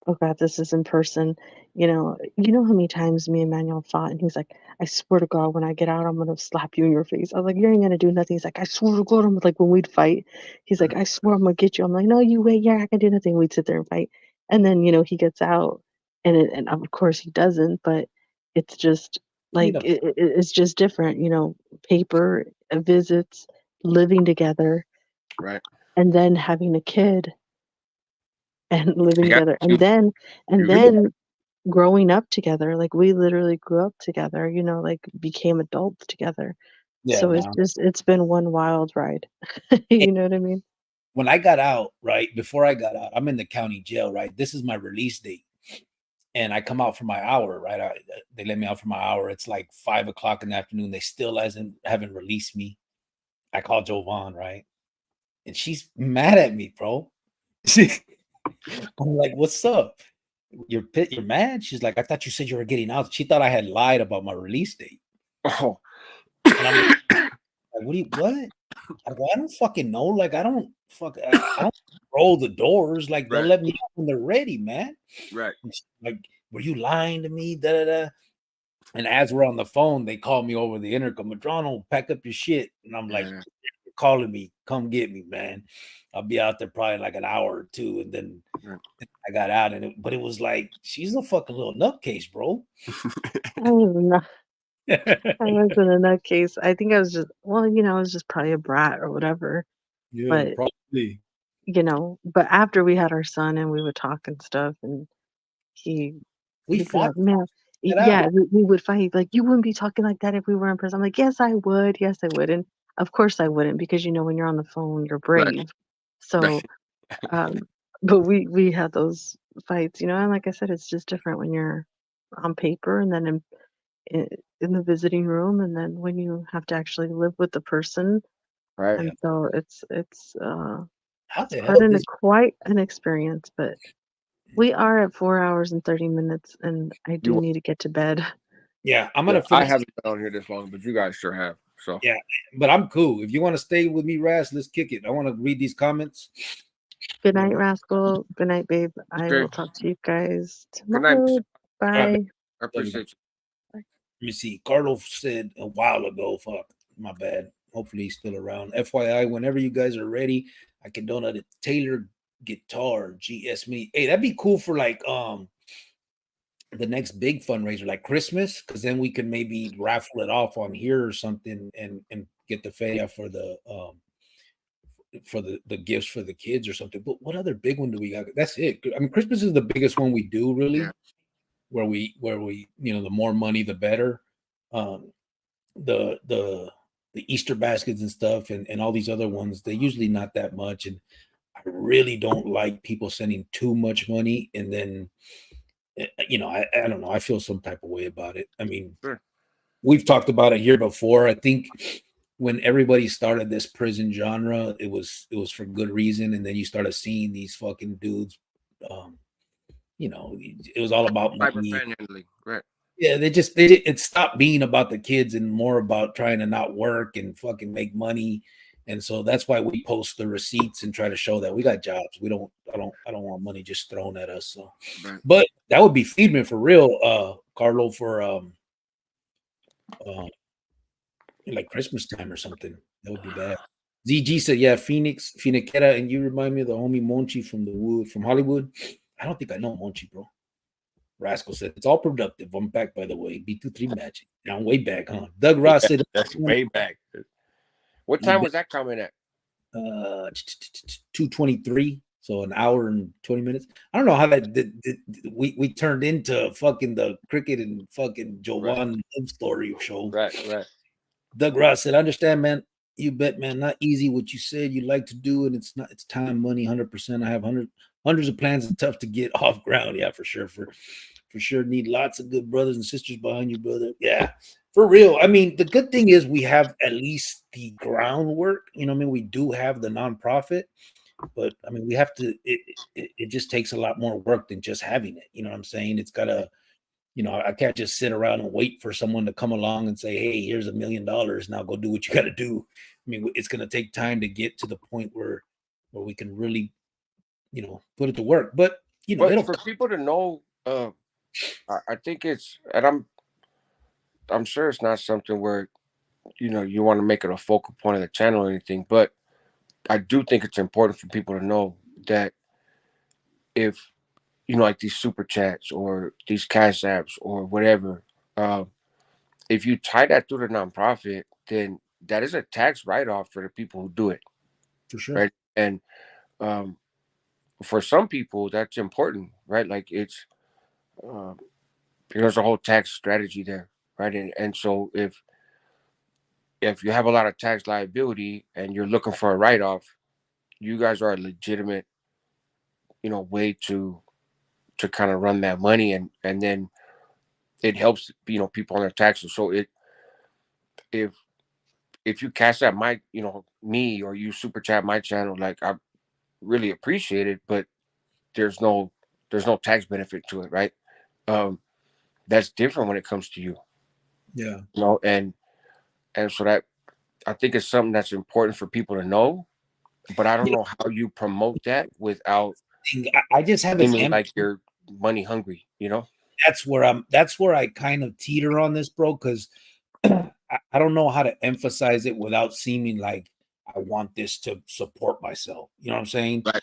oh God, this is in person. You know how many times me and Manuel fought, and he's like, I swear to God, when I get out, I'm gonna slap you in your face. I was like, you ain't gonna do nothing. He's like, I swear to God, I'm like when we'd fight, he's like, I swear I'm gonna get you. I'm like, no, you wait, yeah, I can do nothing. We'd sit there and fight, and then he gets out, and of course he doesn't, but it's just You like know. it's just different, paper, visits, living together, Right? and then having a kid and living Yeah. together, You, and you, then growing up together. Like we literally grew up together, like became adults together. Yeah. So No. it's been one wild ride. You know what I mean? When I got out, right before I got out, I'm in the county jail. Right. This is my release date, and I come out for my hour. Right. They let me out for my hour. It's like 5 o'clock in the afternoon. They still haven't released me. I call Jovan, right, and she's mad at me, bro. I'm like, "What's up? You're mad?" She's like, "I thought you said you were getting out." She thought I had lied about my release date, oh, and I'm like, "What do you what?" I go, "I don't fucking know. Like, I don't roll the doors. Like, they'll right, let me out when they're ready, man." right. And she's like, "Were you lying to me?" Da da da. And as we're on the phone, they call me over the intercom. Madrono, pack up your shit, and I'm like, Yeah, "You're calling me. Come get me, man. I'll be out there probably like an hour or two." And then right. I got out, but it was like she's a fucking little nutcase, bro. I was not. I wasn't in that case. I think I was just, well, I was just probably a brat or whatever. Yeah, But probably. but after we had our son and we would talk and stuff, and he We he'd be fought like, man, it out. yeah, we would fight. He'd be like, you wouldn't be talking like that if we were in person. I'm like, yes, I would. Yes, I would. And of course I wouldn't, because when you're on the phone, you're Right, brave. So, right, um, but we had those fights, and like I said, it's just different when you're on paper and then in, in the visiting room, and then when you have to actually live with the person. right. Yeah. And so it's How it's the hell did quite an experience. But we are at 4 hours and 30 minutes, and I do You, need to get to bed. yeah, I'm yeah. gonna I finish. haven't been on here this long, but you guys sure have. So, Yeah, but I'm cool. If you want to stay with me, Raz, let's kick it. I want to read these comments. Good night, Rascal. Good night, babe. I will okay. talk to you guys Good night, Michelle. tomorrow. All right, Bye. I let appreciate you. me see. Carlos said a while ago, fuck, my bad. Hopefully he's still around. FYI, whenever you guys are ready, I can donate a Taylor guitar GS me. Hey, that'd be cool for like the next big fundraiser, like Christmas, because then we can maybe raffle it off on here or something and get the feria for the gifts for the kids or something. But what other big one do we got? That's it. I mean, Christmas is the biggest one we do, really, Yeah. where we the more money the better. Um, the Easter baskets and stuff and all these other ones, they're usually not that much. And I really don't like people sending too much money and then I don't know. I feel some type of way about it. I mean, Sure. we've talked about it here before. I think when everybody started this prison genre, it was for good reason, and then you started seeing these fucking dudes. Um, it was all about Cyber money. panhandling, right? Yeah, it stopped being about the kids and more about trying to not work and fucking make money. And so that's why we post the receipts and try to show that we got jobs. I don't want money just thrown at us. So, Right. but that would be Friedman for real, Carlo, for uh like Christmas time or something. That would be bad. ZG said, yeah, Phoenixera, and you remind me of the homie Monchi from Hollywood. I don't think I know Monchi, bro. Rascal said, it's all productive. I'm back, by the way. B23 magic. Down way back, huh? Doug Ross said, That's way back. What you time bet, was that coming at? 2:23, so an hour and 20 minutes. I don't know how we turned into fucking the cricket and fucking Right. Jovan love story show. Right. Doug Ross said, I understand, man. You bet, man. Not easy what you said you like to do, and it's time, money, 100%. I have hundreds of plans. It's tough to get off ground. Yeah, for sure. For sure. Need lots of good brothers and sisters behind you, brother. Yeah, for real. I mean, the good thing is we have at least the groundwork. You know what I mean? We do have the nonprofit, but I mean, we have to, it just takes a lot more work than just having it. You know what I'm saying? It's gotta, I can't just sit around and wait for someone to come along and say, hey, here's $1 million. Now go do what you got to do. I mean, it's going to take time to get to the point where we can really, put it to work. But, But it'll for people to know, I think it's, and I'm sure it's not something where you want to make it a focal point of the channel or anything. But I do think it's important for people to know that if like these super chats or these cash apps or whatever, uh, if you tie that through the nonprofit, then that is a tax write-off for the people who do it, for sure. right? And um, for some people, that's important, right? Like it's uh, there's a whole tax strategy there, right? And so if you have a lot of tax liability and you're looking for a write-off, you guys are a legitimate, way to kind of run that money, and then it helps people on their taxes. So if if you cash out my me, or you super chat my channel, like, I really appreciate it, but there's no tax benefit to it, right? um that's different when it comes to you. Yeah. And so that, I think, it's something that's important for people to know, but I don't You know how you promote that without I just have an seeming empty. like you're money hungry. That's where I kind of teeter on this, bro, because I don't know how to emphasize it without seeming like I want this to support myself. You know what I'm saying? Right.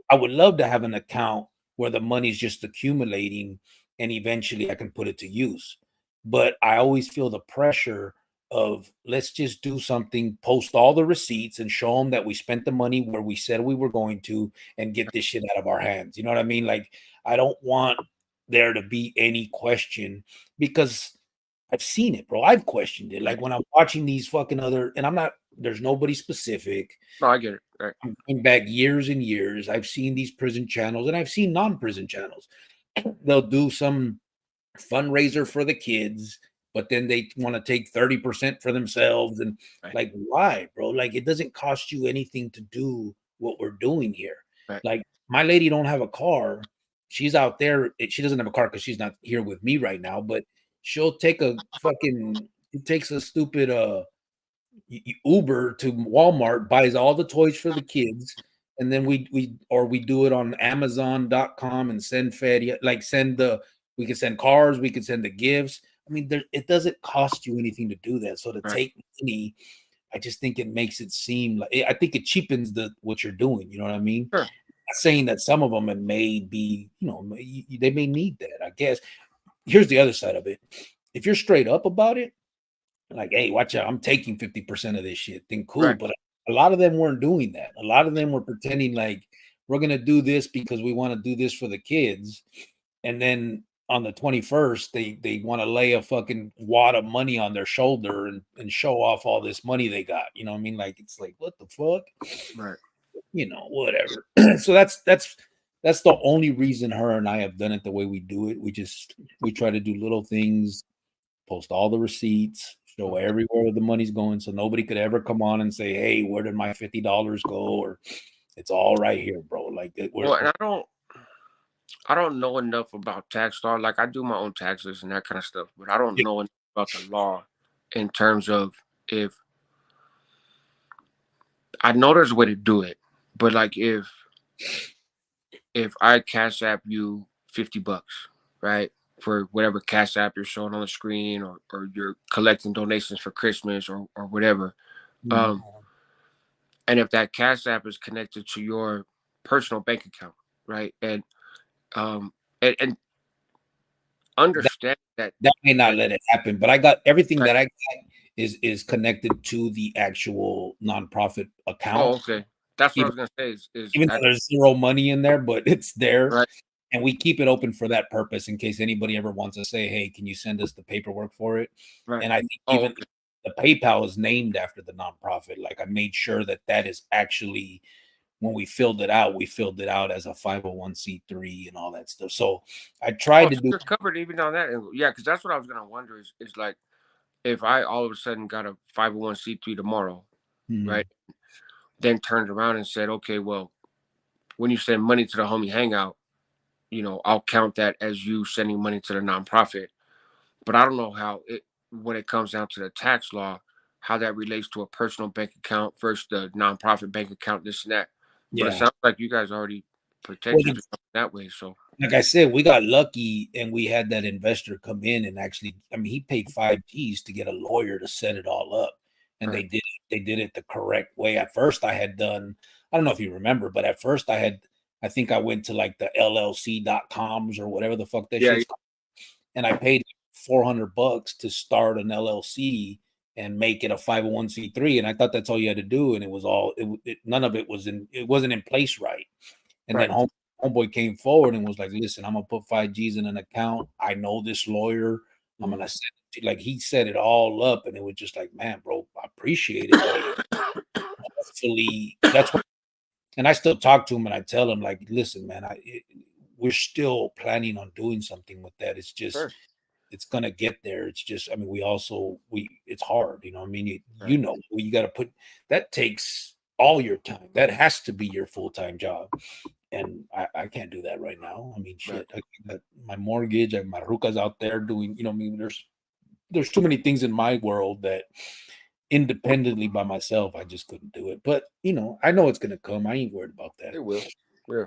I would love to have an account where the money's just accumulating and eventually I can put it to use. But I always feel the pressure of let's just do something, post all the receipts and show them that we spent the money where we said we were going to and get this shit out of our hands. You know what I mean? Like, I don't want there to be any question because I've seen it, bro. I've questioned it. Like when I'm watching these fucking and there's nobody specific. No, I get it. Right. I'm going back years and years. I've seen these prison channels and I've seen non-prison channels. They'll do some fundraiser for the kids, but then they want to take 30% for themselves. And Right. like, why, bro? Like, it doesn't cost you anything to do what we're doing here. Right. Like, my lady don't have a car. She's out there. She doesn't have a car because she's not here with me right now, but she'll take it takes a stupid Uber to Walmart, buys all the toys for the kids, and then we do it on Amazon.com and send we can send cars, we can send the gifts. I mean, it doesn't cost you anything to do that. So to Right. take money, I just think it makes it seem like, I think it cheapens what you're doing. You know what I mean? Sure. Not saying that some of them it may be, they may need that. I guess. Here's the other side of it. If you're straight up about it, like, hey, watch out, I'm taking 50% of this shit, then cool. Right. But a lot of them weren't doing that. A lot of them were pretending like we're gonna do this because we want to do this for the kids. And then on the 21st, they want to lay a fucking wad of money on their shoulder and show off all this money they got. You know what I mean? Like, it's like, what the fuck? Right. Whatever. So that's the only reason her and I have done it the way we do it. We try to do little things, post all the receipts, show everywhere the money's going, so nobody could ever come on and say, hey, where did my $50 go? Or it's all right here, bro. Like, Well, and I don't know enough about tax law. Like, I do my own taxes and that kind of stuff, but I don't know enough about the law in terms of, if I know there's a way to do it, but like, if I cash app you $50, right, for whatever cash app you're showing on the screen, or you're collecting donations for Christmas or whatever, and if that cash app is connected to your personal bank account, right, and and understand that may not let it happen, but I got everything that I got is connected to the actual nonprofit account. Oh, okay. That's what I was gonna say. Even though there's zero money in there, but it's there, right? And we keep it open for that purpose in case anybody ever wants to say, "Hey, can you send us the paperwork for it?" Right. And I think even the PayPal is named after the nonprofit. Like, I made sure that is actually, when we filled it out as a 501c3 and all that stuff. So I tried to do. You're covered even on that. Yeah, because that's what I was gonna wonder is like, if I all of a sudden got a 501c3 tomorrow, right? Then turned around and said, okay, well, when you send money to the homie hangout, I'll count that as you sending money to the nonprofit. But I don't know how when it comes down to the tax law, how that relates to a personal bank account versus the nonprofit bank account, this and that. But it sounds like you guys already protected that way. So, like I said, we got lucky and we had that investor come in and actually, I mean, he paid 5Gs to get a lawyer to set it all up. And they did it the correct way. At first I had done, I don't know if you remember, but at first I think I went to like the LLC.coms or whatever the fuck that shit's called, and I paid $400 to start an LLC and make it a 501c3. And I thought that's all you had to do. And it was all, none of it wasn't in place right. And then homeboy came forward and was like, listen, I'm going to put 5Gs in an account. I know this lawyer. I'm going to send it to, like, he set it all up. And it was just like, man, bro, I appreciate it. Like, hopefully that's what, and I still talk to him and I tell him, like, listen, man, we're still planning on doing something with that. It's just, it's going to get there. It's just, I mean, it's hard, you know, I mean, you got to put, that takes all your time. That has to be your full-time job. And I can't do that right now. I mean, shit, I got my mortgage, my rucas out there doing, I mean, there's too many things in my world that independently by myself, I just couldn't do it. But, I know it's going to come. I ain't worried about that. It will. Yeah.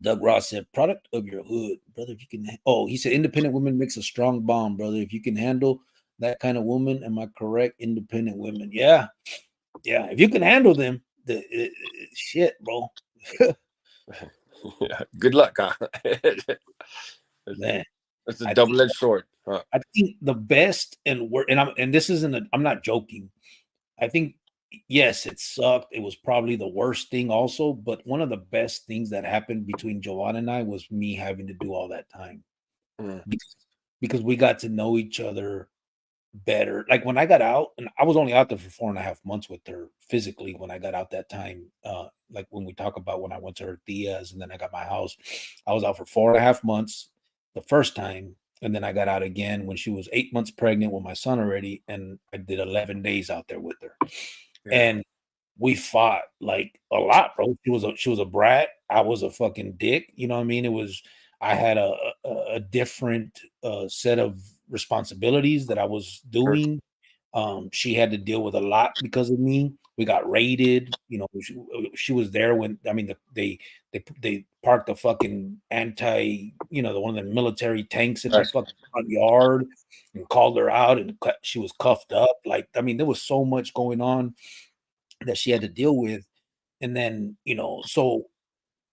Doug Ross said, product of your hood, brother. If you can, he said, independent women makes a strong bond, brother. If you can handle that kind of woman, am I correct? Independent women. Yeah. Yeah. If you can handle them, shit, bro. Yeah. Good luck, huh? Man. It's a double-edged sword. Huh? I think the best and this isn't I'm not joking. I think, yes, it sucked. It was probably the worst thing also, but one of the best things that happened between Joanna and I was me having to do all that time. Because we got to know each other better. Like, when I got out, and I was only out there for 4.5 months with her physically when I got out that time. Like, when we talk about when I went to her tias and then I got my house, I was out for 4.5 months the first time. And then I got out again when she was 8 months pregnant with my son already. And I did 11 days out there with her. Yeah. And we fought like a lot, bro. She was a brat. I was a fucking dick. You know what I mean? I had a different set of responsibilities that I was doing. She had to deal with a lot because of me. We got raided. You know, she was there when I mean they parked the fucking the one of the military tanks in the fucking front yard and called her out and she was cuffed up. Like I mean, there was so much going on that she had to deal with, and then so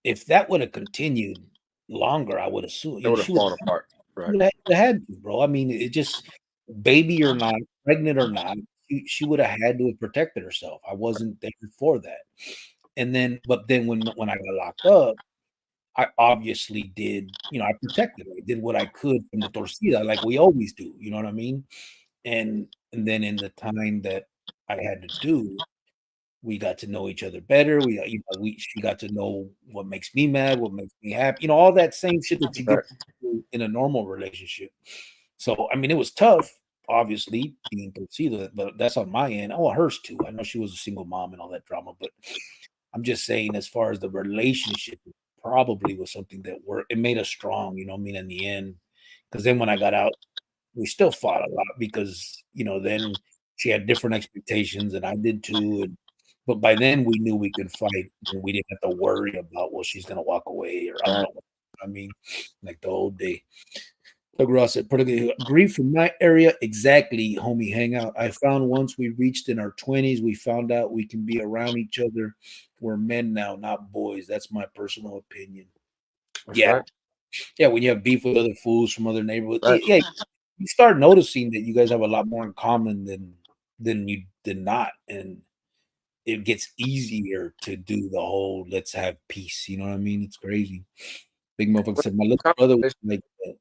if that would have continued longer, I would assume It would have she would fallen apart. Right. have had to, bro. I mean, it just baby or not, pregnant or not, she would have had to have protected herself. I wasn't there for that. And then, but then when I got locked up, I obviously did, I protected her. I did what I could from the torcida, like we always do. You know what I mean? And then in the time that I had to do, we got to know each other better. She got to know what makes me mad, what makes me happy, all that same shit that you get Right. in a normal relationship. So, I mean, it was tough, obviously, being torcida, but that's on my end. Oh, hers too. I know she was a single mom and all that drama, but I'm just saying, as far as the relationship, it probably was something that it made us strong, I mean, in the end. Because then when I got out, we still fought a lot because, then she had different expectations and I did too. But by then we knew we could fight and we didn't have to worry about, well, she's going to walk away or I don't know. I mean, like the old day. Ross said, agree from my area. Exactly, homie, hang out. I found once we reached in our 20s, we found out we can be around each other. We're men now, not boys. That's my personal opinion. That's right. Yeah, when you have beef with other fools from other neighborhoods, Right. yeah, you start noticing that you guys have a lot more in common than you did not. And it gets easier to do the whole let's have peace. You know what I mean? It's crazy. Big motherfucker said my little brother was like that.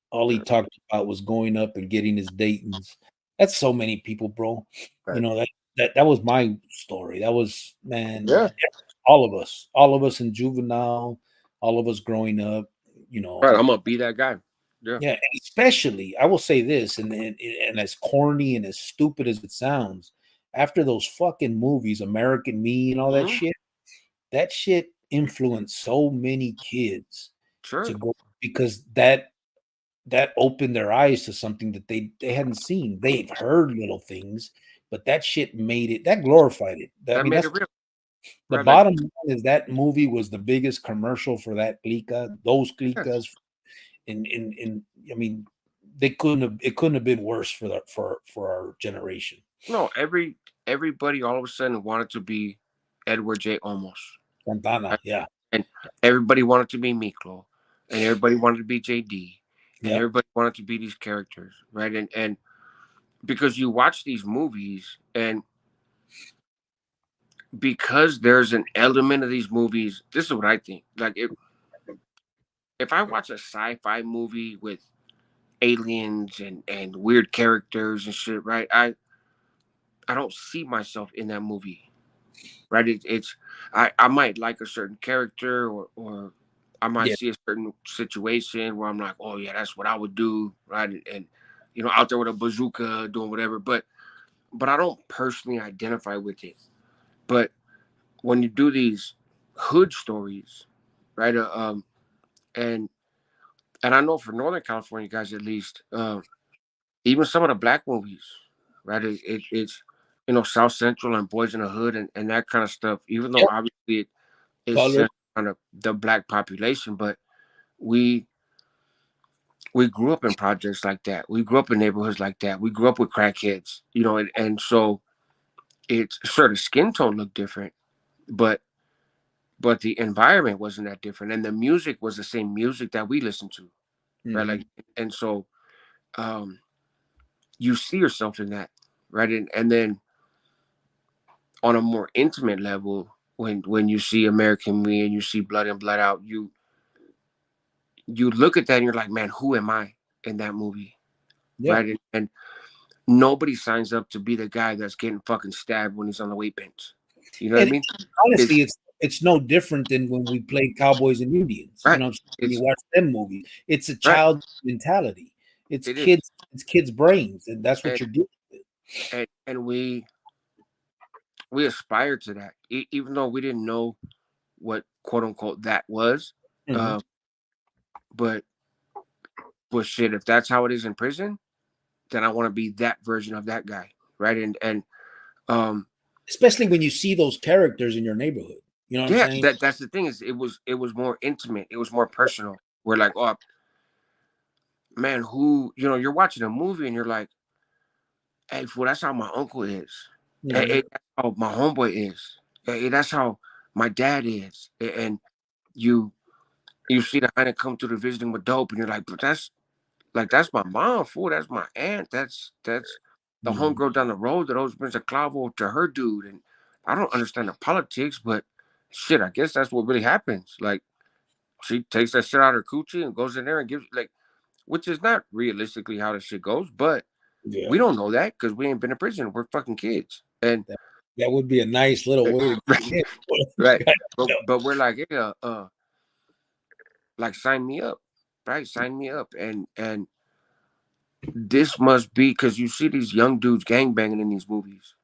All he talked about was going up and getting his Daytons. That's so many people, bro. Right. That was my story. That was, man, Yeah. all of us in juvenile, all of us growing up, Right. I'm gonna be that guy. Yeah. yeah, and especially I will say this, and as corny and as stupid as it sounds, after those fucking movies, American Me and all that shit influenced so many kids Sure. to go because that opened their eyes to something that they hadn't seen. They've heard little things, but that shit made it that glorified it. I That mean, made that's it real. the Right. Like, bottom line is that movie was the biggest commercial for that clica, those yeah. clicas in I mean, it couldn't have been worse for our generation. No, everybody all of a sudden wanted to be Edward J. Olmos. Santana, Right? yeah. And everybody wanted to be Miklo. And everybody wanted to be JD. And Yep. everybody wanted to be these characters. Right. And because you watch these movies and because there's an element of these movies, this is what I think. Like if I watch a sci-fi movie with aliens and weird characters and shit, right? I don't see myself in that movie, right? I might like a certain character or I might Yeah. see a certain situation where I'm like, oh yeah, that's what I would do, right? And out there with a bazooka doing whatever, but I don't personally identify with it. But when you do these hood stories, right? And and I know for Northern California guys at least, even some of the black movies, right? It's South Central and Boys in the Hood and that kind of stuff. Even though Yep. obviously it is Color. centered on the black population, but we we grew up in projects like that. We grew up in neighborhoods like that. We grew up with crackheads, and so it's sure the skin tone looked different, but the environment wasn't that different, and the music was the same music that we listened to, right? Mhm. Like, and so um, you see yourself in that, right? And then on a more intimate level, when you see American Me and you see Blood and Blood Out, you look at that and you're like, man, who am I in that movie, Yeah. right? And nobody signs up to be the guy that's getting fucking stabbed when he's on the weight bench. You know what I And mean? honestly, It's it's no different than when we played Cowboys and Indians. right. When you It's watch them movies, it's a right. child mentality. It is, It's kids' brains, and that's what and you're doing. and we aspire to that, even though we didn't know what quote unquote that was. Mhm. Uh, but shit, if that's how it is in prison, then I want to be that version of that guy, right? And especially when you see those characters in your neighborhood. You know what I'm Yeah, saying? that's the thing is it was more intimate. It was more personal. We're like, oh man, who you're watching a movie and you're like, hey, fool, that's how my uncle is. Hey, that's how my homeboy is. Hey, that's how my dad is. And you see the honey come through the visiting with dope, and you're like, but that's my mom, fool. That's my aunt. That's the Mhm. homegirl down the road that always brings a clavo to her dude. And I don't understand the politics, but shit, I guess that's what really happens. Like she takes that shit out of her coochie and goes in there and gives like, which is not realistically how the shit goes, but Yeah, we don't know that because we ain't been in prison. We're fucking kids, and that, that would be a nice little way to get right, in. right. But we're like, yeah, like sign me up, right? Sign me up, and this must be because you see these young dudes gang banging in these movies,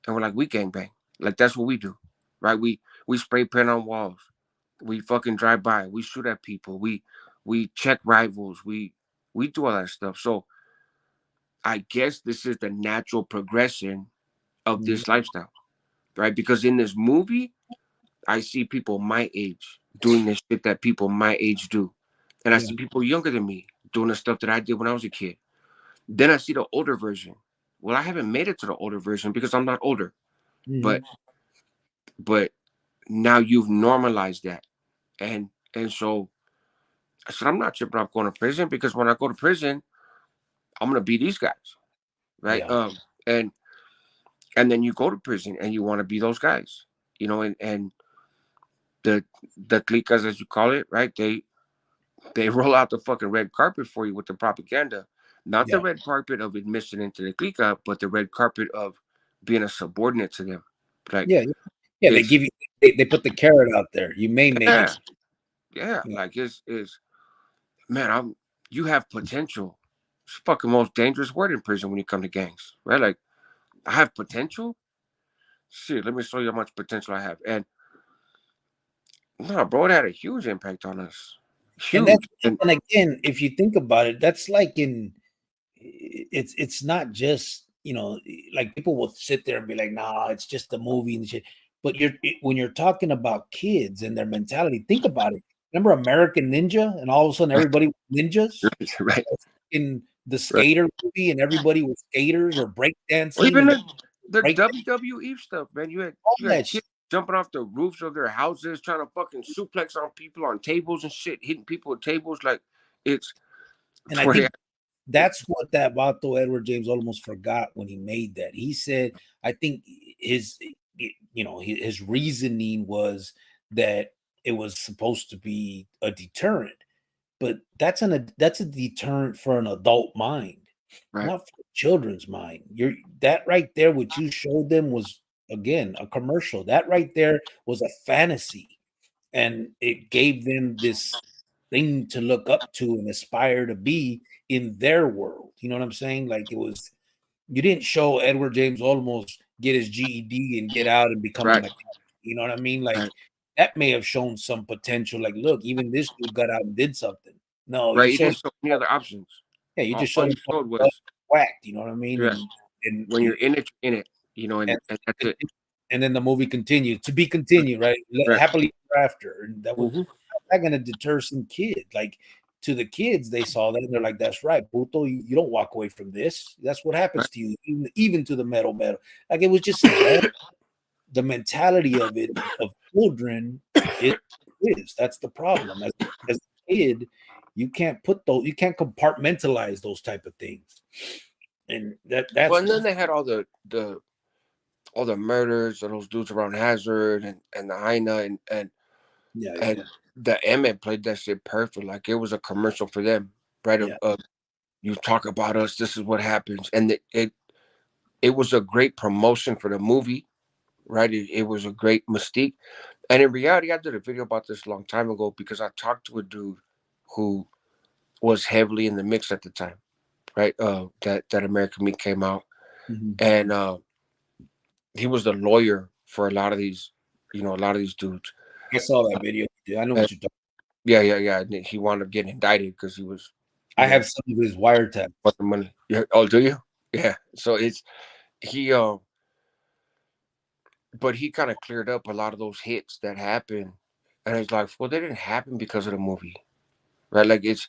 and we're like, we gang bang, like that's what we do, right? We spray paint on walls, we fucking drive by, we shoot at people, we check rivals, we do all that stuff. So I guess this is the natural progression of Mhm. this lifestyle, right? Because in this movie, I see people my age doing this shit that people my age do. And I Yeah. see people younger than me doing the stuff that I did when I was a kid. Then I see the older version. Well, I haven't made it to the older version because I'm not older. But Mhm. but now you've normalized that. And so I said, I'm not tripping off going to prison because when I go to prison, I'm gonna be these guys. Right. Yeah. And and then you go to prison and you want to be those guys. And the cliques, as you call it, right? They roll out the fucking red carpet for you with the propaganda. Not the Yeah. red carpet of admission into the clique, but the red carpet of being a subordinate to them. Like Yeah. Yeah. They it's give you. They put the carrot out there. You may make it. yeah, yeah. Yeah. Like it's man, you have potential. It's the fucking most dangerous word in prison when you come to gangs, right? Like I have potential. Shit, let me show you how much potential I have. And no, bro, it had a huge impact on us. And that's Huge. And and again, if you think about it, that's like it's not just like people will sit there and be like, nah, it's just a movie and shit. But when you're talking about kids and their mentality, think about it. Remember American Ninja, and all of a sudden everybody was ninjas right, in the right. skater movie, and everybody was skaters or Or breakdancing, even and the break WWE stuff, man. You had all you that had shit. kids jumping off the roofs of their houses, trying to fucking suplex on people on tables and shit, hitting people with tables. Like it's And I think that's what that Vato Edward James almost forgot when he made that. He said, I think his reasoning was that it was supposed to be a deterrent, but that's a deterrent for an adult mind, right, not for children's mind. That right there, what you showed them was again a commercial. That right there was a fantasy, and it gave them this thing to look up to and aspire to be in their world. You know what I'm saying? Like you didn't show Edward James almost get his GED and get out and become a right, mechanic. You know what I mean? Like right, that may have shown some potential. Like, look, even this dude got out and did something. No, you right. It showed, didn't show any other options. yeah, you just All showed you him showed was whacked. You know what I mean? yeah. And When you're in it, you're in it. and And that's it. and then the movie continued to be continued, right? Right. Happily ever after, and that was Mm-hmm. not going to deter some kid. Like to the kids, they saw that and they're like, "That's right, Puto. You don't walk away from this. That's what happens Right. to you, even to the metal. Like it was just sad. The mentality of it of children is that's the problem. As a kid, you can't compartmentalize those type of things, and Well, that's and then they had all the murders of those dudes around Hazard and the Heina and yeah, the Emmett played that shit perfect. Like it was a commercial for them, right? yeah. Of you talk about us, this is what happens, and it was a great promotion for the movie, right? It was a great mystique, and in reality, I did a video about this a long time ago because I talked to a dude who was heavily in the mix at the time, right? That American Meat came out, Mhm. and he was the lawyer for a lot of these, a lot of these dudes. I saw that video. Yeah, I know And what you're talking. yeah. And he wound up getting indicted because he was, I have some of his wiretap. fucking, the, money. Yeah. Oh, do you? Yeah. So it's he. but he kind of cleared up a lot of those hits that happened, and it's like, well, they didn't happen because of the movie, right? Like it's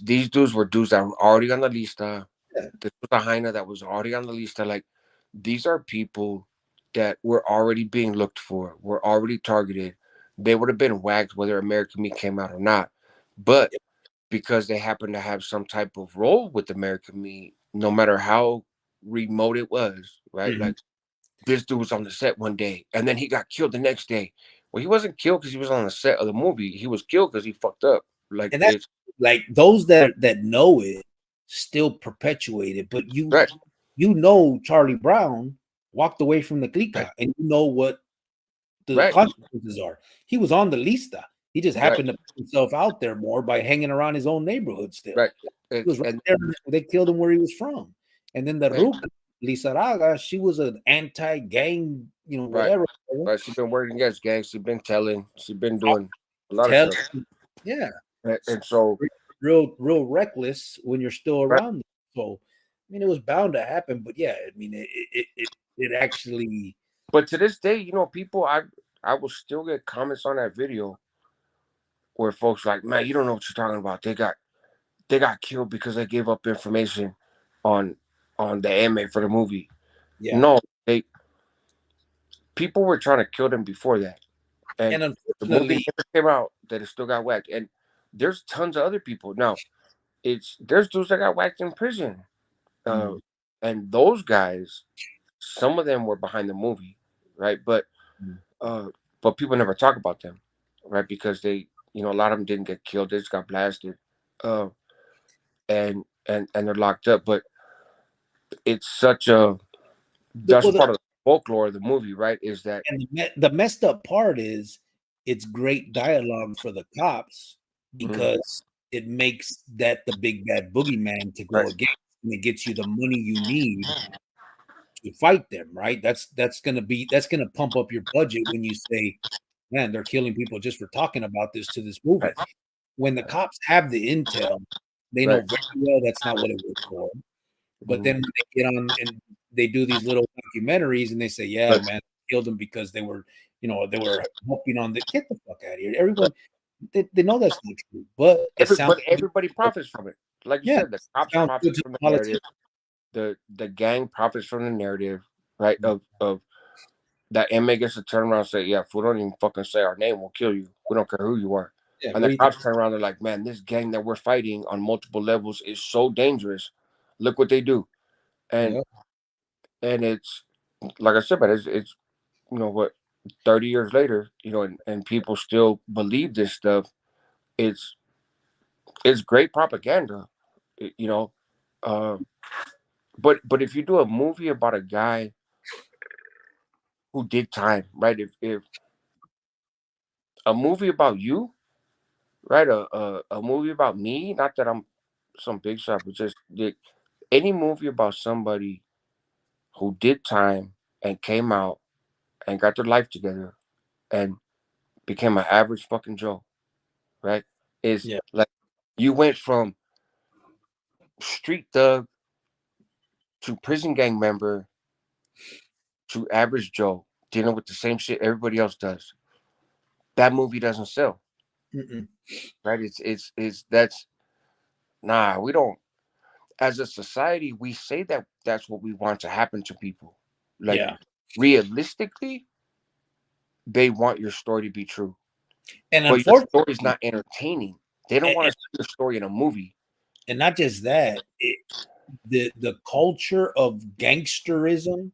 these dudes were dudes that were already on the lista. Yeah. This was a hyena that was already on the lista. Like these are people that were already being looked for, were already targeted. They would have been whacked whether American Meat came out or not, but because they happened to have some type of role with American Meat, no matter how remote it was, right? Mhm. Like this dude was on the set one day and then he got killed the next day. Well, he wasn't killed because he was on the set of the movie. He was killed because he fucked up. Like And that's it's like those that know it still perpetuate it. But right, Charlie Brown walked away from the right, clica, and you know what the right, consequences are. He was on the lista. He just right, happened to put himself out there more by hanging around his own neighborhood still. right. He was right And there. They killed him where he was from. And then the and Ruca, Lizarraga, she was an anti-gang, right, whatever. right. She's been working against gangs. She's been telling. She's been doing a lot of Tell, stuff. yeah. And so Real reckless when you're still right. around them. So, I mean, it was bound to happen. But yeah, I mean, it actually. But to this day, people I will still get comments on that video where folks like, man, you don't know what you're talking about. They got killed because they gave up information on the anime for the movie. Yeah. No, people were trying to kill them before that. And And the movie unfortunately, never came out that it still got whacked. And there's tons of other people. Now, there's dudes that got whacked in prison. Uh, and those guys, some of them were behind the movie, right? But people never talk about them, right? Because they, a lot of them didn't get killed; they just got blasted, uh, and they're locked up. But it's such a that's well, part of the folklore of the movie, right? Is that and the messed up part is it's great dialogue for the cops because it makes that the big bad boogeyman to go right, against, and it gets you the money you need to fight them, right? That's gonna pump up your budget when you say, man, they're killing people just for talking about this to this movie. right, When the cops have the intel, they know right, very well that's not what it was for. But then when they get on and they do these little documentaries and they say, yeah, right, man, killed them because they were helping on the get the fuck out of here. Everyone they know that's not true, but it sounds but everybody profits from it. Like you yeah, said, the cops sounds profit good to from the politics. narrative. The gang profits from the narrative, right? Of that inmate gets to turn around and say, yeah, if we don't even fucking say our name, we'll kill you. We don't care who you are. Yeah, And what the do you think? cops turn around, they're like, man, this gang that we're fighting on multiple levels is so dangerous. Look what they do. And Yeah, it's like I said, man, it's what 30 years later, and people still believe this stuff. It's great propaganda, you know. Uh, but if you do a movie about a guy who did time, right? If a movie about you, right? A movie about me, not that I'm some big shot, but just any movie about somebody who did time and came out and got their life together and became an average fucking Joe, right? Is yeah. like you went from street thug to prison gang member to average Joe dealing with the same shit everybody else does. That movie doesn't sell, Mm-mm. right? It's that's nah. We don't, as a society, we say that that's what we want to happen to people. Like Yeah. realistically, they want your story to be true, And but your story is unfortunately, not entertaining. They don't and, want to and see your story in a movie. and not just that, the culture of gangsterism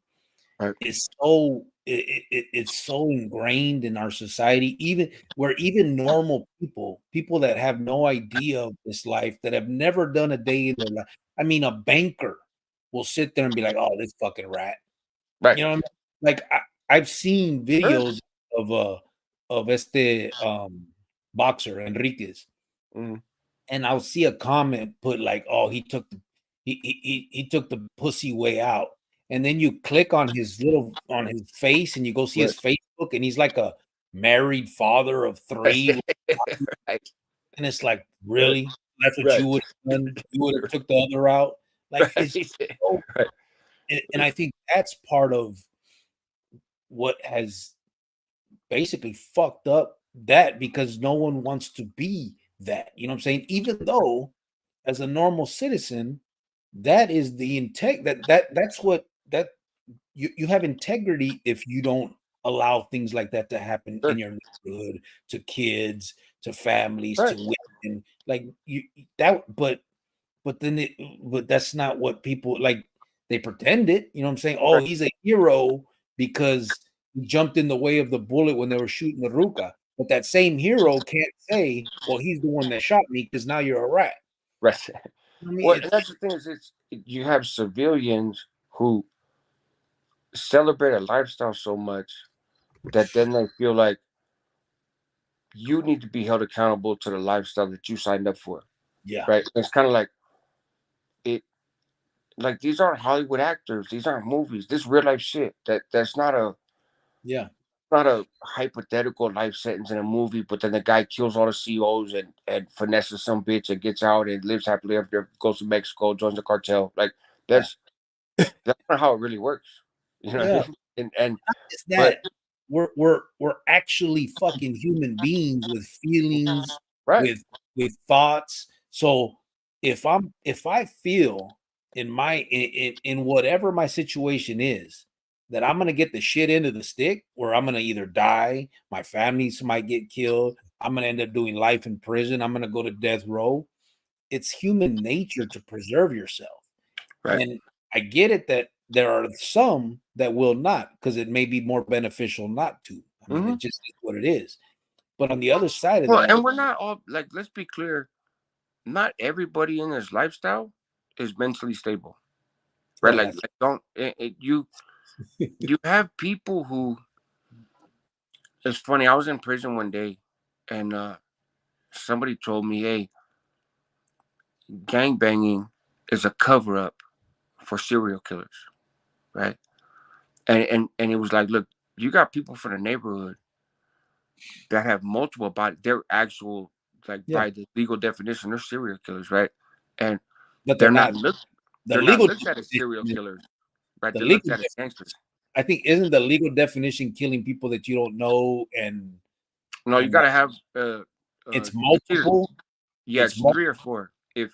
Right, is so it's so ingrained in our society, even normal people that have no idea of this life, that have never done a day in their life. I mean, a banker will sit there and be like, oh, this fucking rat. right. You know what I mean? Like I've seen Sure. videos of este boxer Enriquez, Mhm. and I'll see a comment put like, "Oh, he took the pussy way out," and then you click on his face, and you go see Right. his Facebook, and he's like a married father of 3, Right, and it's like, right, really? That's what right, you would have done? You would have took the other route? Like, it's right, so, right. and I think that's part of what has basically fucked up that, because no one wants to be that. You know what I'm saying? Even though as a normal citizen, that is the that's what that you have integrity if you don't allow things like that to happen in Sure. your neighborhood, to kids, to families, Right. to women. Like you that but then but that's not what people like. They pretend it, you know what I'm saying? Oh, Right. he's a hero because he jumped in the way of the bullet when they were shooting the Ruka. But that same hero can't say, well, he's the one that shot me because now you're a rat. Right. I mean, Well, and that's the thing is, you have civilians who celebrate a lifestyle so much that then they feel like you need to be held accountable to the lifestyle that you signed up for. yeah, Right. It's kind of like it. Like, these aren't Hollywood actors. These aren't movies. This real life shit. That's yeah, not a hypothetical life sentence in a movie. But then the guy kills all the CEOs and finesses some bitch and gets out and lives happily ever after, goes to Mexico, joins the cartel. Like, yeah, that's not how it really works. You know what I yeah. mean? And It's but that we're actually fucking human beings with feelings, right. with thoughts. So if I feel in my in whatever my situation is that I'm gonna get the shit into the stick, or I'm gonna either die, my families might get killed, I'm gonna end up doing life in prison, I'm gonna go to death row. It's human nature to preserve yourself. Right. And I get it that there are some that will not, because it may be more beneficial not to. I mean, Hmm. it just is what it is. But on the other side of Well, that, and we're not all like, let's be clear, not everybody in this lifestyle is mentally stable. Right? well, Like, that's don't you have people who, it's funny, I was in prison one day and somebody told me, hey, gang banging is a cover up for serial killers, right? And it was like, look, you got people from the neighborhood that have multiple body, they're actual, like, yeah. by the legal definition, they're serial killers, right? And But they're they're not not looked the they're not legal looked at as serial definition. killers, right? The They're legal looked at as gangsters. definition, I think, isn't the legal definition killing people that you don't know, No, you and gotta have it's three or, multiple. yeah, It's it's 3 or 4. If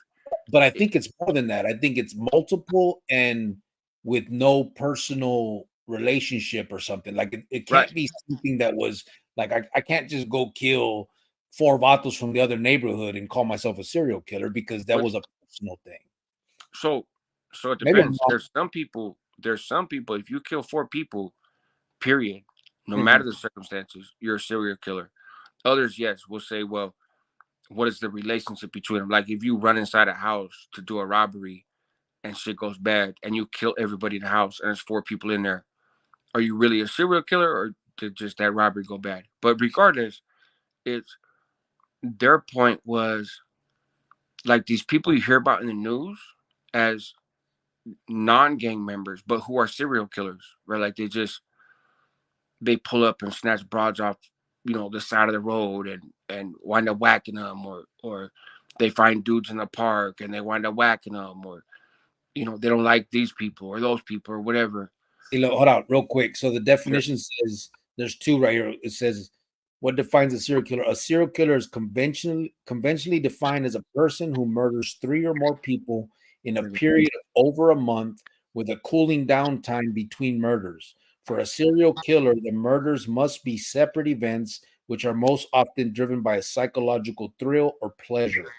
But I it, think it's more than that. I think it's multiple and with no personal relationship or something. Like it right. can't be something that was like I can't just go kill four vatos from the other neighborhood and call myself a serial killer because that But was a personal thing. so so it Maybe I'm depends. wrong. There's some people, if you kill 4 people, period, no matter Mhm. the circumstances, you're a serial killer. Others, yes, will say, well, what is the relationship between them? Like, if you run inside a house to do a robbery and shit goes bad and you kill everybody in the house and there's 4 people in there, are you really a serial killer, or did just that robbery go bad? But regardless, it's their point was, like, these people you hear about in the news as non-gang members, but who are serial killers, right? Like, they pull up and snatch broads off, the side of the road and wind up whacking them, or they find dudes in the park and they wind up whacking them, or they don't like these people or those people or whatever. See, look, hold on, real quick. So the Sure. definition says there's two right here. It says what defines a serial killer? A serial killer is conventionally defined as a person who murders three or more people in a period of over a month with a cooling down time between murders. For a serial killer, the murders must be separate events, which are most often driven by a psychological thrill or pleasure.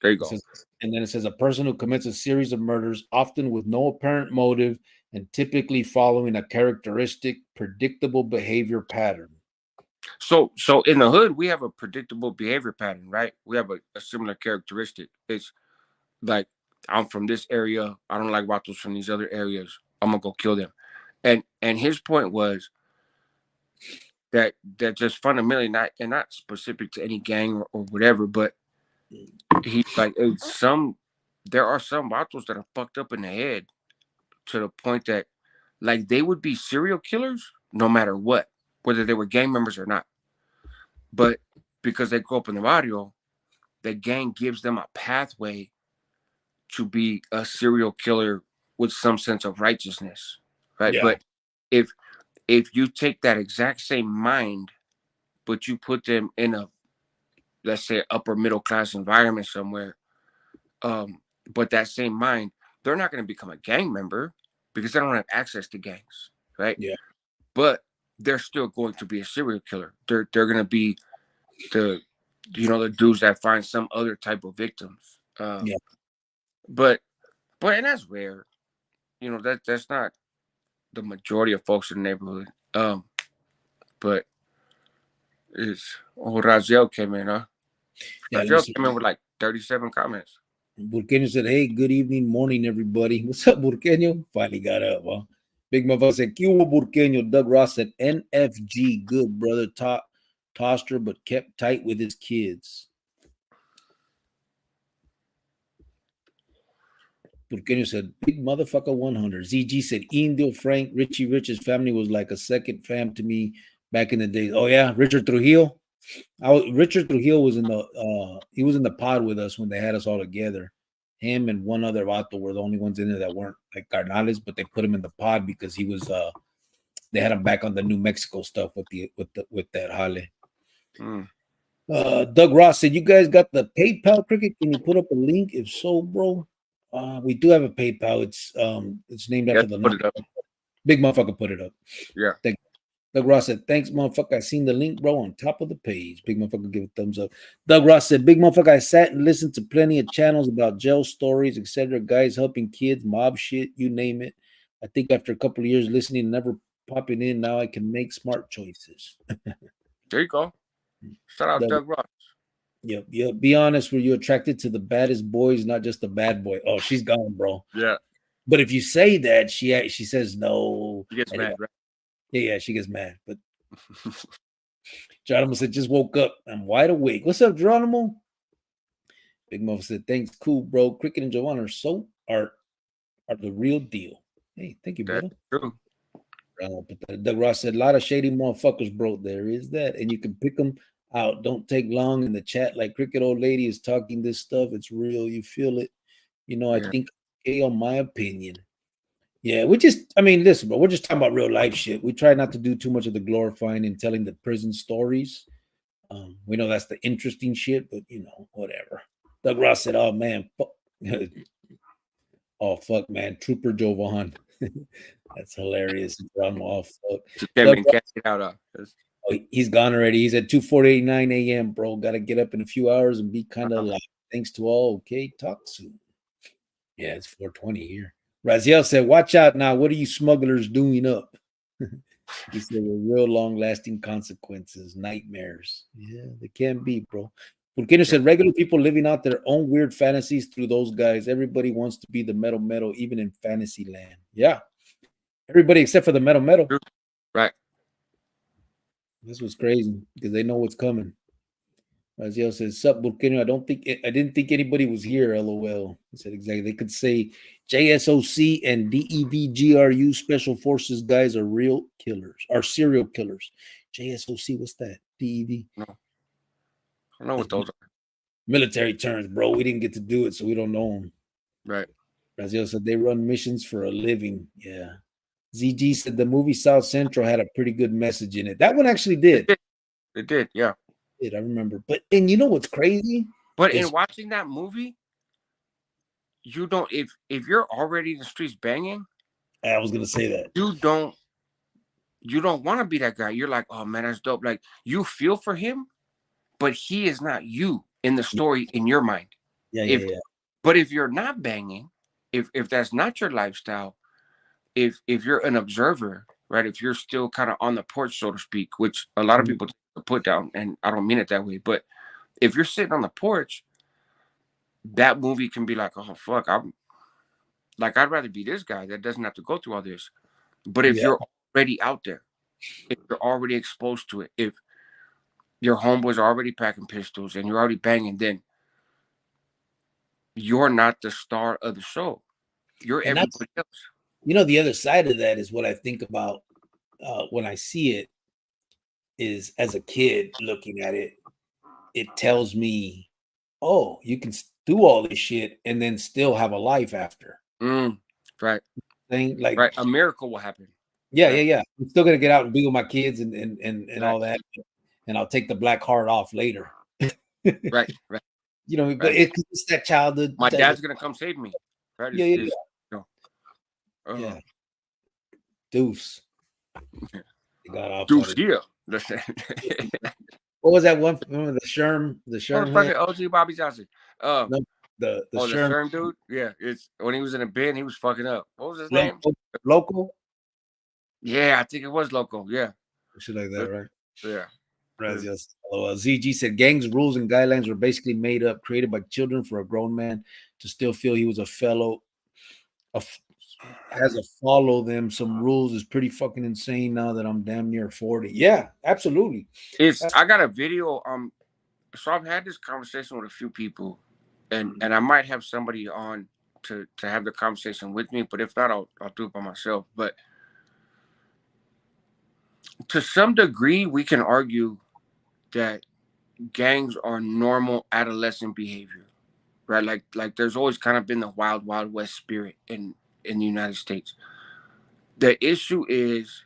There you It go. says, and then it says a person who commits a series of murders, often with no apparent motive and typically following a characteristic, predictable behavior pattern. So in the hood, we have a predictable behavior pattern, right? We have a similar characteristic. It's like, I'm from this area. I don't like vatos from these other areas. I'm gonna go kill them. And his point was that just fundamentally, not specific to any gang or whatever, but he's like, hey, there are some vatos that are fucked up in the head to the point that, like, they would be serial killers no matter what, whether they were gang members or not. But because they grew up in the barrio, the gang gives them a pathway to be a serial killer with some sense of righteousness, right? Yeah. But if if you take that exact same mind, but you put them in a, let's say, upper middle class environment somewhere, but that same mind, they're not going to become a gang member because they don't have access to gangs, right? Yeah. But they're still going to be a serial killer. They're going to be the, the dudes that find some other type of victims. Yeah. But and that's rare. That's not the majority of folks in the neighborhood. But it's Raziel came in, huh? Yeah. Raziel came in with like 37 comments. Burqueño said, "Hey, good evening, morning, everybody." What's up, Burqueño? Finally got up, huh? Big motherfucker said, "Q Burqueño." Doug Ross said, "NFG, good brother, tossed her, but kept tight with his kids." Burqueño said, "Big motherfucker 100." ZG said, "Indio, Frank, Richie Rich's family was like a second fam to me back in the days." Oh yeah, Richard Trujillo. Richard Trujillo was in the pod with us when they had us all together. Him and one other vato were the only ones in there that weren't like carnales, but they put him in the pod because he was they had him back on the New Mexico stuff with that Hale. Doug Ross said, "You guys got the PayPal, Cricket? Can you put up a link? If so, bro, we do have a PayPal. It's named after the put it up. Big motherfucker put it up. Yeah. Doug Ross said, "Thanks, motherfucker. I seen the link, bro, on top of the page." Big motherfucker give a thumbs up. Doug Ross said, "Big motherfucker, I sat and listened to plenty of channels about jail stories, etc. Guys helping kids, mob shit, you name it. I think after a couple of years listening and never popping in, now I can make smart choices." There you go. Shout out Doug Ross. Yep. Be honest, were you attracted to the baddest boys, not just the bad boy? Oh, she's gone, bro. Yeah. But if you say that, she says no. She gets mad, right? Yeah, she gets mad. But Geronimo said, "Just woke up. I'm wide awake." What's up, Geronimo? Big Mother said, "Thanks, cool, bro. Cricket and Joanna are the real deal." Hey, thank you, brother. That's true. Doug Ross said, "A lot of shady motherfuckers, bro. There is that. And you can pick them out. Don't take long in the chat. Like Cricket old lady is talking this stuff. It's real. You feel it. I think, okay, on my opinion. Yeah, listen, bro, we're just talking about real life shit. We try not to do too much of the glorifying and telling the prison stories. We know that's the interesting shit, but whatever." Doug Ross said, "Oh man, oh fuck, man, Trooper Jovan." That's hilarious. I'm all fuck. He's gone already. He's at 2:49 a.m., bro. Got to get up in a few hours and be kind of like, thanks to all. Okay, talk soon. Yeah, it's 4:20 here. Raziel said, "Watch out now. What are you smugglers doing up?" He said, "With real long-lasting consequences, nightmares." Yeah, they can be, bro. Vulcano said, "Regular people living out their own weird fantasies through those guys. Everybody wants to be the metal, even in fantasy land." Yeah. Everybody except for the metal. Right. This was crazy because they know what's coming. Raziel says, "Sup, Vulcano? I didn't think anybody was here, LOL." He said, "Exactly. They could say JSOC and DEVGRU Special Forces guys are real killers, are serial killers." JSOC, what's that? DEV? No. I don't know what those are. Military terms, bro. We didn't get to do it, so we don't know them. Right. Raziel said they run missions for a living. Yeah. ZG said the movie South Central had a pretty good message in it. That one actually did. It did, yeah. I remember. And you know what's crazy? But in watching that movie, you don't, if you're already in the streets banging, I was gonna say that. You don't want to be that guy. You're like, oh man, that's dope. Like, you feel for him, but he is not you in the story in your mind. Yeah. But if you're not banging, if that's not your lifestyle, if you're an observer, right? If you're still kind of on the porch, so to speak, which a lot of people put down, and I don't mean it that way, but if you're sitting on the porch, that movie can be like, oh fuck, I'd rather be this guy that doesn't have to go through all this. But if you're already out there, if you're already exposed to it, if your homeboys are already packing pistols and you're already banging, then you're not the star of the show. You're everybody else. The other side of that is what I think about when I see it is, as a kid looking at it, it tells me, oh, you can do all this shit and then still have a life after. Right. Like, right. A miracle will happen. Yeah. I'm still gonna get out and be with my kids and Right, all that, and I'll take the black heart off later. right, right, You know, but right. it's that childhood My type of, dad's gonna come save me. Right? yeah, yeah, Is you know, yeah. uh, Deuce. They got off on Deuce it. here. What was that one? Remember the Sherm? The Oh, Sherm head? fucking OG Bobby Johnson. No, the Oh, the Sherm Sherm dude. Yeah, it's when he was in a band, he was fucking up. What was his name? local, local, Yeah, I think it was Loco. Yeah, shit like that, right? yeah. Gracias. ZG said gangs rules and guidelines were basically made up, created by children for a grown man to still feel he was a fellow, has to follow them. Some rules is pretty fucking insane now that I'm damn near 40. Yeah, absolutely. I got a video. So I've had this conversation with a few people, and I might have somebody on to have the conversation with me. But if not, I'll do it by myself. But to some degree, we can argue that gangs are normal adolescent behavior, right? Like there's always kind of been the wild west spirit in the United States. The issue is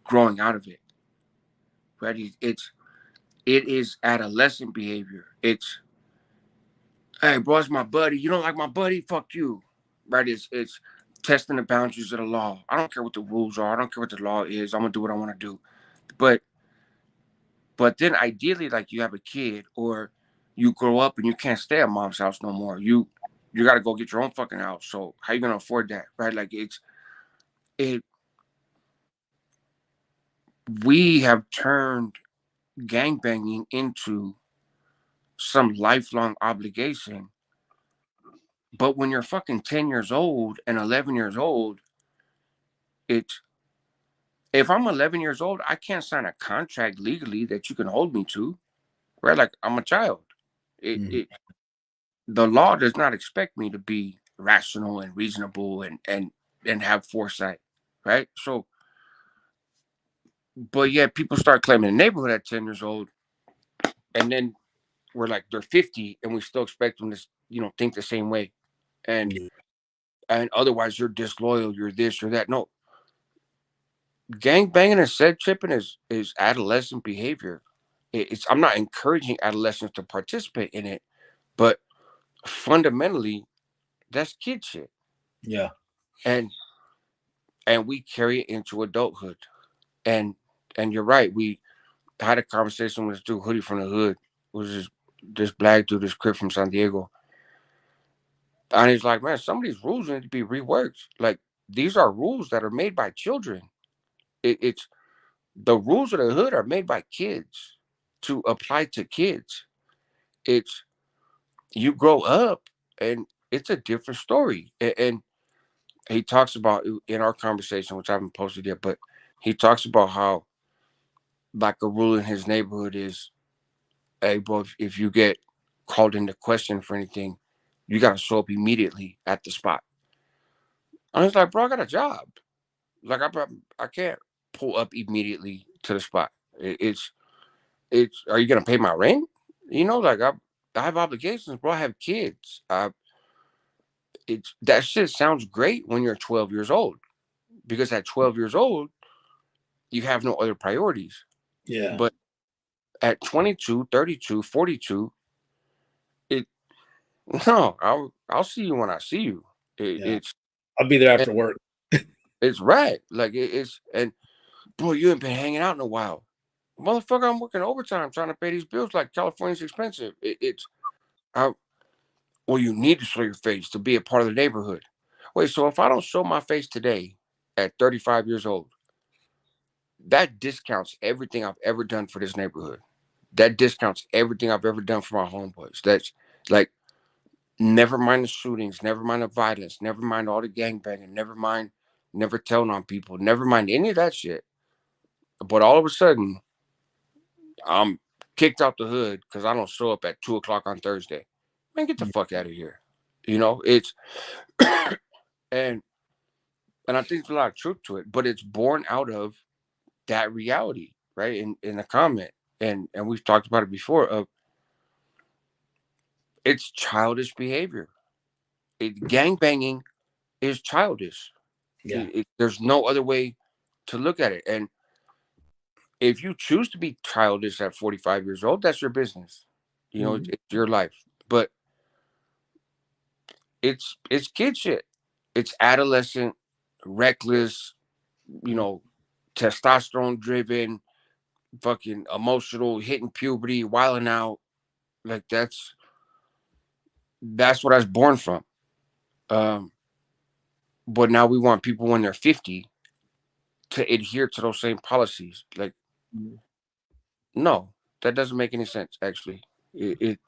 growing out of it, right? It is adolescent behavior. It's, hey, bro, it's my buddy. You don't like my buddy? Fuck you, right? It's testing the boundaries of the law. I don't care what the rules are. I don't care what the law is. I'm gonna do what I want to do. But then ideally, like you have a kid or you grow up and you can't stay at mom's house no more. You got to go get your own fucking house. So how you gonna afford that, right? Like it. We have turned gangbanging into some lifelong obligation. But when you're fucking 10 years old and 11 years old, it's, if I'm 11 years old, I can't sign a contract legally that you can hold me to, right? Like I'm a child. It the law does not expect me to be rational and reasonable and have foresight, right? So, but yet people start claiming the neighborhood at 10 years old, and then we're like they're 50, and we still expect them to think the same way, and otherwise you're disloyal, you're this or that. No, gang banging and set tripping is adolescent behavior. It's I'm not encouraging adolescents to participate in it, but fundamentally that's kid shit, Yeah. and we carry it into adulthood. And you're right. We had a conversation with this dude Hoodie from the hood, was this black dude, this crip from San Diego, and he's like, man, some of these rules need to be reworked. Like these are rules that are made by children. It's the rules of the hood are made by kids to apply to kids. It's you grow up and it's a different story. And he talks about in our conversation, which I haven't posted yet, but he talks about how like a rule in his neighborhood is, hey, bro, if you get called into question for anything, you got to show up immediately at the spot. I was like, bro, I got a job. Like, I can't pull up immediately to the spot. It's. Are you gonna pay my rent? Like I have obligations, bro. I have kids. It's that shit sounds great when you're 12 years old, because at 12 years old, you have no other priorities. Yeah. But at 22, 32, 42, it no, I'll see you when I see you. Yeah. It's I'll be there after work. it's right. Like it's and bro, you ain't been hanging out in a while. Motherfucker, I'm working overtime trying to pay these bills. Like California's expensive. It's I, well, you need to show your face to be a part of the neighborhood. Wait, so if I don't show my face today at 35 years old, that discounts everything I've ever done for this neighborhood. That discounts everything I've ever done for my homeboys. That's like, never mind the shootings, never mind the violence, never mind all the gangbanging, never mind never telling on people, never mind any of that shit. But all of a sudden, I'm kicked out the hood because I don't show up at 2 o'clock on Thursday. Man, get the fuck out of here. It's and I think there's a lot of truth to it, but it's born out of that reality, right? In the comment. And we've talked about it before of it's childish behavior. Gang banging is childish. Yeah. There's no other way to look at it. And if you choose to be childish at 45 years old, that's your business. It's your life. But it's kid shit. It's adolescent, reckless, testosterone driven, fucking emotional, hitting puberty, wilding out. Like that's what I was born from. But now we want people when they're 50 to adhere to those same policies. Like, no, that doesn't make any sense. Actually, it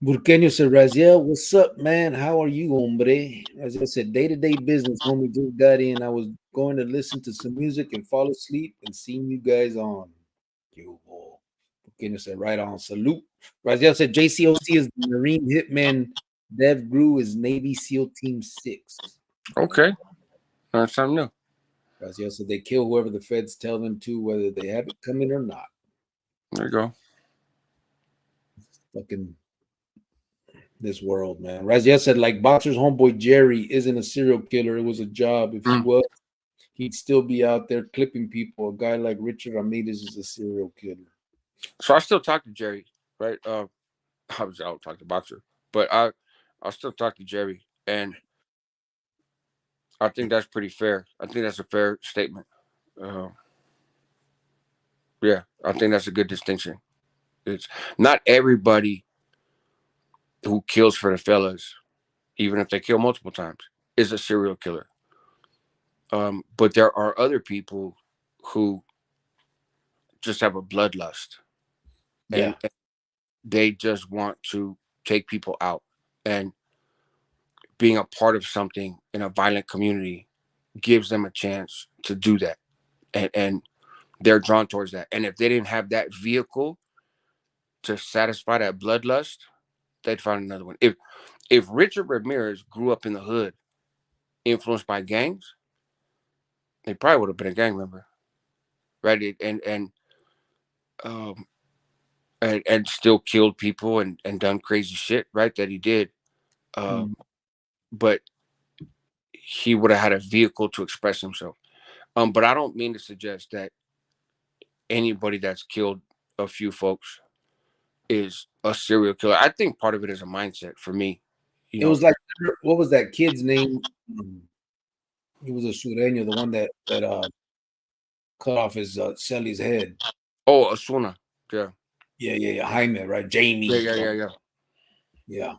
Burqueño said, Raziel, what's up, man? How are you, hombre? As I said, day-to-day business, homie. Just got in. I was going to listen to some music and fall asleep and seeing you guys on. Burqueño said, right on. Salute. Raziel said, JCOC is the Marine Hitman. Dev Grew is Navy SEAL Team 6. okay. That's something new. Raziel said, they kill whoever the feds tell them to, whether they have it coming or not. There you go. Fucking this world, man. Raziel said, like Boxer's homeboy Jerry isn't a serial killer. It was a job. If he was, he'd still be out there clipping people. A guy like Richard Ramirez is a serial killer. So I still talk to Jerry, right? Obviously I don't talk to Boxer, but I still talk to Jerry, and I think that's pretty fair. I think that's a fair statement. Yeah, I think that's a good distinction. It's not everybody who kills for the fellas, even if they kill multiple times, is a serial killer. But there are other people who just have a bloodlust, and they just want to take people out. And being a part of something in a violent community gives them a chance to do that, and they're drawn towards that. And if they didn't have that vehicle to satisfy that bloodlust, they'd find another one. If Richard Ramirez grew up in the hood, influenced by gangs, he probably would have been a gang member, right? And still killed people and done crazy shit, right? That he did, but he would have had a vehicle to express himself. But I don't mean to suggest that anybody that's killed a few folks is a serial killer. I think part of it is a mindset for me. It was like, what was that kid's name? He was a sureño, the one that cut off his Celly's head. Oh, Asuna. Yeah. Yeah. Jaime, right? Jamie. Yeah.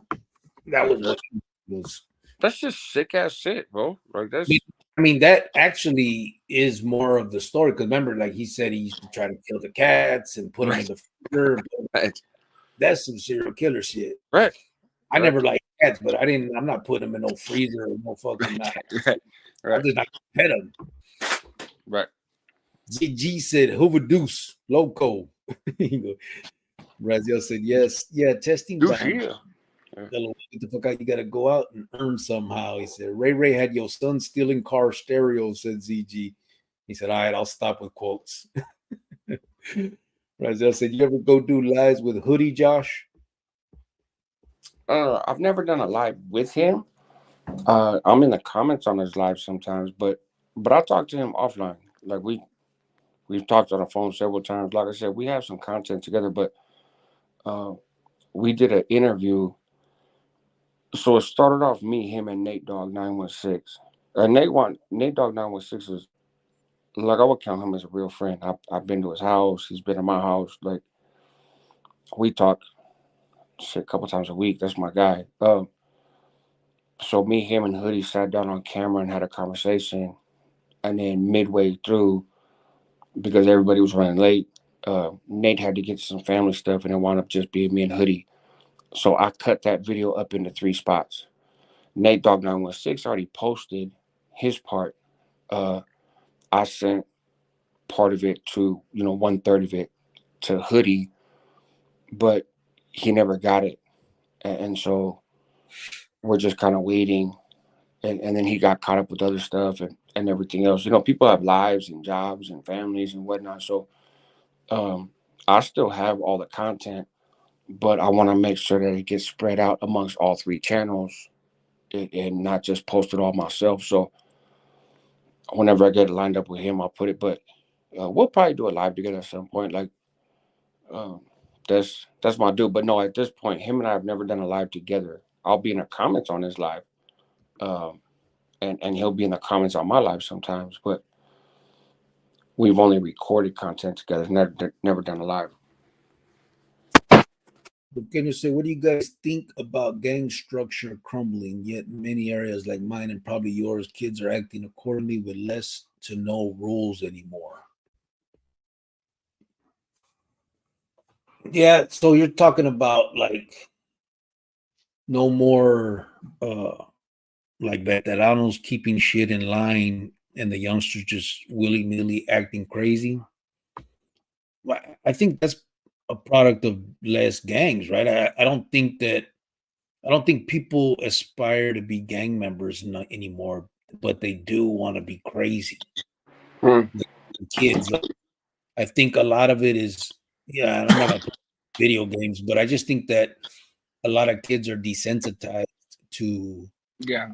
That was what was. That's just sick ass shit, bro. Like that's. I mean, that actually is more of the story. Because remember, like he said, he used to try to kill the cats and put them in the freezer. Right. That's some serial killer shit. Right. I never liked cats, but I'm not putting them in no freezer or no fucking right. I'm just not pet them. Right. GG said, Hoover Deuce, Loco. Raziel said, yes. Yeah, testing. Get the fuck out. You got to go out and earn somehow. He said, Ray had your son stealing car stereos, said ZG. He said, all right, I'll stop with quotes. Raziel said, you ever go do lives with Hoodie, Josh? I've never done a live with him. I'm in the comments on his live sometimes, but I talk to him offline. Like we've talked on the phone several times. Like I said, we have some content together, but we did an interview. So it started off me, him, and Nate Dogg 916. Nate Dogg 916 is like I would count him as a real friend. I've been to his house. He's been to my house. Like we talk shit a couple times a week. That's my guy. So me, him, and Hoodie sat down on camera and had a conversation. And then midway through, because everybody was running late, Nate had to get some family stuff, and it wound up just being me and Hoodie. So I cut that video up into 3 spots. Nate Dogg 916 already posted his part. I sent part of it to, 1/3 of it to Hoodie, but he never got it. And so we're just kind of waiting. And then he got caught up with other stuff and everything else. People have lives and jobs and families and whatnot. So I still have all the content, but I want to make sure that it gets spread out amongst all 3 channels and not just post it all myself. So whenever I get lined up with him, I'll put it. But we'll probably do a live together at some point. Like um, that's my dude. But no, at this point, him and I have never done a live together. I'll be in the comments on his live, um, and he'll be in the comments on my live sometimes. But we've only recorded content together, never done a live. But can you say, what do you guys think about gang structure crumbling? Yet in many areas like mine and probably yours, kids are acting accordingly with less to no rules anymore. Yeah, so you're talking about like no more like veteranos keeping shit in line and the youngsters just willy-nilly acting crazy. Well, I think that's a product of less gangs, right? I don't think people aspire to be gang members anymore, but they do want to be crazy. Hmm. Like kids, like, I think a lot of it is, yeah, I'm not gonna put video games, but I just think that a lot of kids are desensitized to Yeah.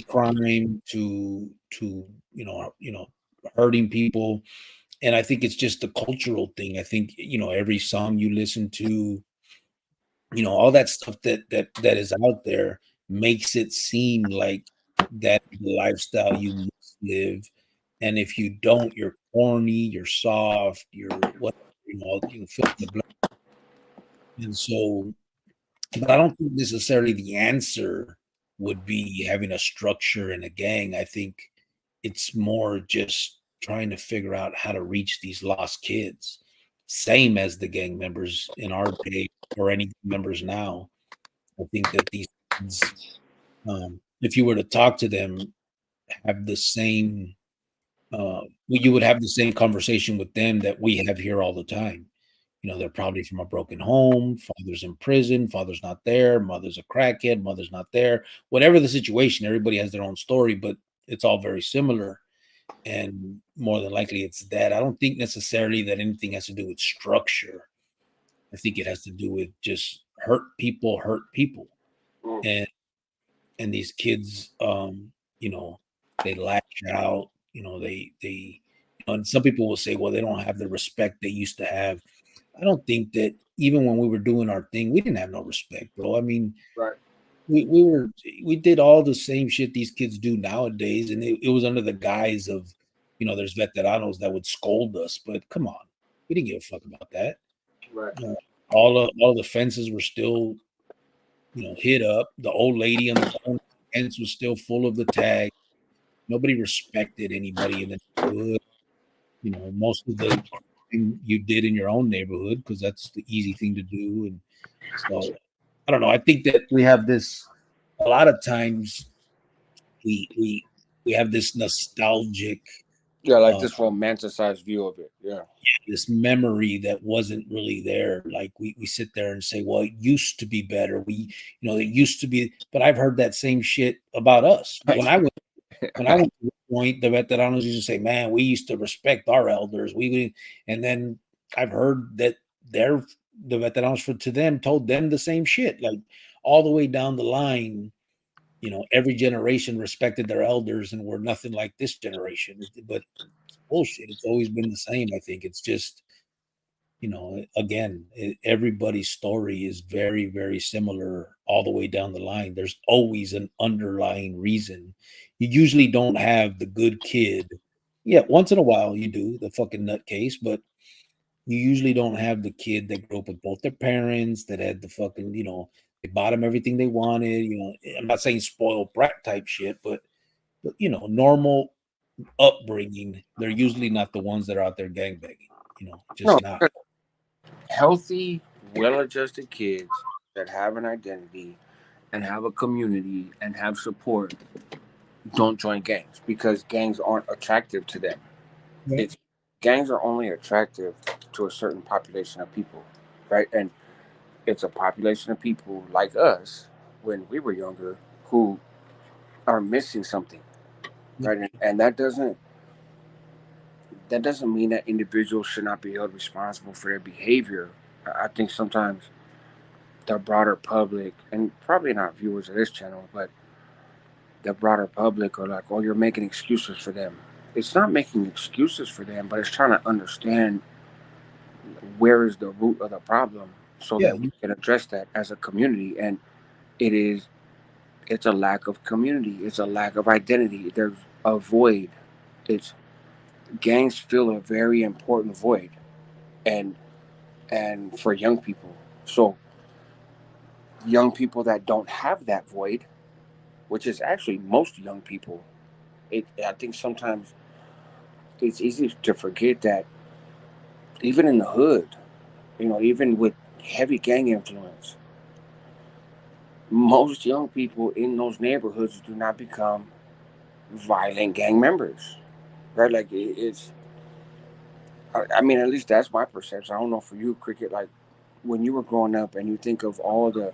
crime, to hurting people, and I think it's just a cultural thing. I think every song you listen to, all that stuff that is out there makes it seem like that the lifestyle you must live, and if you don't, you're corny, you're soft, you're what, you fill in the blank. And so, but I don't think necessarily the answer would be having a structure and a gang. I think it's more just trying to figure out how to reach these lost kids, same as the gang members in our day or any members now. I think that these kids, if you were to talk to them, have the same, you would have the same conversation with them that we have here all the time. They're probably from a broken home, father's in prison, father's not there, mother's a crackhead, mother's not there. Whatever the situation, everybody has their own story, but it's all very similar. And more than likely, it's that. I don't think necessarily that anything has to do with structure. I think it has to do with just hurt people. Hmm. And these kids, you know, they lash out, and some people will say, well, they don't have the respect they used to have. I don't think that even when we were doing our thing, we didn't have no respect, bro. I mean, Right. we did all the same shit these kids do nowadays, and it was under the guise of, there's veteranos that would scold us, but come on, we didn't give a fuck about that. Right. All the fences were still, hit up. The old lady on the corner fence was still full of the tag. Nobody respected anybody in the neighborhood. Most of the crime you did in your own neighborhood because that's the easy thing to do. And so I don't know. I think that we have this a lot of times we we we have this nostalgic Yeah, like uh this romanticized view of it. Yeah. this memory that wasn't really there. Like we sit there and say, well, it used to be better. It used to be, but I've heard that same shit about us. When I went to the point, the veteranos used to say, man, we used to respect our elders. And then I've heard that the veteranos to them told them the same shit. Like all the way down the line, every generation respected their elders and were nothing like this generation. But it's bullshit. It's always been the same. I think it's just, again, everybody's story is very, very similar all the way down the line. There's always an underlying reason. You usually don't have the good kid. Yeah, once in a while you do, the fucking nutcase, but you usually don't have the kid that grew up with both their parents, that had the fucking, they bought them everything they wanted. I'm not saying spoiled brat type shit, but normal upbringing. They're usually not the ones that are out there gangbanging. No, Just not. healthy, well-adjusted kids that have an identity and have a community and have support don't join gangs because gangs aren't attractive to them. Right. It's gangs are only attractive to a certain population of people, right? And it's a population of people like us when we were younger who are missing something, right? And that doesn't mean that individuals should not be held responsible for their behavior. I think sometimes the broader public and probably not viewers of this channel, but the broader public are like, oh, you're making excuses for them. It's not making excuses for them, but it's trying to understand where is the root of the problem so Yeah, that we can address that as a community. And it is, it's a lack of community. It's a lack of identity. There's a void. It's gangs fill a very important void, and for young people. So young people that don't have that void, which is actually most young people, I think sometimes it's easy to forget that even in the hood, even with heavy gang influence, most young people in those neighborhoods do not become violent gang members, right? Like it's, I mean, at least that's my perception. I don't know for you, Cricket. Like when you were growing up, and you think of all the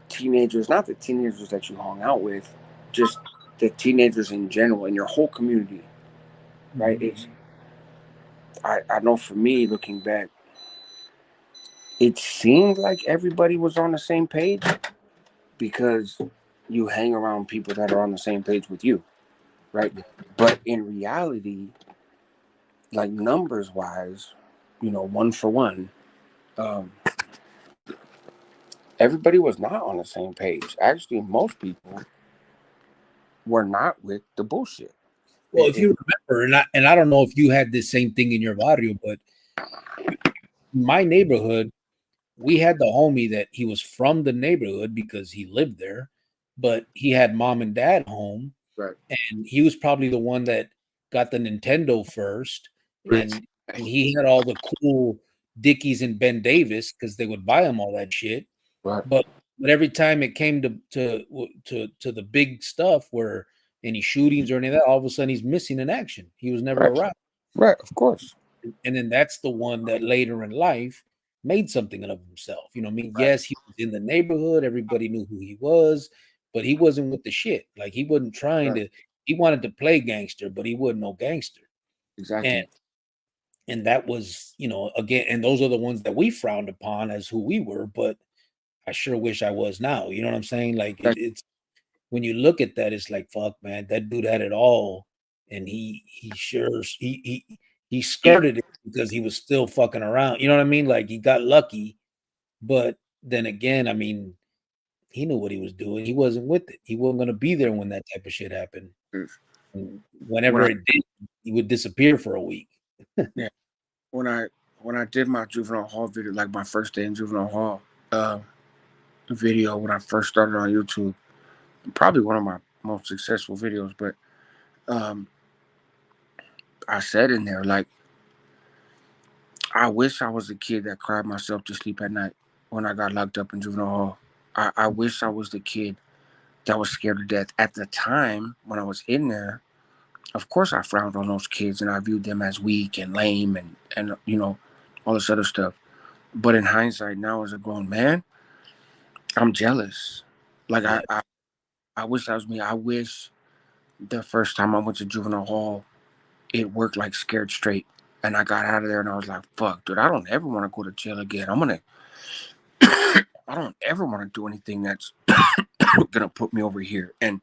teenagers, not the teenagers that you hung out with, just the teenagers in general in your whole community, right? It's, I know for me, looking back, it seemed like everybody was on the same page because you hang around people that are on the same page with you, right? But in reality, like numbers wise, one for one, um, everybody was not on the same page. Actually, most people were not with the bullshit. well, if you remember, and I don't know if you had this same thing in your barrio, but my neighborhood, we had the homie that he was from the neighborhood because he lived there, but he had mom and dad home, Right. and he was probably the one that got the Nintendo first, Right. and he had all the cool Dickies and Ben Davis because they would buy him all that shit. Right. But every time it came to the big stuff where any shootings or any of that, all of a sudden he's missing in action. He was never Right. around. Right. Of course. And then that's the one that later in life made something of himself. You know what I mean? Right. Yes, he was in the neighborhood, everybody knew who he was, but he wasn't with the shit. Like he wasn't trying Right. to, he wanted to play gangster, but he wasn't no gangster. Exactly. And that was, again, and those are the ones that we frowned upon as who we were, but I sure wish I was now. You know what I'm saying? Like it's when you look at that, it's like, fuck, man, that dude had it all, and he skirted it because he was still fucking around. You know what I mean? Like he got lucky, but then again, I mean, he knew what he was doing. He wasn't with it. He wasn't gonna be there when that type of shit happened. And When whenever I, it did, he would disappear for a week. yeah, when I did my juvenile hall video, like my first day in juvenile hall video, when I first started on YouTube, probably one of my most successful videos. But um, I said in there, like, I wish I was the kid that cried myself to sleep at night when I got locked up in juvenile hall. I wish I was the kid that was scared to death at the time when I was in there. Of course, I frowned on those kids and I viewed them as weak and lame and all this other stuff. But in hindsight, now as a grown man, I'm jealous. Like Yeah. I wish that was me. I wish the first time I went to juvenile hall, it worked like scared straight. And I got out of there and I was like, fuck, dude, I don't ever want to go to jail again. I don't ever want to do anything that's gonna put me over here. And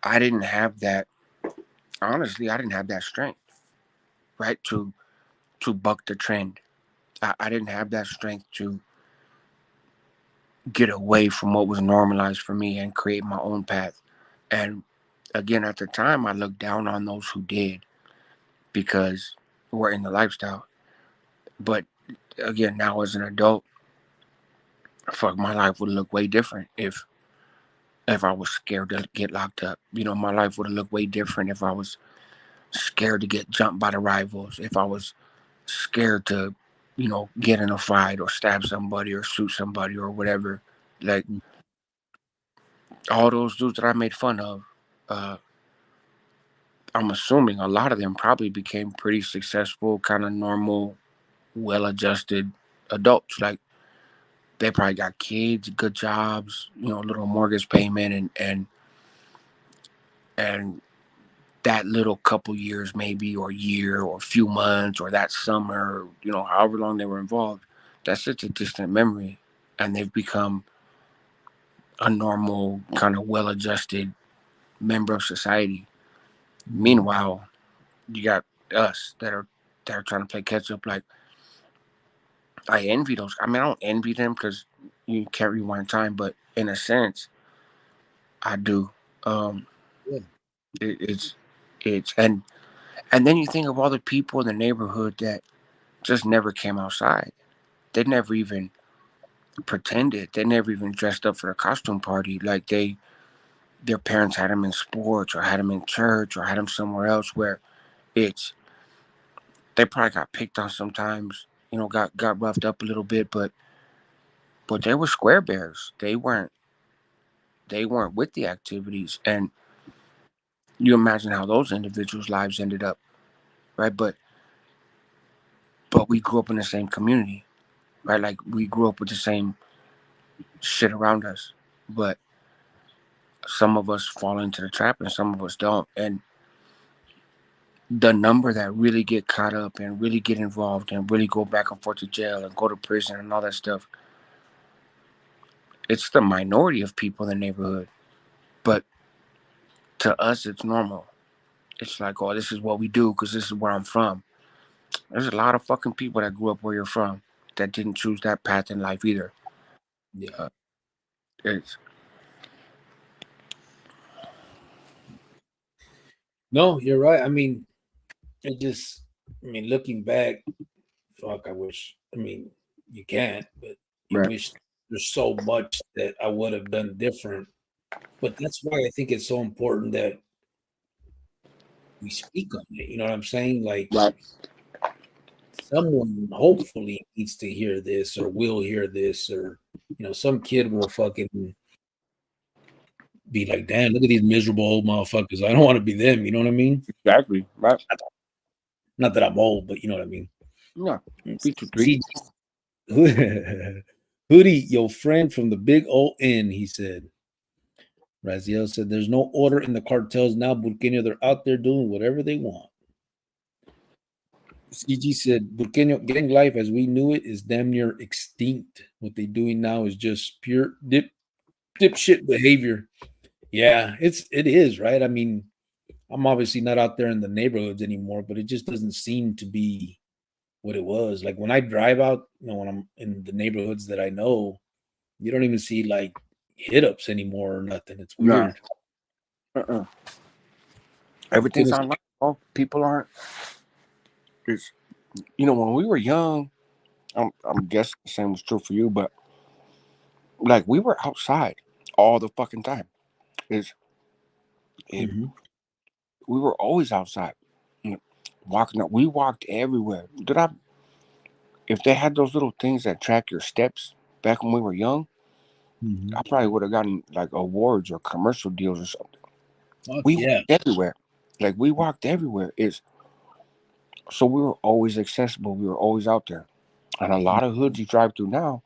I didn't have that, honestly, I didn't have that strength, right? To buck the trend. I didn't have that strength to get away from what was normalized for me and create my own path. And again, at the time, I looked down on those who did because we're in the lifestyle. But again, now as an adult, fuck, my life would look way different if I was scared to get locked up. My life would have looked way different if I was scared to get jumped by the rivals, if I was scared to, get in a fight or stab somebody or shoot somebody or whatever. Like all those dudes that I made fun of, uh, I'm assuming a lot of them probably became pretty successful, kind of normal, well-adjusted adults. Like they probably got kids, good jobs, little mortgage payment, and that little couple years maybe, or year, or a few months, or that summer, however long they were involved. That's such a distant memory, and they've become a normal, kind of well-adjusted member of society. Meanwhile, you got us that are trying to play catch up. Like, I envy those. I mean, I don't envy them because you can't rewind time, but in a sense, I do. Um, Yeah. it's and then you think of all the people in the neighborhood that just never came outside. They never even pretended. They never even dressed up for a costume party. Like their parents had them in sports or had them in church or had them somewhere else where it's they probably got picked on sometimes. Got roughed up a little bit, but they were square bears. They weren't with the activities, and you imagine how those individuals' lives ended up, right? But we grew up in the same community, right? Like we grew up with the same shit around us, but some of us fall into the trap and some of us don't. And the number that really get caught up and really get involved and really go back and forth to jail and go to prison and all that stuff, it's the minority of people in the neighborhood. But to us, it's normal. It's like, oh, this is what we do because this is where I'm from. There's a lot of fucking people that grew up where you're from that didn't choose that path in life either. Yeah. It's No, you're right. I mean, looking back, fuck, I wish. I mean, you can't, but you right. wish there's so much that I would have done different. But that's why I think it's so important that we speak on it. You know what I'm saying? Like, Right. someone hopefully needs to hear this or will hear this, or some kid will fucking be like, damn, look at these miserable old motherfuckers. I don't want to be them. You know what I mean? Exactly. Right. Not that I'm old, but you know what I mean. No. Feature three. See, Hootie, your friend from the big old inn, he said. Raziel said, there's no order in the cartels now, Burkina. They're out there doing whatever they want. CG said, Burkina gang life as we knew it is damn near extinct. What they're doing now is just pure dipshit behavior. Yeah, it is, right? I mean, I'm obviously not out there in the neighborhoods anymore, but it just doesn't seem to be what it was. Like when I drive out, when I'm in the neighborhoods that I know, you don't even see like hit ups anymore or nothing. It's No. weird. Everything's online. Oh, people aren't. It's when we were young. I'm guessing the same was true for you, but like we were outside all the fucking time. It's it, Mm-hmm. We were always outside, walking up. We walked everywhere. If they had those little things that track your steps back when we were young, Mm-hmm. I probably would have gotten like awards or commercial deals or something. Fuck We yeah. walked everywhere. Like we walked everywhere. So we were always accessible. We were always out there. And a lot of hoods you drive through now,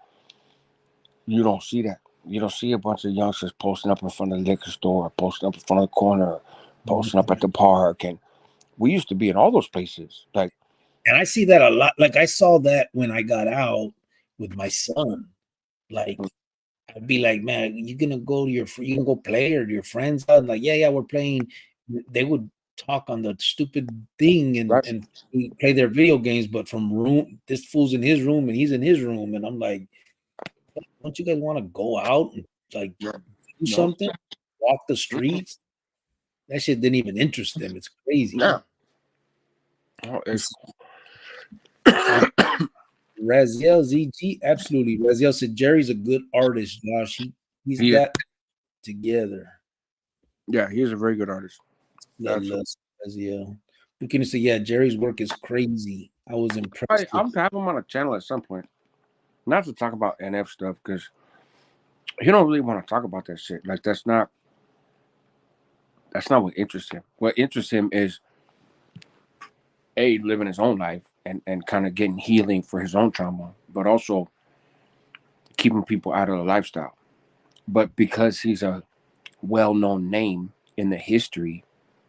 you don't see that. You don't see a bunch of youngsters posting up in front of the liquor store, posting up in front of the corner, posting up at the park. And we used to be in all those places. Like, And I see that a lot. Like I saw that when I got out with my son. Like I'd be like, man, you gonna go to you gonna go play or your friends out? Like, yeah, we're playing. They would talk on the stupid thing right? and play their video games, but from room, this fool's in his room and he's in his room, and I'm like, don't you guys want to go out and like Yeah. do No. something, walk the streets? That shit didn't even interest them. It's crazy. Yeah. Oh, Raziel ZG, absolutely. Raziel said Jerry's a good artist, Josh. He's He is. got together. Yeah, he is a very good artist. Raziel. We can say, yeah, Jerry's work is crazy. I was impressed. I'm have him on a channel at some point. Not to talk about NF stuff because he don't really want to talk about that shit. Like that's not what interests him. What interests him is living his own life and kind of getting healing for his own trauma, but also keeping people out of the lifestyle. But because he's a well-known name in the history,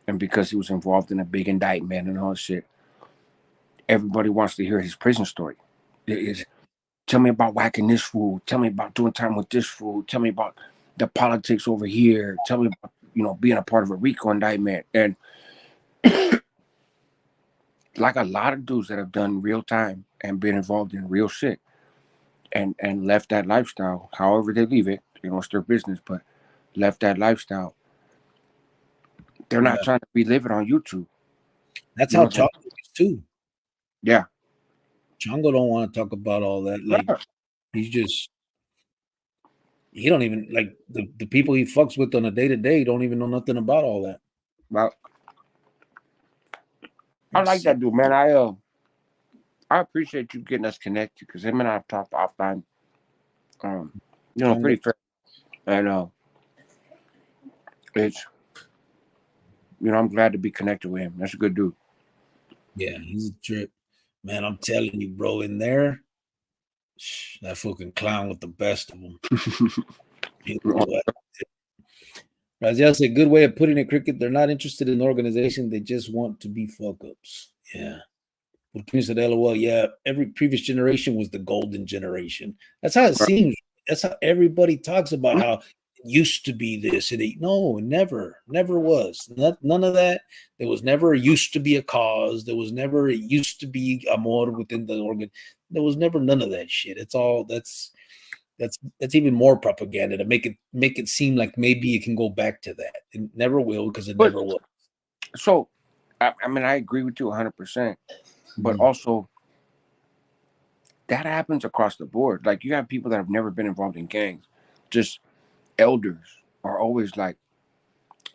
and because he was involved in a big indictment and all that shit, everybody wants to hear his prison story. It is, tell me about whacking this fool. Tell me about doing time with this fool. Tell me about the politics over here. Tell me about, being a part of a RICO indictment. And like a lot of dudes that have done real time and been involved in real shit and left that lifestyle, however they leave it, it's their business, but left that lifestyle. They're not trying to relive it on YouTube. That's how Chongo is too. Yeah. Chongo don't want to talk about all that. Like he don't even like the people he fucks with on a day-to-day don't even know nothing about all that. Well, I like that dude, man. I appreciate you getting us connected because him and I have talked offline. Pretty fair. And it's I'm glad to be connected with him. That's a good dude. Yeah, he's a trip. Man, I'm telling you, bro, in there, that fucking clown with the best of them. Raziel said, good way of putting it, Cricket. They're not interested in the organization. They just want to be fuck-ups. Yeah. But said, LOL, yeah, every previous generation was the golden generation. That's how it seems. That's how everybody talks about how it used to be this. No, never was. None of that. There was never used to be a cause. There was never it used to be amor within the organ. There was never none of that shit. It's all that's even more propaganda to make it seem like maybe it can go back to that. It never will because it never will. So, I mean, I agree with you 100%. But also, that happens across the board. Like, you have people that have never been involved in gangs. Just elders are always like,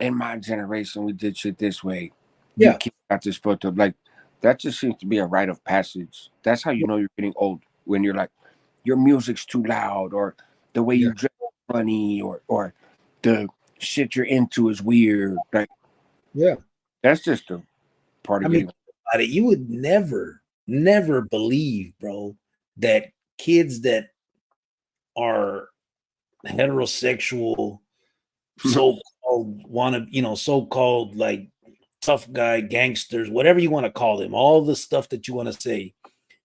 in my generation, we did shit this way. Yeah. You keep got this fucked up. Like, that just seems to be a rite of passage. That's how you know you're getting old. When you're like, your music's too loud, or the way you dress is funny, or the shit you're into is weird. Like, yeah. That's just the part of getting old. You would never believe, bro, that kids that are heterosexual, so-called like tough guy gangsters, whatever you want to call them, all the stuff that you want to say,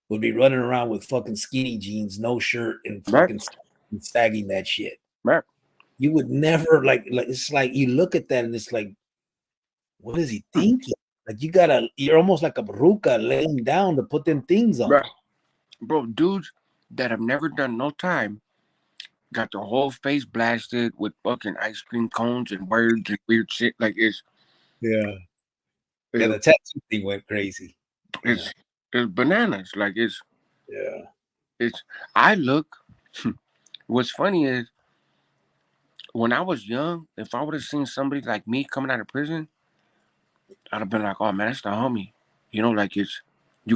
would be running around with fucking skinny jeans, no shirt, and fucking sagging that shit. Right. You would never like it's like you look at that and it's like, what is he thinking? Like you're almost like a baruka laying down to put them things on. Right. Bro, dudes that have never done no time got their whole face blasted with fucking ice cream cones and words and weird shit. Like it's the tattoo thing went crazy. It's bananas. Like it's I look. What's funny is when I was young, if I would have seen somebody like me coming out of prison, I'd have been like, oh man, that's the homie. Like you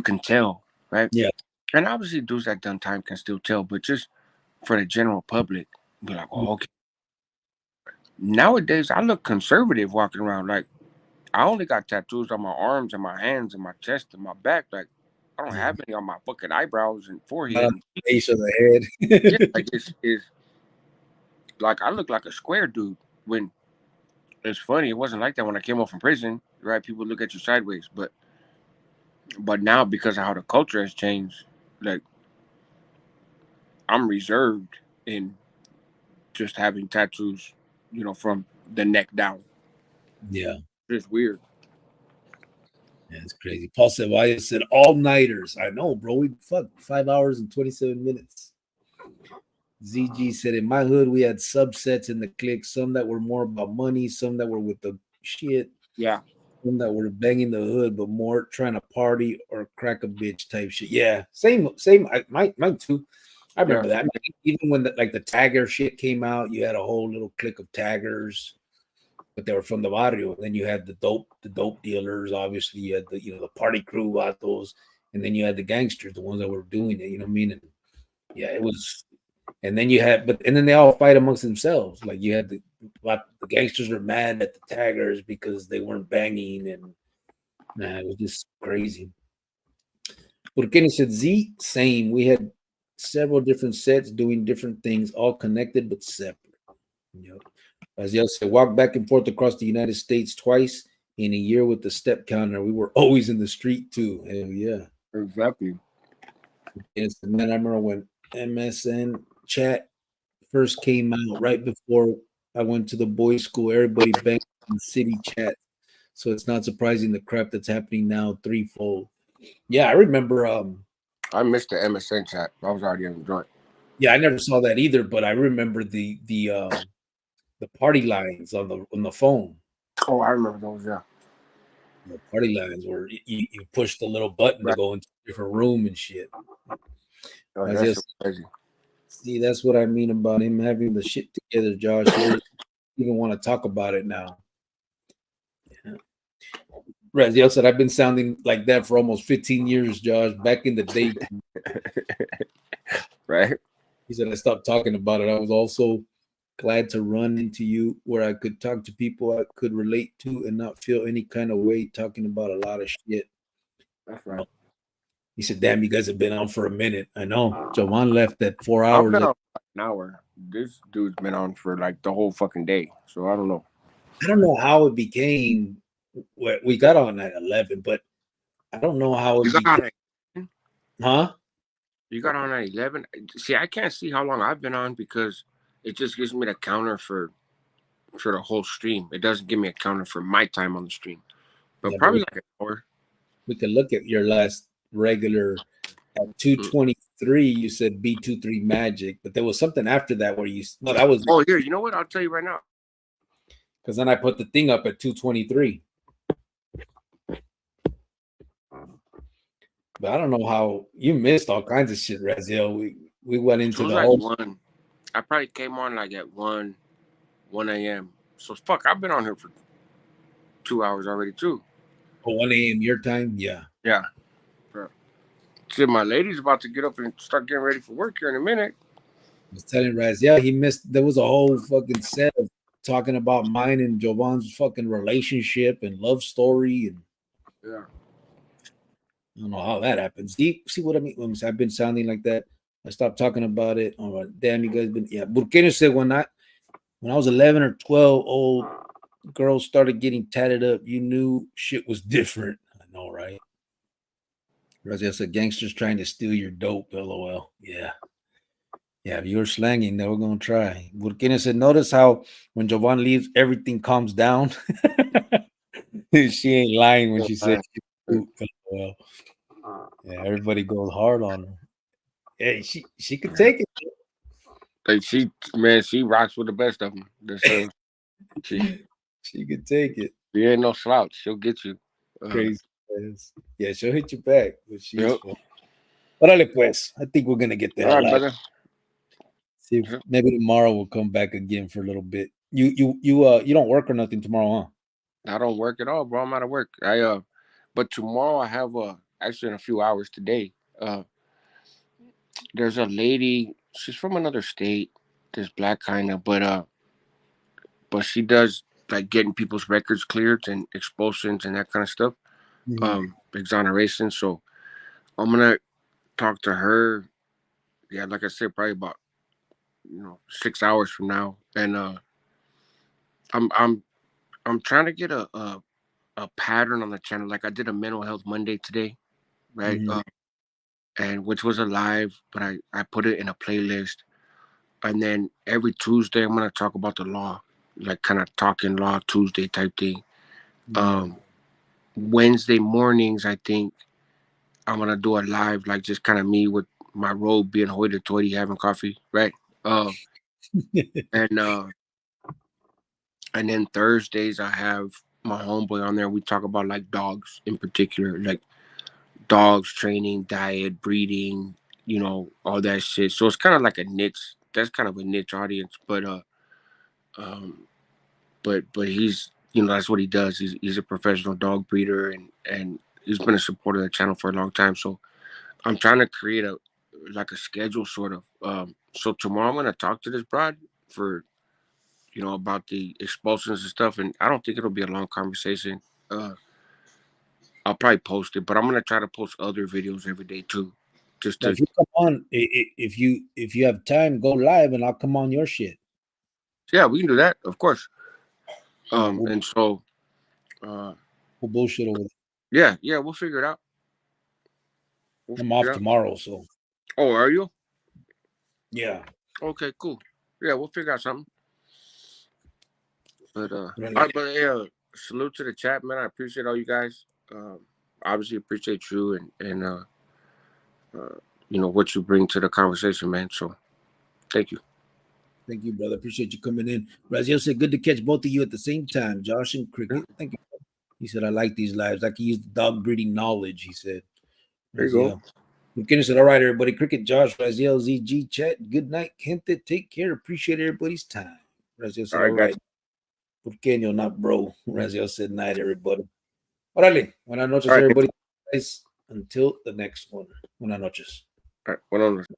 can tell, right? Yeah. And obviously dudes that done time can still tell, but just for the general public, be like, oh, okay. Nowadays, I look conservative walking around. Like, I only got tattoos on my arms and my hands and my chest and my back. Like, I don't have any on my fucking eyebrows and forehead. Base of the head. Like it's like I look like a square dude. When it's funny, it wasn't like that when I came home from prison. Right? People look at you sideways, but now because of how the culture has changed, like I'm reserved in just having tattoos, from the neck down. Yeah. It's weird. Yeah, it's crazy. Paul Ceballos said all-nighters. I know, bro. We fucked 5 hours and 27 minutes. ZG said, in my hood, we had subsets in the clique. Some that were more about money, some that were with the shit. Yeah. Some that were banging the hood, but more trying to party or crack a bitch type shit. Yeah, same. Mine too. I remember that. I mean, even when the tagger shit came out, you had a whole little clique of taggers, but they were from the barrio. And then you had the dope dealers. Obviously, you had the party crew vatos, and then you had the gangsters, the ones that were doing it. You know what I mean? And yeah, it was. And then you had, and then they all fight amongst themselves. Like you had the gangsters were mad at the taggers because they weren't banging, and it was just crazy. But Kenny said, Z, same. We had several different sets doing different things, all connected but separate. As Yel said, walked back and forth across the United States twice in a year with the step counter. We were always in the street too. Hell yeah. Exactly. Yes, man, I remember when MSN chat first came out right before I went to the boys' school. Everybody banged in the city chat, so it's not surprising the crap that's happening now threefold. Yeah, I remember. I missed the MSN chat. I was already in the joint. Yeah, I never saw that either, but I remember the party lines on the phone. Oh, I remember those. Yeah. The party lines where you push the little button to Right. go into a different room and shit. Oh, I that's just crazy. see that's what I mean about him having the shit together, Josh. He doesn't even want to talk about it now. Raziel said, I've been sounding like that for almost 15 years, Josh. Back in the day, Right. he said, I stopped talking about it. I was also glad to run into you where I could talk to people I could relate to and not feel any kind of way talking about a lot of shit. That's right. He said, damn, you guys have been on for a minute. I know. Jawan left at 4 I've hours. been on for an hour. This dude's been on for like the whole fucking day. So I don't know. I don't know how it became. We got on at 11, but I don't know how You it got became. on at, Huh? you got on at 11. See, I can't see how long I've been on because it just gives me the counter for the whole stream. It doesn't give me a counter for my time on the stream. But Yeah, probably like an hour. we could look at your last regular at 223. You said B23 Magic, but there was something after that where you no, that was Oh, here, you know what? I'll tell you right now. because then I put the thing up at 223. But I don't know how you missed all kinds of shit, Raziel. We went So into it was the like whole 1. I probably came on like at 1 a.m. So fuck, I've been on here for 2 hours already too. 1 a.m. your time. Yeah. Yeah. Bro. Shit, my lady's about to get up and start getting ready for work here in a minute. I was telling Raziel he missed there was a whole fucking set of talking about mine and Jovan's fucking relationship and love story and Yeah. I don't know how that happens. See what I mean? I've been sounding like that. I stopped talking about it. All right, damn, you guys been Burkina said when I was 11 or 12, old girls started getting tatted up. You knew shit was different. I know, right? Raziel said gangsters trying to steal your dope. LOL. Yeah. Yeah, if you're slanging, then we're gonna try. Burkina said, notice how when Jovan leaves, everything calms down. She ain't lying when she said well. Yeah, everybody goes hard on her. Hey, she could take it. Like she rocks with the best of them. She could take it. She ain't no slouch. She'll get you. Crazy. Yeah, she'll hit you back, but she's Yep. fun. Órale, pues. I think we're gonna get the All hell right, out. brother. See if maybe tomorrow we'll come back again for a little bit. You don't work or nothing tomorrow, huh? I don't work at all, bro. I'm out of work. But tomorrow I have actually in a few hours today. There's a lady. She's from another state. This black kind of, but she does like getting people's records cleared and expulsions and that kind of stuff. Exoneration. So I'm gonna talk to her. Yeah, like I said, probably about 6 hours from now, and I'm I'm I'm trying to get a pattern on the channel. Like I did a mental health Monday today, right? And which was a live, but I put it in a playlist. And then every Tuesday I'm gonna talk about the law, like kind of talking law Tuesday type thing. Wednesday mornings I think I'm gonna do a live, like just kind of me with my robe being hoity-toity, having coffee, right? And and then Thursdays I have my homeboy on there. We talk about like dogs in particular, like dogs training, diet, breeding, all that shit. So it's kind of like a niche. That's kind of a niche audience, um, but he's that's what he does. He's a professional dog breeder and he's been a supporter of the channel for a long time. So I'm trying to create a schedule sort of. So tomorrow I'm gonna talk to this broad for about the expulsions and stuff, and I don't think it'll be a long conversation. I'll probably post it, but I'm gonna try to post other videos every day too. Just to if you come on, if you have time, go live and I'll come on your shit. Yeah, we can do that, of course. And so we'll bullshit over there. Yeah, we'll figure it out. I'm off tomorrow, so. Oh, are you? Yeah. Okay, cool. Yeah, we'll figure out something. But Right. all right, but yeah, salute to the chat, man. I appreciate all you guys. Obviously appreciate you and what you bring to the conversation, man. So thank you. Thank you, brother. Appreciate you coming in. Raziel said, good to catch both of you at the same time, Josh and Cricket. Thank you. He said, I like these lives. I can use the dog breeding knowledge, he said. There you go. McKinnon said, all right, everybody. Cricket, Josh, Raziel, ZG, chat. Good night. Gente, take care. Appreciate everybody's time. Raziel said, all right. Pequeño, not bro. Raziel said, night, everybody. Órale. Buenas noches, everybody. Guys, until the next one. Buenas noches. All right. Buenas noches.